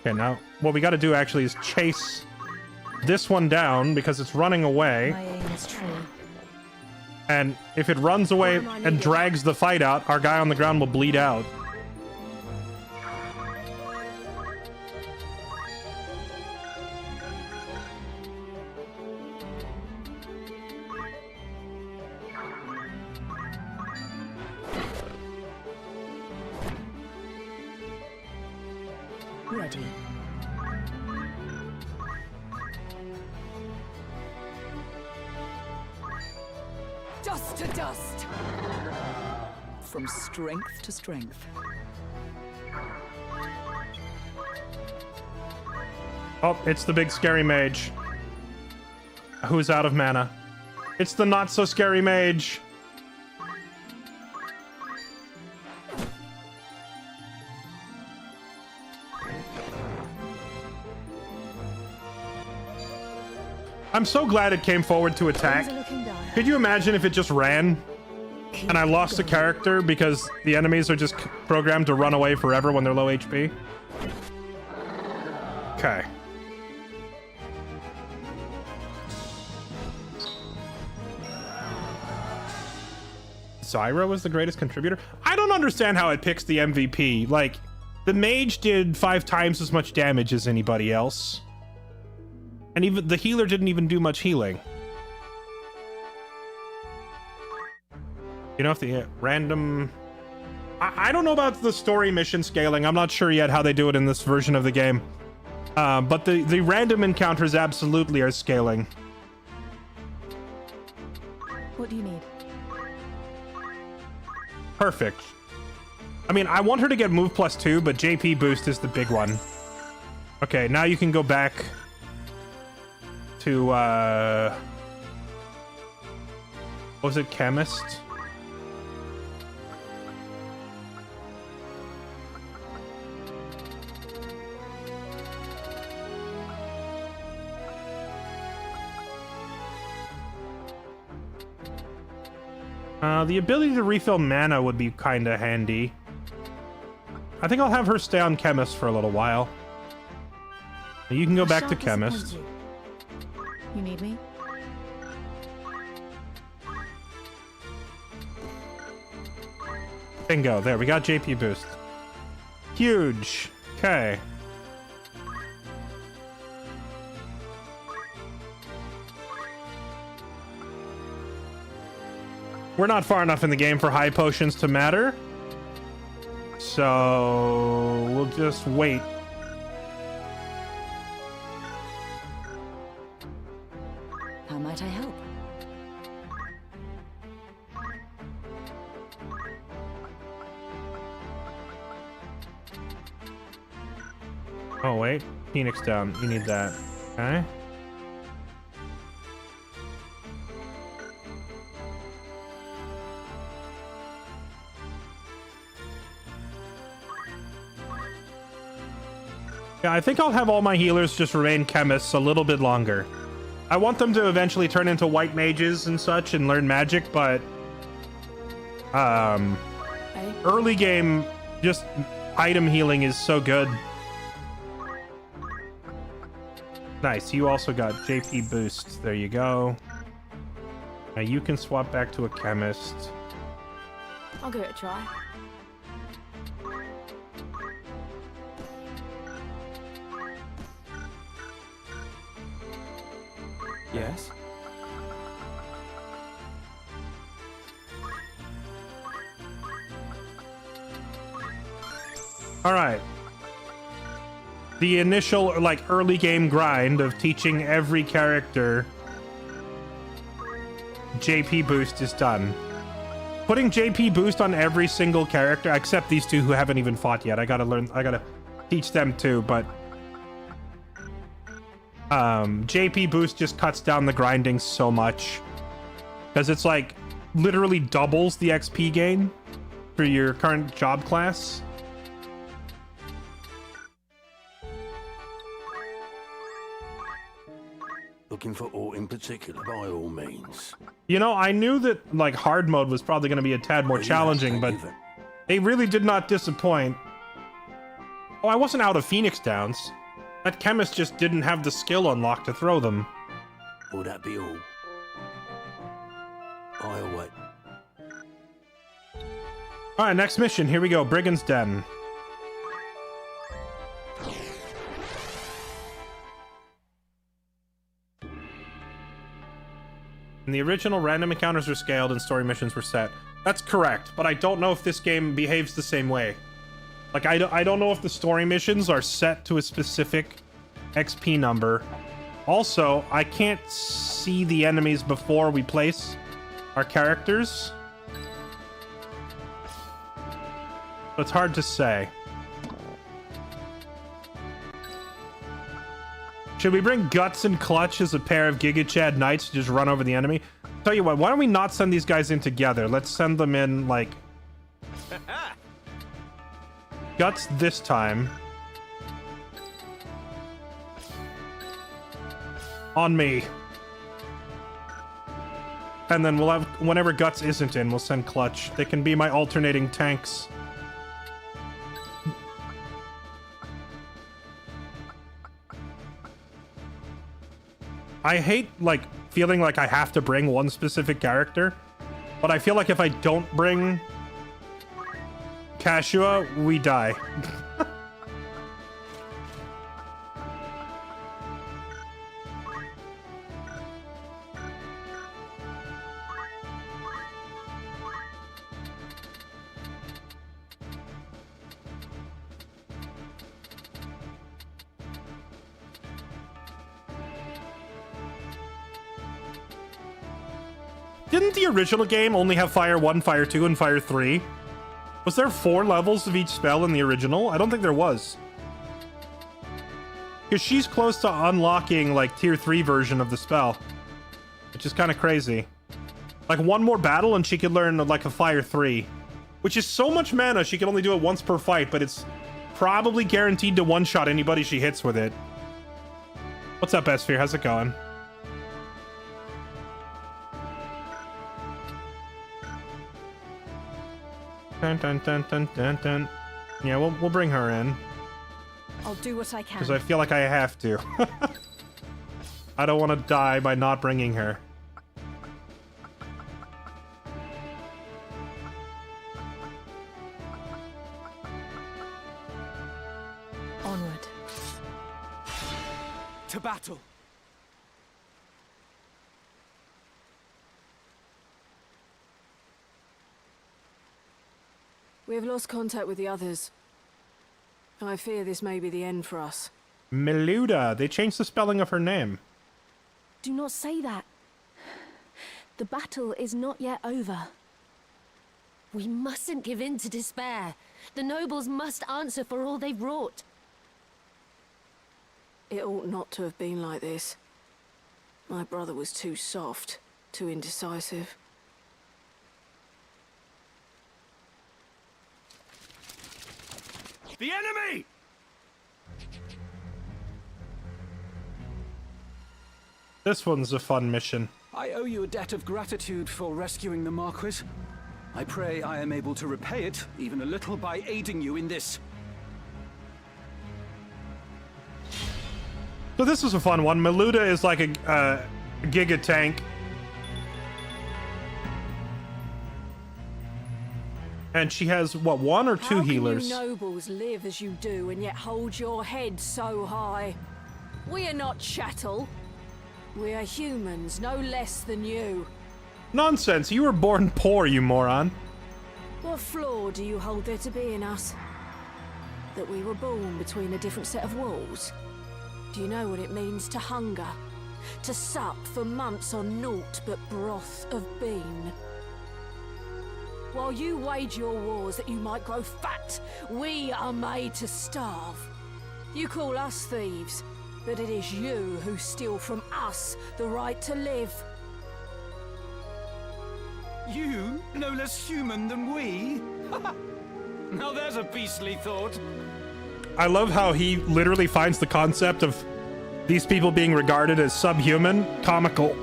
Okay, now what we got to do actually is chase this one down because it's running away.
My aim is true.
And if it runs away and drags the fight out, our guy on the ground will bleed out.
Ready.
Dust to dust. From strength to strength.
Oh, it's the big scary mage. Who's out of mana. It's the not so scary mage. I'm so glad it came forward to attack. Could you imagine if it just ran? And I lost a character because the enemies are just programmed to run away forever when they're low HP? Okay. Zyra was the greatest contributor? I don't understand how it picks the MVP. Like, the mage did 5 times as much damage as anybody else. And even the healer didn't even do much healing. You know, if the random... I don't know about the story mission scaling. I'm not sure yet how they do it in this version of the game. But the random encounters absolutely are scaling.
What do you need?
Perfect. I mean, I want her to get move +2, but JP boost is the big one. Okay, now you can go back to, what was it, Chemist? The ability to refill mana would be kinda handy. I think I'll have her stay on Chemist for a little while. You can go back to Chemist.
You need me?
Bingo, there, we got JP boost. Huge. Okay. We're not far enough in the game for high potions to matter. So we'll just wait. Oh, wait. Phoenix down. You need that. Okay. Yeah, I think I'll have all my healers just remain chemists a little bit longer. I want them to eventually turn into white mages and such and learn magic, but early game, just item healing is so good. Nice, you also got JP boost. There you go. Now you can swap back to a chemist.
I'll give it a try.
Yes?
All right. The initial, like, early game grind of teaching every character JP boost is done. Putting JP boost on every single character, except these two who haven't even fought yet. I gotta teach them too, but JP boost just cuts down the grinding so much because it's like literally doubles the XP gain for your current job class.
Looking for aught in particular, by all means.
You know, I knew that like hard mode was probably going to be a tad more challenging, but they really did not disappoint. Oh, I wasn't out of Phoenix Downs. That chemist just didn't have the skill unlocked to throw them.
Will that be all? I'll wait.
Alright, next mission. Here we go. Brigand's Den. In the original, random encounters were scaled and story missions were set. That's correct, but I don't know if this game behaves the same way. Like, I don't know if the story missions are set to a specific XP number. Also, I can't see the enemies before we place our characters. So it's hard to say. Should we bring Guts and Clutch as a pair of Giga Chad Knights to just run over the enemy? Tell you what, why don't we not send these guys in together? Let's send them in, like... Guts this time. On me. And then we'll have, whenever Guts isn't in, we'll send Clutch. They can be my alternating tanks. I hate, like, feeling like I have to bring one specific character, but I feel like if I don't bring Kashua, we die. Didn't the original game only have Fire 1, Fire 2, and Fire 3? Was there 4 levels of each spell in the original? I don't think there was. Because she's close to unlocking, like, Tier 3 version of the spell. Which is kind of crazy. Like, one more battle and she could learn, like, a Fire 3. Which is so much mana, she can only do it once per fight, but it's probably guaranteed to one-shot anybody she hits with it. What's up, S-Sphere? How's it going? Dun, dun, dun, dun, dun, dun. Yeah, we'll bring her in.
I'll do what I can.
Because I feel like I have to. I don't want to die by not bringing her.
Onward.
To battle.
We have lost contact with the others. I fear this may be the end for us.
Meluda. They changed the spelling of her name.
Do not say that. The battle is not yet over.
We mustn't give in to despair. The nobles must answer for all they've wrought.
It ought not to have been like this. My brother was too soft, too indecisive.
The enemy!
This one's a fun mission.
I owe you a debt of gratitude for rescuing the Marquis. I pray I am able to repay it, even a little, by aiding you in this.
So this is a fun one. Maluda is like a giga tank. And she has, what, 1 or 2 healers?
How can you nobles live as you do and yet hold your head so high? We are not chattel. We are humans, no less than you.
Nonsense, you were born poor, you moron.
What flaw do you hold there to be in us? That we were born between a different set of walls? Do you know what it means to hunger? To sup for months on naught but broth of bean? While you wage your wars that you might grow fat, we are made to starve. You call us thieves, but it is you who steal from us the right to live.
You, no less human than we? Now there's a beastly thought.
I love how he literally finds the concept of these people being regarded as subhuman comical.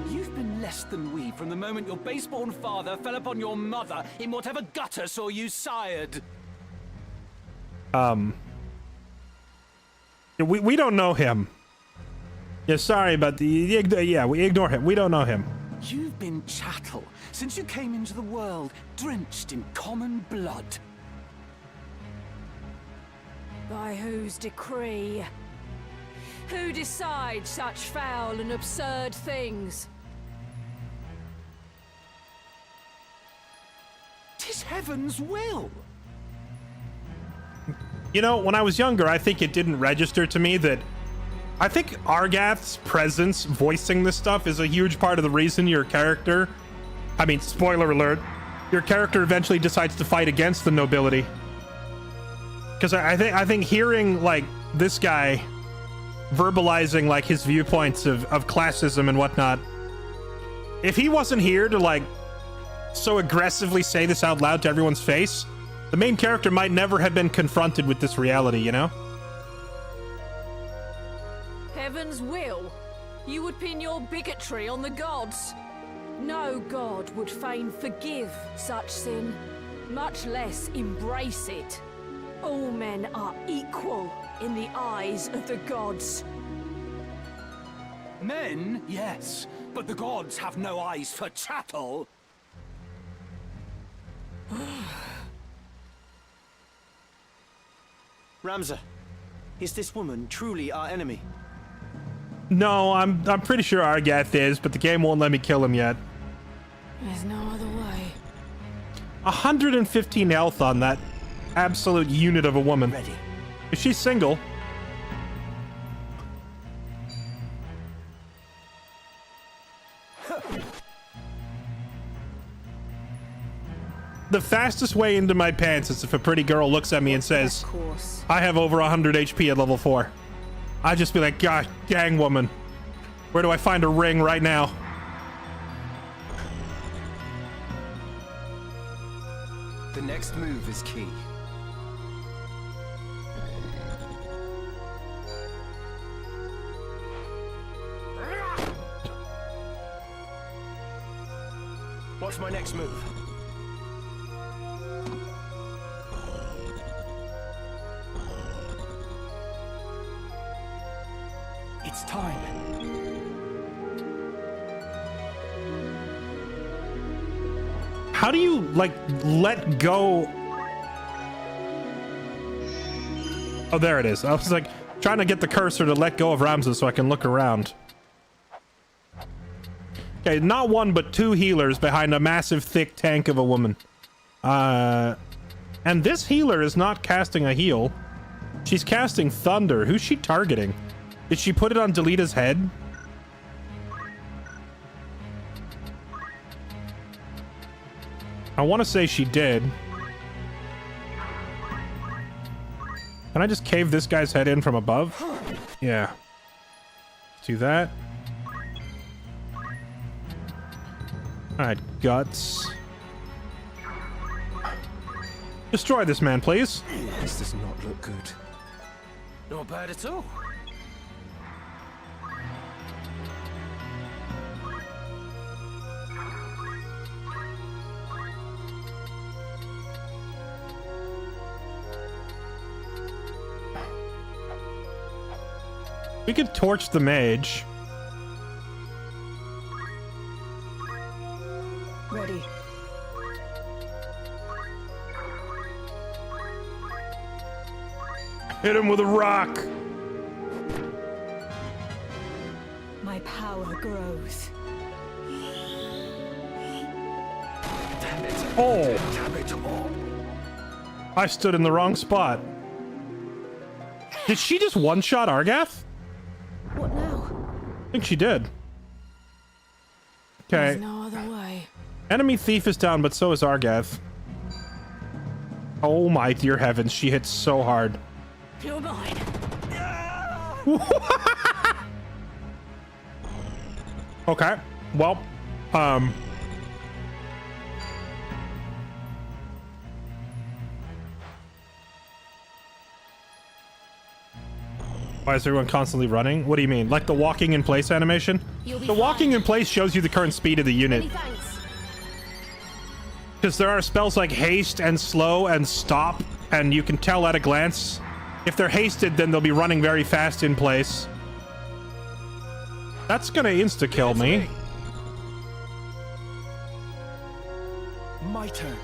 You've been less than we from the moment your base-born father fell upon your mother in whatever gutter saw you sired.
We don't know him. Yeah, sorry, but we ignore him. We don't know him.
You've been chattel since you came into the world, drenched in common blood.
By whose decree? Who decides such foul and absurd things?
'Tis heaven's will.
You know, when I was younger, I think it didn't register to me that I think Argath's presence voicing this stuff is a huge part of the reason your character, I mean, spoiler alert, your character eventually decides to fight against the nobility. Because I think hearing like this guy verbalizing like his viewpoints of classism and whatnot, if he wasn't here to like so aggressively say this out loud to everyone's face, the main character might never have been confronted with this reality, you know?
Heaven's will? You would pin your bigotry on the gods? No god would fain forgive such sin, much less embrace it. All men are equal in the eyes of the gods.
Men, yes, but the gods have no eyes for chattel.
Ramza, is this woman truly our enemy?
No, I'm pretty sure Argath is, but the game won't let me kill him yet.
There's no other way.
115 health on that absolute unit of a woman.
Ready.
Is she single? The fastest way into my pants is if a pretty girl looks at me and says, I have over 100 HP at level 4. I'd just be like, gosh dang, woman. Where do I find a ring right now?
The next move is key.
What's my next move?
It's time.
How do you, like, let go? Oh, there it is. I was, like, trying to get the cursor to let go of Ramza so I can look around. Okay, not one, but 2 healers behind a massive, thick tank of a woman. And this healer is not casting a heal. She's casting thunder. Who's she targeting? Did she put it on Delita's head? I want to say she did. Can I just cave this guy's head in from above? Yeah. Do that. Alright, guts. Destroy this man, please.
This does not look good.
Not bad at all.
We could torch the mage.
Ready.
Hit him with a rock.
My power grows.
Damn it.
Oh.
Damn it all.
I stood in the wrong spot. Did she just one-shot Argath?
What now?
I think she did. Okay.
There's no other way.
Enemy thief is down, but so is Argath. Oh my dear heavens, she hits so hard.
You're mine.
Okay. Well, why is everyone constantly running? What do you mean? Like the walking in place animation? The walking in place shows you the current speed of the unit. Because there are spells like haste and slow and stop, and you can tell at a glance. If they're hasted, then they'll be running very fast in place. That's gonna insta-kill me.
My turn.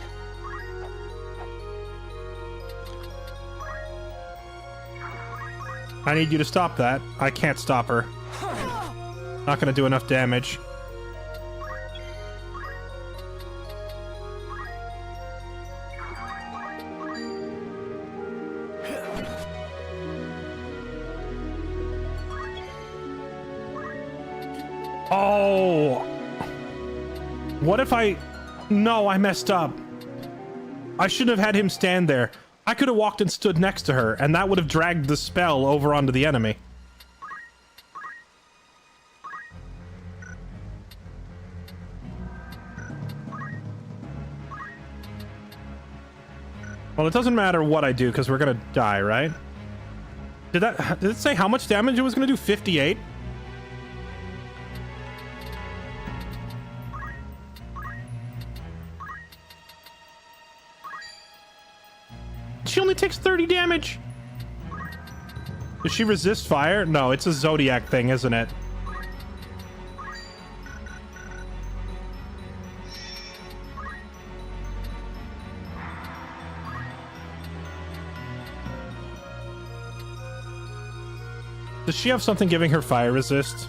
I need you to stop that. I can't stop her. Not gonna do enough damage. Oh! What if I... No, I messed up. I shouldn't have had him stand there. I could have walked and stood next to her, and that would have dragged the spell over onto the enemy. Well, it doesn't matter what I do, because we're gonna die, right? Did it say how much damage it was gonna do? 58? She only takes 30 damage. Does she resist fire? No, it's a Zodiac thing, isn't it? Does she have something giving her fire resist?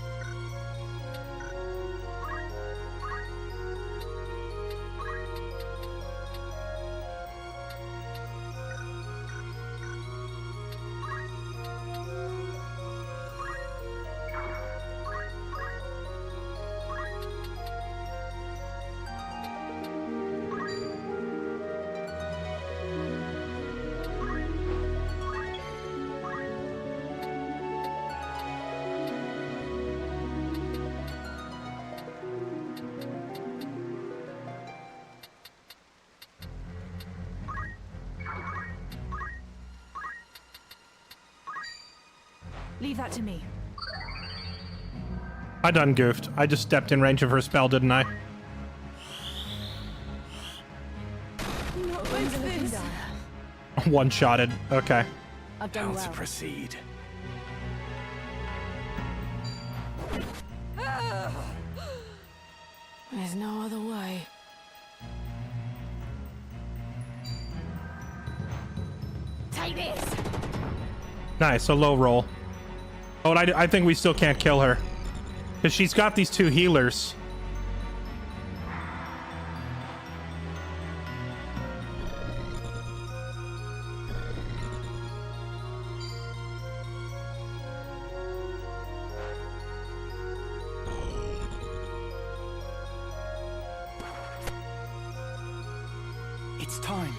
Leave that to me.
I done goofed. I just stepped in range of her spell, didn't I?
Not like this.
One-shotted. Okay.
I've done well.
To proceed.
There's no other way. Take this.
Nice, a low roll. Oh, and I think we still can't kill her. Because she's got these two healers.
It's time.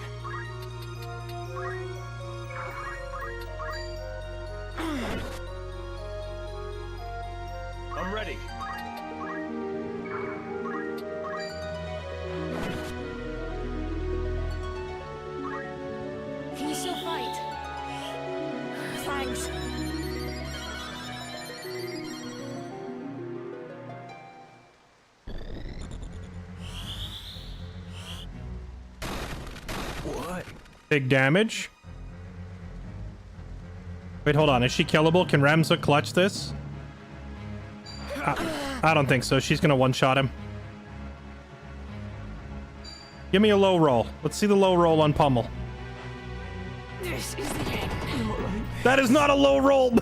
still fight. Thanks.
What?
Big damage. Wait, hold on. Is she killable? Can Ramza clutch this? I don't think so. She's gonna one-shot him. Give me a low roll. Let's see the low roll on Pummel.
This is the end.
That is not a low roll.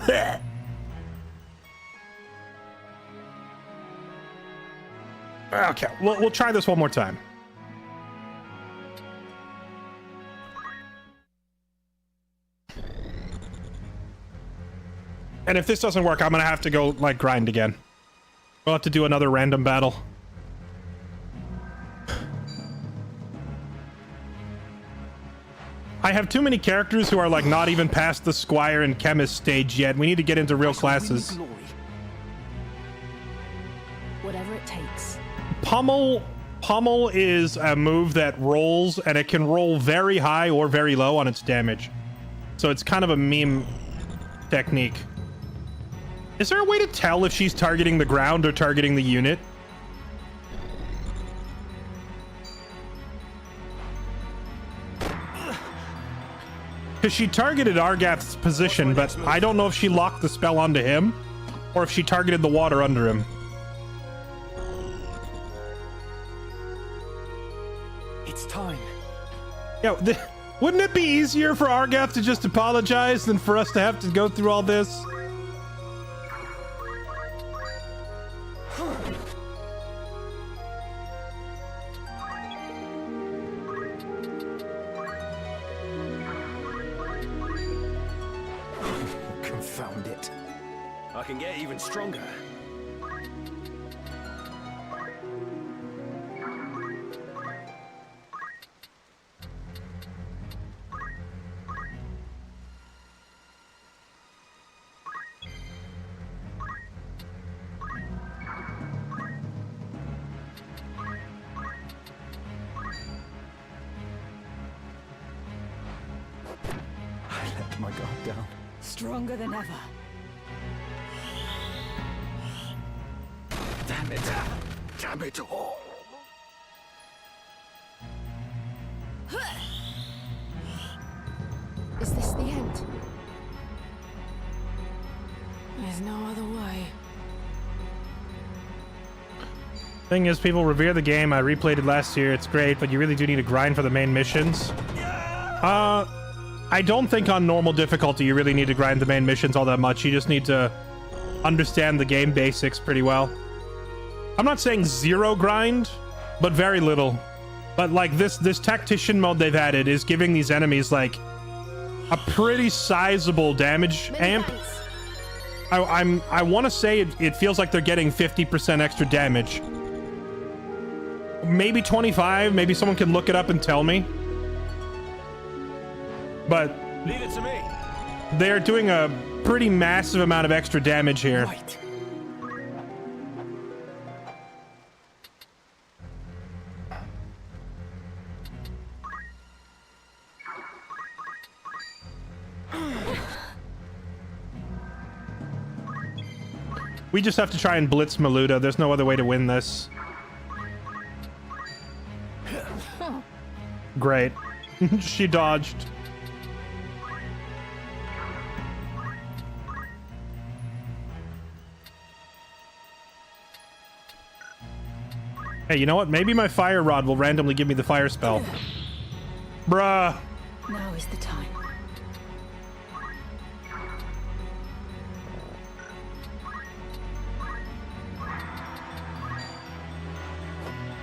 Okay, we'll try this one more time. And if this doesn't work, I'm gonna have to go, like, grind again. We'll have to do another random battle. I have too many characters who are, like, not even past the Squire and Chemist stage yet. We need to get into real classes.
Whatever it takes.
Pummel is a move that rolls, and it can roll very high or very low on its damage. So it's kind of a meme technique. Is there a way to tell if she's targeting the ground or targeting the unit? Because she targeted Argath's position, but I don't know if she locked the spell onto him or if she targeted the water under him.
It's time.
Yeah, wouldn't it be easier for Argath to just apologize than for us to have to go through all this?
Confound it. I can get even stronger.
My guard down.
Stronger than ever.
Damn it. Damn it all.
Is this the end? There's no other way.
Thing is, people revere the game. I replayed it last year. It's great, but you really do need to grind for the main missions. I don't think on normal difficulty you really need to grind the main missions all that much. You just need to understand the game basics pretty well. I'm not saying zero grind, but very little. But like this tactician mode they've added is giving these enemies like a pretty sizable damage amp. I want to say it feels like they're getting 50% extra damage. Maybe 25. Maybe someone can look it up and tell me. But
leave it to me.
They're doing a pretty massive amount of extra damage here.
Right.
We just have to try and blitz Maluda. There's no other way to win this. Great. She dodged. Hey, you know what? Maybe my fire rod will randomly give me the fire spell. Bruh.
Now is the time.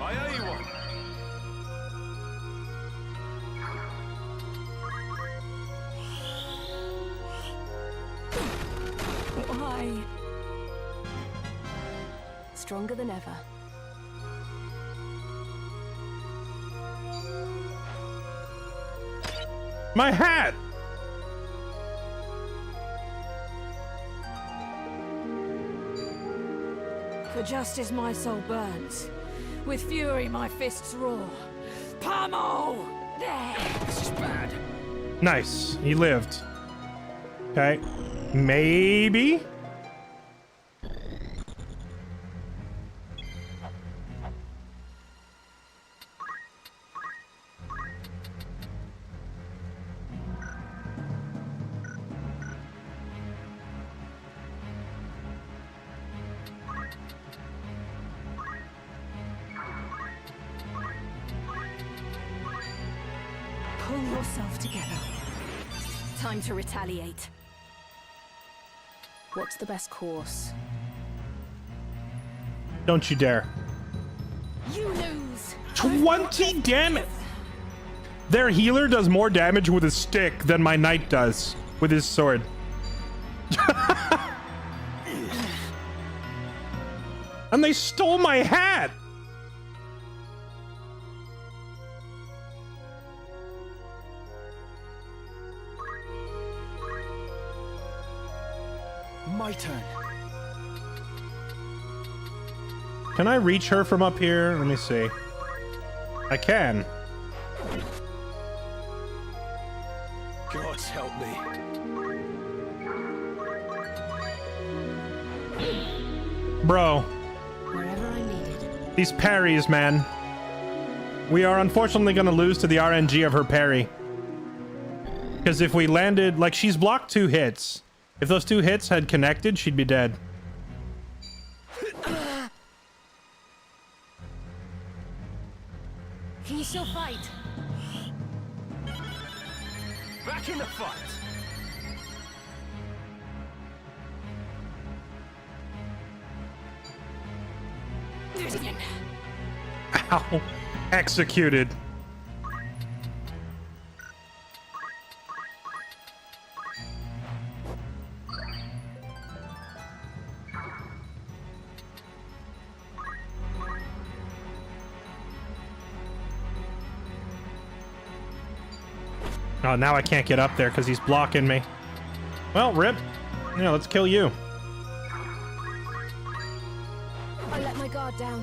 I owe you one.
Why? Stronger than ever.
My hat!
For justice my soul burns. With fury my fists roar. Pummel! There!
This is bad.
Nice. He lived. Okay. Maybe?
Pull yourself together. Time to retaliate.
What's the best course?
Don't you dare.
You lose.
20 damage! Their healer does more damage with his stick than my knight does with his sword. And they stole my hat!
My turn.
Can I reach her from up here? Let me see. I can.
God help me.
Bro.
Wherever I needed.
These parries, man. We are unfortunately going to lose to the RNG of her parry. Because if we landed... Like, she's blocked 2 hits. If those 2 hits had connected, she'd be dead.
Can you still fight?
Back in the fight.
Ow. Executed. Oh, now I can't get up there because he's blocking me. Well, rip. Yeah, let's kill you.
I let my guard down.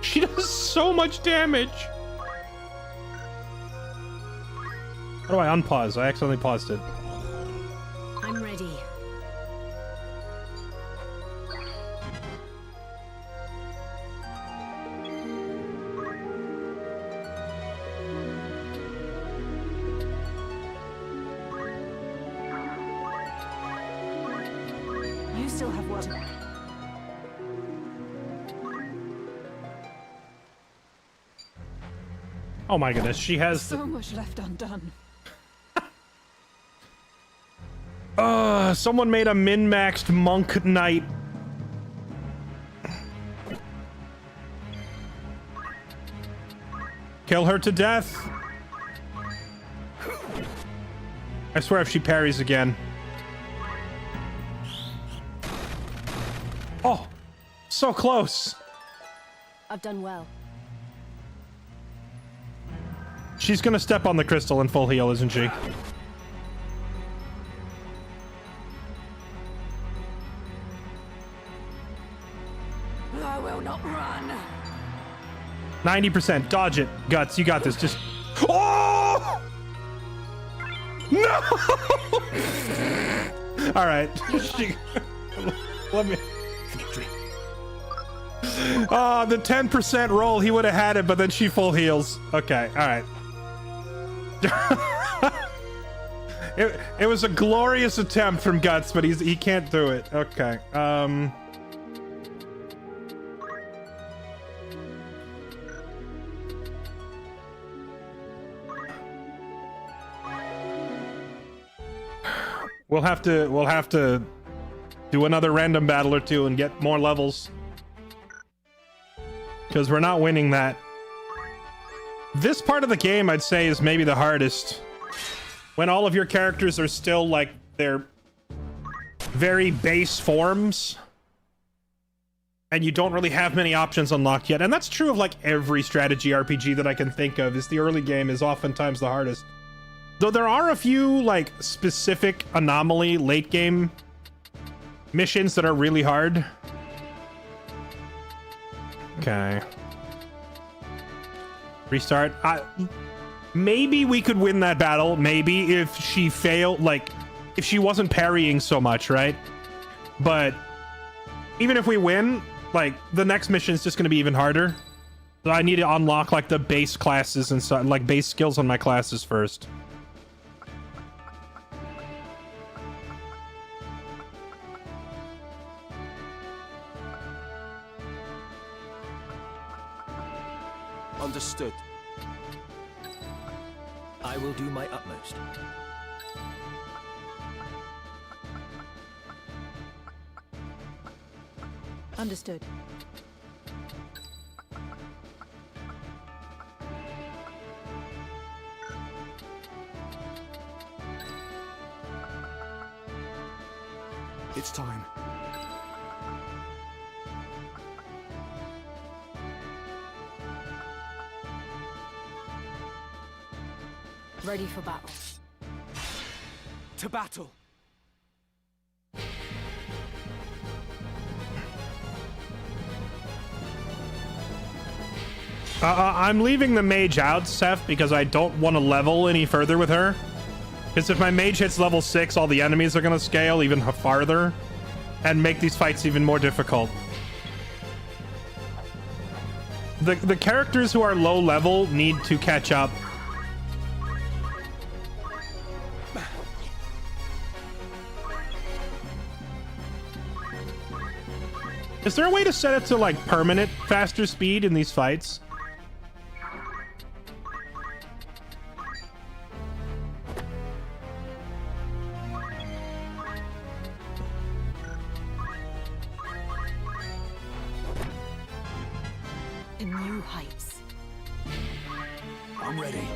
She does so much damage. How do I unpause? I accidentally paused it.
I'm ready.
You still have work.
Oh my goodness, she has
So much left undone.
someone made a min-maxed monk knight. Kill her to death. I swear if she parries again. Oh, so close.
I've done well.
She's gonna step on the crystal in full heal, isn't she?
I will not run.
90%. Dodge it. Guts, you got this. Just... Oh! No! All right. Let me... Oh, the 10% roll, he would have had it, but then she full heals. Okay, all right. It was a glorious attempt from Guts, but he can't do it. Okay. We'll have to do another random battle or two and get more levels. Because we're not winning that. This part of the game, I'd say, is maybe the hardest. When all of your characters are still, like, their very base forms. And you don't really have many options unlocked yet. And that's true of, like, every strategy RPG that I can think of, is the early game is oftentimes the hardest. Though there are a few, like, specific anomaly late game missions that are really hard. Restart. Maybe we could win that battle. Maybe if she failed, like, if she wasn't parrying so much, right? But even if we win, like, the next mission is just going to be even harder. So I need to unlock, like, the base classes and so, like, base skills on my classes first.
Understood. I will do my utmost.
Understood.
It's time.
Ready for battle.
To battle.
I'm leaving the mage out, Seth, because I don't want to level any further with her. Because if my mage hits level 6, all the enemies are going to scale even farther and make these fights even more difficult. The characters who are low level need to catch up. Is there a way to set it to, like, permanent faster speed in these fights?
In new heights.
I'm ready.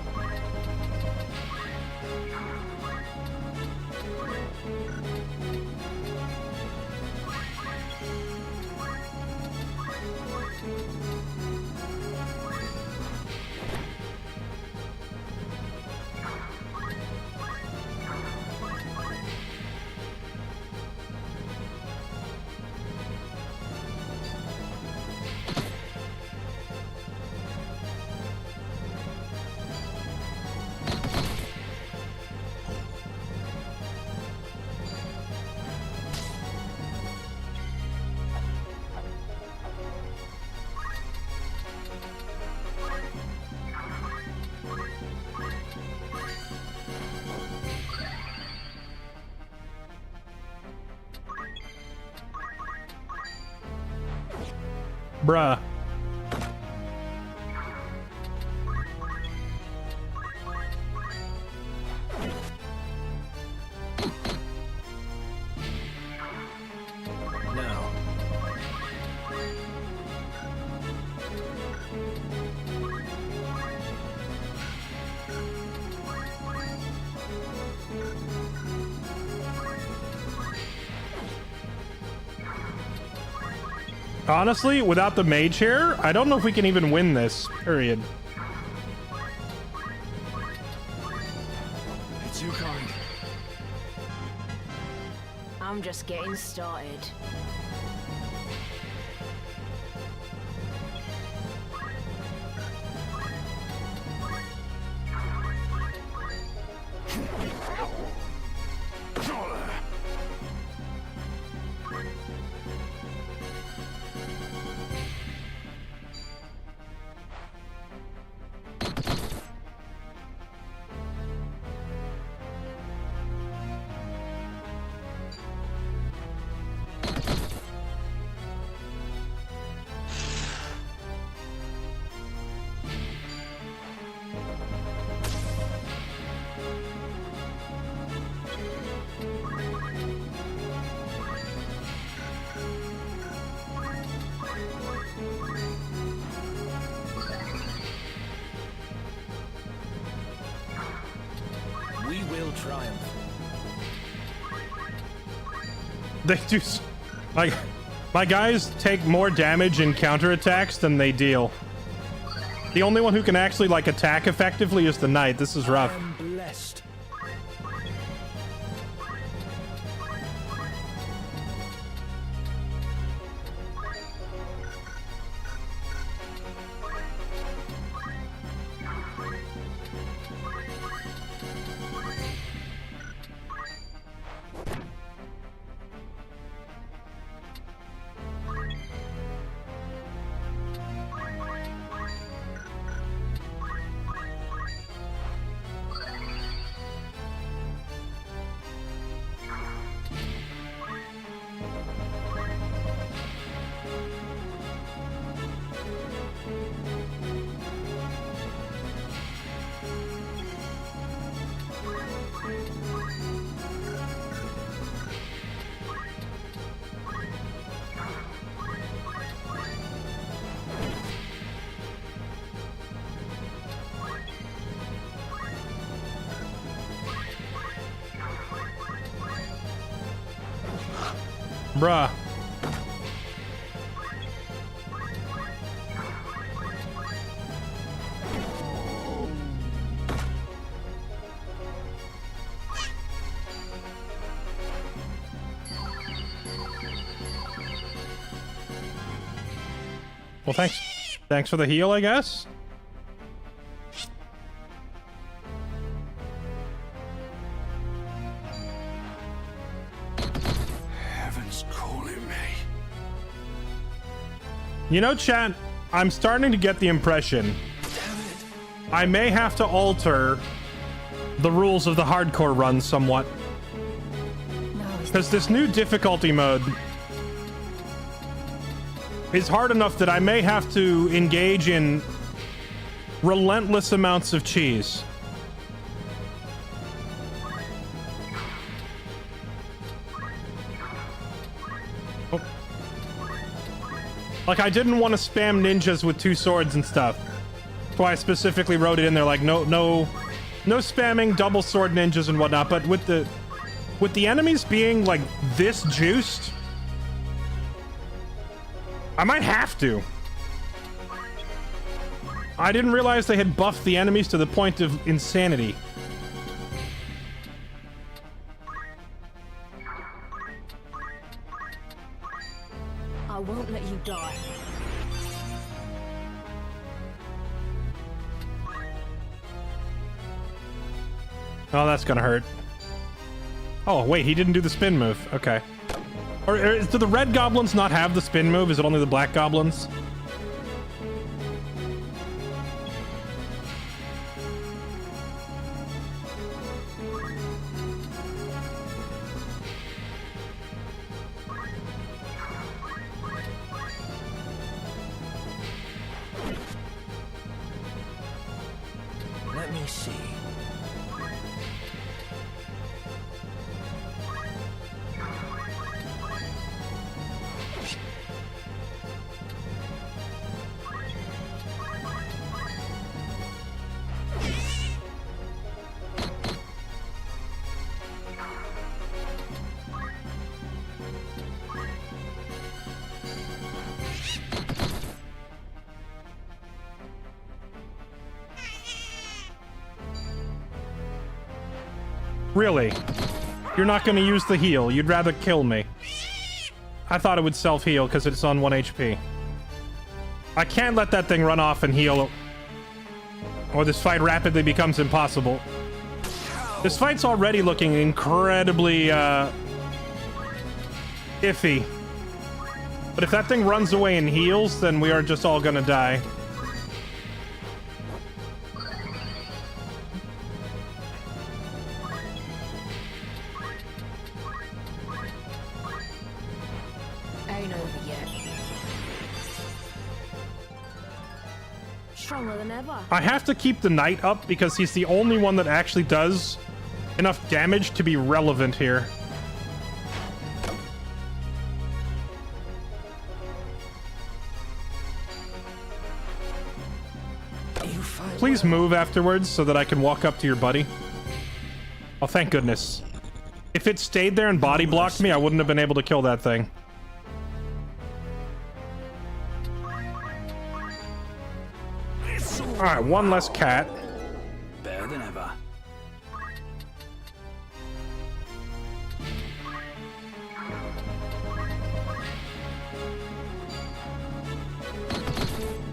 Bruh.
Now.
Honestly, without the mage here, I don't know if we can even win this, period.
It's your kind.
I'm just getting started.
We will triumph.
They do. Like, my guys take more damage in counterattacks than they deal. The only one who can actually, like, attack effectively is the knight. This is rough.
I am blessed.
Bruh. Well, thanks. Thanks for the heal, I guess.
Heaven's calling me.
You know, chat, I'm starting to get the impression I may have to alter the rules of the hardcore run somewhat. Because this new difficulty mode is hard enough that I may have to engage in relentless amounts of cheese. Oh. Like, I didn't want to spam ninjas with 2 swords and stuff. That's why I specifically wrote it in there, like, no spamming double sword ninjas and whatnot. But with the enemies being like this juiced, I might have to. I didn't realize they had buffed the enemies to the point of insanity.
I won't let you die.
Oh, that's gonna hurt. Oh, wait, he didn't do the spin move. Okay. Or do the red goblins not have the spin move? Is it only the black goblins?
Let me see.
Really? You're not going to use the heal. You'd rather kill me. I thought it would self-heal because it's on 1 HP. I can't let that thing run off and heal, or this fight rapidly becomes impossible. This fight's already looking incredibly, iffy. But if that thing runs away and heals, then we are just all gonna die.
Ain't over yet. Stronger than ever.
I have to keep the knight up because he's the only one that actually does enough damage to be relevant here. Please move afterwards so that I can walk up to your buddy. Oh, thank goodness. If it stayed there and body blocked me, I wouldn't have been able to kill that thing. Alright, one less cat.
Better than ever.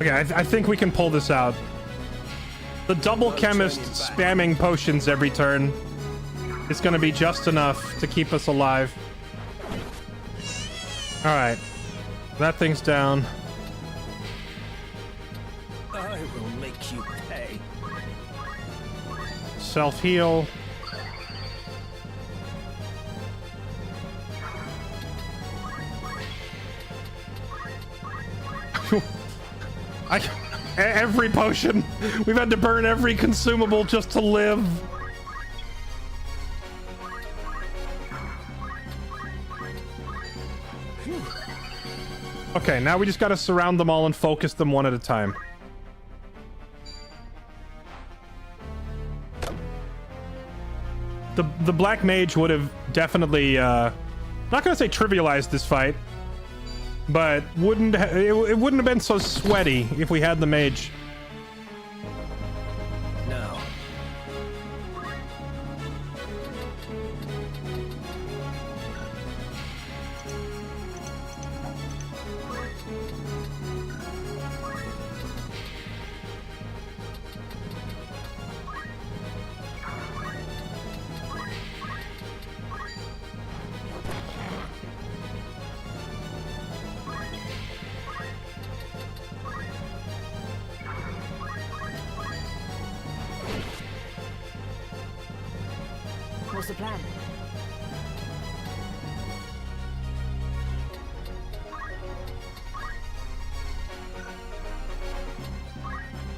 Okay, I think we can pull this out. The double chemist spamming potions every turn is going to be just enough to keep us alive. Alright. That thing's down.
I will make you pay.
Self-heal. Every potion. We've had to burn every consumable just to live. Okay, now we just gotta surround them all and focus them one at a time. The black mage would have definitely Not gonna say trivialized this fight, but it wouldn't have been so sweaty if we had the mage.
Now.
What's the plan?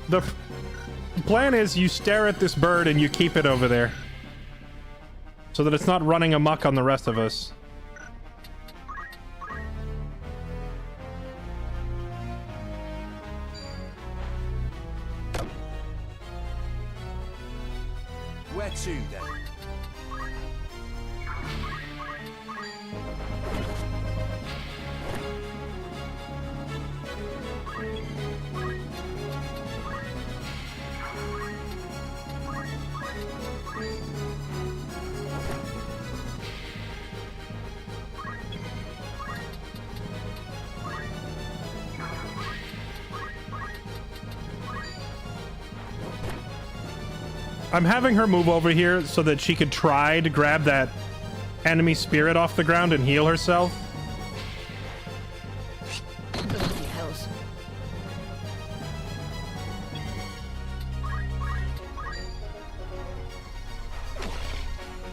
The plan is you stare at this bird and you keep it over there so that it's not running amok on the rest of us.
Where to then?
I'm having her move over here so that she could try to grab that enemy spirit off the ground and heal herself.
Bloody hells.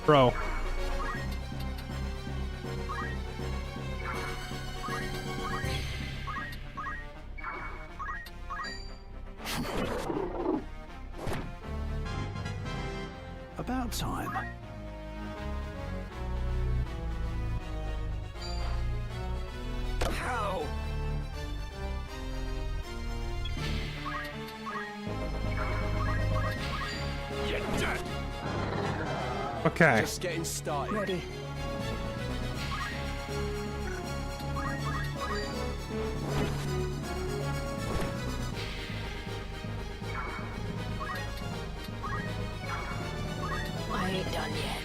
Bro.
About time. How? You're dead.
Okay.
Just getting started.
Ready. I ain't done yet.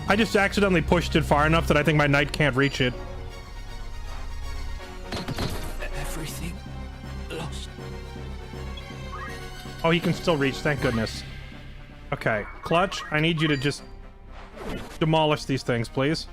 I just accidentally pushed it far enough that I think my knight can't reach it.
Everything lost.
Oh, he can still reach, thank goodness. Okay, Clutch, I need you to just demolish these things, please.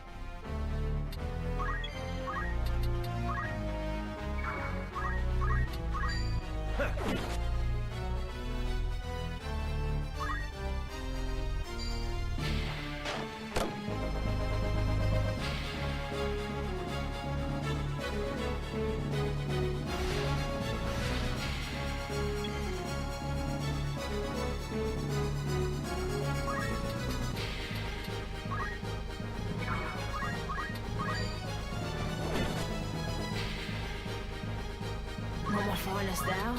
Want my finest thou?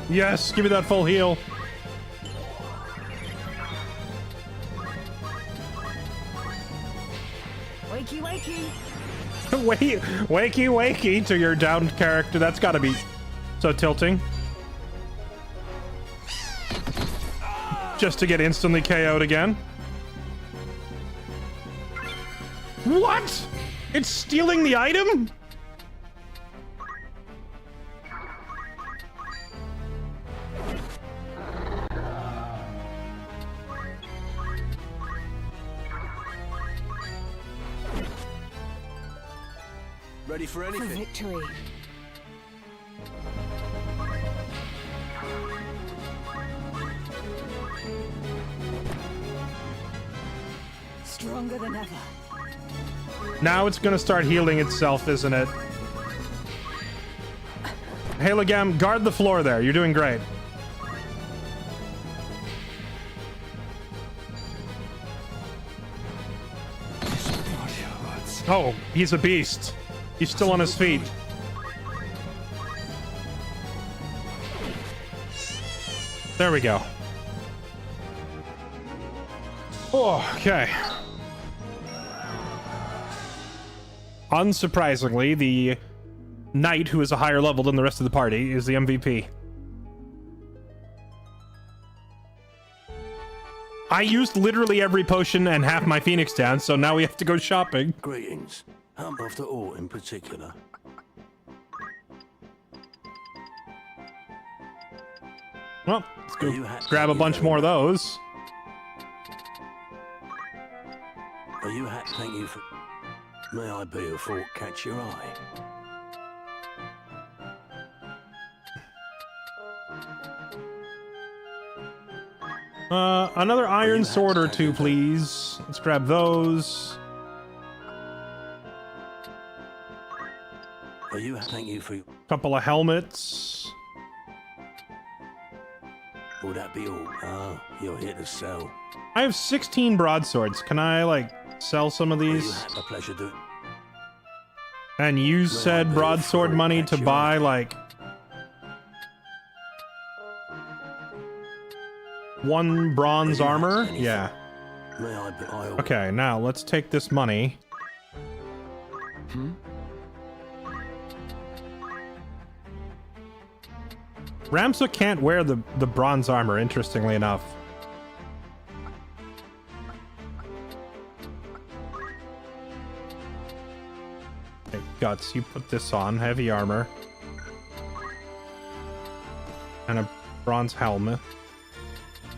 Yes, give me that full heal.
Wakey, wakey.
Wakey, wakey to your downed character. That's gotta be so tilting. Just to get instantly KO'd again. What? It's stealing the item?
Ready for anything?
For victory. Stronger than ever.
Now it's gonna start healing itself, isn't it? Hey, Legam, guard the floor there. You're doing great. Oh, he's a beast. He's still on his feet. There we go. Oh, okay. Unsurprisingly, the knight, who is a higher level than the rest of the party, is the MVP. I used literally every potion and half my Phoenix down, so now we have to go shopping.
Greetings. I'm after aught in particular.
Well, let's go grab a bunch more of those.
Are you happy? Thank you for... May I be a thought catch your eye?
Another iron sword or two, please. Let's grab those.
Are you thank you for...
Couple of helmets.
Will that be all? Ah, you're here to sell.
I have 16 broadswords. Can I, like, sell some of these?
A pleasure to...
And use said broadsword money to buy, like... 1 bronze armor? Yeah. Okay, now let's take this money. Ramsa can't wear the bronze armor, interestingly enough. Okay, Guts, you put this on. Heavy armor. And a bronze helmet.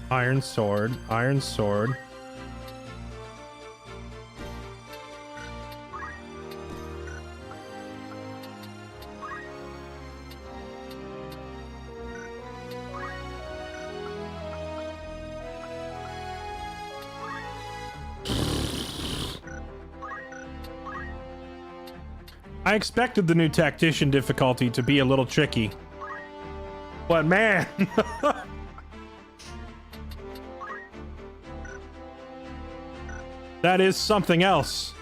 Iron sword. Iron sword. I expected the new tactician difficulty to be a little tricky. But man... that is something else.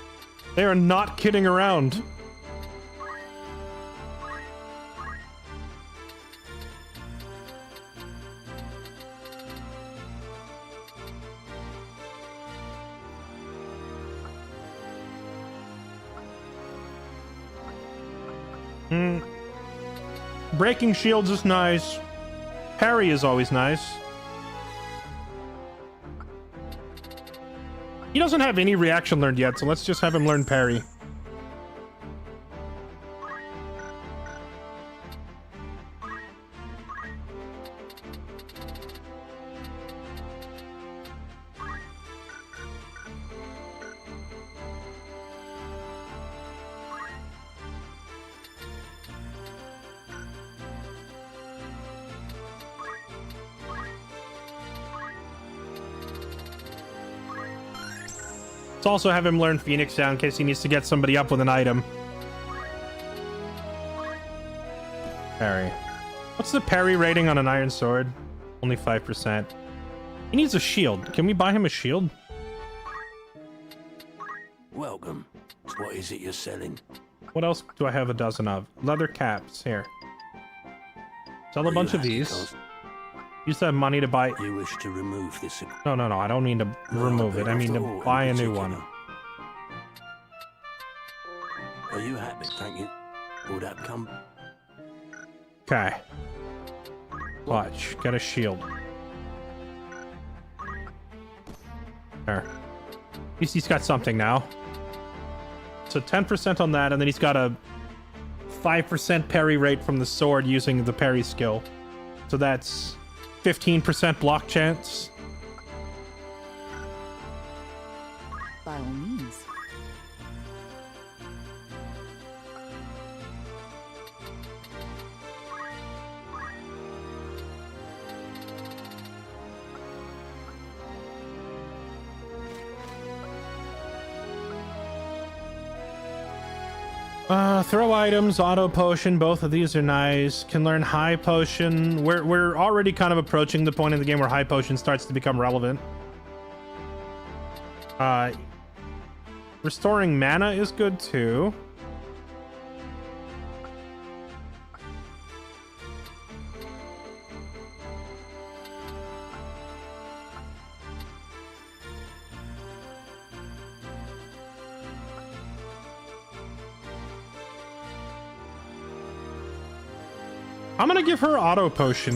They are not kidding around. Breaking shields is nice. Parry is always nice. He doesn't have any reaction learned yet, so let's just have him learn parry. Let's also have him learn Phoenix down in case he needs to get somebody up with an item. Parry. What's the parry rating on an iron sword? Only 5%. He needs a shield. Can we buy him a shield?
Welcome. What is it you're selling?
What else do I have a dozen of? Leather caps. Here. Sell a bunch of these. Use that money to buy...
You wish to remove this...
No, I don't mean to remove it. I mean to buy a new one.
Are you happy? Thank you. Will that come?
Okay. Watch. Get a shield. There. At least he's got something now. So 10% on that, and then he's got a 5% parry rate from the sword using the parry skill. So that's 15% block chance.
By all means.
Throw items, auto potion, both of these are nice. Can learn high potion. We're already kind of approaching the point in the game where high potion starts to become relevant. Restoring mana is good too. I'm gonna give her auto potion.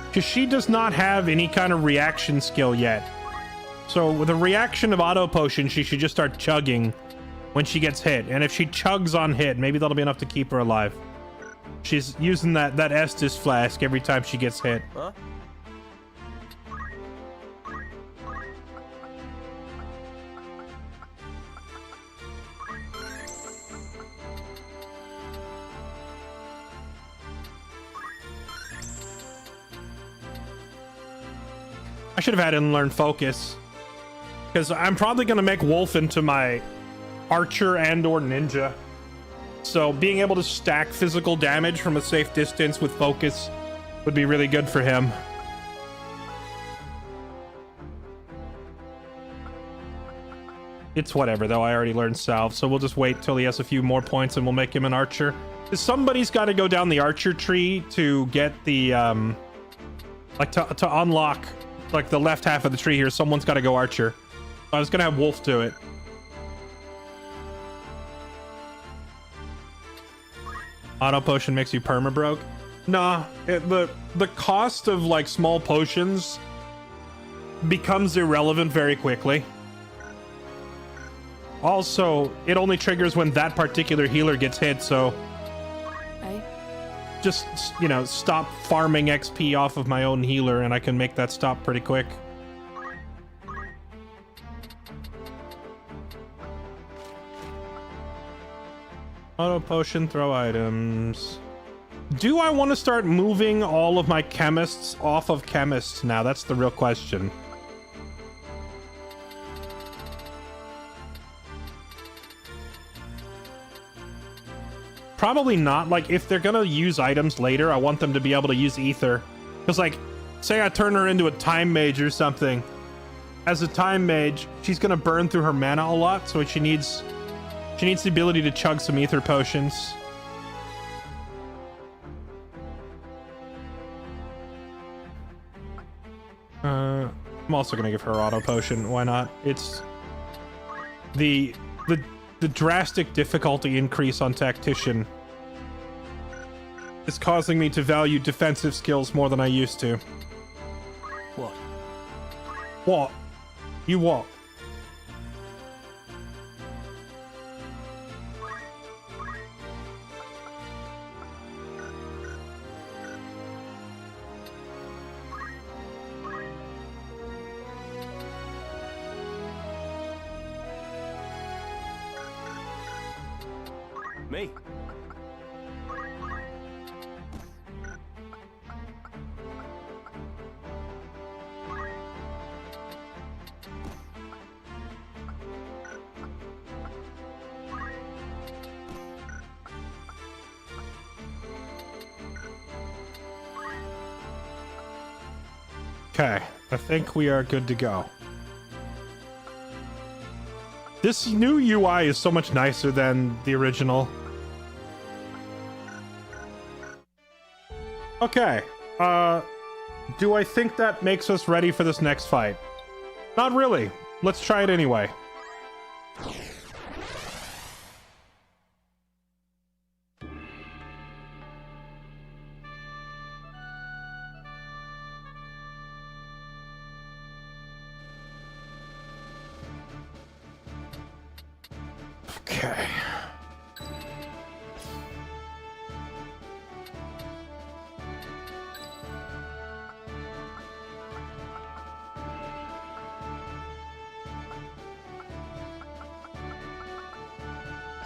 Because she does not have any kind of reaction skill yet. So with a reaction of auto potion, she should just start chugging when she gets hit. And if she chugs on hit, maybe that'll be enough to keep her alive. She's using that Estus flask every time she gets hit.
Huh?
I should have had him learn focus. Because I'm probably going to make Wolf into my archer and or ninja. So being able to stack physical damage from a safe distance with focus would be really good for him. It's whatever, though. I already learned salve, so we'll just wait till he has a few more points and we'll make him an archer. Somebody's got to go down the archer tree to get the, like, to unlock, like, the left half of the tree here. Someone's got to go archer. I was going to have Wolf do it. Auto potion makes you perma broke. Nah, the cost of, like, small potions becomes irrelevant very quickly. Also, it only triggers when that particular healer gets hit, so just, you know, stop farming XP off of my own healer and I can make that stop pretty quick. Auto potion, throw items. Do I want to start moving all of my chemists off of chemists now? That's the real question. Probably not. Like, if they're gonna use items later, I want them to be able to use ether. Because, like, say I turn her into a time mage or something. As a time mage, she's gonna burn through her mana a lot, so she needs the ability to chug some ether potions. I'm also gonna give her auto potion. Why not? It's the drastic difficulty increase on Tactician is causing me to value defensive skills more than I used to.
What?
What? You what?
Me?
Okay, I think we are good to go. This new UI is so much nicer than the original. Okay, do I think that makes us ready for this next fight? Not really. Let's try it anyway. Okay.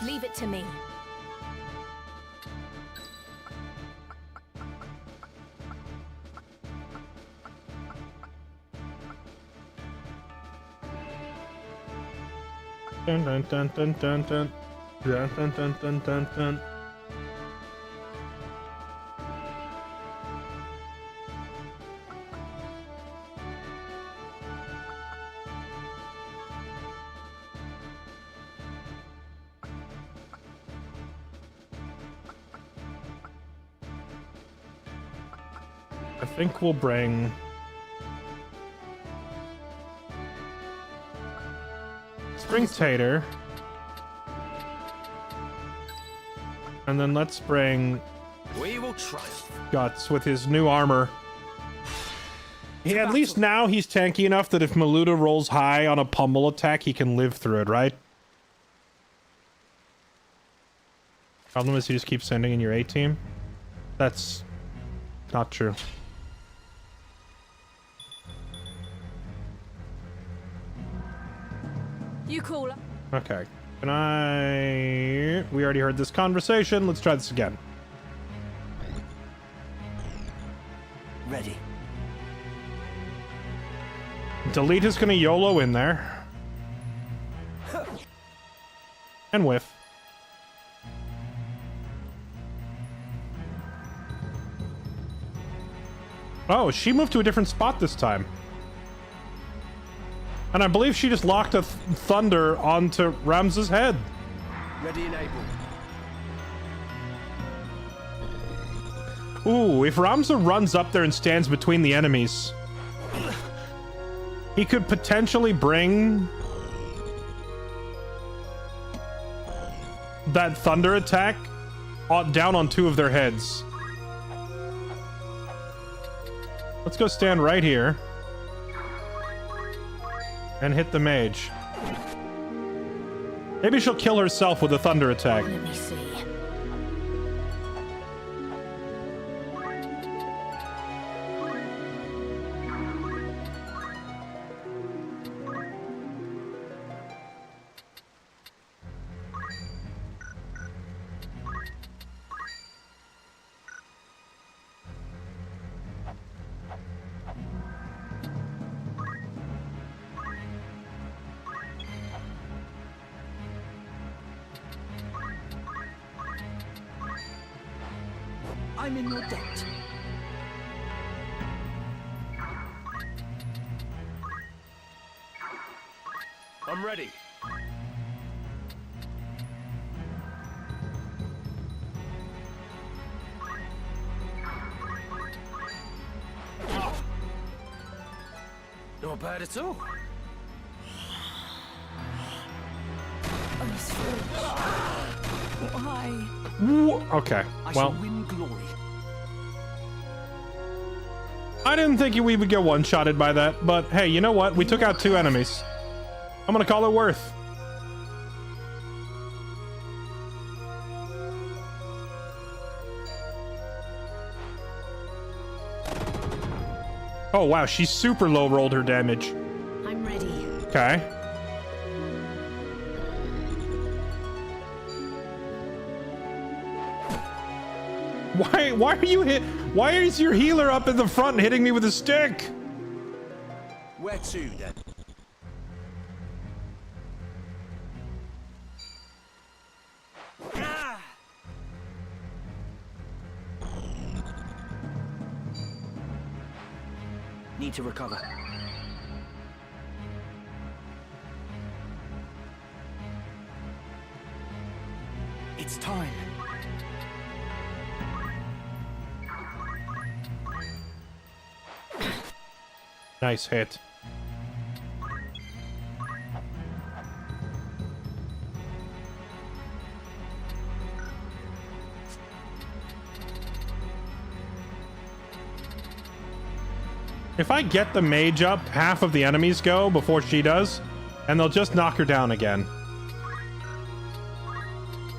Leave it to me.
Dun dun dun dun dun dun dun dun dun dun dun dun. I think we'll bring... let's bring Tater. And then let's bring...
we will triumph.
Guts with his new armor. At least now he's tanky enough that if Maluda rolls high on a pummel attack, he can live through it, right? Problem is you just keep sending in your A-team. That's not true.
You call her.
Okay. Can I... we already heard this conversation. Let's try this again.
Ready.
Delete is gonna YOLO in there. And whiff. Oh, she moved to a different spot this time. And I believe she just locked a thunder onto Rams's head.
Ready and able.
Ooh, if Ramza runs up there and stands between the enemies, he could potentially bring that thunder attack down on two of their heads. Let's go stand right here and hit the mage. Maybe she'll kill herself with a thunder attack.
Let me see.
I'm in your debt. I'm ready. Not bad at all.
Why?
Okay,
I
well,
shall win glory.
I didn't think we would get one-shotted by that, but hey, you know what? We took out two enemies. I'm gonna call it worth. Oh wow, she super low rolled her damage.
I'm ready.
Okay. Why are you hit? Why is your healer up in the front hitting me with a stick?
Where to then?
Need to recover.
It's time.
Nice hit. If I get the mage up, half of the enemies go before she does, and they'll just knock her down again.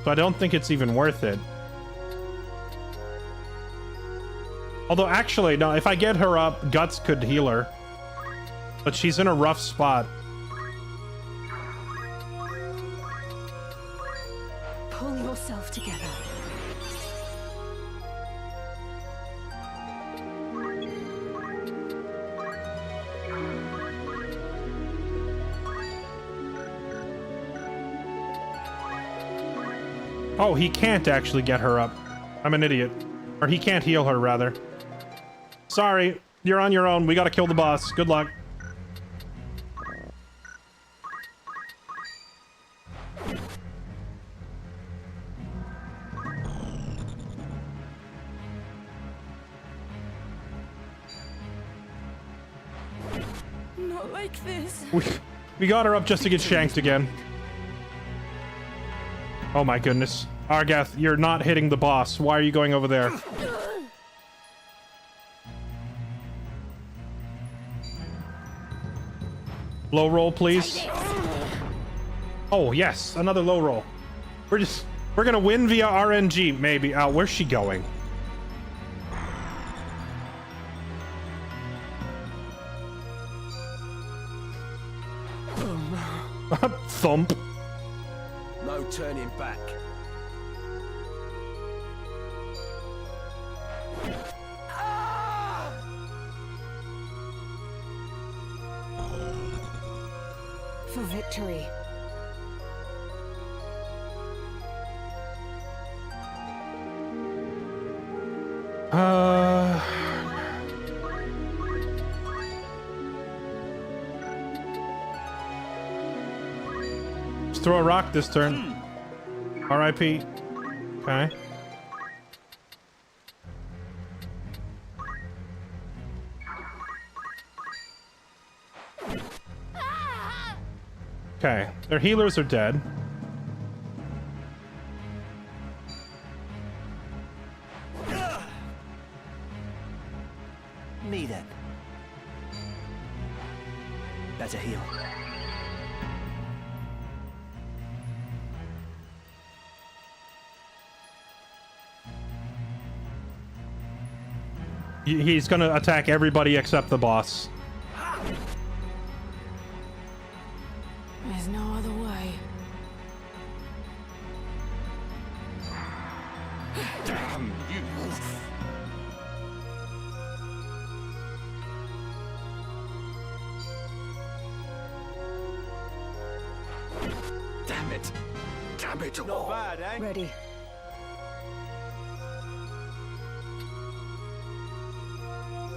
So I don't think it's even worth it. Although actually, no, if I get her up, Guts could heal her. But she's in a rough spot.
Pull yourself together.
Oh, he can't actually get her up. I'm an idiot. Or he can't heal her, rather. Sorry, you're on your own. We gotta kill the boss. Good luck.
Not like this.
We got her up just to get shanked again. Oh my goodness. Argath, you're not hitting the boss. Why are you going over there? Low roll, please. Oh, yes. Another low roll. We're gonna win via RNG, maybe. Oh, where's she going? Thump.
No turning back.
For victory.
Let's throw a rock this turn. R.I.P. Okay. Okay, their healers are dead.
Me then. Better heal.
He's gonna attack everybody except the boss.
There's no other way.
Damn you!
Damn it! Damn it all!
Not bad, eh?
Ready.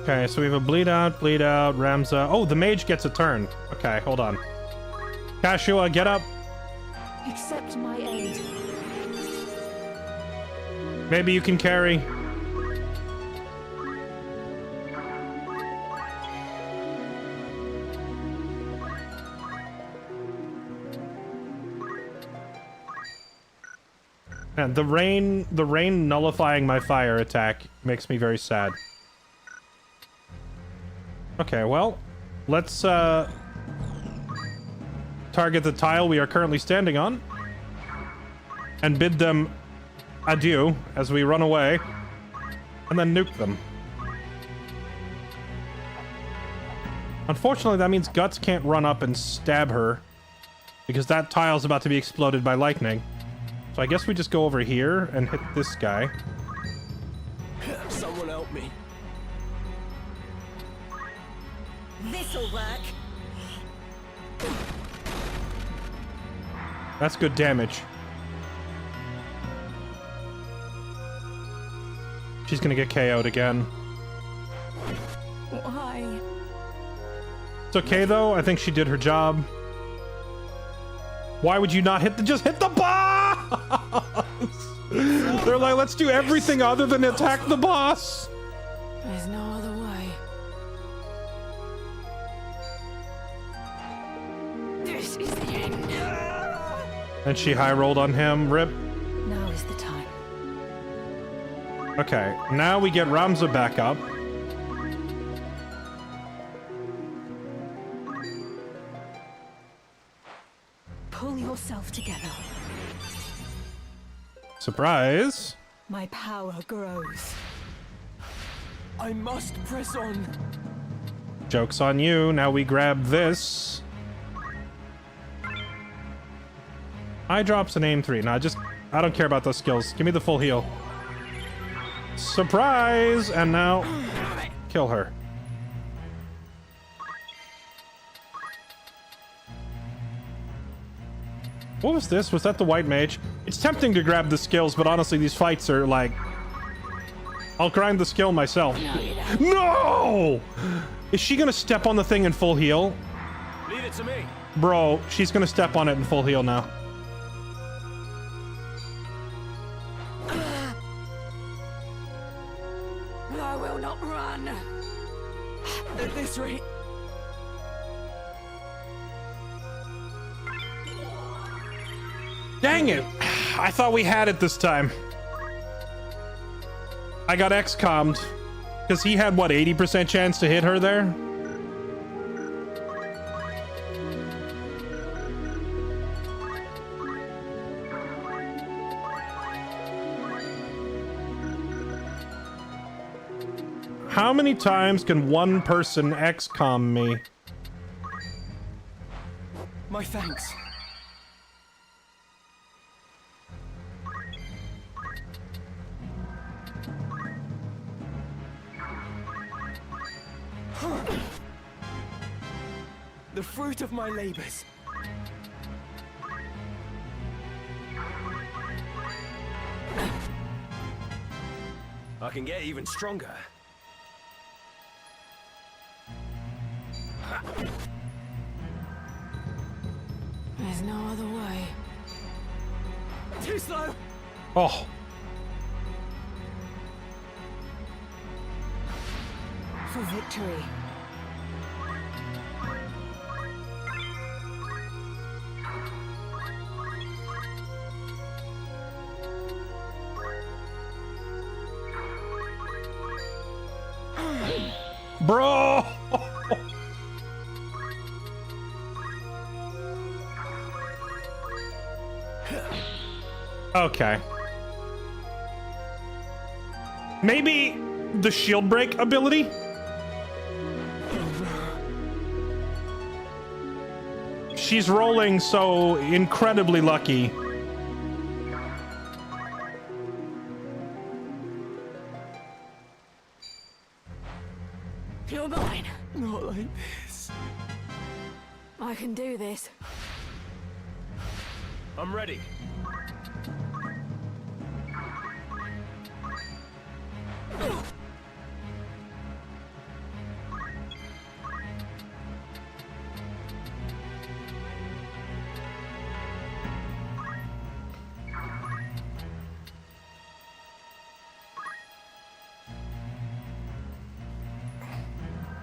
Okay, so we have a bleed out, Ramza. Oh, the mage gets a turn. Okay, hold on. Kashua, get up.
Accept my aid.
Maybe you can carry. And the rain nullifying my fire attack makes me very sad. Okay, well, let's target the tile we are currently standing on and bid them adieu as we run away and then nuke them. Unfortunately, that means Guts can't run up and stab her because that tile's about to be exploded by lightning. So I guess we just go over here and hit this guy.
Someone help me.
This'll work.
That's good damage. She's gonna get KO'd again.
Why?
It's okay though, I think she did her job. Why would you not just hit the boss? They're like, let's do everything other than attack the boss.
There's no other way. This is the end.
And she high rolled on him. Rip.
Now is the time.
Okay, now we get Ramza back up.
Pull yourself together.
Surprise.
My power grows.
I must press on.
Joke's on you. Now we grab this. Eye drops and aim 3. Now I don't care about those skills. Give me the full heal. Surprise! And now kill her. What was this? Was that the white mage? It's tempting to grab the skills, but honestly, these fights are like... I'll grind the skill myself. No! Is she gonna step on the thing in full heal?
Leave it to me.
Bro, she's gonna step on it in full heal now.
I will not run. At this rate,
Dang it! I thought we had it this time. I got XCOM'd. Because he had, what, 80% chance to hit her there? How many times can one person XCOM me?
My thanks. The fruit of my labors. I can get even stronger.
There's no other way.
Too slow.
Oh.
For victory.
Bro! Okay. Maybe the shield break ability? She's rolling so incredibly lucky.
You're mine.
Not like this.
I can do this.
I'm ready.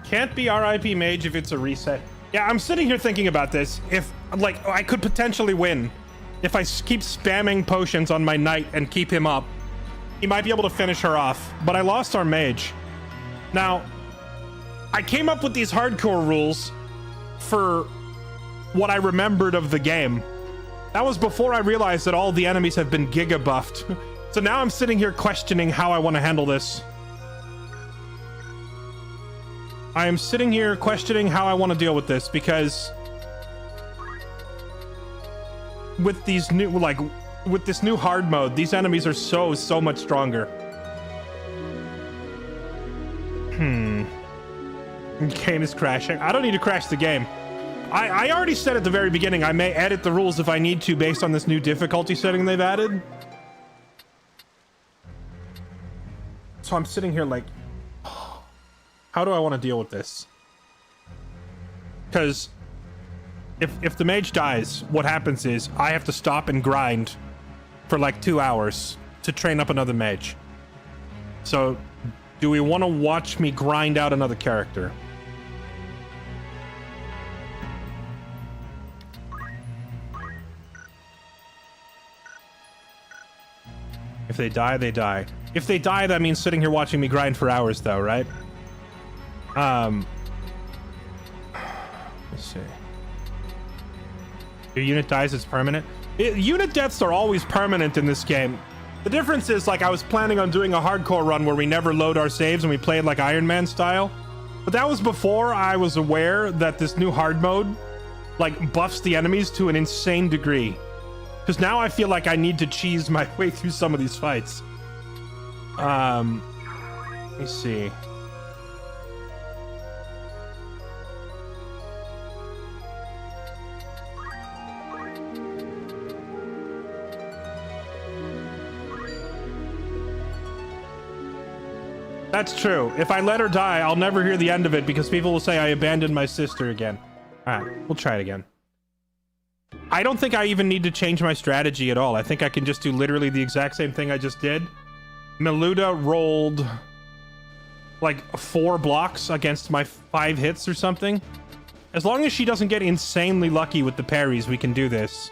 Can't be RIP Mage if it's a reset. Yeah, I'm sitting here thinking about this. If, like, I could potentially win. If I keep spamming potions on my knight and keep him up, he might be able to finish her off. But I lost our mage. Now, I came up with these hardcore rules for what I remembered of the game. That was before I realized that all the enemies have been giga buffed. So now I'm sitting here questioning how I want to handle this. I am sitting here questioning how I want to deal with this, because with these new, like, with this new hard mode, these enemies are so much stronger. Game is crashing. I don't need to crash the game. I already said at the very beginning I may edit the rules if I need to based on this new difficulty setting they've added. So I'm sitting here like, how do I want to deal with this? Because if the mage dies, what happens is I have to stop and grind for like 2 hours to train up another mage. So do we want to watch me grind out another character? If they die, they die. If they die, that means sitting here watching me grind for hours though, right? Let's see. Your unit dies, it's permanent. Unit deaths are always permanent in this game. The difference is, like, I was planning on doing a hardcore run where we never load our saves and we played like Iron Man style. But that was before I was aware that this new hard mode, like, buffs the enemies to an insane degree. Because now I feel like I need to cheese my way through some of these fights. Let me see. That's true. If I let her die, I'll never hear the end of it because people will say I abandoned my sister again. All right, we'll try it again. I don't think I even need to change my strategy at all. I think I can just do literally the exact same thing I just did. Meluda rolled like 4 blocks against my 5 hits or something. As long as she doesn't get insanely lucky with the parries, we can do this.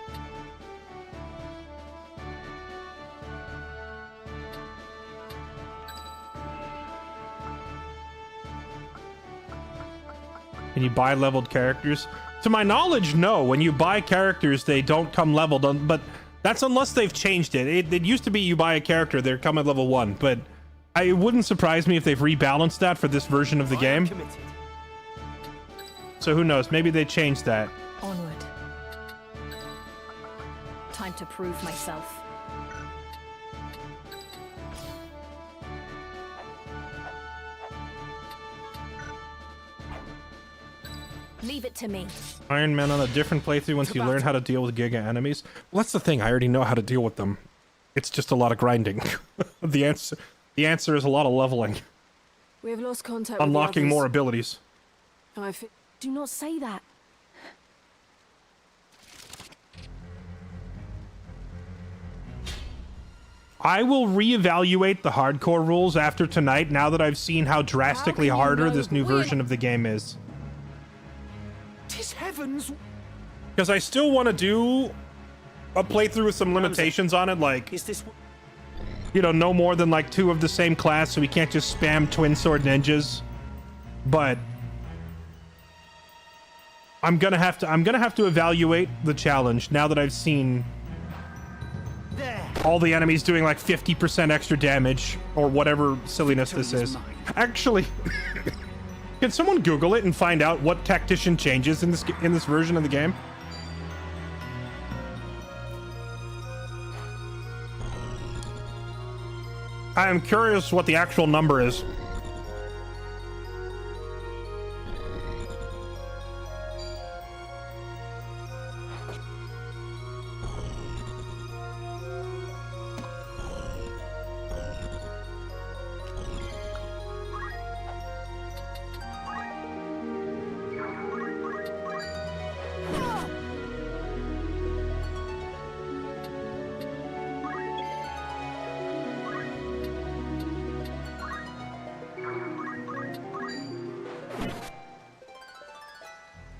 Can you buy leveled characters? To my knowledge, no. When you buy characters, they don't come leveled, but that's unless they've changed it. It used to be you buy a character, they come at level 1, but it wouldn't surprise me if they've rebalanced that for this version of the game. So who knows? Maybe they changed that.
Onward. Time to prove myself. Leave it to me.
Iron Man on a different playthrough once you learn how to deal with Giga enemies. Well, that's the thing. I already know how to deal with them. It's just a lot of grinding. The answer is a lot of leveling.
We have lost contact
Unlocking
with the
more
others.
abilities.
Do not say that.
I will reevaluate the hardcore rules after tonight now that I've seen how drastically harder this new version of the game is.
'Tis heavens!
Because I still want to do a playthrough with some limitations on it, like, you know, no more than like 2 of the same class, so we can't just spam twin sword ninjas. But I'm gonna have to evaluate the challenge now that I've seen all the enemies doing like 50% extra damage or whatever silliness this is. Actually, can someone Google it and find out what tactician changes in this version of the game? I am curious what the actual number is.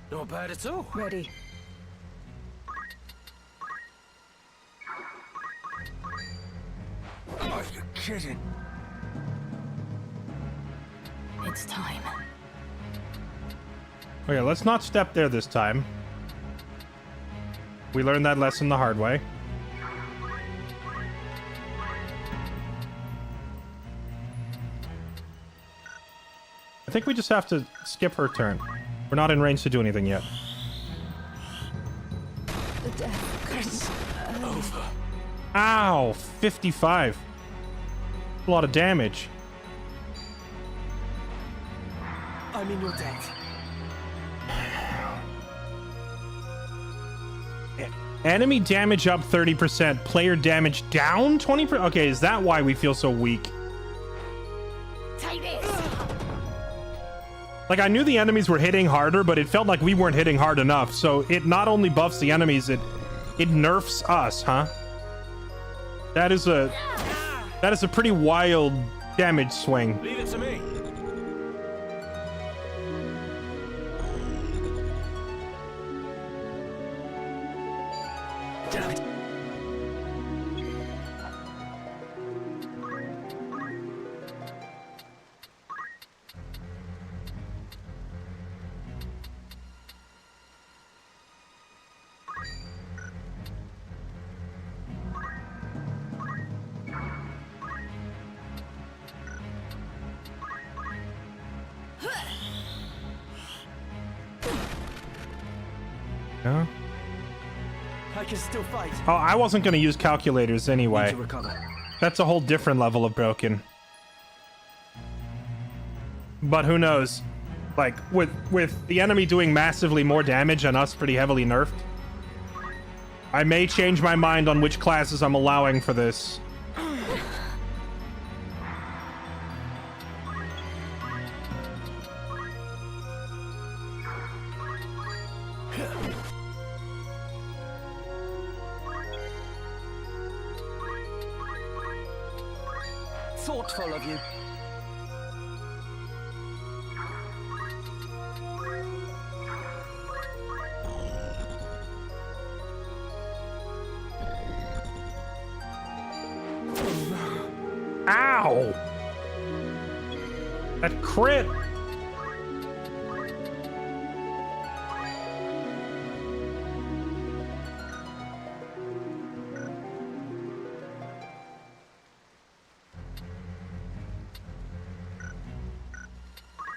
Not bad at all.
Ready.
Oh, you're kidding.
It's time.
Okay, let's not step there this time. We learned that lesson the hard way. I think we just have to skip her turn. We're not in range to do anything yet.
The death comes
over.
Ow! 55. A lot of damage.
I'm in your debt.
Enemy damage up 30%. Player damage down 20%. Okay, is that why we feel so weak?
Take this.
Like, I knew the enemies were hitting harder, but it felt like we weren't hitting hard enough. So it not only buffs the enemies, it nerfs us, huh? That is a pretty wild damage swing.
Leave it to me. Damn it.
Yeah.
I can still fight.
Oh, I wasn't going to use calculators anyway.
Need to recover.
That's a whole different level of broken. But who knows? Like, with the enemy doing massively more damage and us pretty heavily nerfed, I may change my mind on which classes I'm allowing for this.
Thoughtful of you.
Ow! That crit!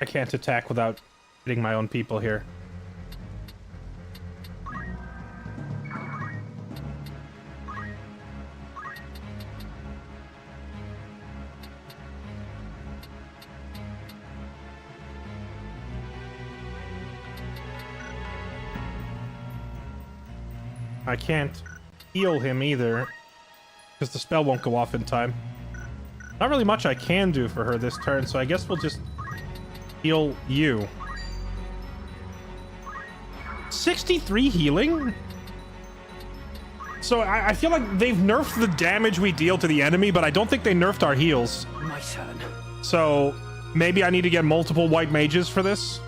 I can't attack without hitting my own people here. I can't heal him either, because the spell won't go off in time. Not really much I can do for her this turn, so I guess we'll just heal you. 63 healing? So I feel like they've nerfed the damage we deal to the enemy, but I don't think they nerfed our heals.
My turn.
So maybe I need to get multiple white mages for this?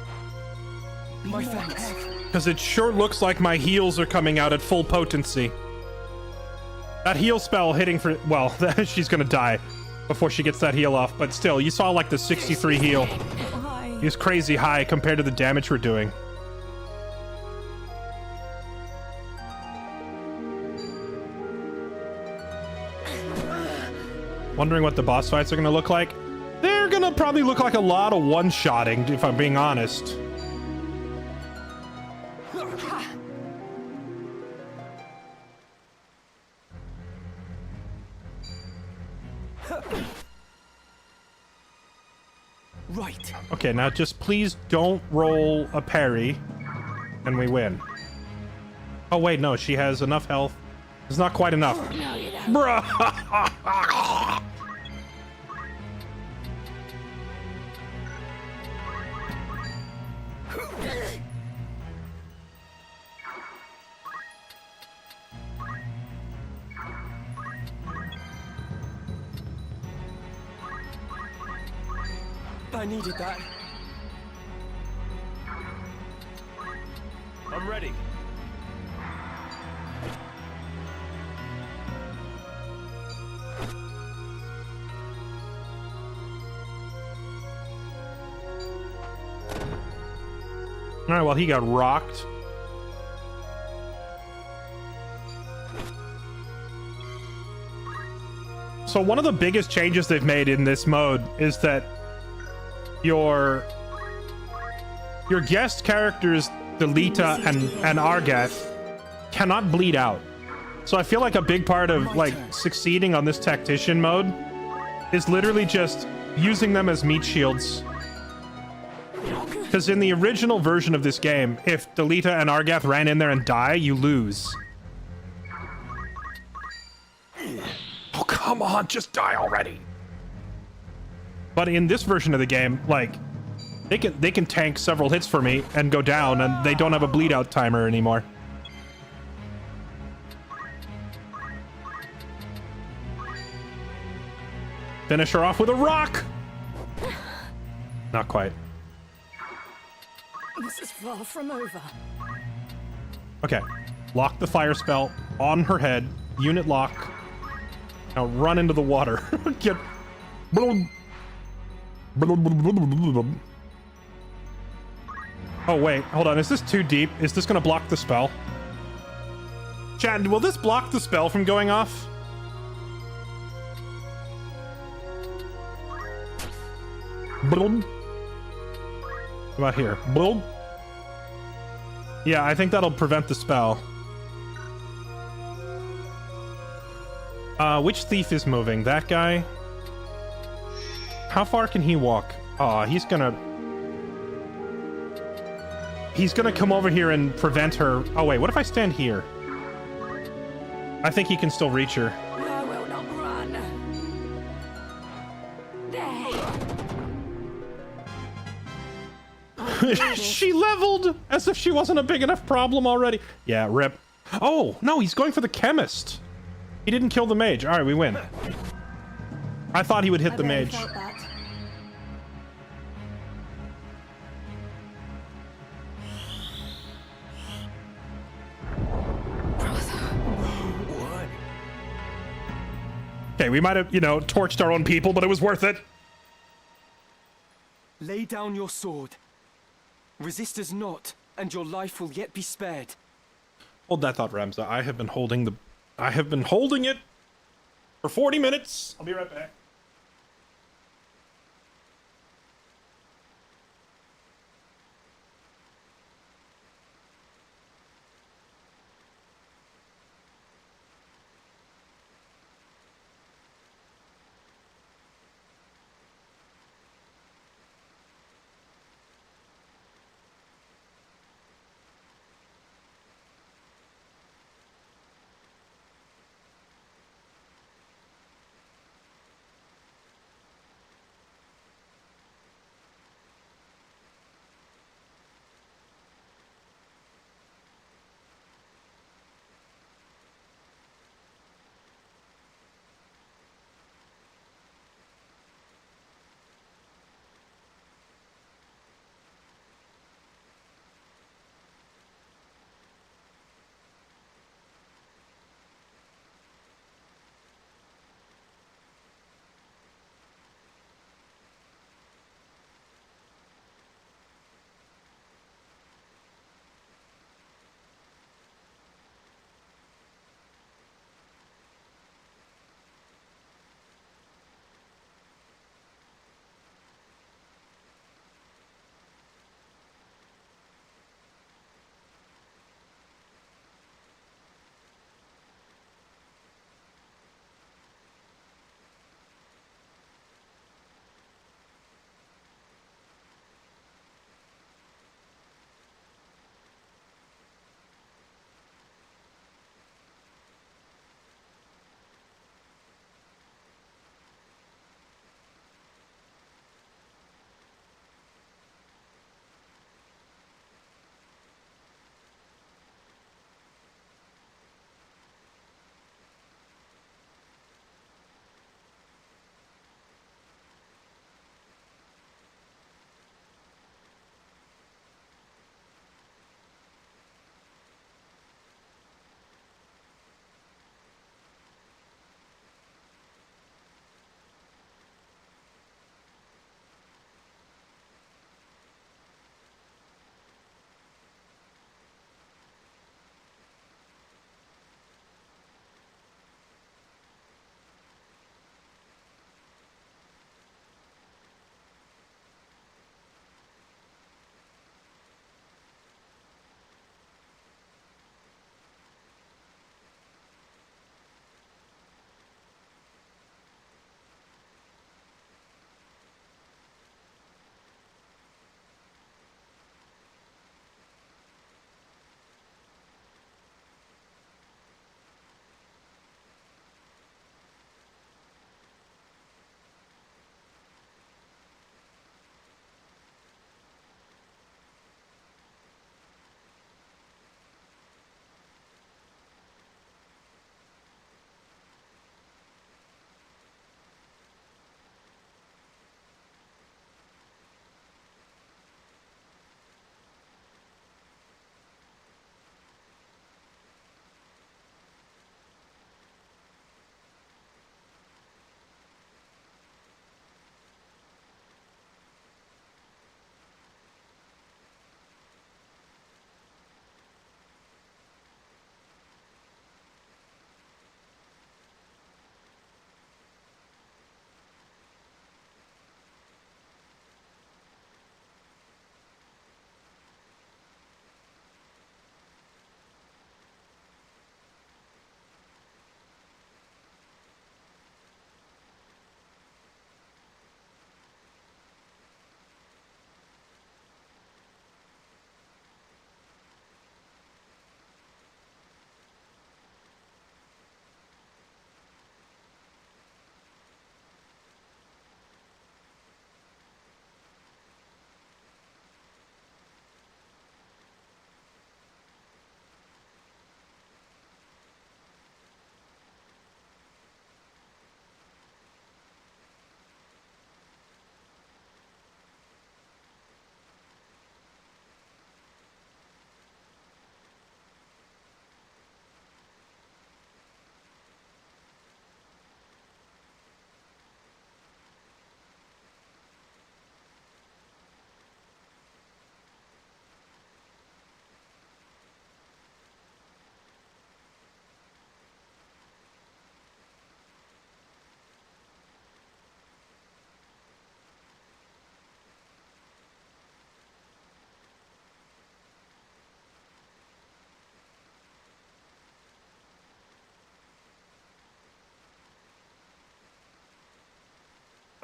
My thanks.
Because it sure looks like my heals are coming out at full potency. That heal spell hitting for... Well, she's gonna die before she gets that heal off. But still, you saw like the 63 heal. He's crazy high compared to the damage we're doing. Wondering what the boss fights are gonna look like? They're gonna probably look like a lot of one-shotting, if I'm being honest.
Right.
Okay, now just please don't roll a parry, and we win. Oh wait, no, she has enough health. It's not quite enough.
No, you don't.
Bruh!
I needed that.
I'm ready.
Alright, well, he got rocked. So one of the biggest changes they've made in this mode is that your guest characters, Delita and Argath, cannot bleed out. So I feel like a big part of like succeeding on this tactician mode is literally just using them as meat shields. Because in the original version of this game, if Delita and Argath ran in there and die, you lose. Oh, come on, just die already. But in this version of the game, like, they can tank several hits for me and go down, and they don't have a bleed out timer anymore. Finish her off with a rock. Not quite.
This is far from over.
Okay, lock the fire spell on her head. Unit lock. Now run into the water. Get. Oh wait, hold on. Is this too deep? Is this gonna block the spell? Chat, will this block the spell from going off? How about here? Yeah, I think that'll prevent the spell. Which thief is moving? That guy? How far can he walk? Aw, he's gonna come over here and prevent her. Oh wait, what if I stand here? I think he can still reach her.
I will not run. There.
She leveled as if she wasn't a big enough problem already. Yeah, rip. Oh, no, he's going for the chemist. He didn't kill the mage. All right, we win. I thought he would hit the mage. Okay, we might have, you know, torched our own people, but it was worth it.
Lay down your sword. Resist us not, and your life will yet be spared.
Hold that thought, Ramza. I have been holding it for 40 minutes. I'll be right back.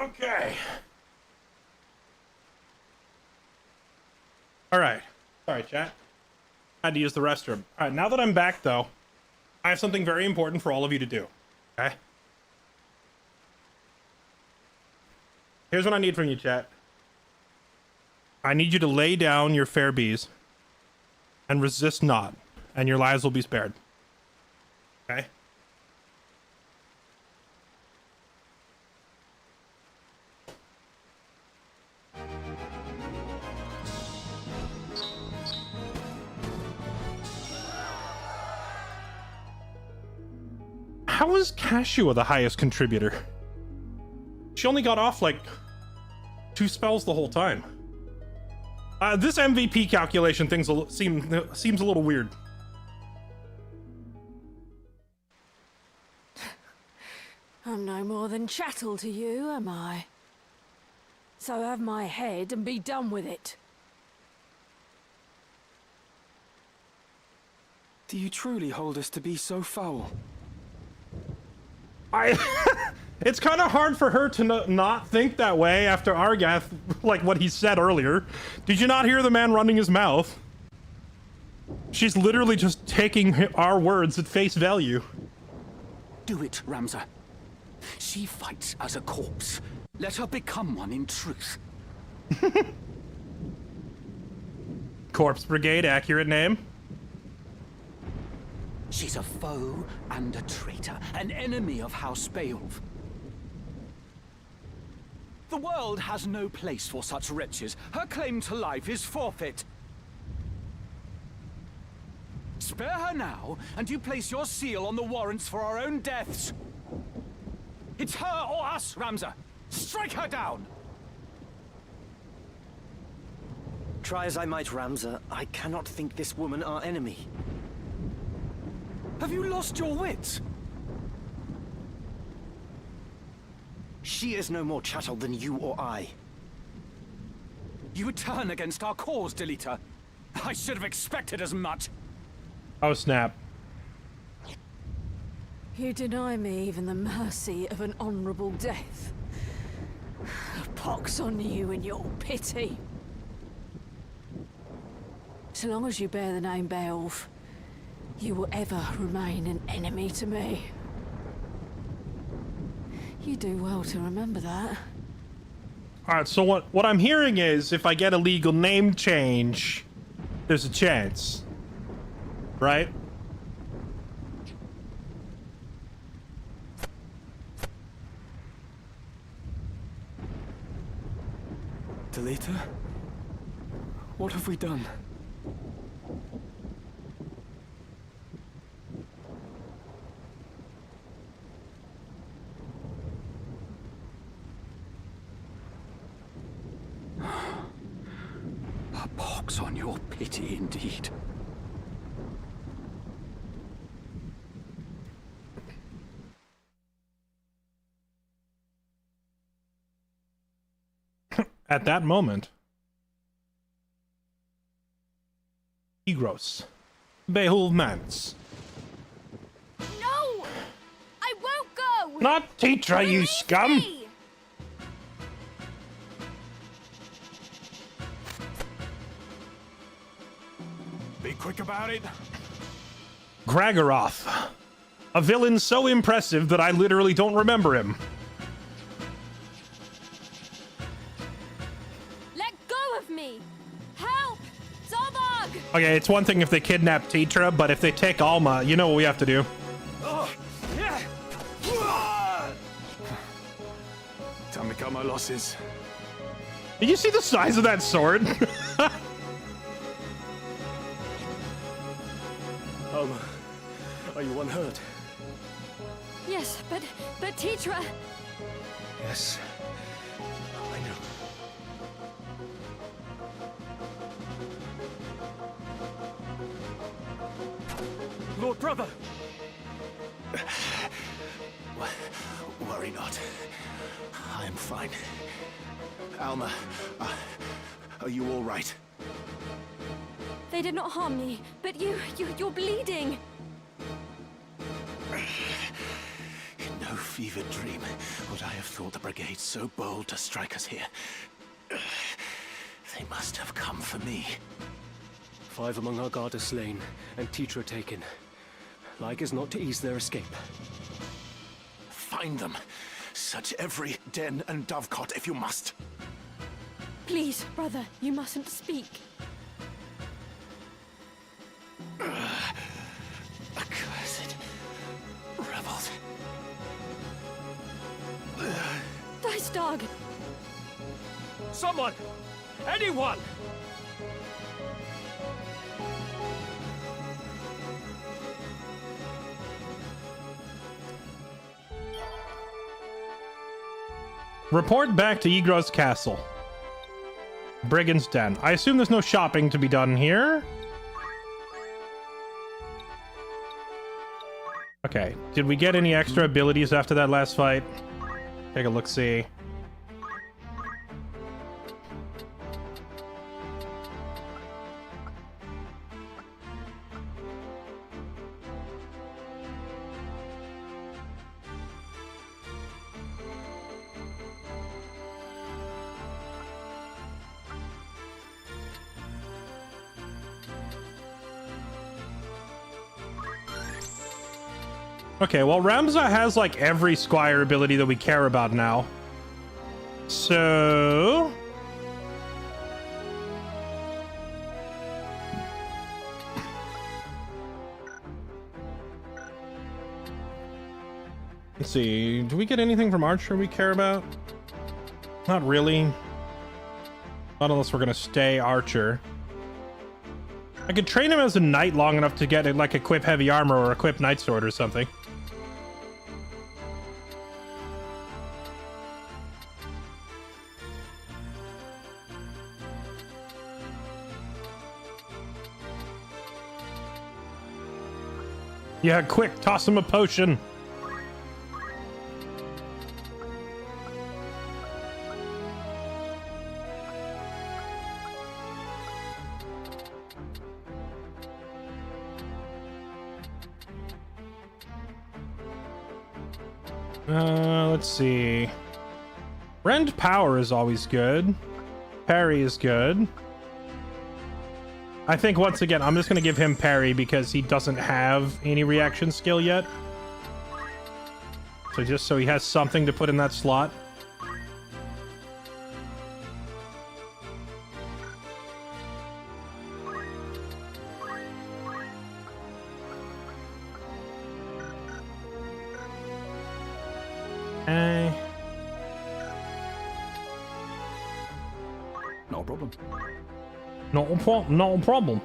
Okay. All right. Sorry, chat. I had to use the restroom. All right, now that I'm back, though, I have something very important for all of you to do. Okay? Here's what I need from you, chat. I need you to lay down your fair bees and resist not, and your lives will be spared. Okay? How is Cashua the highest contributor? She only got off like 2 spells the whole time. This MVP calculation thing seems a little weird.
I'm no more than chattel to you, am I? So have my head and be done with it.
Do you truly hold us to be so foul?
It's kind of hard for her to not think that way after Argath, like what he said earlier. Did you not hear the man running his mouth? She's literally just taking our words at face value.
Do it, Ramza. She fights as a corpse. Let her become one in truth.
Corpse Brigade, accurate name.
She's a foe and a traitor, an enemy of House Beowulf. The world has no place for such wretches. Her claim to life is forfeit. Spare her now, and you place your seal on the warrants for our own deaths. It's her or us, Ramza. Strike her down!
Try as I might, Ramza, I cannot think this woman our enemy.
Have you lost your wits?
She is no more chattel than you or I.
You would turn against our cause, Delita. I should have expected as much.
Oh, snap.
You deny me even the mercy of an honorable death. Pox on you and your pity. So long as you bear the name Beowulf, you will ever remain an enemy to me. You do well to remember that.
Alright, so what I'm hearing is if I get a legal name change, there's a chance. Right?
Delita? What have we done?
A pox on your pity indeed.
At that moment, Egros, Beowulf Mance.
No! I won't go!
Not Tetra, you scum!
Me!
Be quick about it.
Gragoroth, a villain so impressive that I literally don't remember him.
Let go of me! Help! Zolvarg!
Okay, it's one thing if they kidnap Tetra, but if they take Alma, you know what we have to do.
Time to cut my losses.
Did you see the size of that sword?
Are you unhurt?
Yes, but Tetra...
Yes. I know.
Lord Brother!
Worry not. I am fine. Alma, are you all right?
They did not harm me, but you're bleeding.
No. no fevered dream would I have thought the brigade so bold to strike us here. They must have come for me.
5 among our guard are slain, and Tetra taken. Like as not to ease their escape.
Find them. Search every den and dovecot if you must.
Please, brother, you mustn't speak.
Accursed rebels.
Dice dog!
Someone! Anyone!
Report back to Igro's castle. Brigand's Den. I assume there's no shopping to be done here. Okay. Did we get any extra abilities after that last fight? Take a look-see. Okay, well, Ramza has, like, every Squire ability that we care about now. So... let's see. Do we get anything from Archer we care about? Not really. Not unless we're gonna stay Archer. I could train him as a knight long enough to get, like, equip heavy armor or equip knight sword or something. Yeah, quick, toss him a potion. Let's see. Rend power is always good. Parry is good. I think once again, I'm just going to give him parry because he doesn't have any reaction skill yet. So just so he has something to put in that slot.
No problem.
No problem.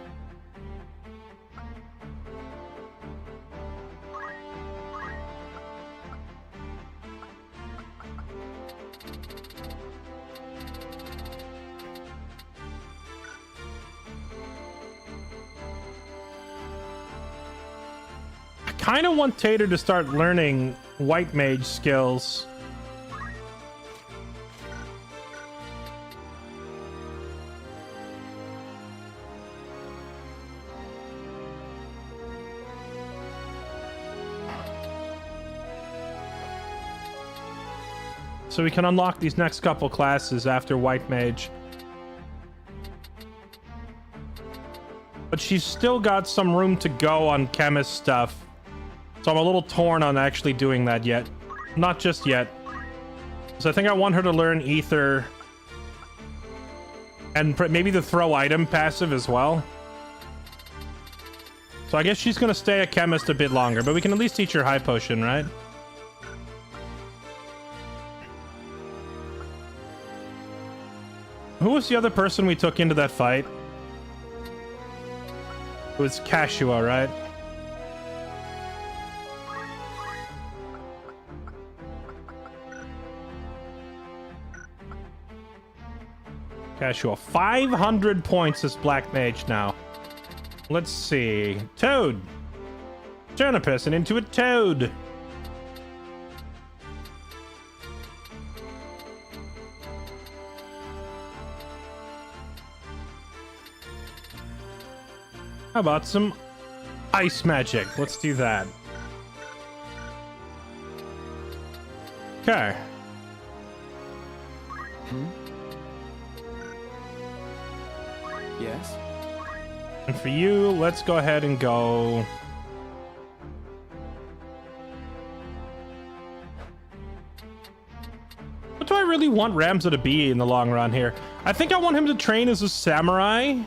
I kind of want Tater to start learning white mage skills. So we can unlock these next couple classes after White Mage. But she's still got some room to go on chemist stuff. So I'm a little torn on actually doing that yet. Not just yet. So I think I want her to learn Ether. And maybe the throw item passive as well. So I guess she's going to stay a chemist a bit longer. But we can at least teach her high potion, right? Who was the other person we took into that fight? It was Kashua, right? Kashua. 500 points as Black Mage now. Let's see. Toad. Turn a person into a toad. How about some ice magic? Let's do that. Okay.
Yes?
And for you, let's go ahead and go... What do I really want Ramza to be in the long run here? I think I want him to train as a samurai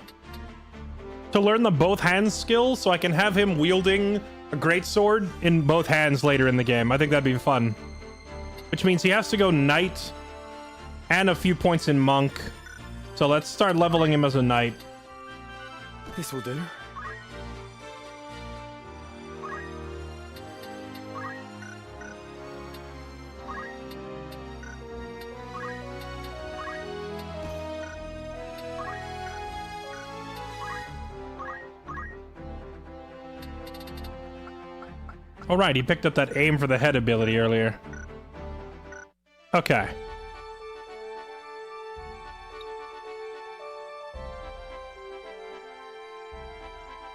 to learn the both hands skill so I can have him wielding a greatsword in both hands later in the game. I think that'd be fun. Which means he has to go knight and a few points in monk. So let's start leveling him as a knight.
This will do.
All right, he picked up that aim for the head ability earlier. Okay.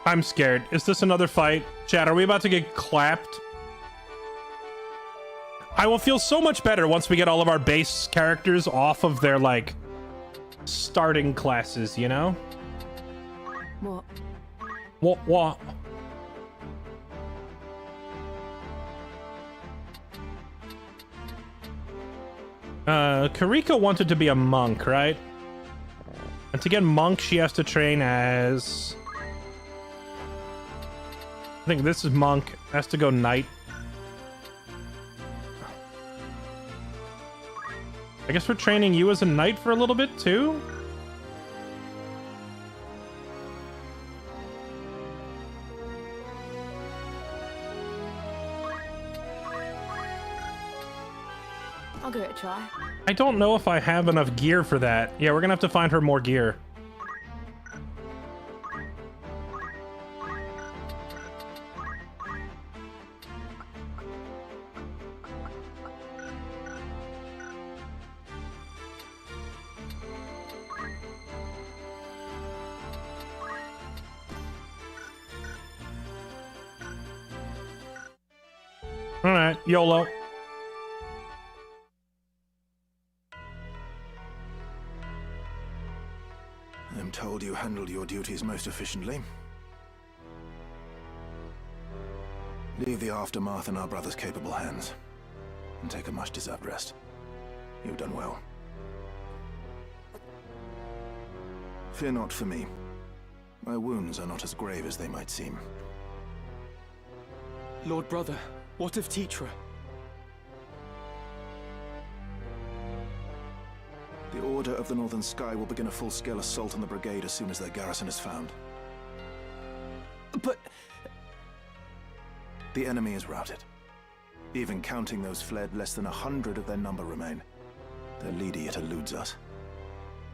I'm scared. Is this another fight? Chat, are we about to get clapped? I will feel so much better once we get all of our base characters off of their, like, starting classes, you know?
What?
What? Karika wanted to be a monk, right? And to get monk, she has to train as... I think this is monk. Has to go knight. I guess we're training you as a knight for a little bit, too?
I'll give it a try.
I don't know if I have enough gear for that. Yeah, we're gonna have to find her more gear. All right, YOLO.
I'm told you handled your duties most efficiently. Leave the aftermath in our brother's capable hands, and take a much-deserved rest. You've done well. Fear not for me. My wounds are not as grave as they might seem.
Lord Brother, what of Titra?
The Order of the Northern Sky will begin a full-scale assault on the brigade as soon as their garrison is found.
But...
The enemy is routed. Even counting those fled, less than 100 of their number remain. Their leader yet eludes us.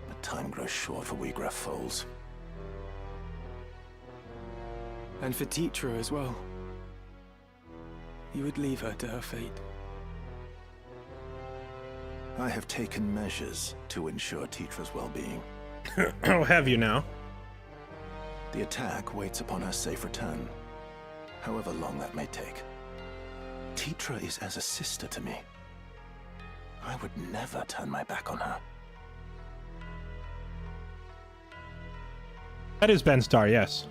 But time grows short for Wheatgrass foals.
And for Titra as well. You would leave her to her fate.
I have taken measures to ensure Titra's well-being.
Oh, have you now?
The attack waits upon her safe return, however long that may take. Titra is as a sister to me. I would never turn my back on her.
That is Ben Starr, yes.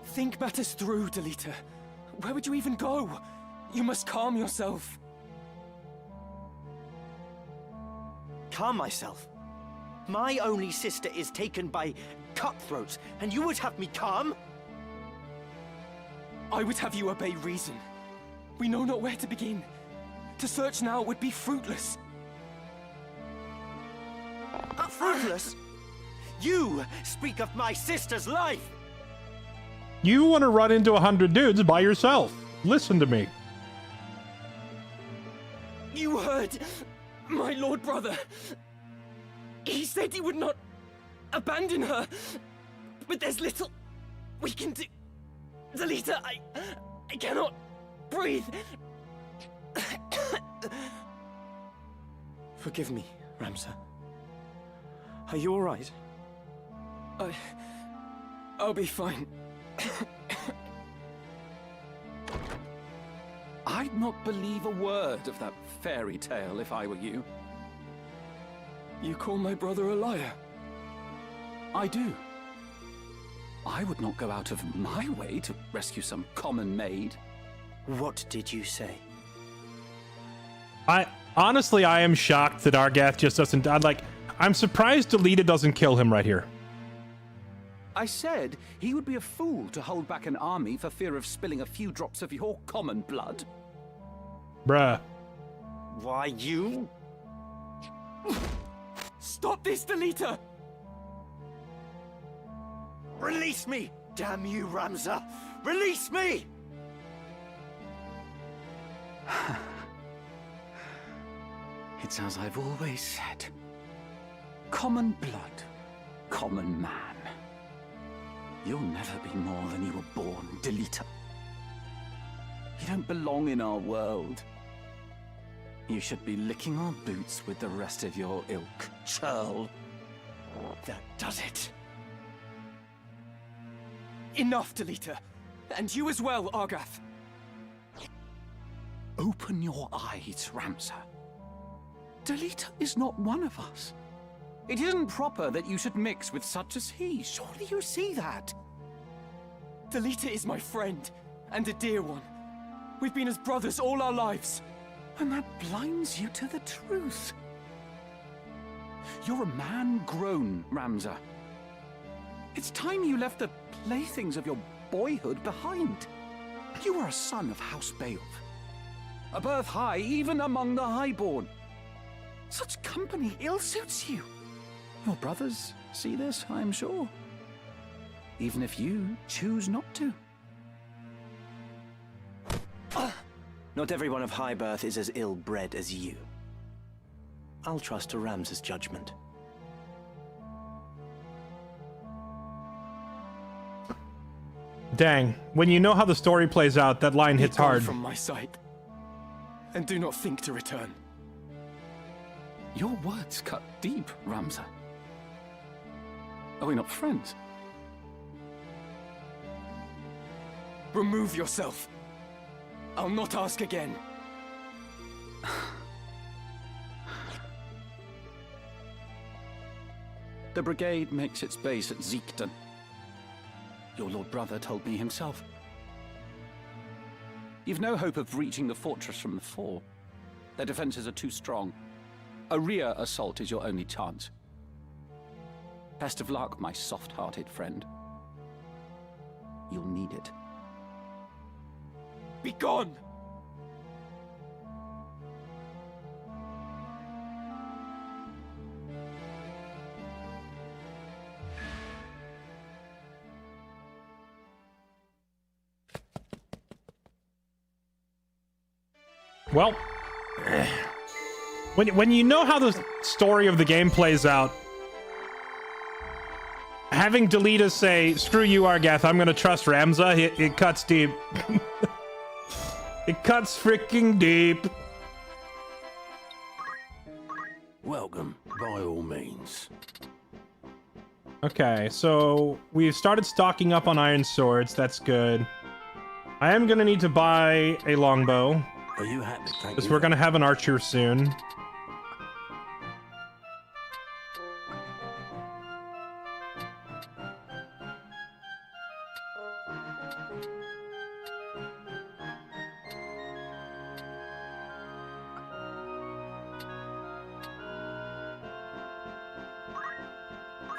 Think matters through, Delita. Where would you even go? You must calm yourself.
Calm myself? My only sister is taken by cutthroats, and you would have me calm?
I would have you obey reason. We know not where to begin. To search now would be fruitless.
Fruitless? You speak of my sister's life!
You want to run into 100 dudes by yourself. Listen to me.
You heard my Lord Brother. He said he would not abandon her. But there's little we can do. Delita, I cannot breathe. Forgive me, Ramza. Are you all right? I'll be fine.
I'd
not believe a word of that fairy tale if I were you.
You call my brother a liar?
I do. I would not go out of my way to rescue some common maid.
What did you say?
Honestly, I am shocked that Argath just doesn't... I'm surprised Delita doesn't kill him right here.
I said he would be a fool to hold back an army for fear of spilling a few drops of your common blood.
Bruh.
Why, you...
Stop this, Delita!
Release me! Damn you, Ramza! Release me!
It's as I've always said. Common blood, common man. You'll never be more than you were born, Delita. You don't belong in our world. You should be licking our boots with the rest of your ilk, churl.
That does it. Enough, Delita. And you as well, Argath.
Open your eyes, Ramza. Delita is not one of us. It isn't proper that you should mix with such as he. Surely you see that.
Delita is my friend, and a dear one. We've been as brothers all our lives.
And that blinds you to the truth. You're a man grown, Ramza. It's time you left the playthings of your boyhood behind. You were a son of House Beowulf. A birth high even among the highborn. Such company ill suits you. Your brothers see this, I'm sure. Even if you choose not to.
Not everyone of high birth is as ill-bred as you. I'll trust to Ramza's judgment.
Dang. When you know how the story plays out, that line hits hard.
From my sight. And do not think to return.
Your words cut deep, Ramza. Are we not friends?
Remove yourself. I'll not ask again.
The brigade makes its base at Zeekton. Your lord brother told me himself. You've no hope of reaching the fortress from the fore. Their defenses are too strong. A rear assault is your only chance. Best of luck, my soft-hearted friend. You'll need it.
Be gone!
Well, when you know how the story of the game plays out, having Delita say, "Screw you, Argath, I'm gonna trust Ramza," it cuts deep. It cuts freaking deep.
Welcome, by all means.
Okay, so we've started stocking up on iron swords. That's good. I am gonna need to buy a longbow.
Are you happy? Thank
Because
you.
we're gonna have an archer soon.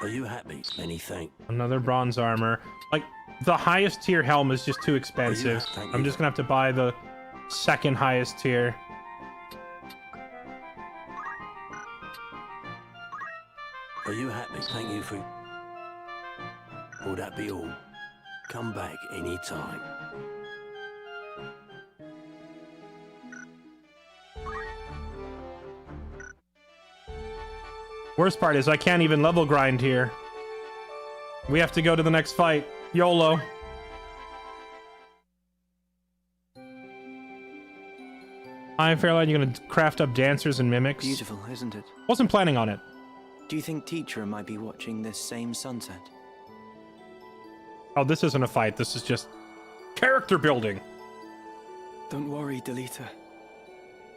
Are you happy? Anything?
Another bronze armor. Like, the highest tier helm is just too expensive. I'm just gonna have to buy the second highest tier.
Are you happy? Thank you for... Will that be all? Come back any time.
Worst part is I can't even level grind here. We have to go to the next fight. YOLO. Hi, Fairlight, you gonna craft up dancers and mimics?
Beautiful, isn't it?
Wasn't planning on it.
Do you think Teacher might be watching this same sunset?
Oh, this isn't a fight. This is just character building.
Don't worry, Delita.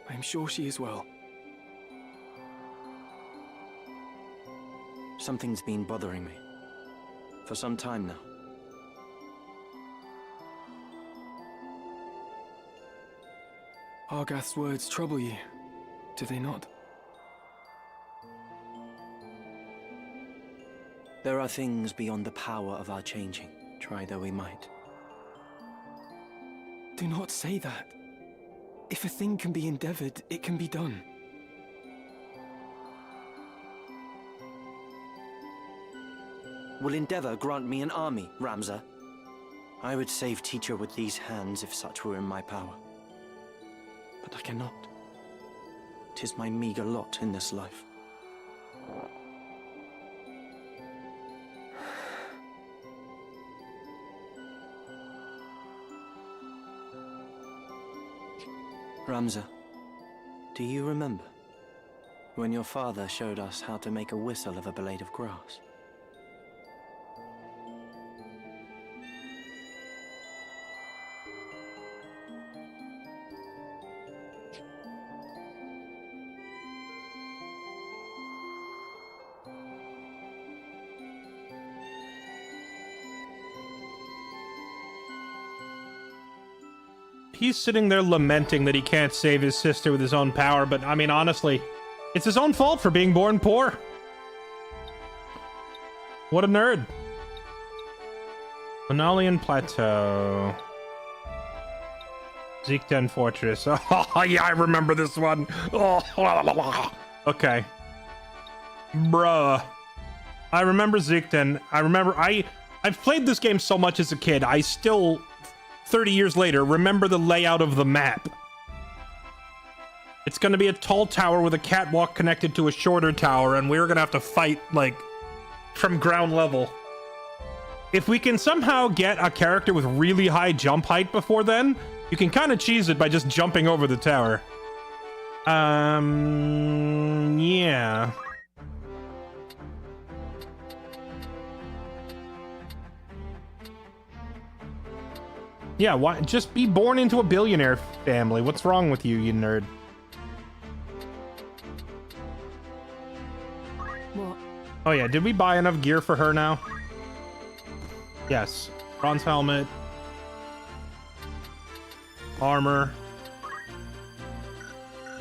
I'm sure she is well.
Something's been bothering me. For some time now.
Argath's words trouble you, do they not?
There are things beyond the power of our changing, try though we might.
Do not say that. If a thing can be endeavored, it can be done.
Will endeavor grant me an army, Ramza? I would save Teacher with these hands if such were in my power. But I cannot. 'Tis my meager lot in this life. Ramza, do you remember when your father showed us how to make a whistle of a blade of grass?
He's sitting there lamenting that he can't save his sister with his own power, but I mean, honestly, it's his own fault for being born poor. What a nerd. Lanalian Plateau. Zeekden Fortress. Oh, yeah, I remember this one. Oh, okay. Bruh. I remember Zeekden. I've played this game so much as a kid, I still, 30 years later, remember the layout of the map. It's gonna be a tall tower with a catwalk connected to a shorter tower, and we're gonna have to fight, like, from ground level. If we can somehow get a character with really high jump height before then, you can kind of cheese it by just jumping over the tower. Yeah. Yeah, why? Just be born into a billionaire family. What's wrong with you, you nerd?
What?
Oh yeah, did we buy enough gear for her now? Yes. Bronze helmet. Armor.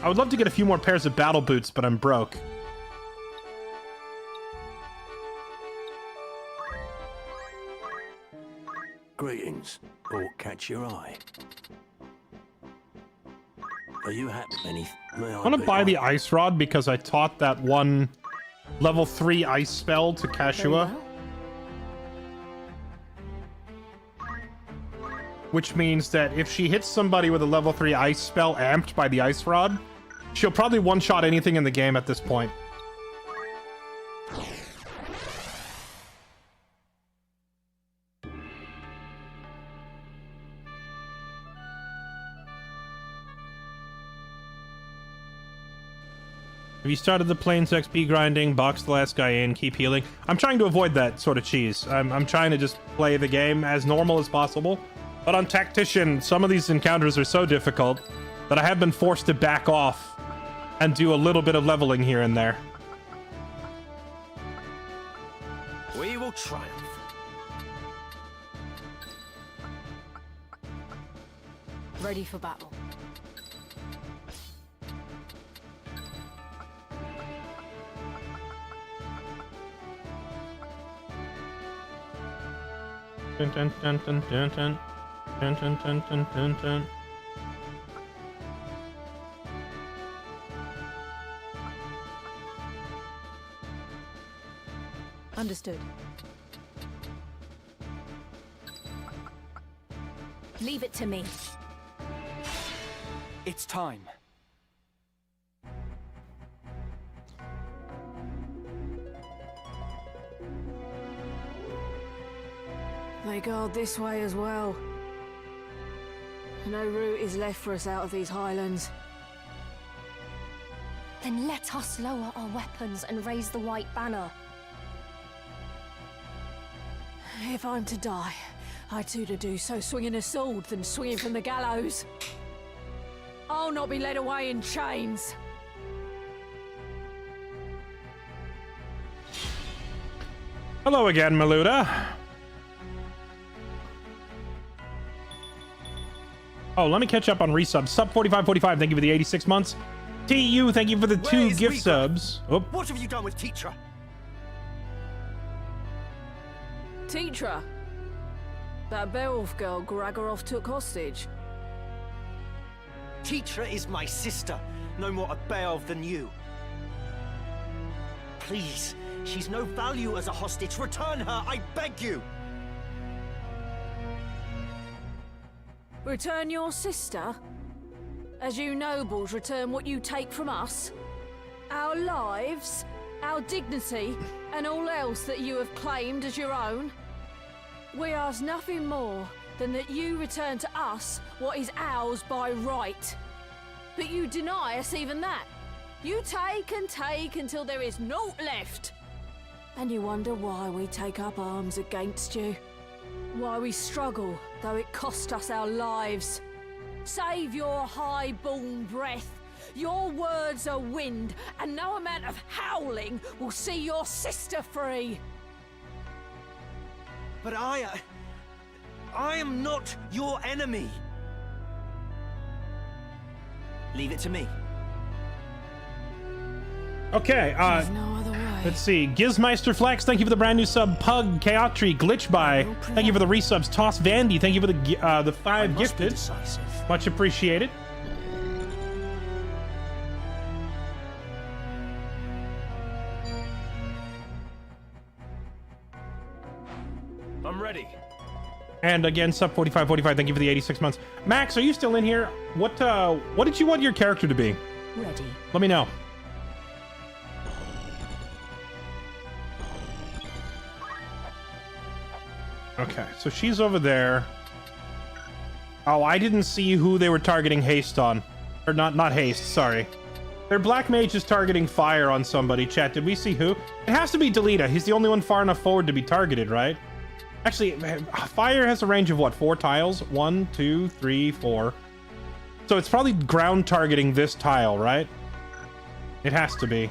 I would love to get a few more pairs of battle boots, but I'm broke.
Greetings. Or catch your eye. Are you happy?
I want to buy the ice rod because I taught that one level 3 ice spell to Kashua. Which means that if she hits somebody with a level 3 ice spell amped by the ice rod, she'll probably one-shot anything in the game at this point. Have you started the Plains XP grinding, box the last guy in, keep healing? I'm trying to avoid that sort of cheese. I'm trying to just play the game as normal as possible. But on Tactician, some of these encounters are so difficult that I have been forced to back off and do a little bit of leveling here and there.
We will triumph.
Ready for battle.
Dun, dun, dun, dun, dun, dun. Dun, dun, dun, dun, dun, dun.
Understood.
Leave it to me.
It's time.
They guard this way as well. No route is left for us out of these highlands.
Then let us lower our weapons and raise the white banner.
If I'm to die, I'd sooner do so swinging a sword than swinging from the gallows. I'll not be led away in chains.
Hello again, Maluda. Oh, let me catch up on resubs. Sub 4545, thank you for the 86 months. TU, thank you for the 2 gift subs. Oh.
What have you done with Teacher?
Teacher? That Beowulf girl Gragorov took hostage.
Teacher is my sister, no more a Beowulf than you. Please, she's no value as a hostage. Return her, I beg you!
Return your sister? As you nobles return what you take from us? Our lives, our dignity, and all else that you have claimed as your own? We ask nothing more than that you return to us what is ours by right. But you deny us even that. You take and take until there is naught left. And you wonder why we take up arms against you. Why we struggle, though it cost us our lives. Save your high-born breath. Your words are wind, and no amount of howling will see your sister free.
But I am not your enemy. Leave it to me.
Okay, let's see. Gizmeister Flex, thank you for the brand new sub. Pug, Chaotry, Glitch by, thank you for the resubs. Toss Vandy, thank you for the 5 gifted. Much appreciated.
I'm ready.
And again, sub 4545, thank you for the 86 months. Max, are you still in here? What did you want your character to be?
Ready.
Let me know. Okay, so she's over there. Oh, I didn't see who they were targeting haste on. Or not haste, sorry. Their black mage is targeting fire on somebody. Chat, did we see who? It has to be Delita. He's the only one far enough forward to be targeted, right? Actually, fire has a range of what? 4 tiles? 1, 2, 3, 4. So it's probably ground targeting this tile, right? It has to be.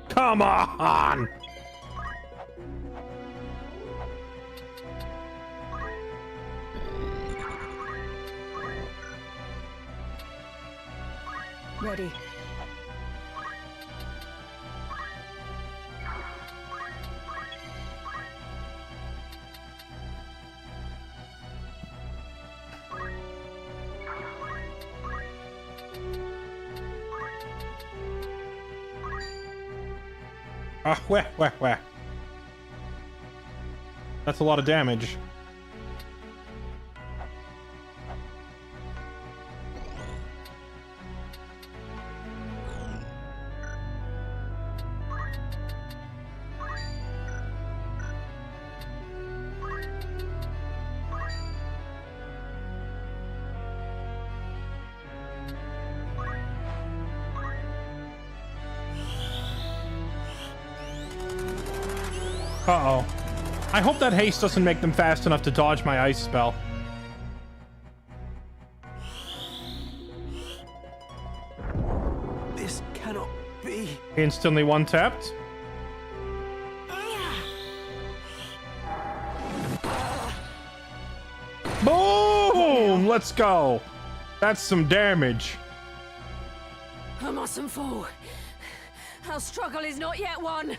Come on!
Ready.
Ah, where? That's a lot of damage. Uh-oh. I hope that haste doesn't make them fast enough to dodge my ice spell.
This cannot be.
Instantly one-tapped. Boom! Let's go. That's some damage.
I mustn't fall. Our struggle is not yet won.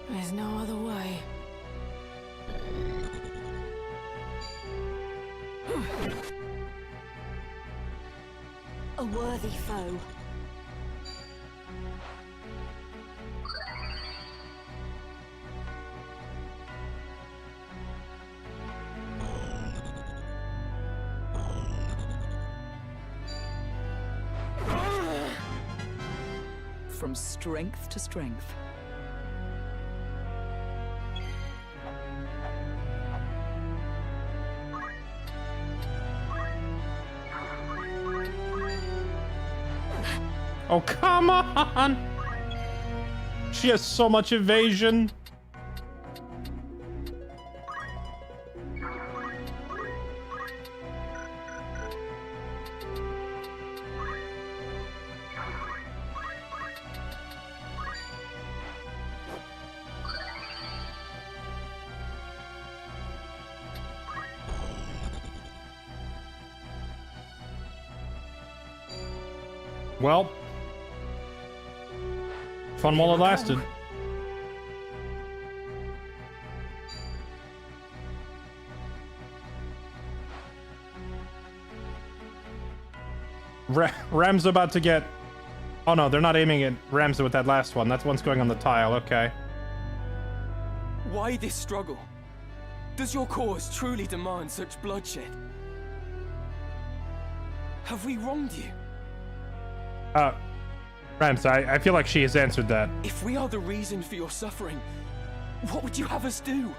There's no other way.
A worthy foe.
from strength to strength.
Oh, come on! She has so much evasion. Well, fun while it lasted. Ram's about to get... Oh no, they're not aiming at Ram's with that last one. That's one's going on the tile, okay.
Why this struggle? Does your cause truly demand such bloodshed? Have we wronged you?
Rams, I feel like she has answered that.
If we are the reason for your suffering, what would you have us do?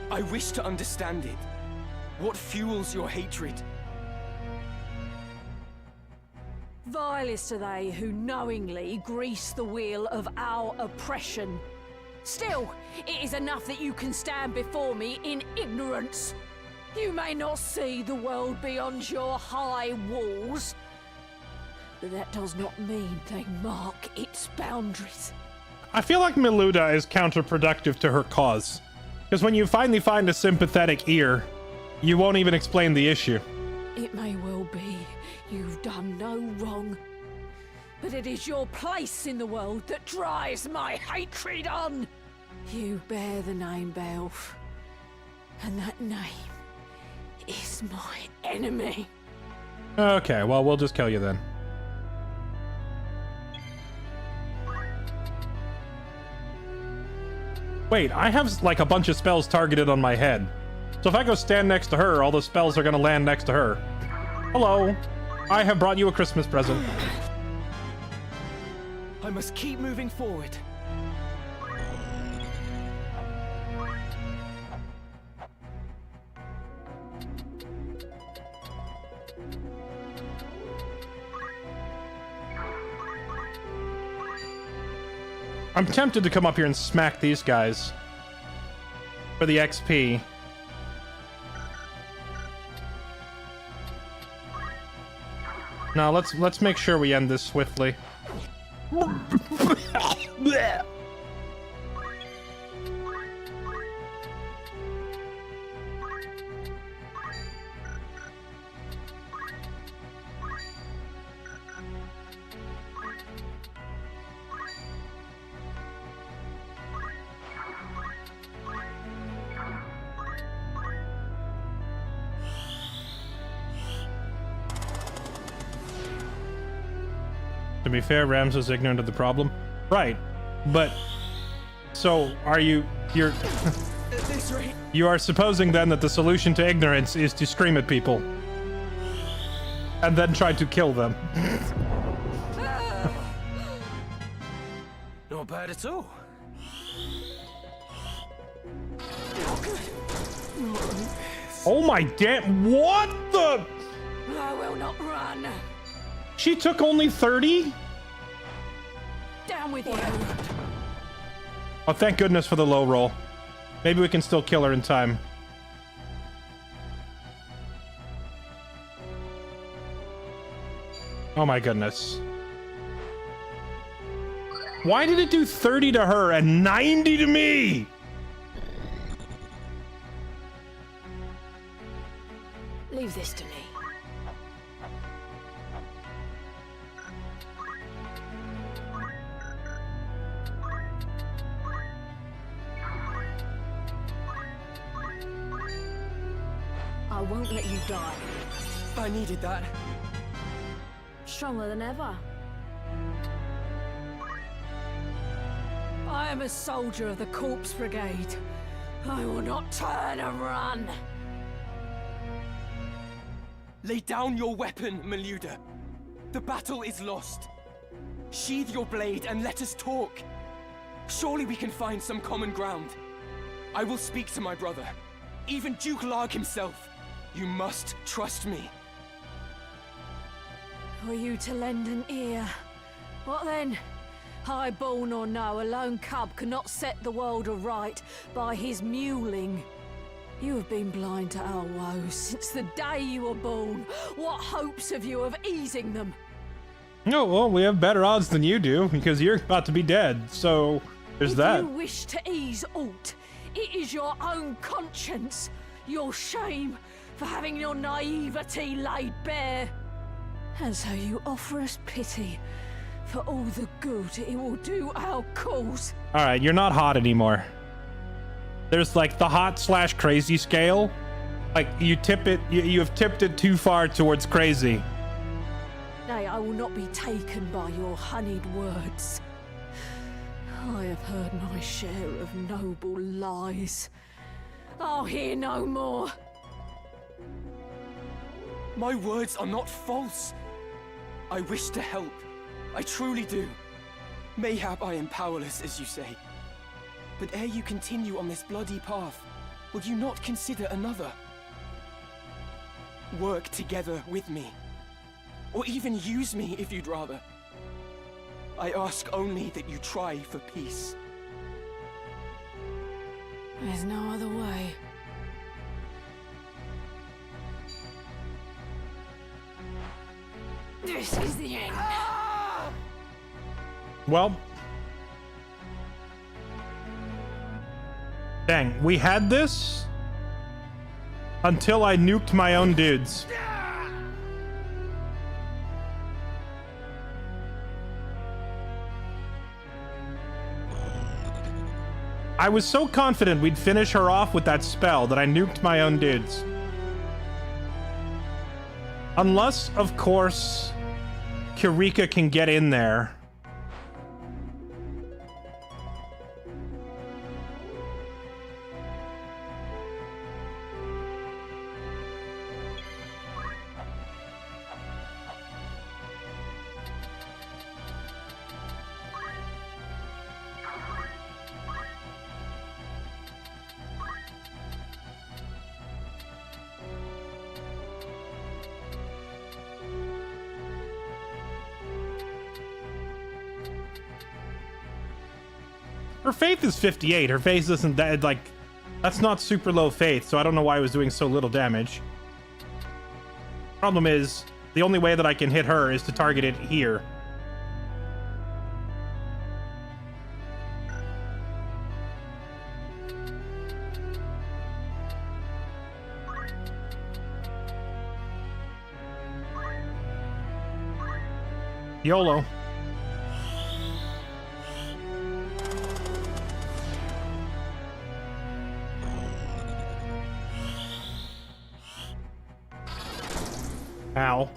I wish to understand it. What fuels your hatred?
Vilest are they who knowingly grease the wheel of our oppression. Still, it is enough that you can stand before me in ignorance. You may not see the world beyond your high walls, but that does not mean they mark its boundaries.
I feel like Miluda is counterproductive to her cause. Because when you finally find a sympathetic ear, you won't even explain the issue.
It may well be you've done no wrong, but it is your place in the world that drives my hatred on. You bear the name Beowulf, and that name is my enemy.
Okay, well, we'll just kill you then. Wait, I have like a bunch of spells targeted on my head. So if I go stand next to her, all the spells are gonna land next to her. Hello, I have brought you a Christmas present.
I must keep moving forward.
I'm tempted to come up here and smack these guys for the XP. Now let's make sure we end this swiftly. To be fair, Rams was ignorant of the problem. Right. But so you're you are supposing then that the solution to ignorance is to scream at people and then try to kill them.
Not bad at all.
Oh my damn, what the?
I will not run.
She took only 30?
Down with you.
Oh, thank goodness for the low roll. Maybe we can still kill her in time. Oh my goodness. Why did it do 30 to her and 90 to me?
Leave this to me. I won't let you die.
I needed that.
Stronger than ever. I am a soldier of the Corpse Brigade. I will not turn and run.
Lay down your weapon, Miluda. The battle is lost. Sheathe your blade and let us talk. Surely we can find some common ground. I will speak to my brother. Even Duke Larg himself. You must trust me.
For you to lend an ear. What then? High-born or no, a lone cub cannot set the world aright by his mewling. You have been blind to our woes since the day you were born. What hopes have you of easing them?
Oh, well, we have better odds than you do, because you're about to be dead, so there's that.
If you wish to ease aught, it is your own conscience, your shame for having your naivety laid bare. And so you offer us pity for all the good it will do our cause.
Alright, you're not hot anymore. There's like the hot/crazy scale. Like you tip it, you have tipped it too far towards crazy.
Nay, I will not be taken by your honeyed words. I have heard my share of noble lies. I'll hear no more.
My words are not false. I wish to help. I truly do. Mayhap I am powerless, as you say. But ere you continue on this bloody path, will you not consider another? Work together with me. Or even use me if you'd rather. I ask only that you try for peace.
There's no other way. This is the end.
Well, dang, we had this until I nuked my own dudes. I was so confident we'd finish her off with that spell that I nuked my own dudes. Unless, of course, Kirika can get in there. Her faith is 58. Her faith isn't that, like, that's not super low faith, so I don't know why I was doing so little damage. Problem is, the only way that I can hit her is to target it here. YOLO. Ow.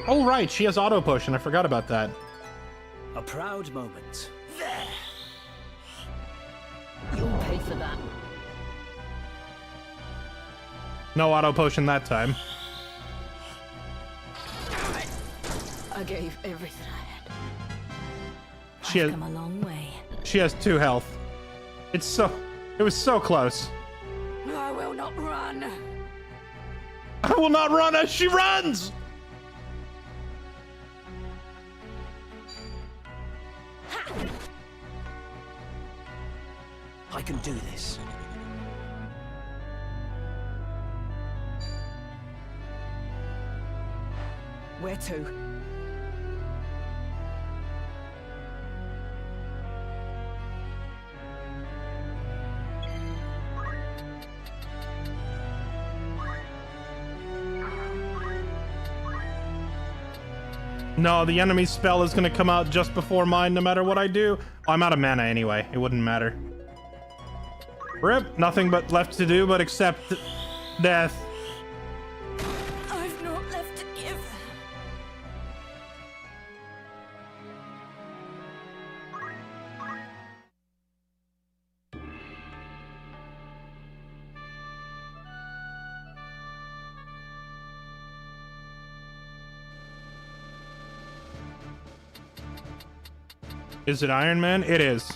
Oh, right, she has auto potion. I forgot about that.
A proud moment.
You'll pay for that.
No auto potion that time.
I gave everything I had.
She has
come a long way.
She has 2 health. It was so close.
I will not run.
I will not run as she runs!
I can do this.
Where to?
No, the enemy spell is gonna come out just before mine no matter what I do. Oh, I'm out of mana anyway. It wouldn't matter. RIP. Nothing but left to do but accept death.
I've not left to give.
Is it Iron Man? It is.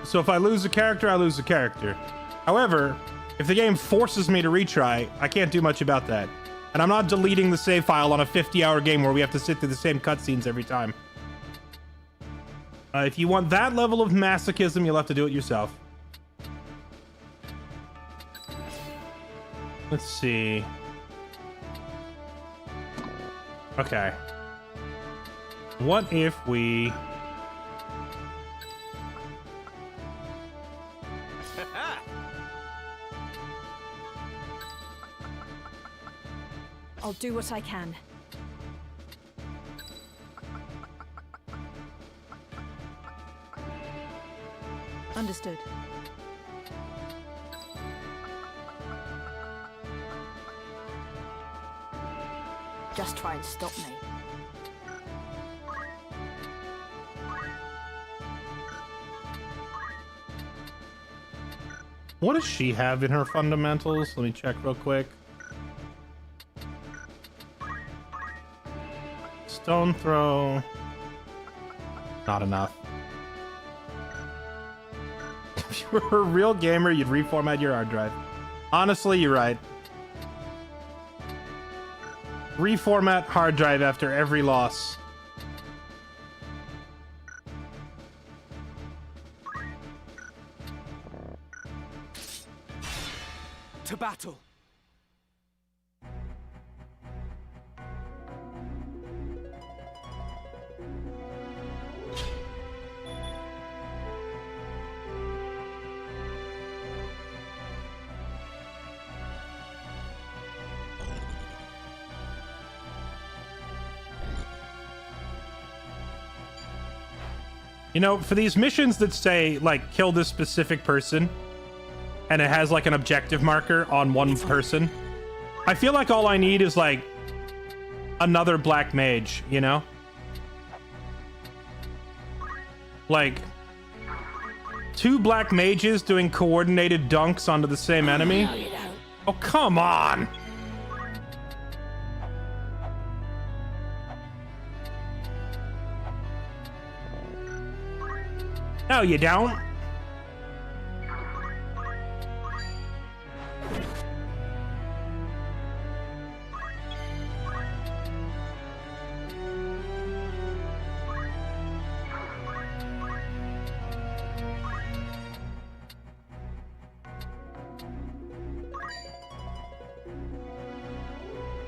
So if I lose a character, I lose a character. However, if the game forces me to retry, I can't do much about that. And I'm not deleting the save file on a 50-hour game where we have to sit through the same cutscenes every time. If you want that level of masochism, you'll have to do it yourself. Let's see. Okay. What if we...
I'll do what I can.
Understood.
Just try and stop me.
What does she have in her fundamentals? Let me check real quick. Stone throw. Not enough. If you were a real gamer, you'd reformat your hard drive. Honestly, you're right. Reformat hard drive after every loss.
To battle.
You know, for these missions that say, like, kill this specific person, and it has, like, an objective marker on one person, I feel like all I need is, like, another black mage, you know? Like, 2 black mages doing coordinated dunks onto the same enemy? Oh, come on! No, you don't.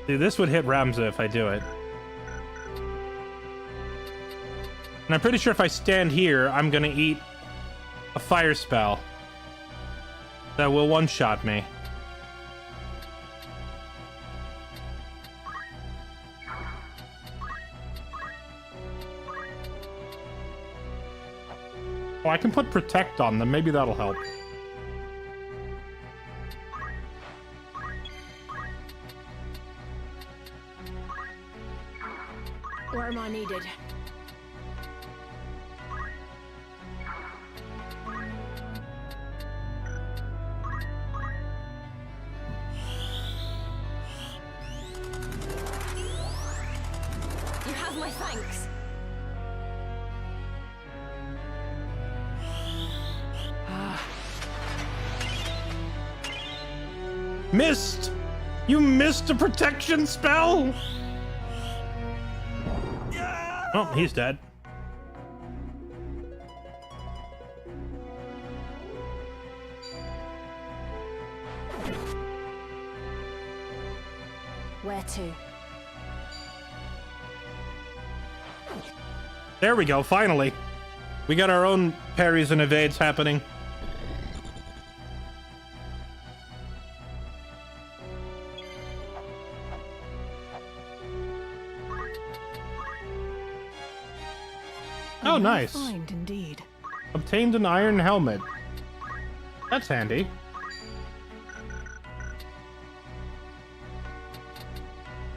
Dude, this would hit Ramza if I do it. And I'm pretty sure if I stand here, I'm gonna eat a fire spell that will one-shot me. Oh, I can put Protect on them. Maybe that'll help.
Where am I needed?
You have my thanks.
Missed! You missed a protection spell! Oh, he's dead.
Where to?
There we go, finally. We got our own parries and evades happening. Oh, nice.
Find indeed.
Obtained an iron helmet. That's handy.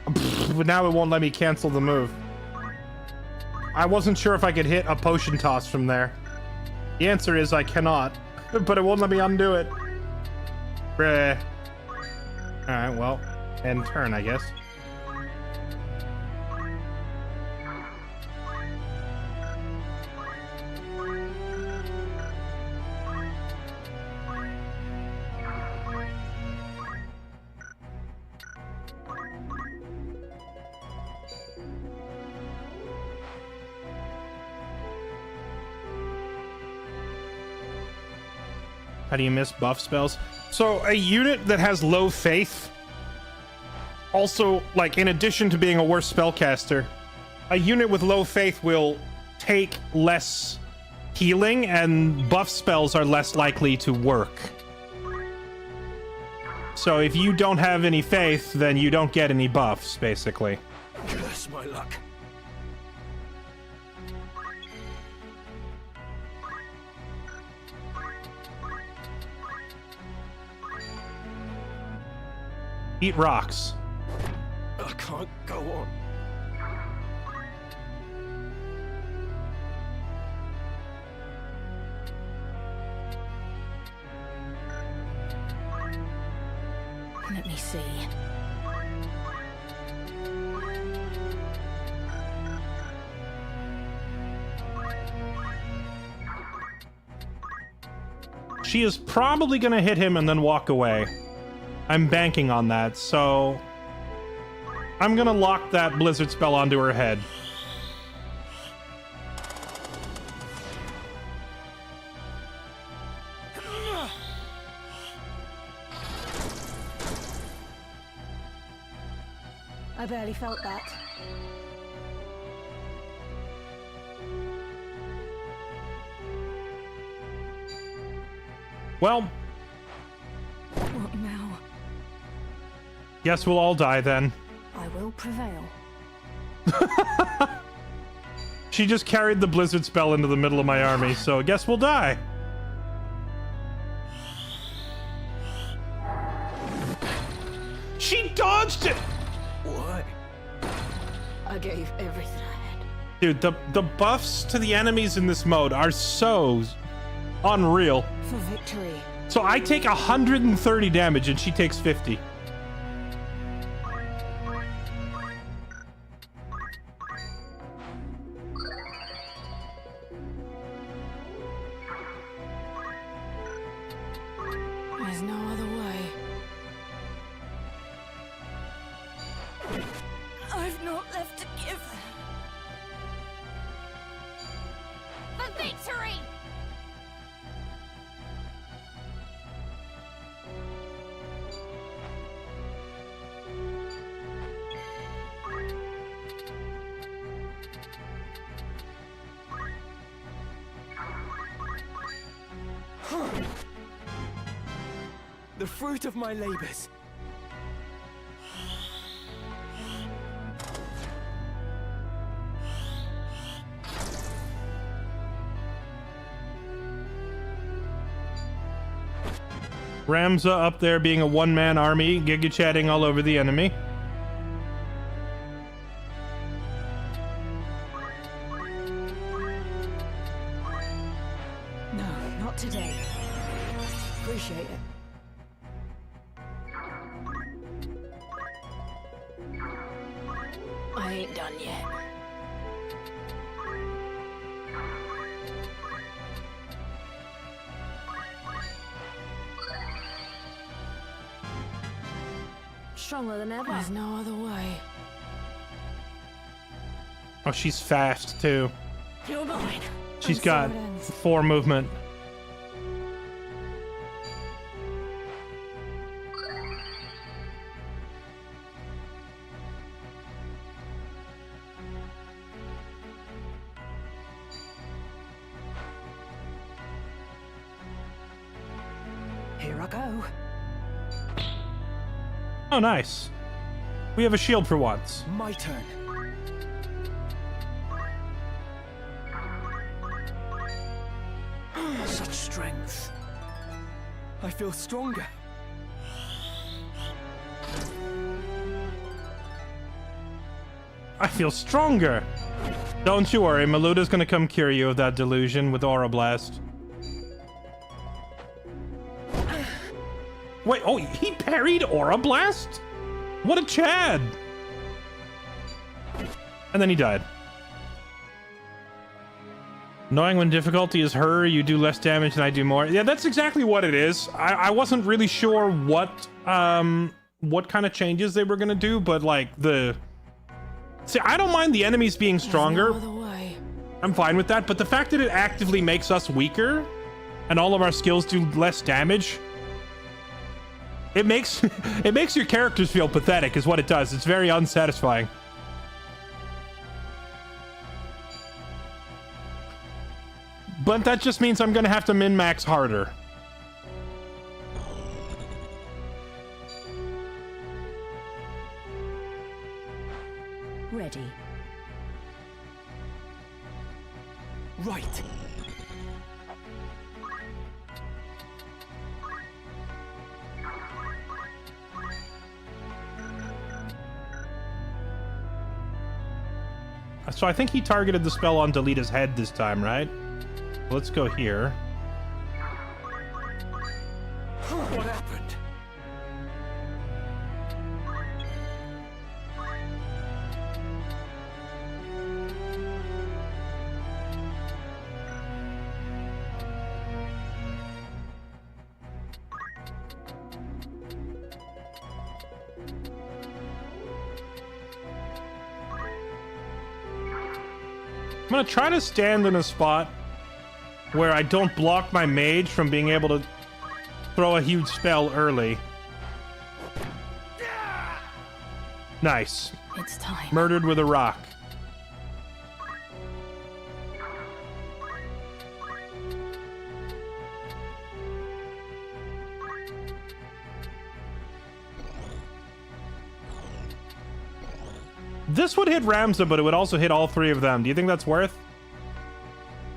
But now it won't let me cancel the move. I wasn't sure if I could hit a potion toss from there. The answer is I cannot, but it won't let me undo it. Alright, well, End turn, I guess. How do you miss buff spells? So a unit that has low faith, also, like, in addition to being a worse spellcaster, a unit with low faith will take less healing and buff spells are less likely to work. So if you don't have any faith, then you don't get any buffs, basically.
Curse my luck.
Eat rocks.
I can't go on.
Let me see.
She is probably going to hit him and then walk away. I'm banking on that, so I'm going to lock that blizzard spell onto her head.
I barely felt that.
Well,
What now?
guess we'll all die then.
I will prevail.
She just carried the blizzard spell into the middle of my army, so I guess we'll die. She dodged it!
What?
I gave everything I had.
Dude, the buffs to the enemies in this mode are so unreal.
For victory.
So I take 130 damage and she takes 50.
There's no other way. I've not left to give.
For victory!
The fruit of my labors.
Ramza up there being a one-man army, giga-chatting all over the enemy.
No, not today. Appreciate it. I ain't done yet. Stronger than ever. There's no other way.
Oh, she's fast, too.
You're mine.
She's
And so
got
it ends.
4 movement.
Here I go.
Oh, nice. We have a shield for once.
My turn.
Such strength.
I feel stronger.
I feel stronger. Don't you worry, Maluda's gonna come cure you of that delusion with Aura Blast. Wait, oh, he parried Aura Blast? What a Chad! And then he died. Knowing when difficulty is her, you do less damage and I do more. Yeah, that's exactly what it is. I wasn't really sure what kind of changes they were gonna do, but like see, I don't mind the enemies being stronger. I'm fine with that, but the fact that it actively makes us weaker and all of our skills do less damage, it makes it makes your characters feel pathetic is what it does. It's very unsatisfying. But that just means I'm gonna have to min-max harder.
Ready.
Right.
So I think he targeted the spell on Delita's head this time, right? Let's go here.
What happened?
I'm gonna try to stand in a spot where I don't block my mage from being able to throw a huge spell early. Nice.
It's time.
Murdered with a rock. This would hit Ramza, but it would also hit all three of them. Do you think that's worth?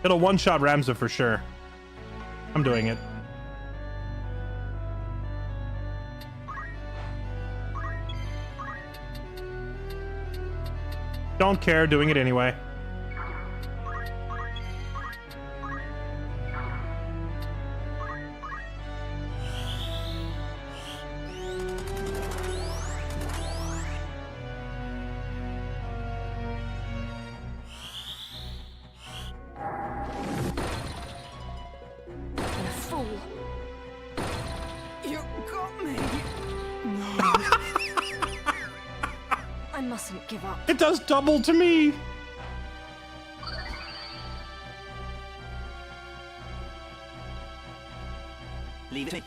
It'll one-shot Ramza for sure. I'm doing it. Don't care, doing it anyway.
Give up.
It does double to me.
Leave it.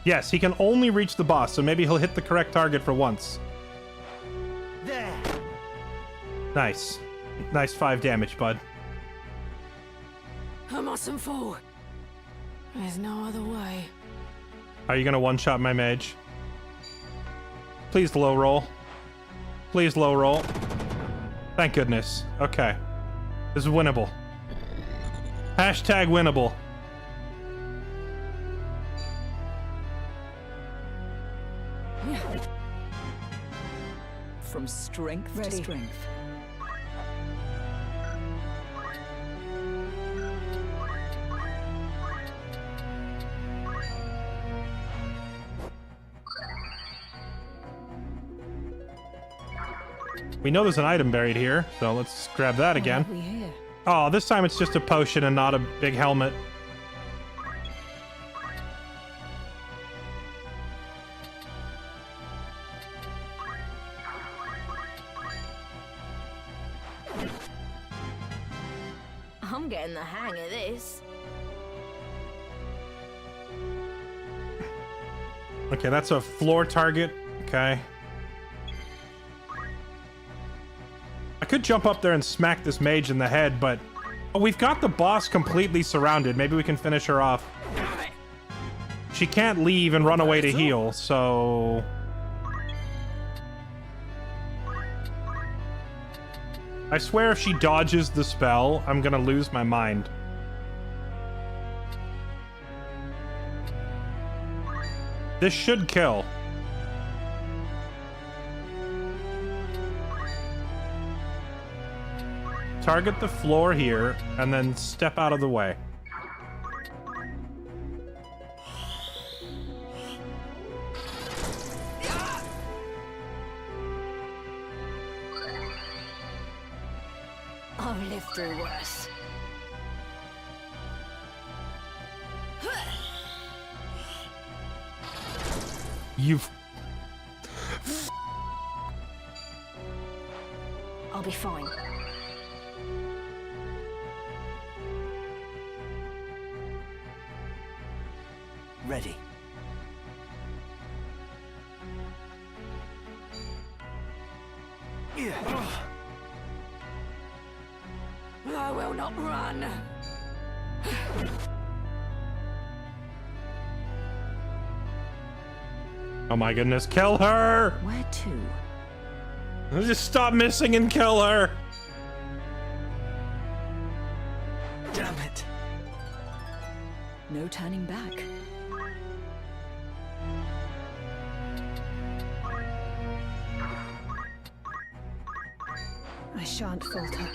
Yes, he can only reach the boss, so maybe he'll hit the correct target for once.
There.
Nice. Nice 5 damage, bud.
I mustn't fall. There's no other way.
Are you gonna one-shot my mage? Please low roll. Please low roll. Thank goodness. Okay. This is winnable. Hashtag winnable.
From strength to strength.
We know there's an item buried here, so let's grab that again. Oh, this time it's just a potion and not a big helmet.
I'm getting the hang of this.
Okay, that's a floor target. Okay. I could jump up there and smack this mage in the head, but we've got the boss completely surrounded. Maybe we can finish her off. She can't leave and run away to heal, so... I swear if she dodges the spell, I'm gonna lose my mind. This should kill. Target the floor here, and then step out of the way.
I've lived through worse.
You've...
I'll be fine.
Ready.
I will not run.
Oh my goodness, kill her!
Where to?
Just stop missing and kill her!
Damn it. No turning back. I shan't falter.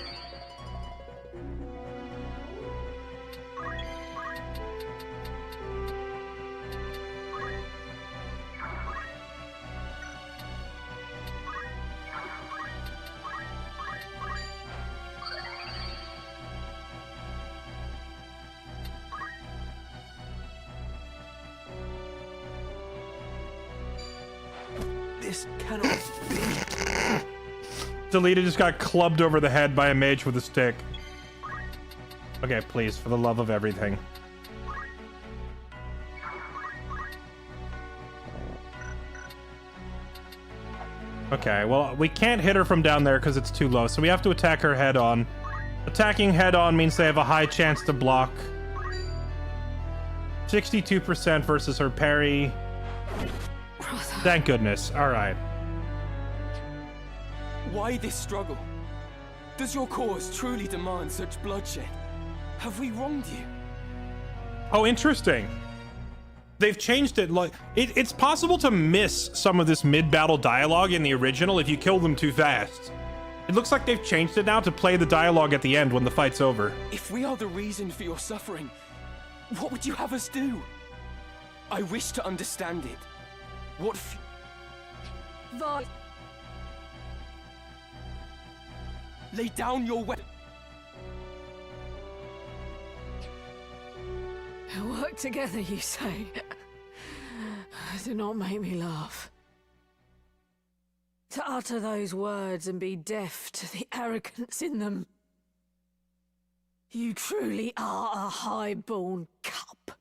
This cannot be.
Delita just got clubbed over the head by a mage with a stick. Okay, please, for the love of everything. Okay, well, we can't hit her from down there because it's too low, so we have to attack her head on. Attacking head on means they have a high chance to block. 62% versus her parry. Thank goodness. All right.
Why this struggle? Does your cause truly demand such bloodshed? Have we wronged you?
Oh, interesting. They've changed it. Like it's possible to miss some of this mid-battle dialogue in the original if you kill them too fast. It looks like they've changed it now to play the dialogue at the end when the fight's over.
If we are the reason for your suffering, what would you have us do? I wish to understand it. What Lay down your weapon.
Work together, you say? Do not make me laugh. To utter those words and be deaf to the arrogance in them. You truly are a high-born cup.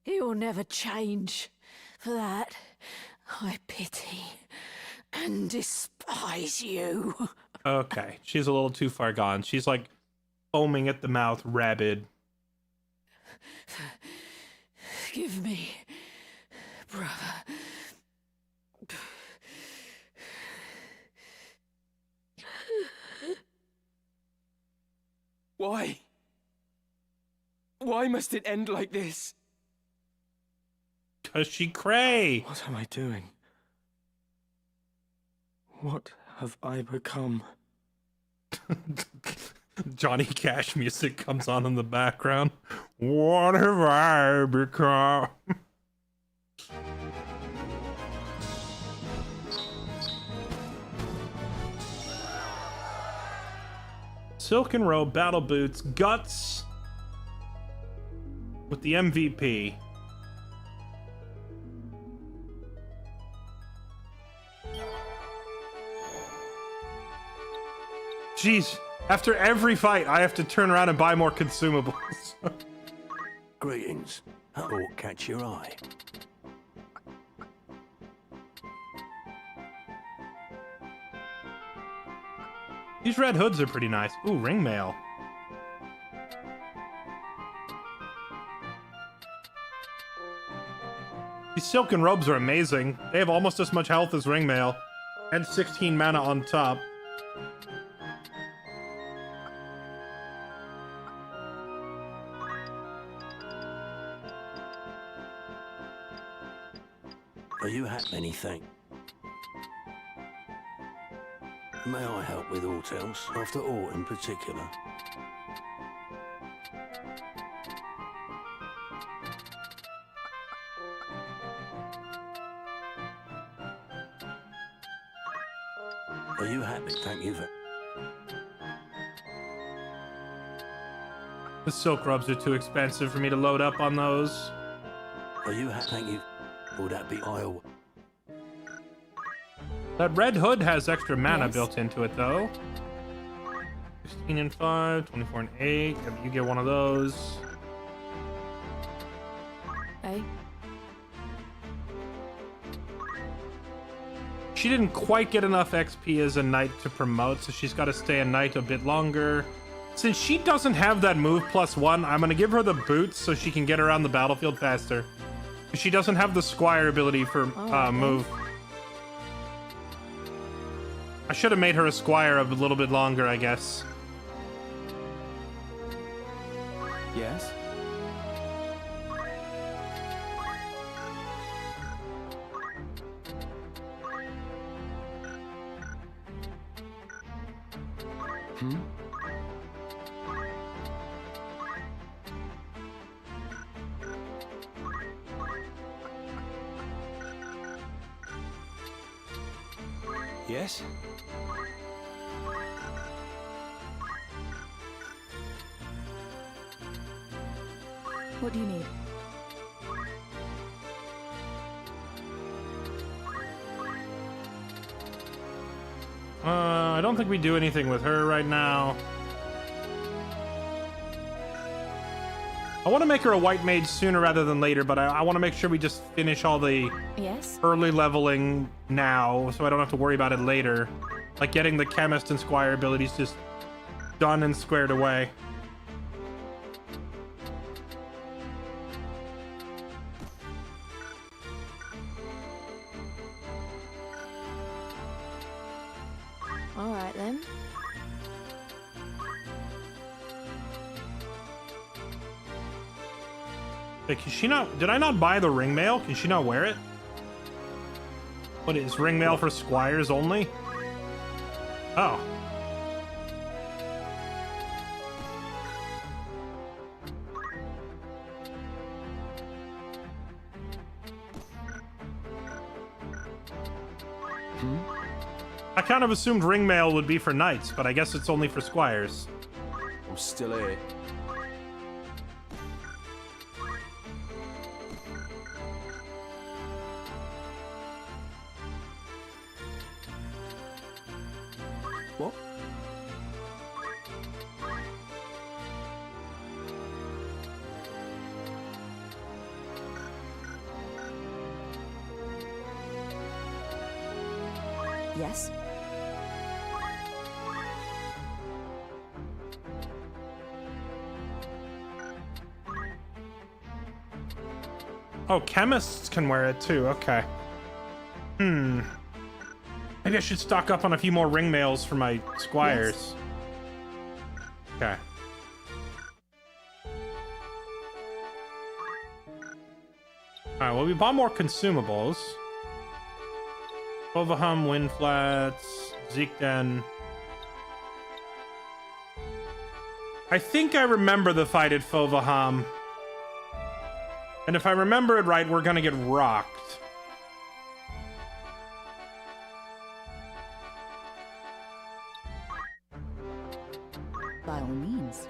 He will never change. For that, I pity and despise you.
Okay, she's a little too far gone. She's like foaming at the mouth, rabid.
Forgive me, brother.
Why? Why must it end like this?
'Cause she cray.
What am I doing? What have I become?
Johnny Cash music comes on in the background. What have I become? Silken Robe, Battle Boots, Guts with the MVP. Jeez, after every fight, I have to turn around and buy more consumables.
Greetings. That ought catch your eye.
These red hoods are pretty nice. Ooh, ring mail. These silken robes are amazing. They have almost as much health as ring mail, and 16 mana on top.
Are you happy? Anything? May I help with aught else? After aught in particular? Are you happy? Thank you for...
The silk robes are too expensive for me to load up on those.
Are you thank you? Would that be oil?
That red hood has extra mana
Yes.
built into it, though. 16 and 5, 24 and 8. You get one of those.
Eh?
She didn't quite get enough XP as a knight to promote, so she's got to stay a knight a bit longer. Since she doesn't have that move +1, I'm going to give her the boots so she can get around the battlefield faster. She doesn't have the squire ability for move. I should have made her a squire a little bit longer, I guess.
Yes?
Hmm?
Yes?
What do you need?
I don't think we do anything with her right now. I want to make her a white mage sooner rather than later, but I want to make sure we just finish all the
Yes?
early leveling now, so I don't have to worry about it later. Like getting the chemist and squire abilities just done and squared away.
Alright then.
Wait, can she not? Did I not buy the ring mail? Can she not wear it? What is ring mail for squires only? Oh. I kind of assumed ring mail would be for knights, but I guess it's only for squires.
I'm still here. What?
Yes?
Oh, chemists can wear it too. Okay. Maybe I should stock up on a few more ring mails for my squires. Okay. Alright, well, we bought more consumables. Ovahum, Wind Flats, Zeekden. I think I remember the fight at Fovaham. And if I remember it right, we're gonna get rocked.
By all means.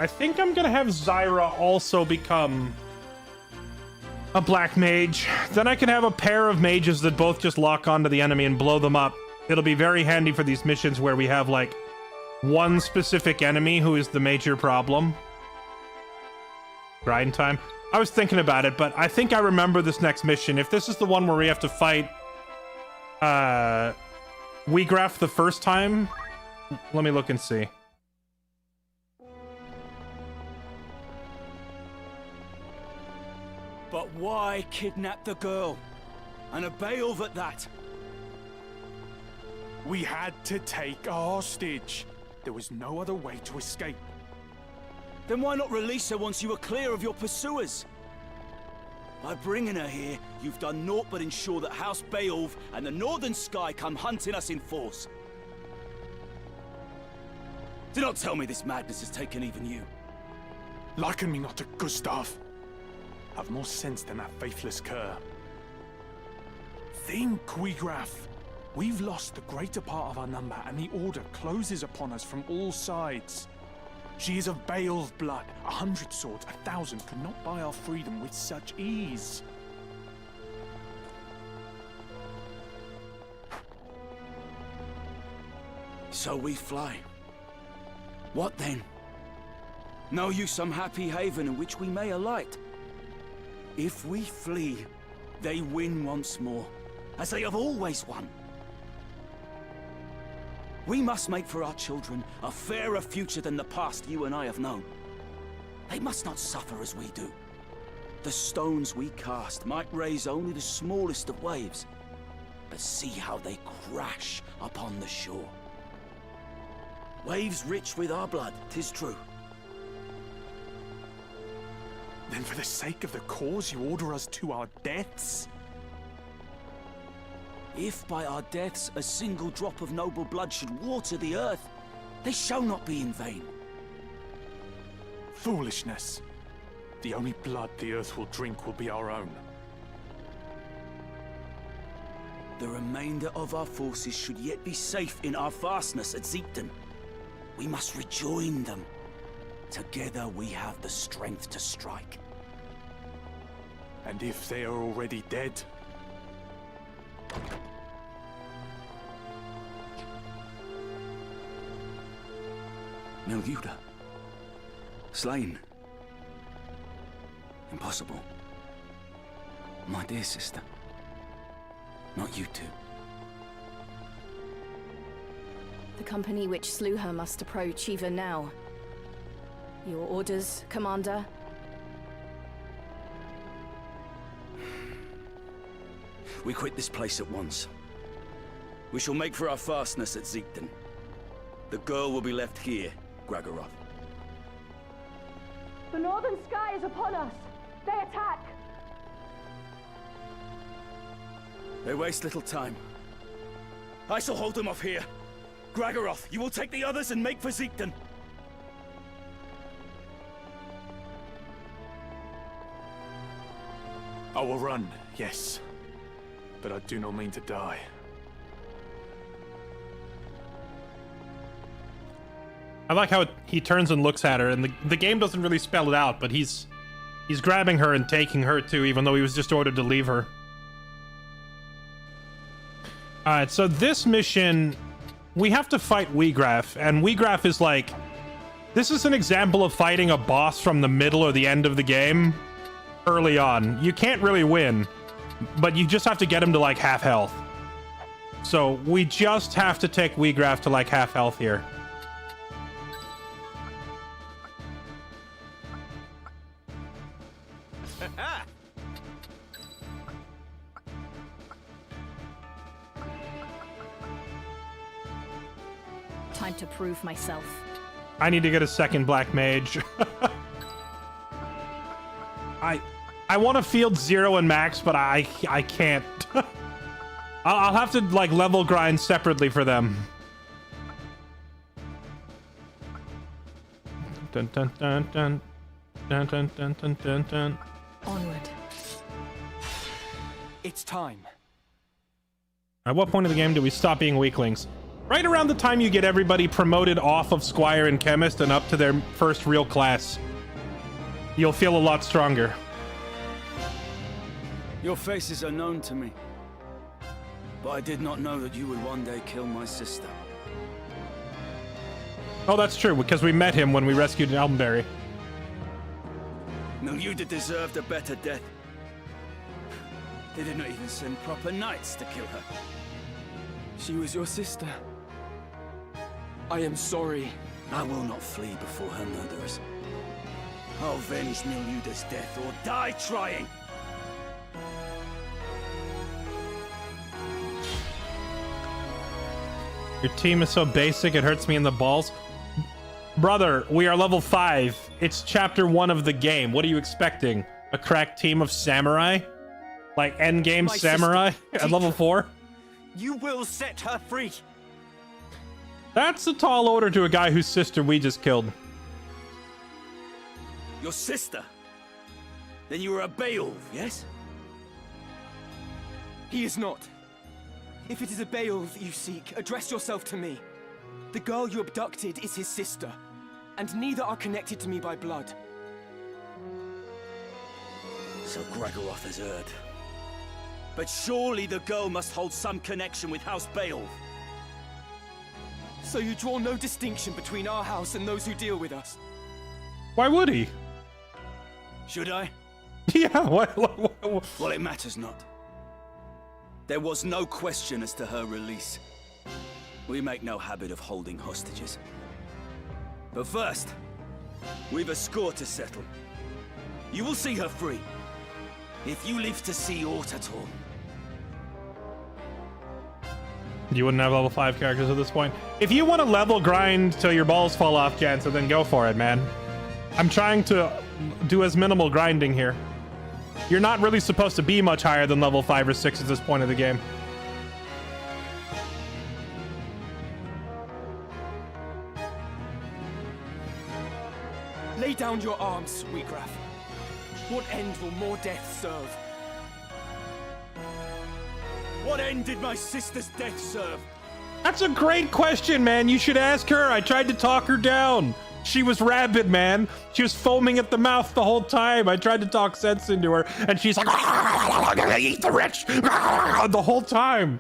I think I'm gonna have Zyra also become a black mage. Then I can have a pair of mages that both just lock onto the enemy and blow them up. It'll be very handy for these missions where we have, like, one specific enemy who is the major problem. Grind time. I was thinking about it, but I think I remember this next mission. If this is the one where we have to fight Weegraf the first time, let me look and see.
But why kidnap the girl? And a Beowulf at that?
We had to take a hostage. There was no other way to escape.
Then why not release her once you were clear of your pursuers? By bringing her here, you've done naught but ensure that House Beowulf and the Northern Sky come hunting us in force. Do not tell me this madness has taken even you.
Liken me not to Gustav. Have more sense than that faithless cur. Think, Wigraf. We've lost the greater part of our number, and the Order closes upon us from all sides. She is of Bale's blood. 100 swords, 1,000 could not buy our freedom with such ease.
So we fly. What then? Know you some happy haven in which we may alight? If we flee, they win once more, as they have always won. We must make for our children a fairer future than the past you and I have known. They must not suffer as we do. The stones we cast might raise only the smallest of waves, but see how they crash upon the shore. Waves rich with our blood, 'tis true.
Then for the sake of the cause you order us to our deaths?
If by our deaths a single drop of noble blood should water the earth, they shall not be in vain.
Foolishness. The only blood the earth will drink will be our own.
The remainder of our forces should yet be safe in our fastness at Zeepton. We must rejoin them. Together we have the strength to strike.
And if they are already dead?
Milyuda. Slain. Impossible. My dear sister. Not you two.
The company which slew her must approach even now. Your orders, Commander?
We quit this place at once. We shall make for our fastness at Zeepton. The girl will be left here, Gragorov.
The northern sky is upon us! They attack!
They waste little time. I shall hold them off here. Gragorov, you will take the others and make for Zeepton.
I will run, yes. But I do not mean to die.
I like how he turns and looks at her, and the game doesn't really spell it out, but he's grabbing her and taking her too, even though he was just ordered to leave her. Alright, so this mission, we have to fight Wigraf, and Wigraf is like... This is an example of fighting a boss from the middle or the end of the game early on. You can't really win, but you just have to get him to like half health. So we just have to take Wigraf to like half health here.
Time to prove myself.
I need to get a second black mage. I want to field 0 and max, but I can't. I'll have to like level grind separately for them. Dun dun dun dun dun dun dun dun dun dun.
Onward.
It's time.
At what point of the game do we stop being weaklings? Right around the time you get everybody promoted off of Squire and Chemist and up to their first real class. You'll feel a lot stronger.
Your faces are known to me. But I did not know that you would one day kill my sister.
Oh, that's true, because we met him when we rescued Elmberry.
Milyuda deserved a better death. They did not even send proper knights to kill her.
She was your sister. I am sorry.
I will not flee before her murderers. I'll avenge Milyuda's death or die trying!
Your team is so basic, it hurts me in the balls. Brother, we are level 5. It's chapter 1 of the game. What are you expecting? A crack team of samurai? Like endgame samurai at level 4?
You will set her free.
That's a tall order to a guy whose sister we just killed.
Your sister? Then you were a Beowulf, yes?
He is not. If it is a Beowulf you seek, address yourself to me. The girl you abducted is his sister, and neither are connected to me by blood.
So Gregoroth has heard. But surely the girl must hold some connection with House Beowulf.
So you draw no distinction between our house and those who deal with us?
Why would he?
Should I?
Yeah,
Well, it matters not. There was no question as to her release. We make no habit of holding hostages. But first, we've a score to settle. You will see her free, if you live to see aught at all.
You wouldn't have level 5 characters at this point. If you want to level grind till your balls fall off, Jansen, then go for it, man. I'm trying to do as minimal grinding here. You're not really supposed to be much higher than level 5 or 6 at this point of the game.
Lay down your arms, Wheatgraf. What end will more death serve?
What end did my sister's death serve?
That's a great question, man. You should ask her. I tried to talk her down. She was rabid, man. She was foaming at the mouth the whole time. I tried to talk sense into her, and she's like, eat the rich, the whole time.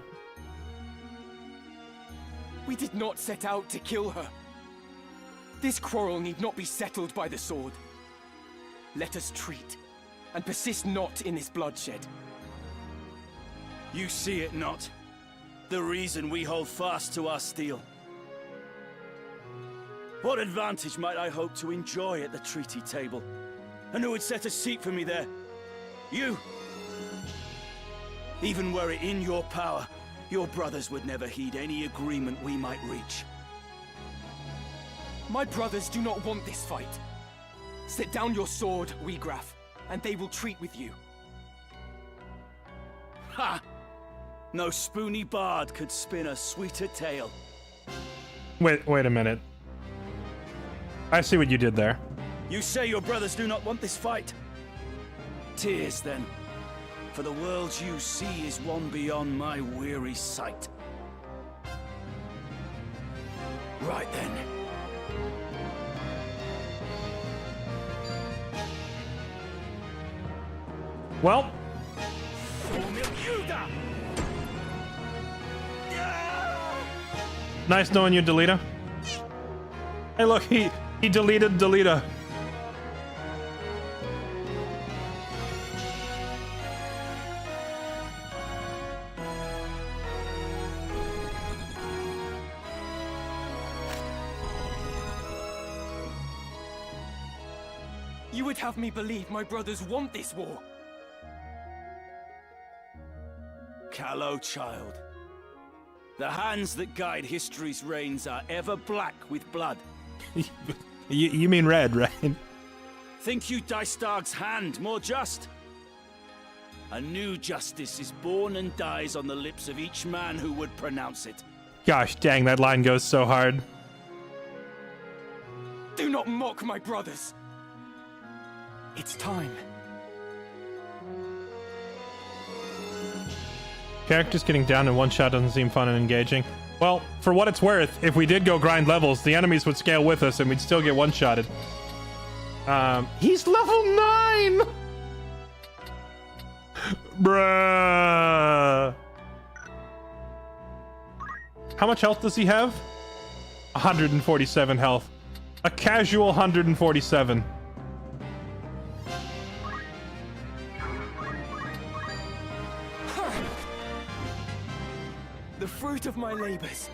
We did not set out to kill her. This quarrel need not be settled by the sword. Let us treat, and persist not in this bloodshed.
You see it not? The reason we hold fast to our steel. What advantage might I hope to enjoy at the treaty table? And who would set a seat for me there? You! Even were it in your power, your brothers would never heed any agreement we might reach.
My brothers do not want this fight. Set down your sword, Wheatgraf, and they will treat with you.
Ha! No spoony bard could spin a sweeter tale.
Wait a minute. I see what you did there.
You say your brothers do not want this fight? Tears, then. For the world you see is one beyond my weary sight. Right then.
Well. Nice knowing you, Delita. Hey, look, he deleted Delita.
You would have me believe my brothers want this war.
Callow child. The hands that guide history's reins are ever black with blood.
You mean red, right?
Think you Dystarg's hand more just? A new justice is born and dies on the lips of each man who would pronounce it.
Gosh dang, that line goes so hard.
Do not mock my brothers. It's time.
Characters getting down in one shot doesn't seem fun and engaging. Well, for what it's worth, if we did go grind levels, the enemies would scale with us and we'd still get one-shotted. He's level 9! Bruh. How much health does he have? 147 health. A casual 147.
The fruit of my labors.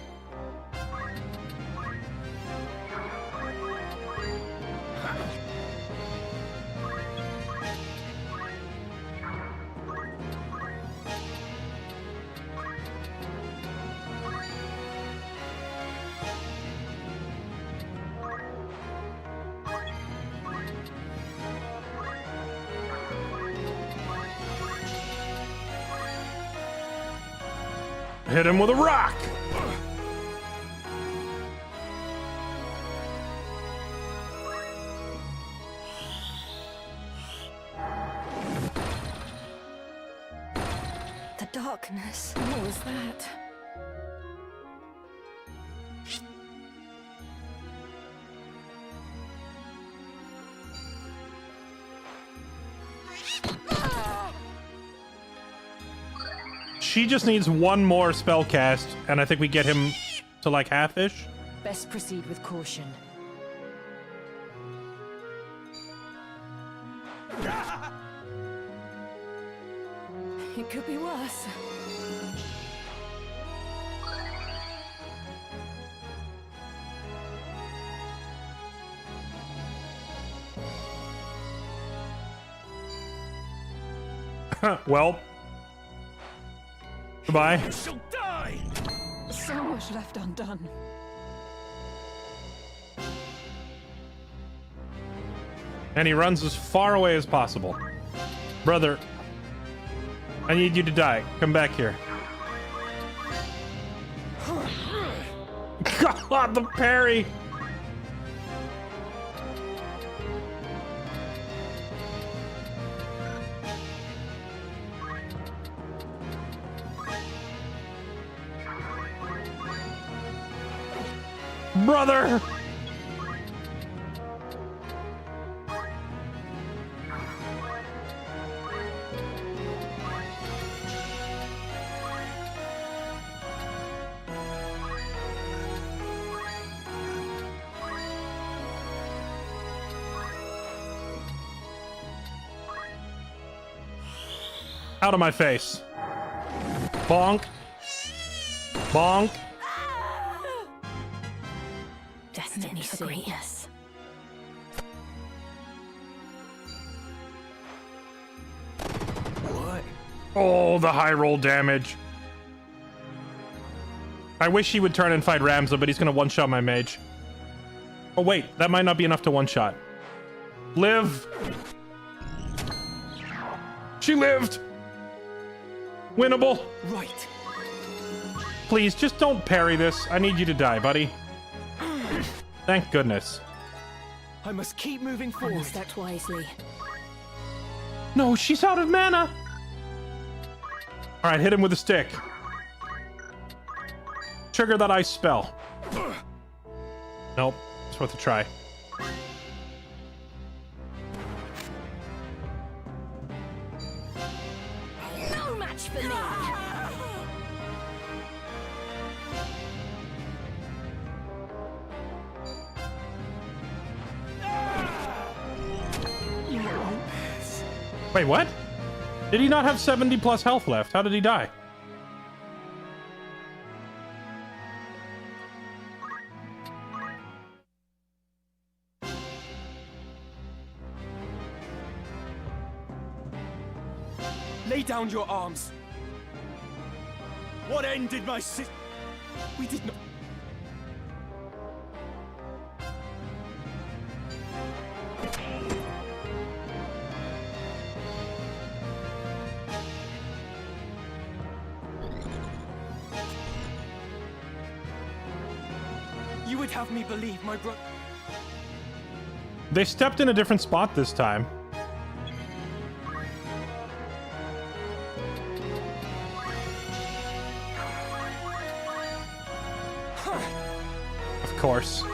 Hit him with a rock!
darkness. What was that?
She just needs one more spell cast, and I think we get him to like half-ish.
Best proceed with caution.
It could be worse.
Well. Goodbye.
You shall die! So much left undone.
And he runs as far away as possible. Brother, I need you to die. Come back here. God, the parry! Brother! Out of my face. Bonk. Bonk.
Destiny for greatness.
What? Oh, the high roll damage. I wish he would turn and fight Ramza, but he's gonna one-shot my mage. Oh wait, that might not be enough to one-shot. Live! She lived! Winnable!
Right.
Please, just don't parry this. I need you to die, buddy. Thank goodness.
I must keep moving
I
forward.
must act wisely.
No, she's out of mana! Alright, hit him with a stick. Trigger that ice spell. Nope, it's worth a try.
No match for me!
Wait, what? Did he not have 70 plus health left? How did he die?
Lay down your arms.
What end did my sis...
We did not... You would have me believe my brother...
They stepped in a different spot this time. Of course.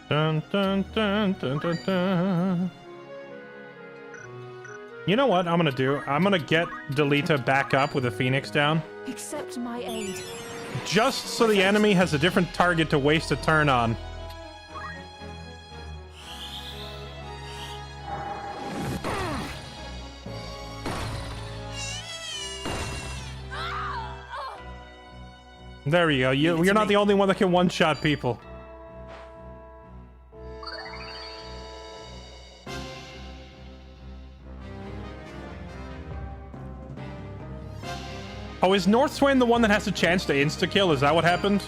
Dun, dun, dun, dun, dun, dun. You know what I'm gonna do? I'm gonna get Delita back up with a Phoenix down.
Accept my aid.
Just so the enemy has a different target to waste a turn on. There you go. You're not the only one that can one-shot people. Oh, is Northswain the one that has a chance to insta-kill? Is that what happened?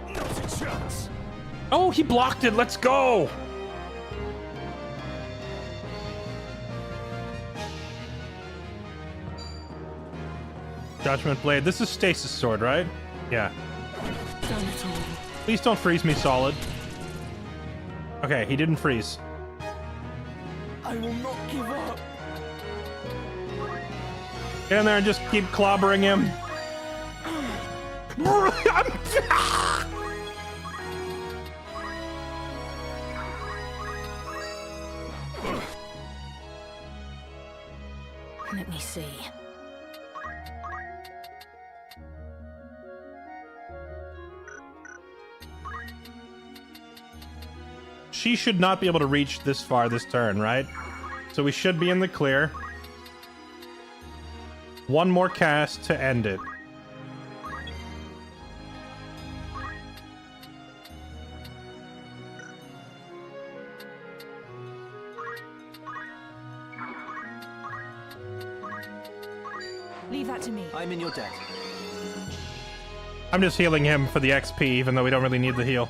Not a chance.
Oh, he blocked it. Let's go. Judgment Blade. This is Stasis Sword, right? Yeah.
Done it all.
Please don't freeze me solid. Okay, he didn't freeze.
I will not give up.
Get in there and just keep clobbering him.
Let me see.
She should not be able to reach this far this turn, right? So we should be in the clear. One more cast to end it.
Leave that to me.
I'm in your debt.
I'm just healing him for the XP, even though we don't really need the heal.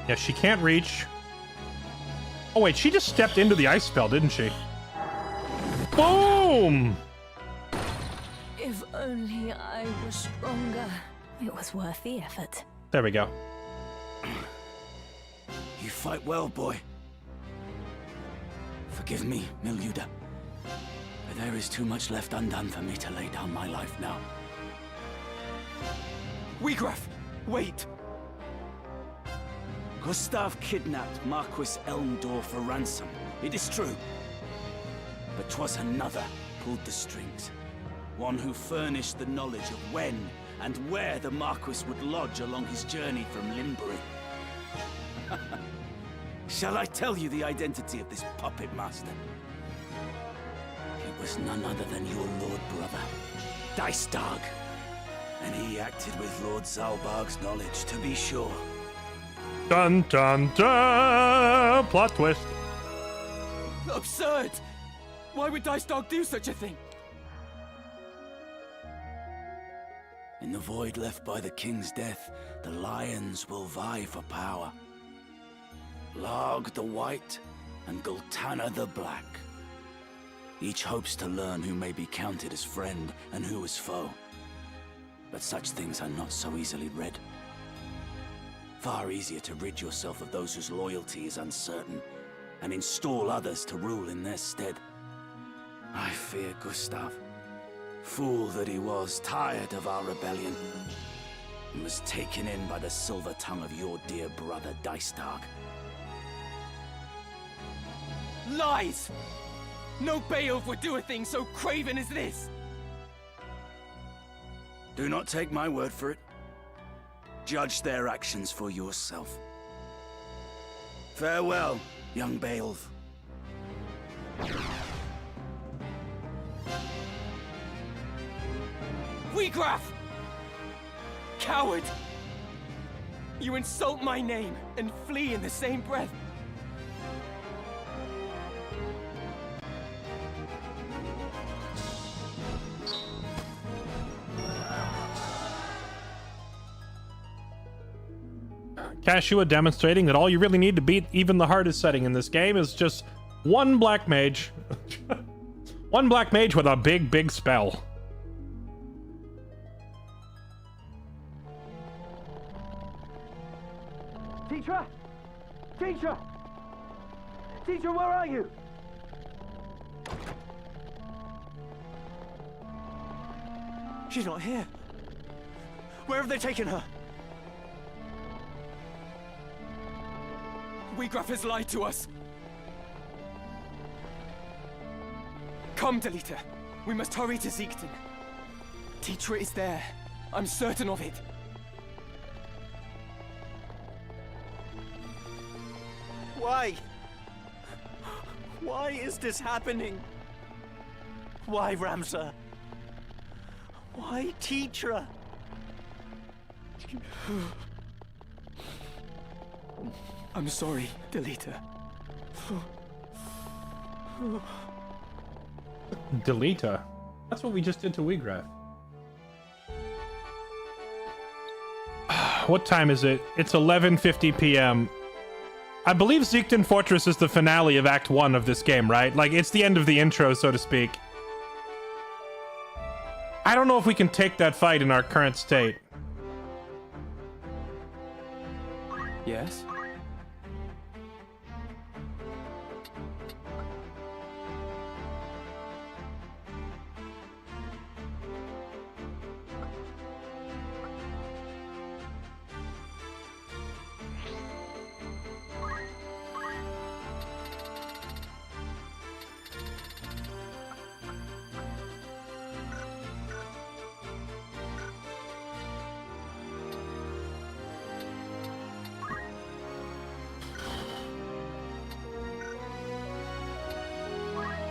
Yeah, she can't reach. Oh wait, she just stepped into the ice spell, didn't she? Boom!
If only I were stronger. It was worth the effort.
There we go.
You fight well, boy. Forgive me, Miluda. But there is too much left undone for me to lay down my life now. Wiegraf, wait! Gustav kidnapped Marquis Elmdor for ransom. It is true. But 'twas another pulled the strings. One who furnished the knowledge of when and where the Marquis would lodge along his journey from Limbury. Shall I tell you the identity of this puppet master? It was none other than your lord brother, Dicedog. And he acted with Lord Zalbarg's knowledge, to be sure.
Dun dun dun! Plot twist.
Absurd! Why would Dicedog do such a thing? In the void left by the king's death, the lions will vie for power. Larg the White and Gultana the Black. Each hopes to learn who may be counted as friend and who as foe. But such things are not so easily read. Far easier to rid yourself of those whose loyalty is uncertain, and install others to rule in their stead. I fear Gustav, fool that he was, tired of our rebellion, and was taken in by the silver tongue of your dear brother Dicedog.
Lies! No Beowulf would do a thing so craven as this!
Do not take my word for it. Judge their actions for yourself. Farewell, young Beowulf.
Wiegraf! Coward! You insult my name and flee in the same breath.
Kashua demonstrating that all you really need to beat even the hardest setting in this game is just one black mage. One black mage with a big, big spell.
Teacher! Teacher! Teacher, where are you?
She's not here. Where have they taken her? Wiegraf has lied to us. Come, Delita. We must hurry to Siegton. Teacher is there. I'm certain of it.
Why? Why is this happening? Why, Ramsar? Why, Teacher?
I'm sorry, Delita.
Delete her. That's what we just did to Wheatgrass. What time is it? It's 11:50 p.m. I believe Zeekton Fortress is the finale of Act 1 of this game, right? Like, it's the end of the intro, so to speak. I don't know if we can take that fight in our current state.
Yes?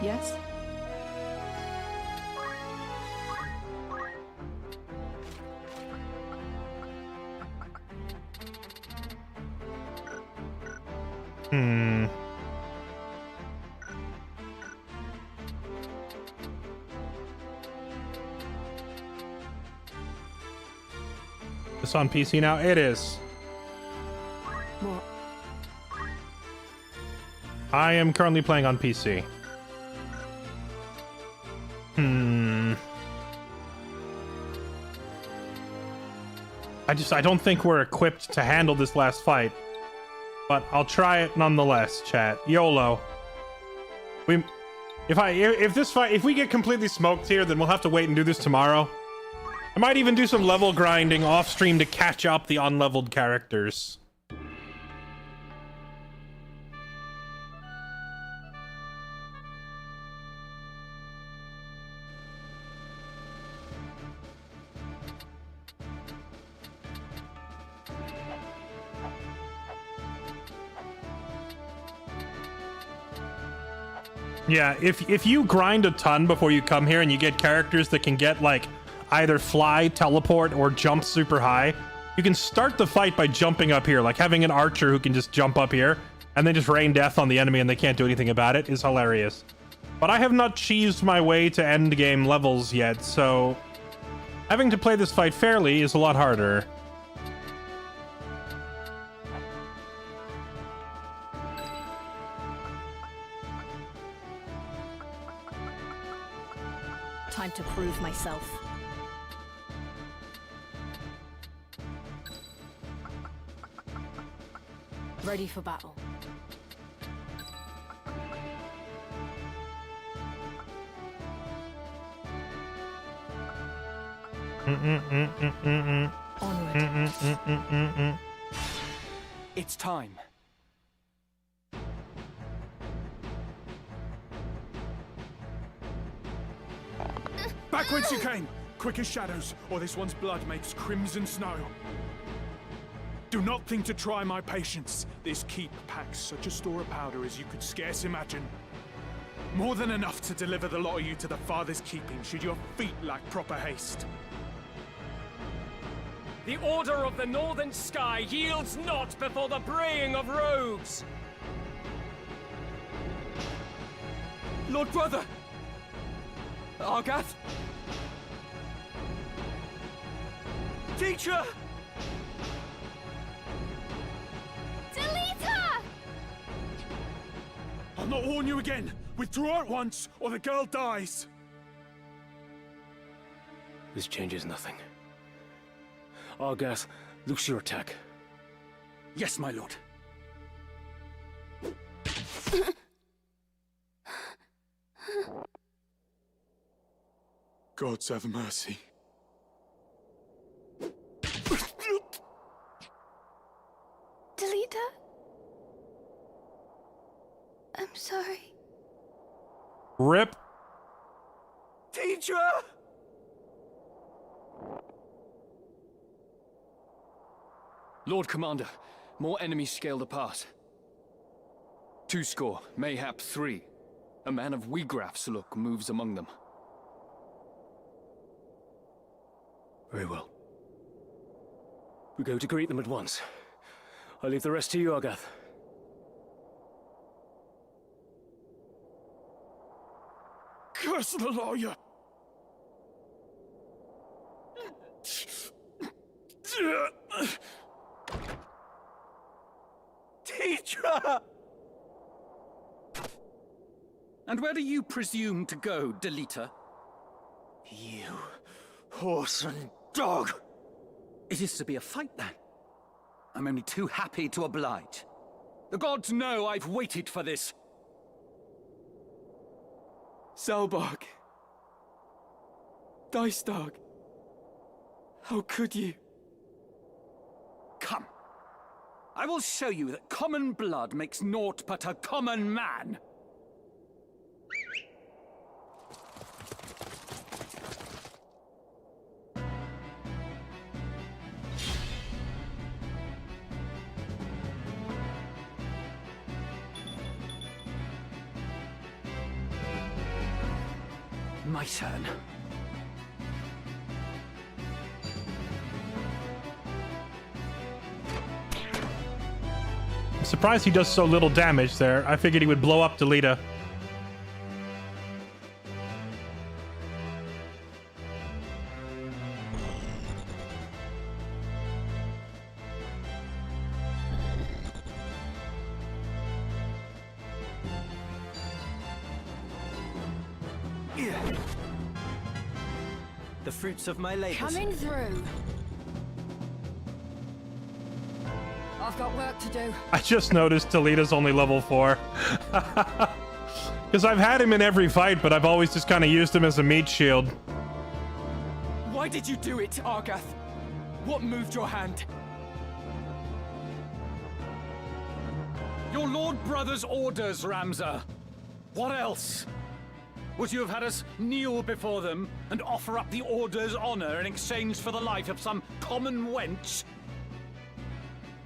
Yes?
This on PC now? It is.
What?
I am currently playing on PC. I don't think we're equipped to handle this last fight. But I'll try it nonetheless, chat. YOLO. If we get completely smoked here, then we'll have to wait and do this tomorrow. I might even do some level grinding off stream to catch up the unleveled characters. Yeah, if you grind a ton before you come here and you get characters that can get, like, either fly, teleport, or jump super high, you can start the fight by jumping up here. Like, having an archer who can just jump up here and then just rain death on the enemy and they can't do anything about it is hilarious. But I have not cheesed my way to endgame levels yet, so having to play this fight fairly is a lot harder.
Time to prove myself. Ready for battle.
Onward. It's time.
Back whence you came! Quick as shadows, or this one's blood makes crimson snow. Do not think to try my patience. This keep packs such a store of powder as you could scarce imagine. More than enough to deliver the lot of you to the Father's keeping, should your feet lack proper haste.
The Order of the Northern Sky yields not before the braying of rogues!
Lord Brother! Argath? Teacher!
Delete her!
I'll not warn you again! Withdraw at once, or the girl dies!
This changes nothing. Argath, loose your attack.
Yes, my lord.
Gods have mercy.
Delete her? I'm sorry.
RIP.
Teacher!
Lord Commander, more enemies scaled apart. 2 mayhap 3. A man of Wheatgraph's look moves among them.
Very well. We go to greet them at once. I leave the rest to you, Argath.
Curse the lawyer!
Teacher!
And where do you presume to go, Deleter?
You whoreson dog!
It is to be a fight, then. I'm only too happy to oblige. The gods know I've waited for this.
Zalbarg. Dystag. How could you?
Come. I will show you that common blood makes naught but a common man. My turn.
I'm surprised he does so little damage there. I figured he would blow up Delita.
The fruits of my labors.
Coming through. I've got work to do.
I just noticed Delita's only level 4. Because I've had him in every fight, but I've always just kind of used him as a meat shield.
Why did you do it, Argath? What moved your hand?
Your Lord Brother's orders, Ramza. What else? Would you have had us kneel before them and offer up the Order's honor in exchange for the life of some common wench?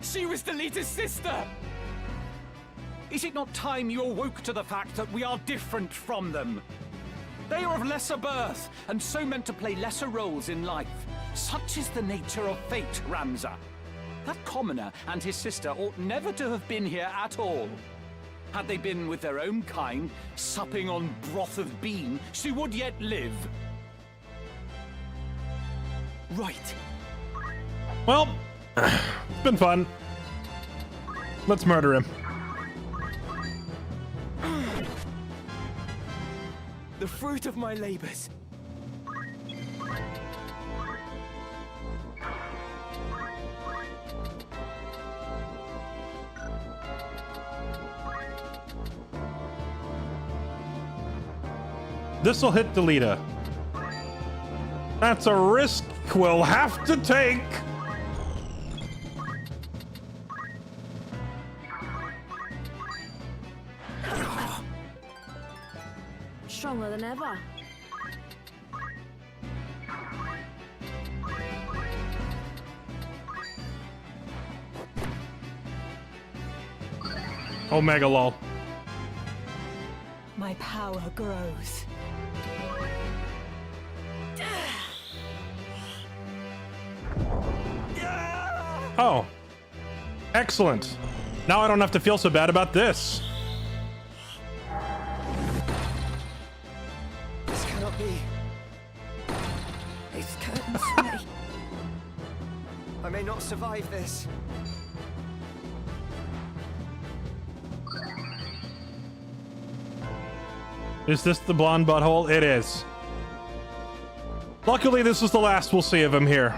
She was Delita's sister!
Is it not time you awoke to the fact that we are different from them? They are of lesser birth, and so meant to play lesser roles in life. Such is the nature of fate, Ramza. That commoner and his sister ought never to have been here at all. Had they been with their own kind, supping on broth of bean, she would yet live.
Right.
Well, it's been fun. Let's murder him.
The fruit of my labors.
This'll hit Delita. That's a risk we'll have to take.
Stronger than ever.
Omega lol.
My power grows.
Oh. Excellent. Now I don't have to feel so bad about this.
This cannot be.
It's curtains for me.
I may not survive this.
Is this the blonde butthole? It is. Luckily, this is the last we'll see of him here.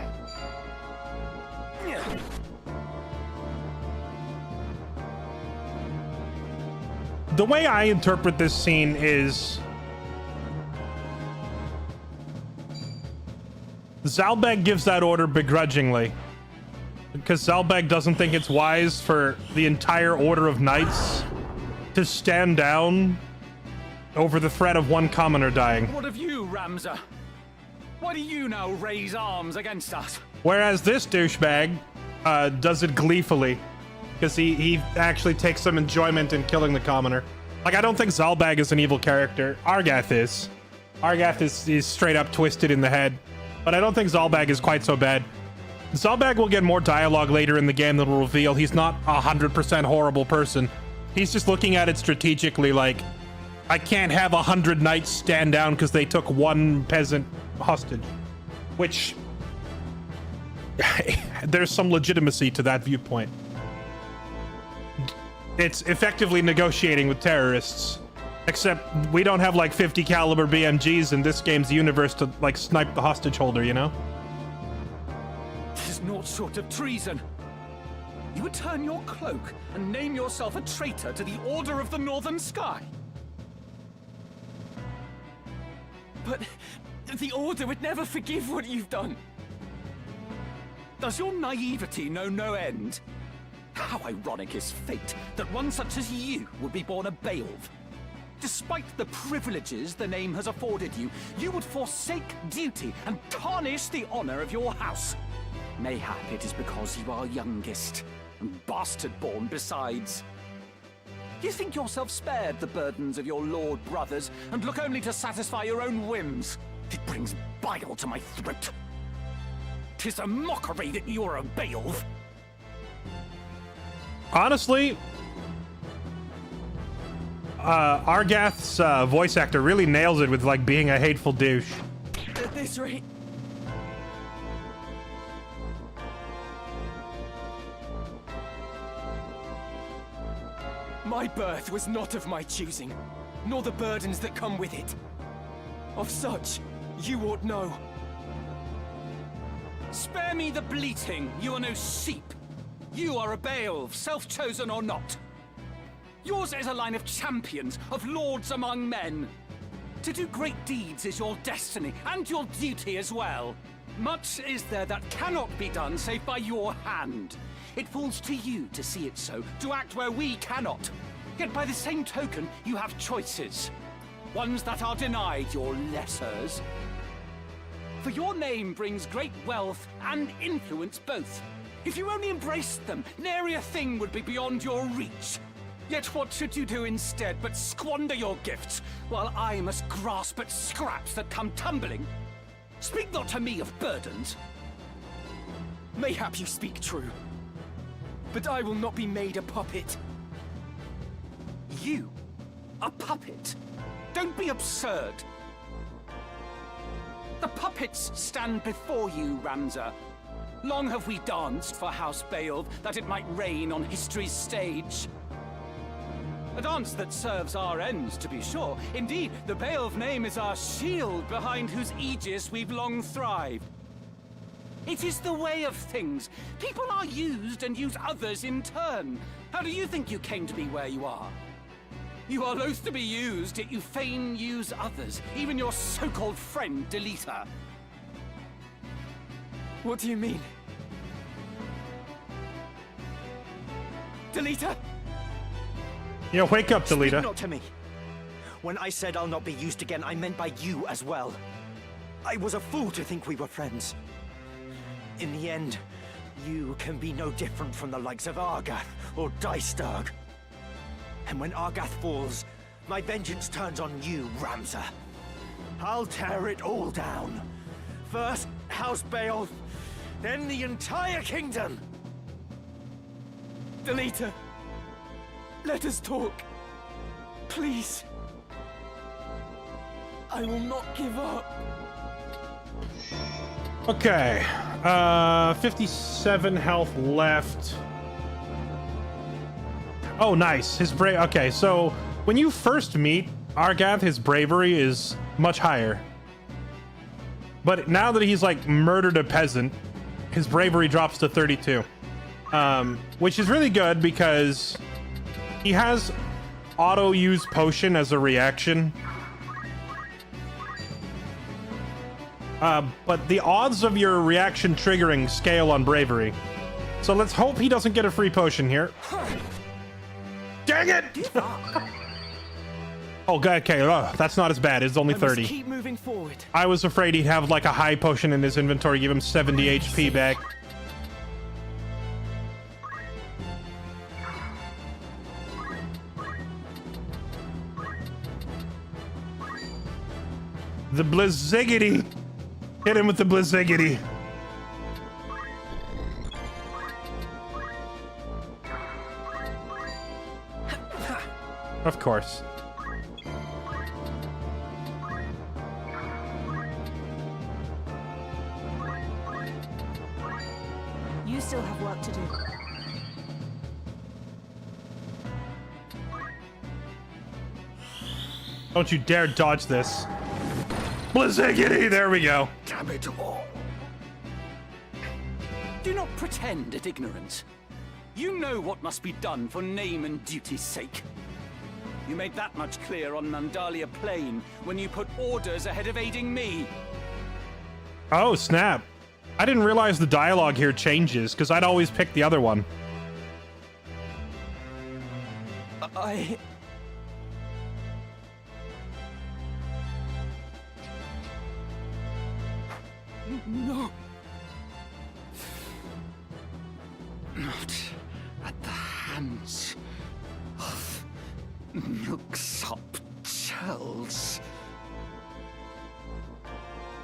The way I interpret this scene is Zalbag gives that order begrudgingly because Zalbag doesn't think it's wise for the entire order of knights to stand down over the threat of one commoner dying.
What of you, Ramza? Why do you now raise arms against us?
Whereas this douchebag does it gleefully because he actually takes some enjoyment in killing the commoner. Like, I don't think Zalbag is an evil character. Argath is. Argath is straight up twisted in the head. But I don't think Zalbag is quite so bad. Zalbag will get more dialogue later in the game that will reveal he's not a 100% horrible person. He's just looking at it strategically like, I can't have 100 knights stand down because they took one peasant hostage. Which, there's some legitimacy to that viewpoint. It's effectively negotiating with terrorists. Except we don't have like 50 caliber BMGs in this game's universe to like snipe the hostage holder, you know?
This is naught short of treason. You would turn your cloak and name yourself a traitor to the Order of the Northern Sky. But the Order would never forgive what you've done. Does your naivety know no end? How ironic is fate that one such as you would be born a Beowulf. Despite the privileges the name has afforded you, you would forsake duty and tarnish the honor of your house. Mayhap it is because you are youngest, and bastard-born besides. You think yourself spared the burdens of your lord brothers, and look only to satisfy your own whims. It brings bile to my throat. 'Tis a mockery that you are a Beowulf.
Honestly, Argath's voice actor really nails it with like being a hateful douche.
At this rate... My birth was not of my choosing, nor the burdens that come with it. Of such, you ought know. Spare me the bleating, you are no sheep. You are a Beowulf, self-chosen or not. Yours is a line of champions, of lords among men. To do great deeds is your destiny, and your duty as well. Much is there that cannot be done save by your hand. It falls to you to see it so, to act where we cannot. Yet by the same token, you have choices. Ones that are denied your lessers. For your name brings great wealth and influence both. If you only embraced them, nary a thing would be beyond your reach. Yet what should you do instead but squander your gifts, while I must grasp at scraps that come tumbling? Speak not to me of burdens. Mayhap you speak true, but I will not be made a puppet. You? A puppet? Don't be absurd. The puppets stand before you, Ramza. Long have we danced for House Beowulf, that it might reign on history's stage. A dance that serves our ends, to be sure. Indeed, the Beowulf name is our shield, behind whose aegis we've long thrived. It is the way of things. People are used and use others in turn. How do you think you came to be where you are? You are loath to be used, yet you fain use others, even your so-called friend, Delita.
What do you mean? Delita?
Yeah, wake up, Delita.
Speak not to me. When I said I'll not be used again, I meant by you as well. I was a fool to think we were friends. In the end, you can be no different from the likes of Argath or Dystag. And when Argath falls, my vengeance turns on you, Ramza. I'll tear it all down. First, House Beowulf, then the entire kingdom.
Delita, let us talk. Please. I will not give up.
Okay, 57 health left. Oh, nice. His okay, so when you first meet Argath, his bravery is much higher. But now that he's like murdered a peasant, his bravery drops to 32. Which is really good because he has auto-use potion as a reaction. But the odds of your reaction triggering scale on bravery. So let's hope he doesn't get a free potion here. Dang it! Oh, okay, that's not as bad. It's only 30.
Keep moving forward.
I was afraid he'd have like a high potion in his inventory, give him 70 HP back. The Blizzigity! Hit him with the Blizzigity! Of course.
still have work to do.
Don't you dare dodge this. Blizzigity, there we go.
Damn it all. Do not pretend at ignorance. You know what must be done for name and duty's sake. You made that much clear on Nandalia Plain when you put orders ahead of aiding me.
Oh, snap. I didn't realize the dialogue here changes, because I'd always pick the other one.
No. Not at the hands of milksop chels.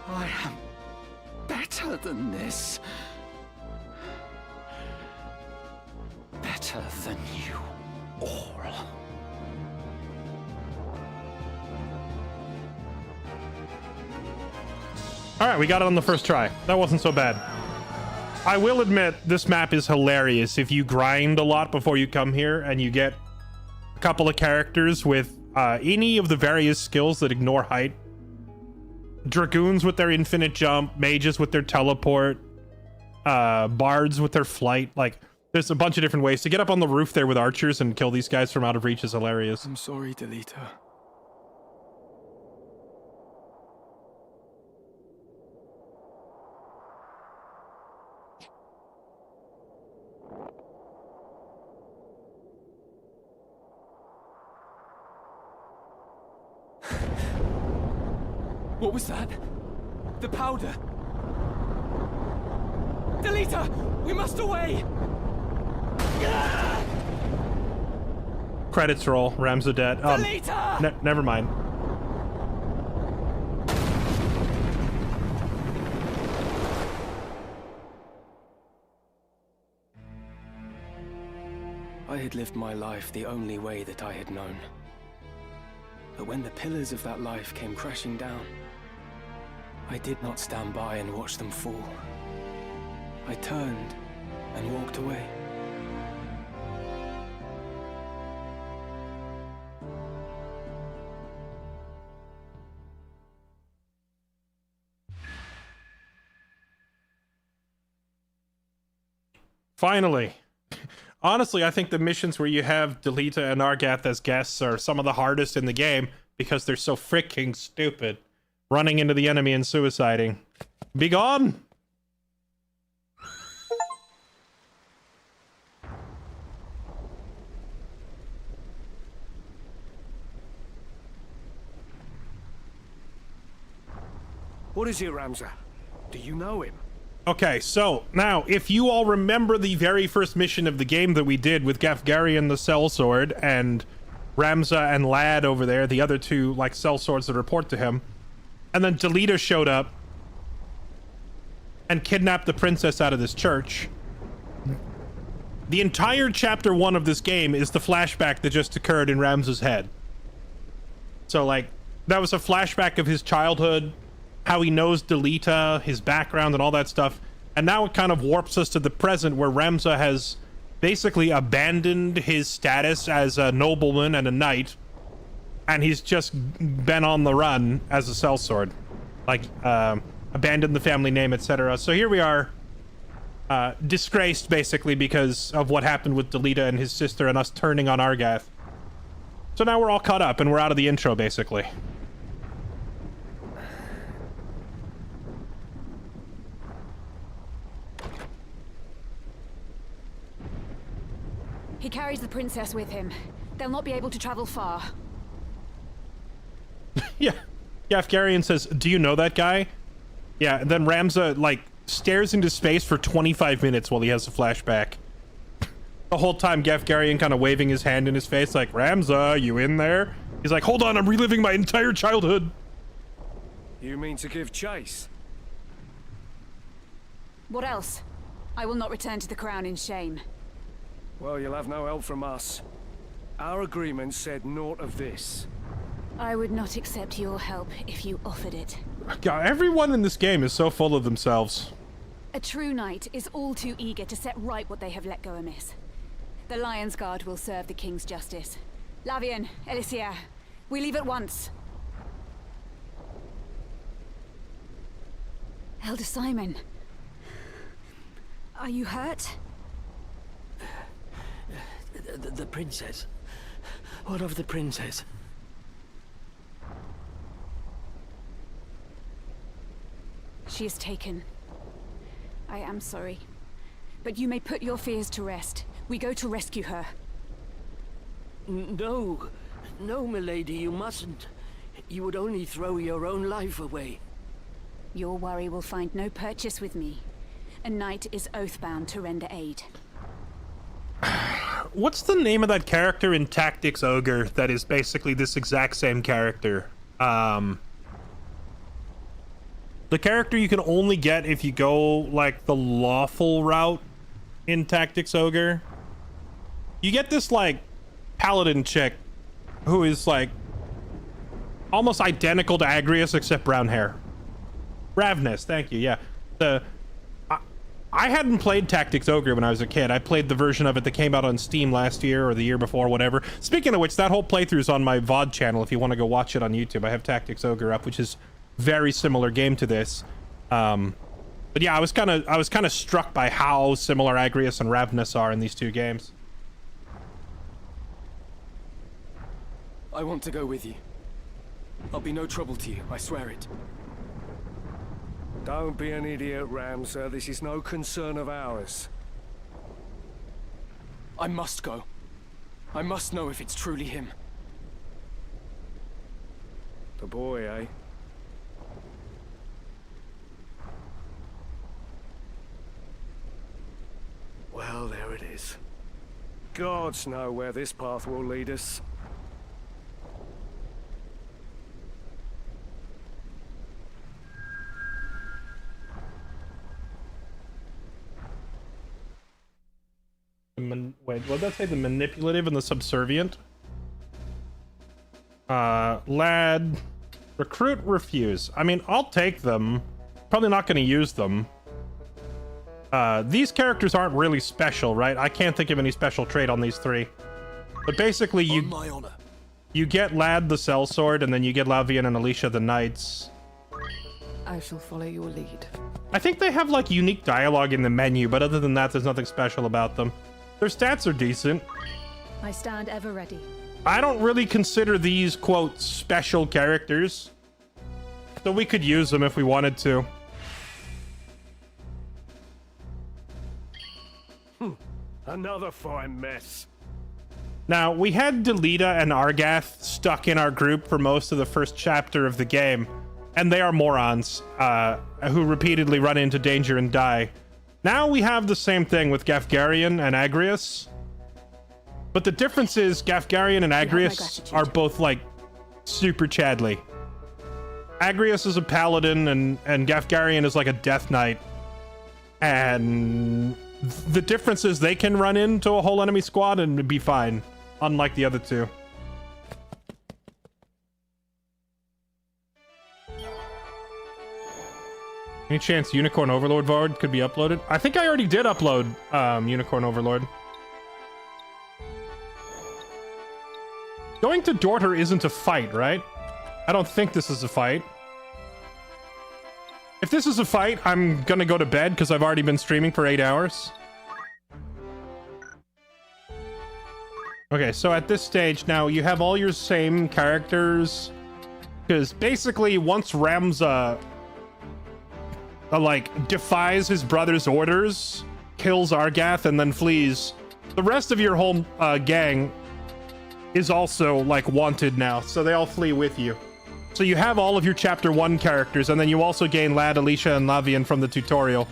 I am better than this. Better than you all.
Alright, we got it on the first try. That wasn't so bad. I will admit, this map is hilarious if you grind a lot before you come here and you get a couple of characters with any of the various skills that ignore height. Dragoons with their infinite jump, mages with their teleport, bards with their flight. Like, there's a bunch of different ways. To get up on the roof there with archers and kill these guys from out of reach is hilarious.
I'm sorry, Delita.
What was that? The powder. Delita! We must away!
Credits roll. Ramzadet.
Delita!
Never mind.
I had lived my life the only way that I had known. But when the pillars of that life came crashing down, I did not stand by and watch them fall. I turned and walked away.
Finally. Honestly, I think the missions where you have Delita and Argath as guests are some of the hardest in the game because they're so freaking stupid. Running into the enemy and suiciding. Be gone!
What is it, Ramza? Do you know him?
Okay, so now, if you all remember the very first mission of the game that we did with Gafgarian the Sellsword and Ramza and Lad over there, the other two, like, sellswords that report to him, and then Delita showed up and kidnapped the princess out of this church. The entire chapter 1 of this game is the flashback that just occurred in Ramza's head. So, like, that was a flashback of his childhood, how he knows Delita, his background, and all that stuff. And now it kind of warps us to the present, where Ramza has basically abandoned his status as a nobleman and a knight, and he's just been on the run as a sellsword. Like, abandoned the family name, etc. So here we are, disgraced, basically, because of what happened with Delita and his sister and us turning on Argath. So now we're all caught up, and we're out of the intro, basically.
He carries the princess with him. They'll not be able to travel far.
Yeah. Gafgarian says, do you know that guy? Yeah, and then Ramza, like, stares into space for 25 minutes while he has a flashback. The whole time, Gafgarian kind of waving his hand in his face, like, Ramza, you in there? He's like, hold on, I'm reliving my entire childhood.
You mean to give chase?
What else? I will not return to the crown in shame.
Well, you'll have no help from us. Our agreement said naught of this.
I would not accept your help if you offered it.
God, everyone in this game is so full of themselves.
A true knight is all too eager to set right what they have let go amiss. The Lion's Guard will serve the King's justice. Lavian, Elisier, we leave at once. Elder Simon, are you hurt?
The princess. What of the princess?
She is taken. I am sorry. But you may put your fears to rest. We go to rescue her.
No. No, milady, you mustn't. You would only throw your own life away.
Your worry will find no purchase with me. A knight is oath-bound to render aid.
What's the name of that character in Tactics Ogre that is basically this exact same character? The character you can only get if you go, like, the lawful route in Tactics Ogre. You get this, like, paladin chick who is, like, almost identical to Agrias except brown hair. Ravnus, thank you, yeah. I hadn't played Tactics Ogre when I was a kid. I played the version of it that came out on Steam last year or the year before, whatever. Speaking of which, that whole playthrough's on my VOD channel if you want to go watch it on YouTube. I have Tactics Ogre up, which is very similar game to this. But yeah, I was kind of struck by how similar Agrias and Ravnus are in these two games.
I want to go with you. I'll be no trouble to you, I swear it.
Don't be an idiot, Ramsir. This is no concern of ours.
I must go. I must know if it's truly him.
The boy, eh? Well, there it is. Gods know where this path will lead us.
Wait, what did that say? The manipulative and the subservient? Lad. Recruit, refuse. I mean, I'll take them. Probably not going to use them. These characters aren't really special, right? I can't think of any special trait on these three. But basically, you get Lad the sellsword, and then you get Lavian and Alicia the knights.
I shall follow your lead.
I think they have, like, unique dialogue in the menu, but other than that, there's nothing special about them. Their stats are decent.
I stand ever ready.
I don't really consider these, quote, special characters. So we could use them if we wanted to.
Another fine mess.
Now, we had Delita and Argath stuck in our group for most of the first chapter of the game. And they are morons, who repeatedly run into danger and die. Now we have the same thing with Gafgarian and Agrias. But the difference is Gafgarian and Agrias are both, like, super Chadley. Agrias is a paladin and Gafgarian is like a death knight. And the difference is they can run into a whole enemy squad and be fine, unlike the other two. Any chance Unicorn Overlord VOD could be uploaded? I think I already did upload Unicorn Overlord. Going to Dorter isn't a fight, right? I don't think this is a fight. If this is a fight, I'm gonna go to bed because I've already been streaming for 8 hours. Okay, so at this stage now, you have all your same characters. Because basically, once Ramza like, defies his brother's orders, kills Argath, and then flees, the rest of your whole gang is also, like, wanted now, so they all flee with you. So you have all of your Chapter 1 characters, and then you also gain Lad, Alicia, and Lavian from the tutorial.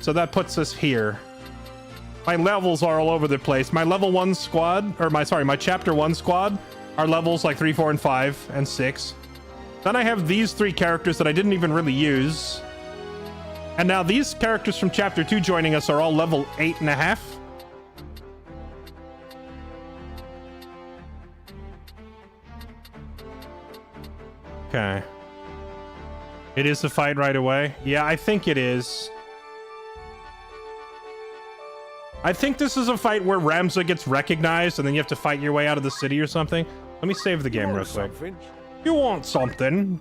So that puts us here. My levels are all over the place. My level 1 squad, or my Chapter 1 squad are levels like 3, 4, and 5, and 6. Then I have these 3 characters that I didn't even really use. And now these characters from Chapter 2 joining us are all level 8.5. Okay. It is a fight right away. Yeah, I think it is. I think this is a fight where Ramza gets recognized and then you have to fight your way out of the city or something. Let me save the game real quick. You want something?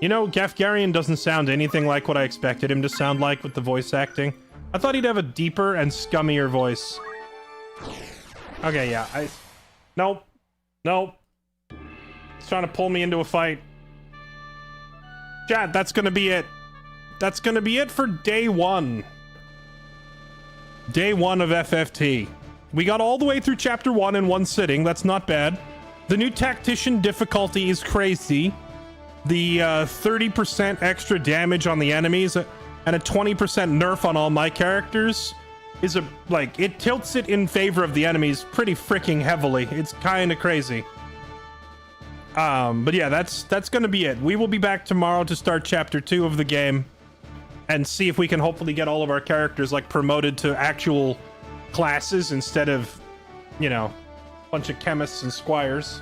You know, Gafgarian doesn't sound anything like what I expected him to sound like with the voice acting. I thought he'd have a deeper and scummier voice. Okay, yeah, Nope. Nope. He's trying to pull me into a fight. Chat, that's gonna be it. That's gonna be it for day one. Day one of FFT. We got all the way through chapter 1 in one sitting. That's not bad. The new tactician difficulty is crazy. The 30% extra damage on the enemies and a 20% nerf on all my characters is it tilts it in favor of the enemies pretty freaking heavily. It's kind of crazy. But yeah, that's gonna be it. We will be back tomorrow to start chapter 2 of the game and see if we can hopefully get all of our characters like promoted to actual classes instead of, you know, a bunch of chemists and squires.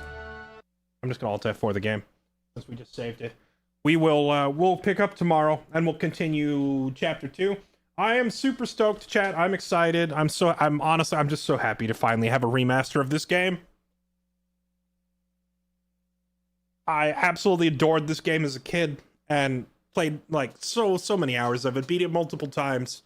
I'm just gonna Alt F4 the game since we just saved it. We will we'll pick up tomorrow and we'll continue chapter 2. I am super stoked, chat. I'm excited. I'm just so happy to finally have a remaster of this game. I absolutely adored this game as a kid and played like so many hours of it, beat it multiple times.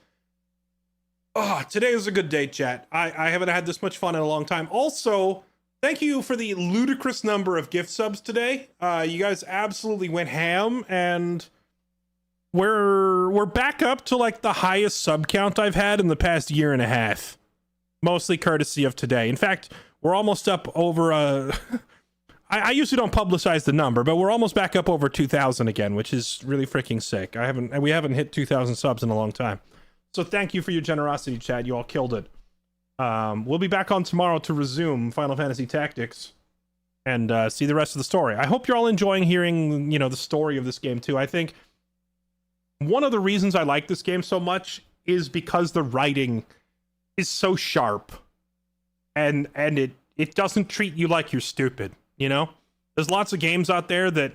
Oh, today was a good day, chat. I haven't had this much fun in a long time. Also, thank you for the ludicrous number of gift subs today. You guys absolutely went ham, and we're back up to like the highest sub count I've had in the past year and a half. Mostly courtesy of today. In fact, we're almost up over I usually don't publicize the number, but we're almost back up over 2,000 again, which is really freaking sick. We haven't hit 2,000 subs in a long time. So thank you for your generosity, Chad. You all killed it. We'll be back on tomorrow to resume Final Fantasy Tactics and see the rest of the story. I hope you're all enjoying hearing, you know, the story of this game too. I think one of the reasons I like this game so much is because the writing is so sharp, and it doesn't treat you like you're stupid. You know, there's lots of games out there that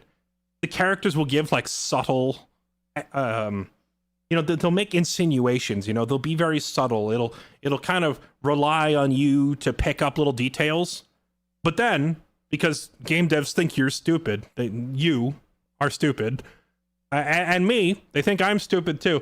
the characters will give like subtle, you know, they'll make insinuations, you know, they'll be very subtle. It'll kind of rely on you to pick up little details. But then, because game devs think you're stupid, you are stupid, and me, they think I'm stupid too.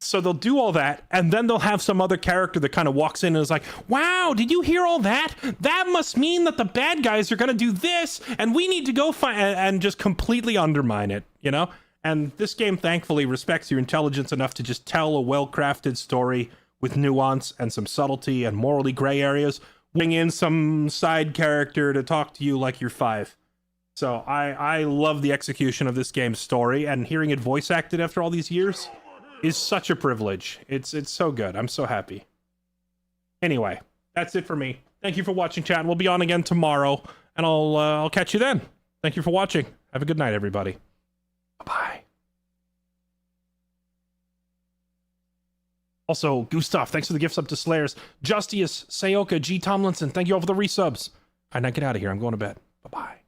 So they'll do all that, and then they'll have some other character that kind of walks in and is like, wow, did you hear all that? That must mean that the bad guys are going to do this, and we need to go find, and just completely undermine it, you know? And this game, thankfully, respects your intelligence enough to just tell a well-crafted story with nuance and some subtlety and morally gray areas. Bring in some side character to talk to you like you're 5. So I love the execution of this game's story, and hearing it voice acted after all these years is such a privilege. It's so good. I'm so happy. Anyway, that's it for me. Thank you for watching, chat. We'll be on again tomorrow, and I'll catch you then. Thank you for watching. Have a good night, everybody. Bye-bye. Also, Gustav, thanks for the gifts up to Slayers. Justius, Sayoka, G. Tomlinson, thank you all for the resubs. All right, now get out of here. I'm going to bed. Bye-bye.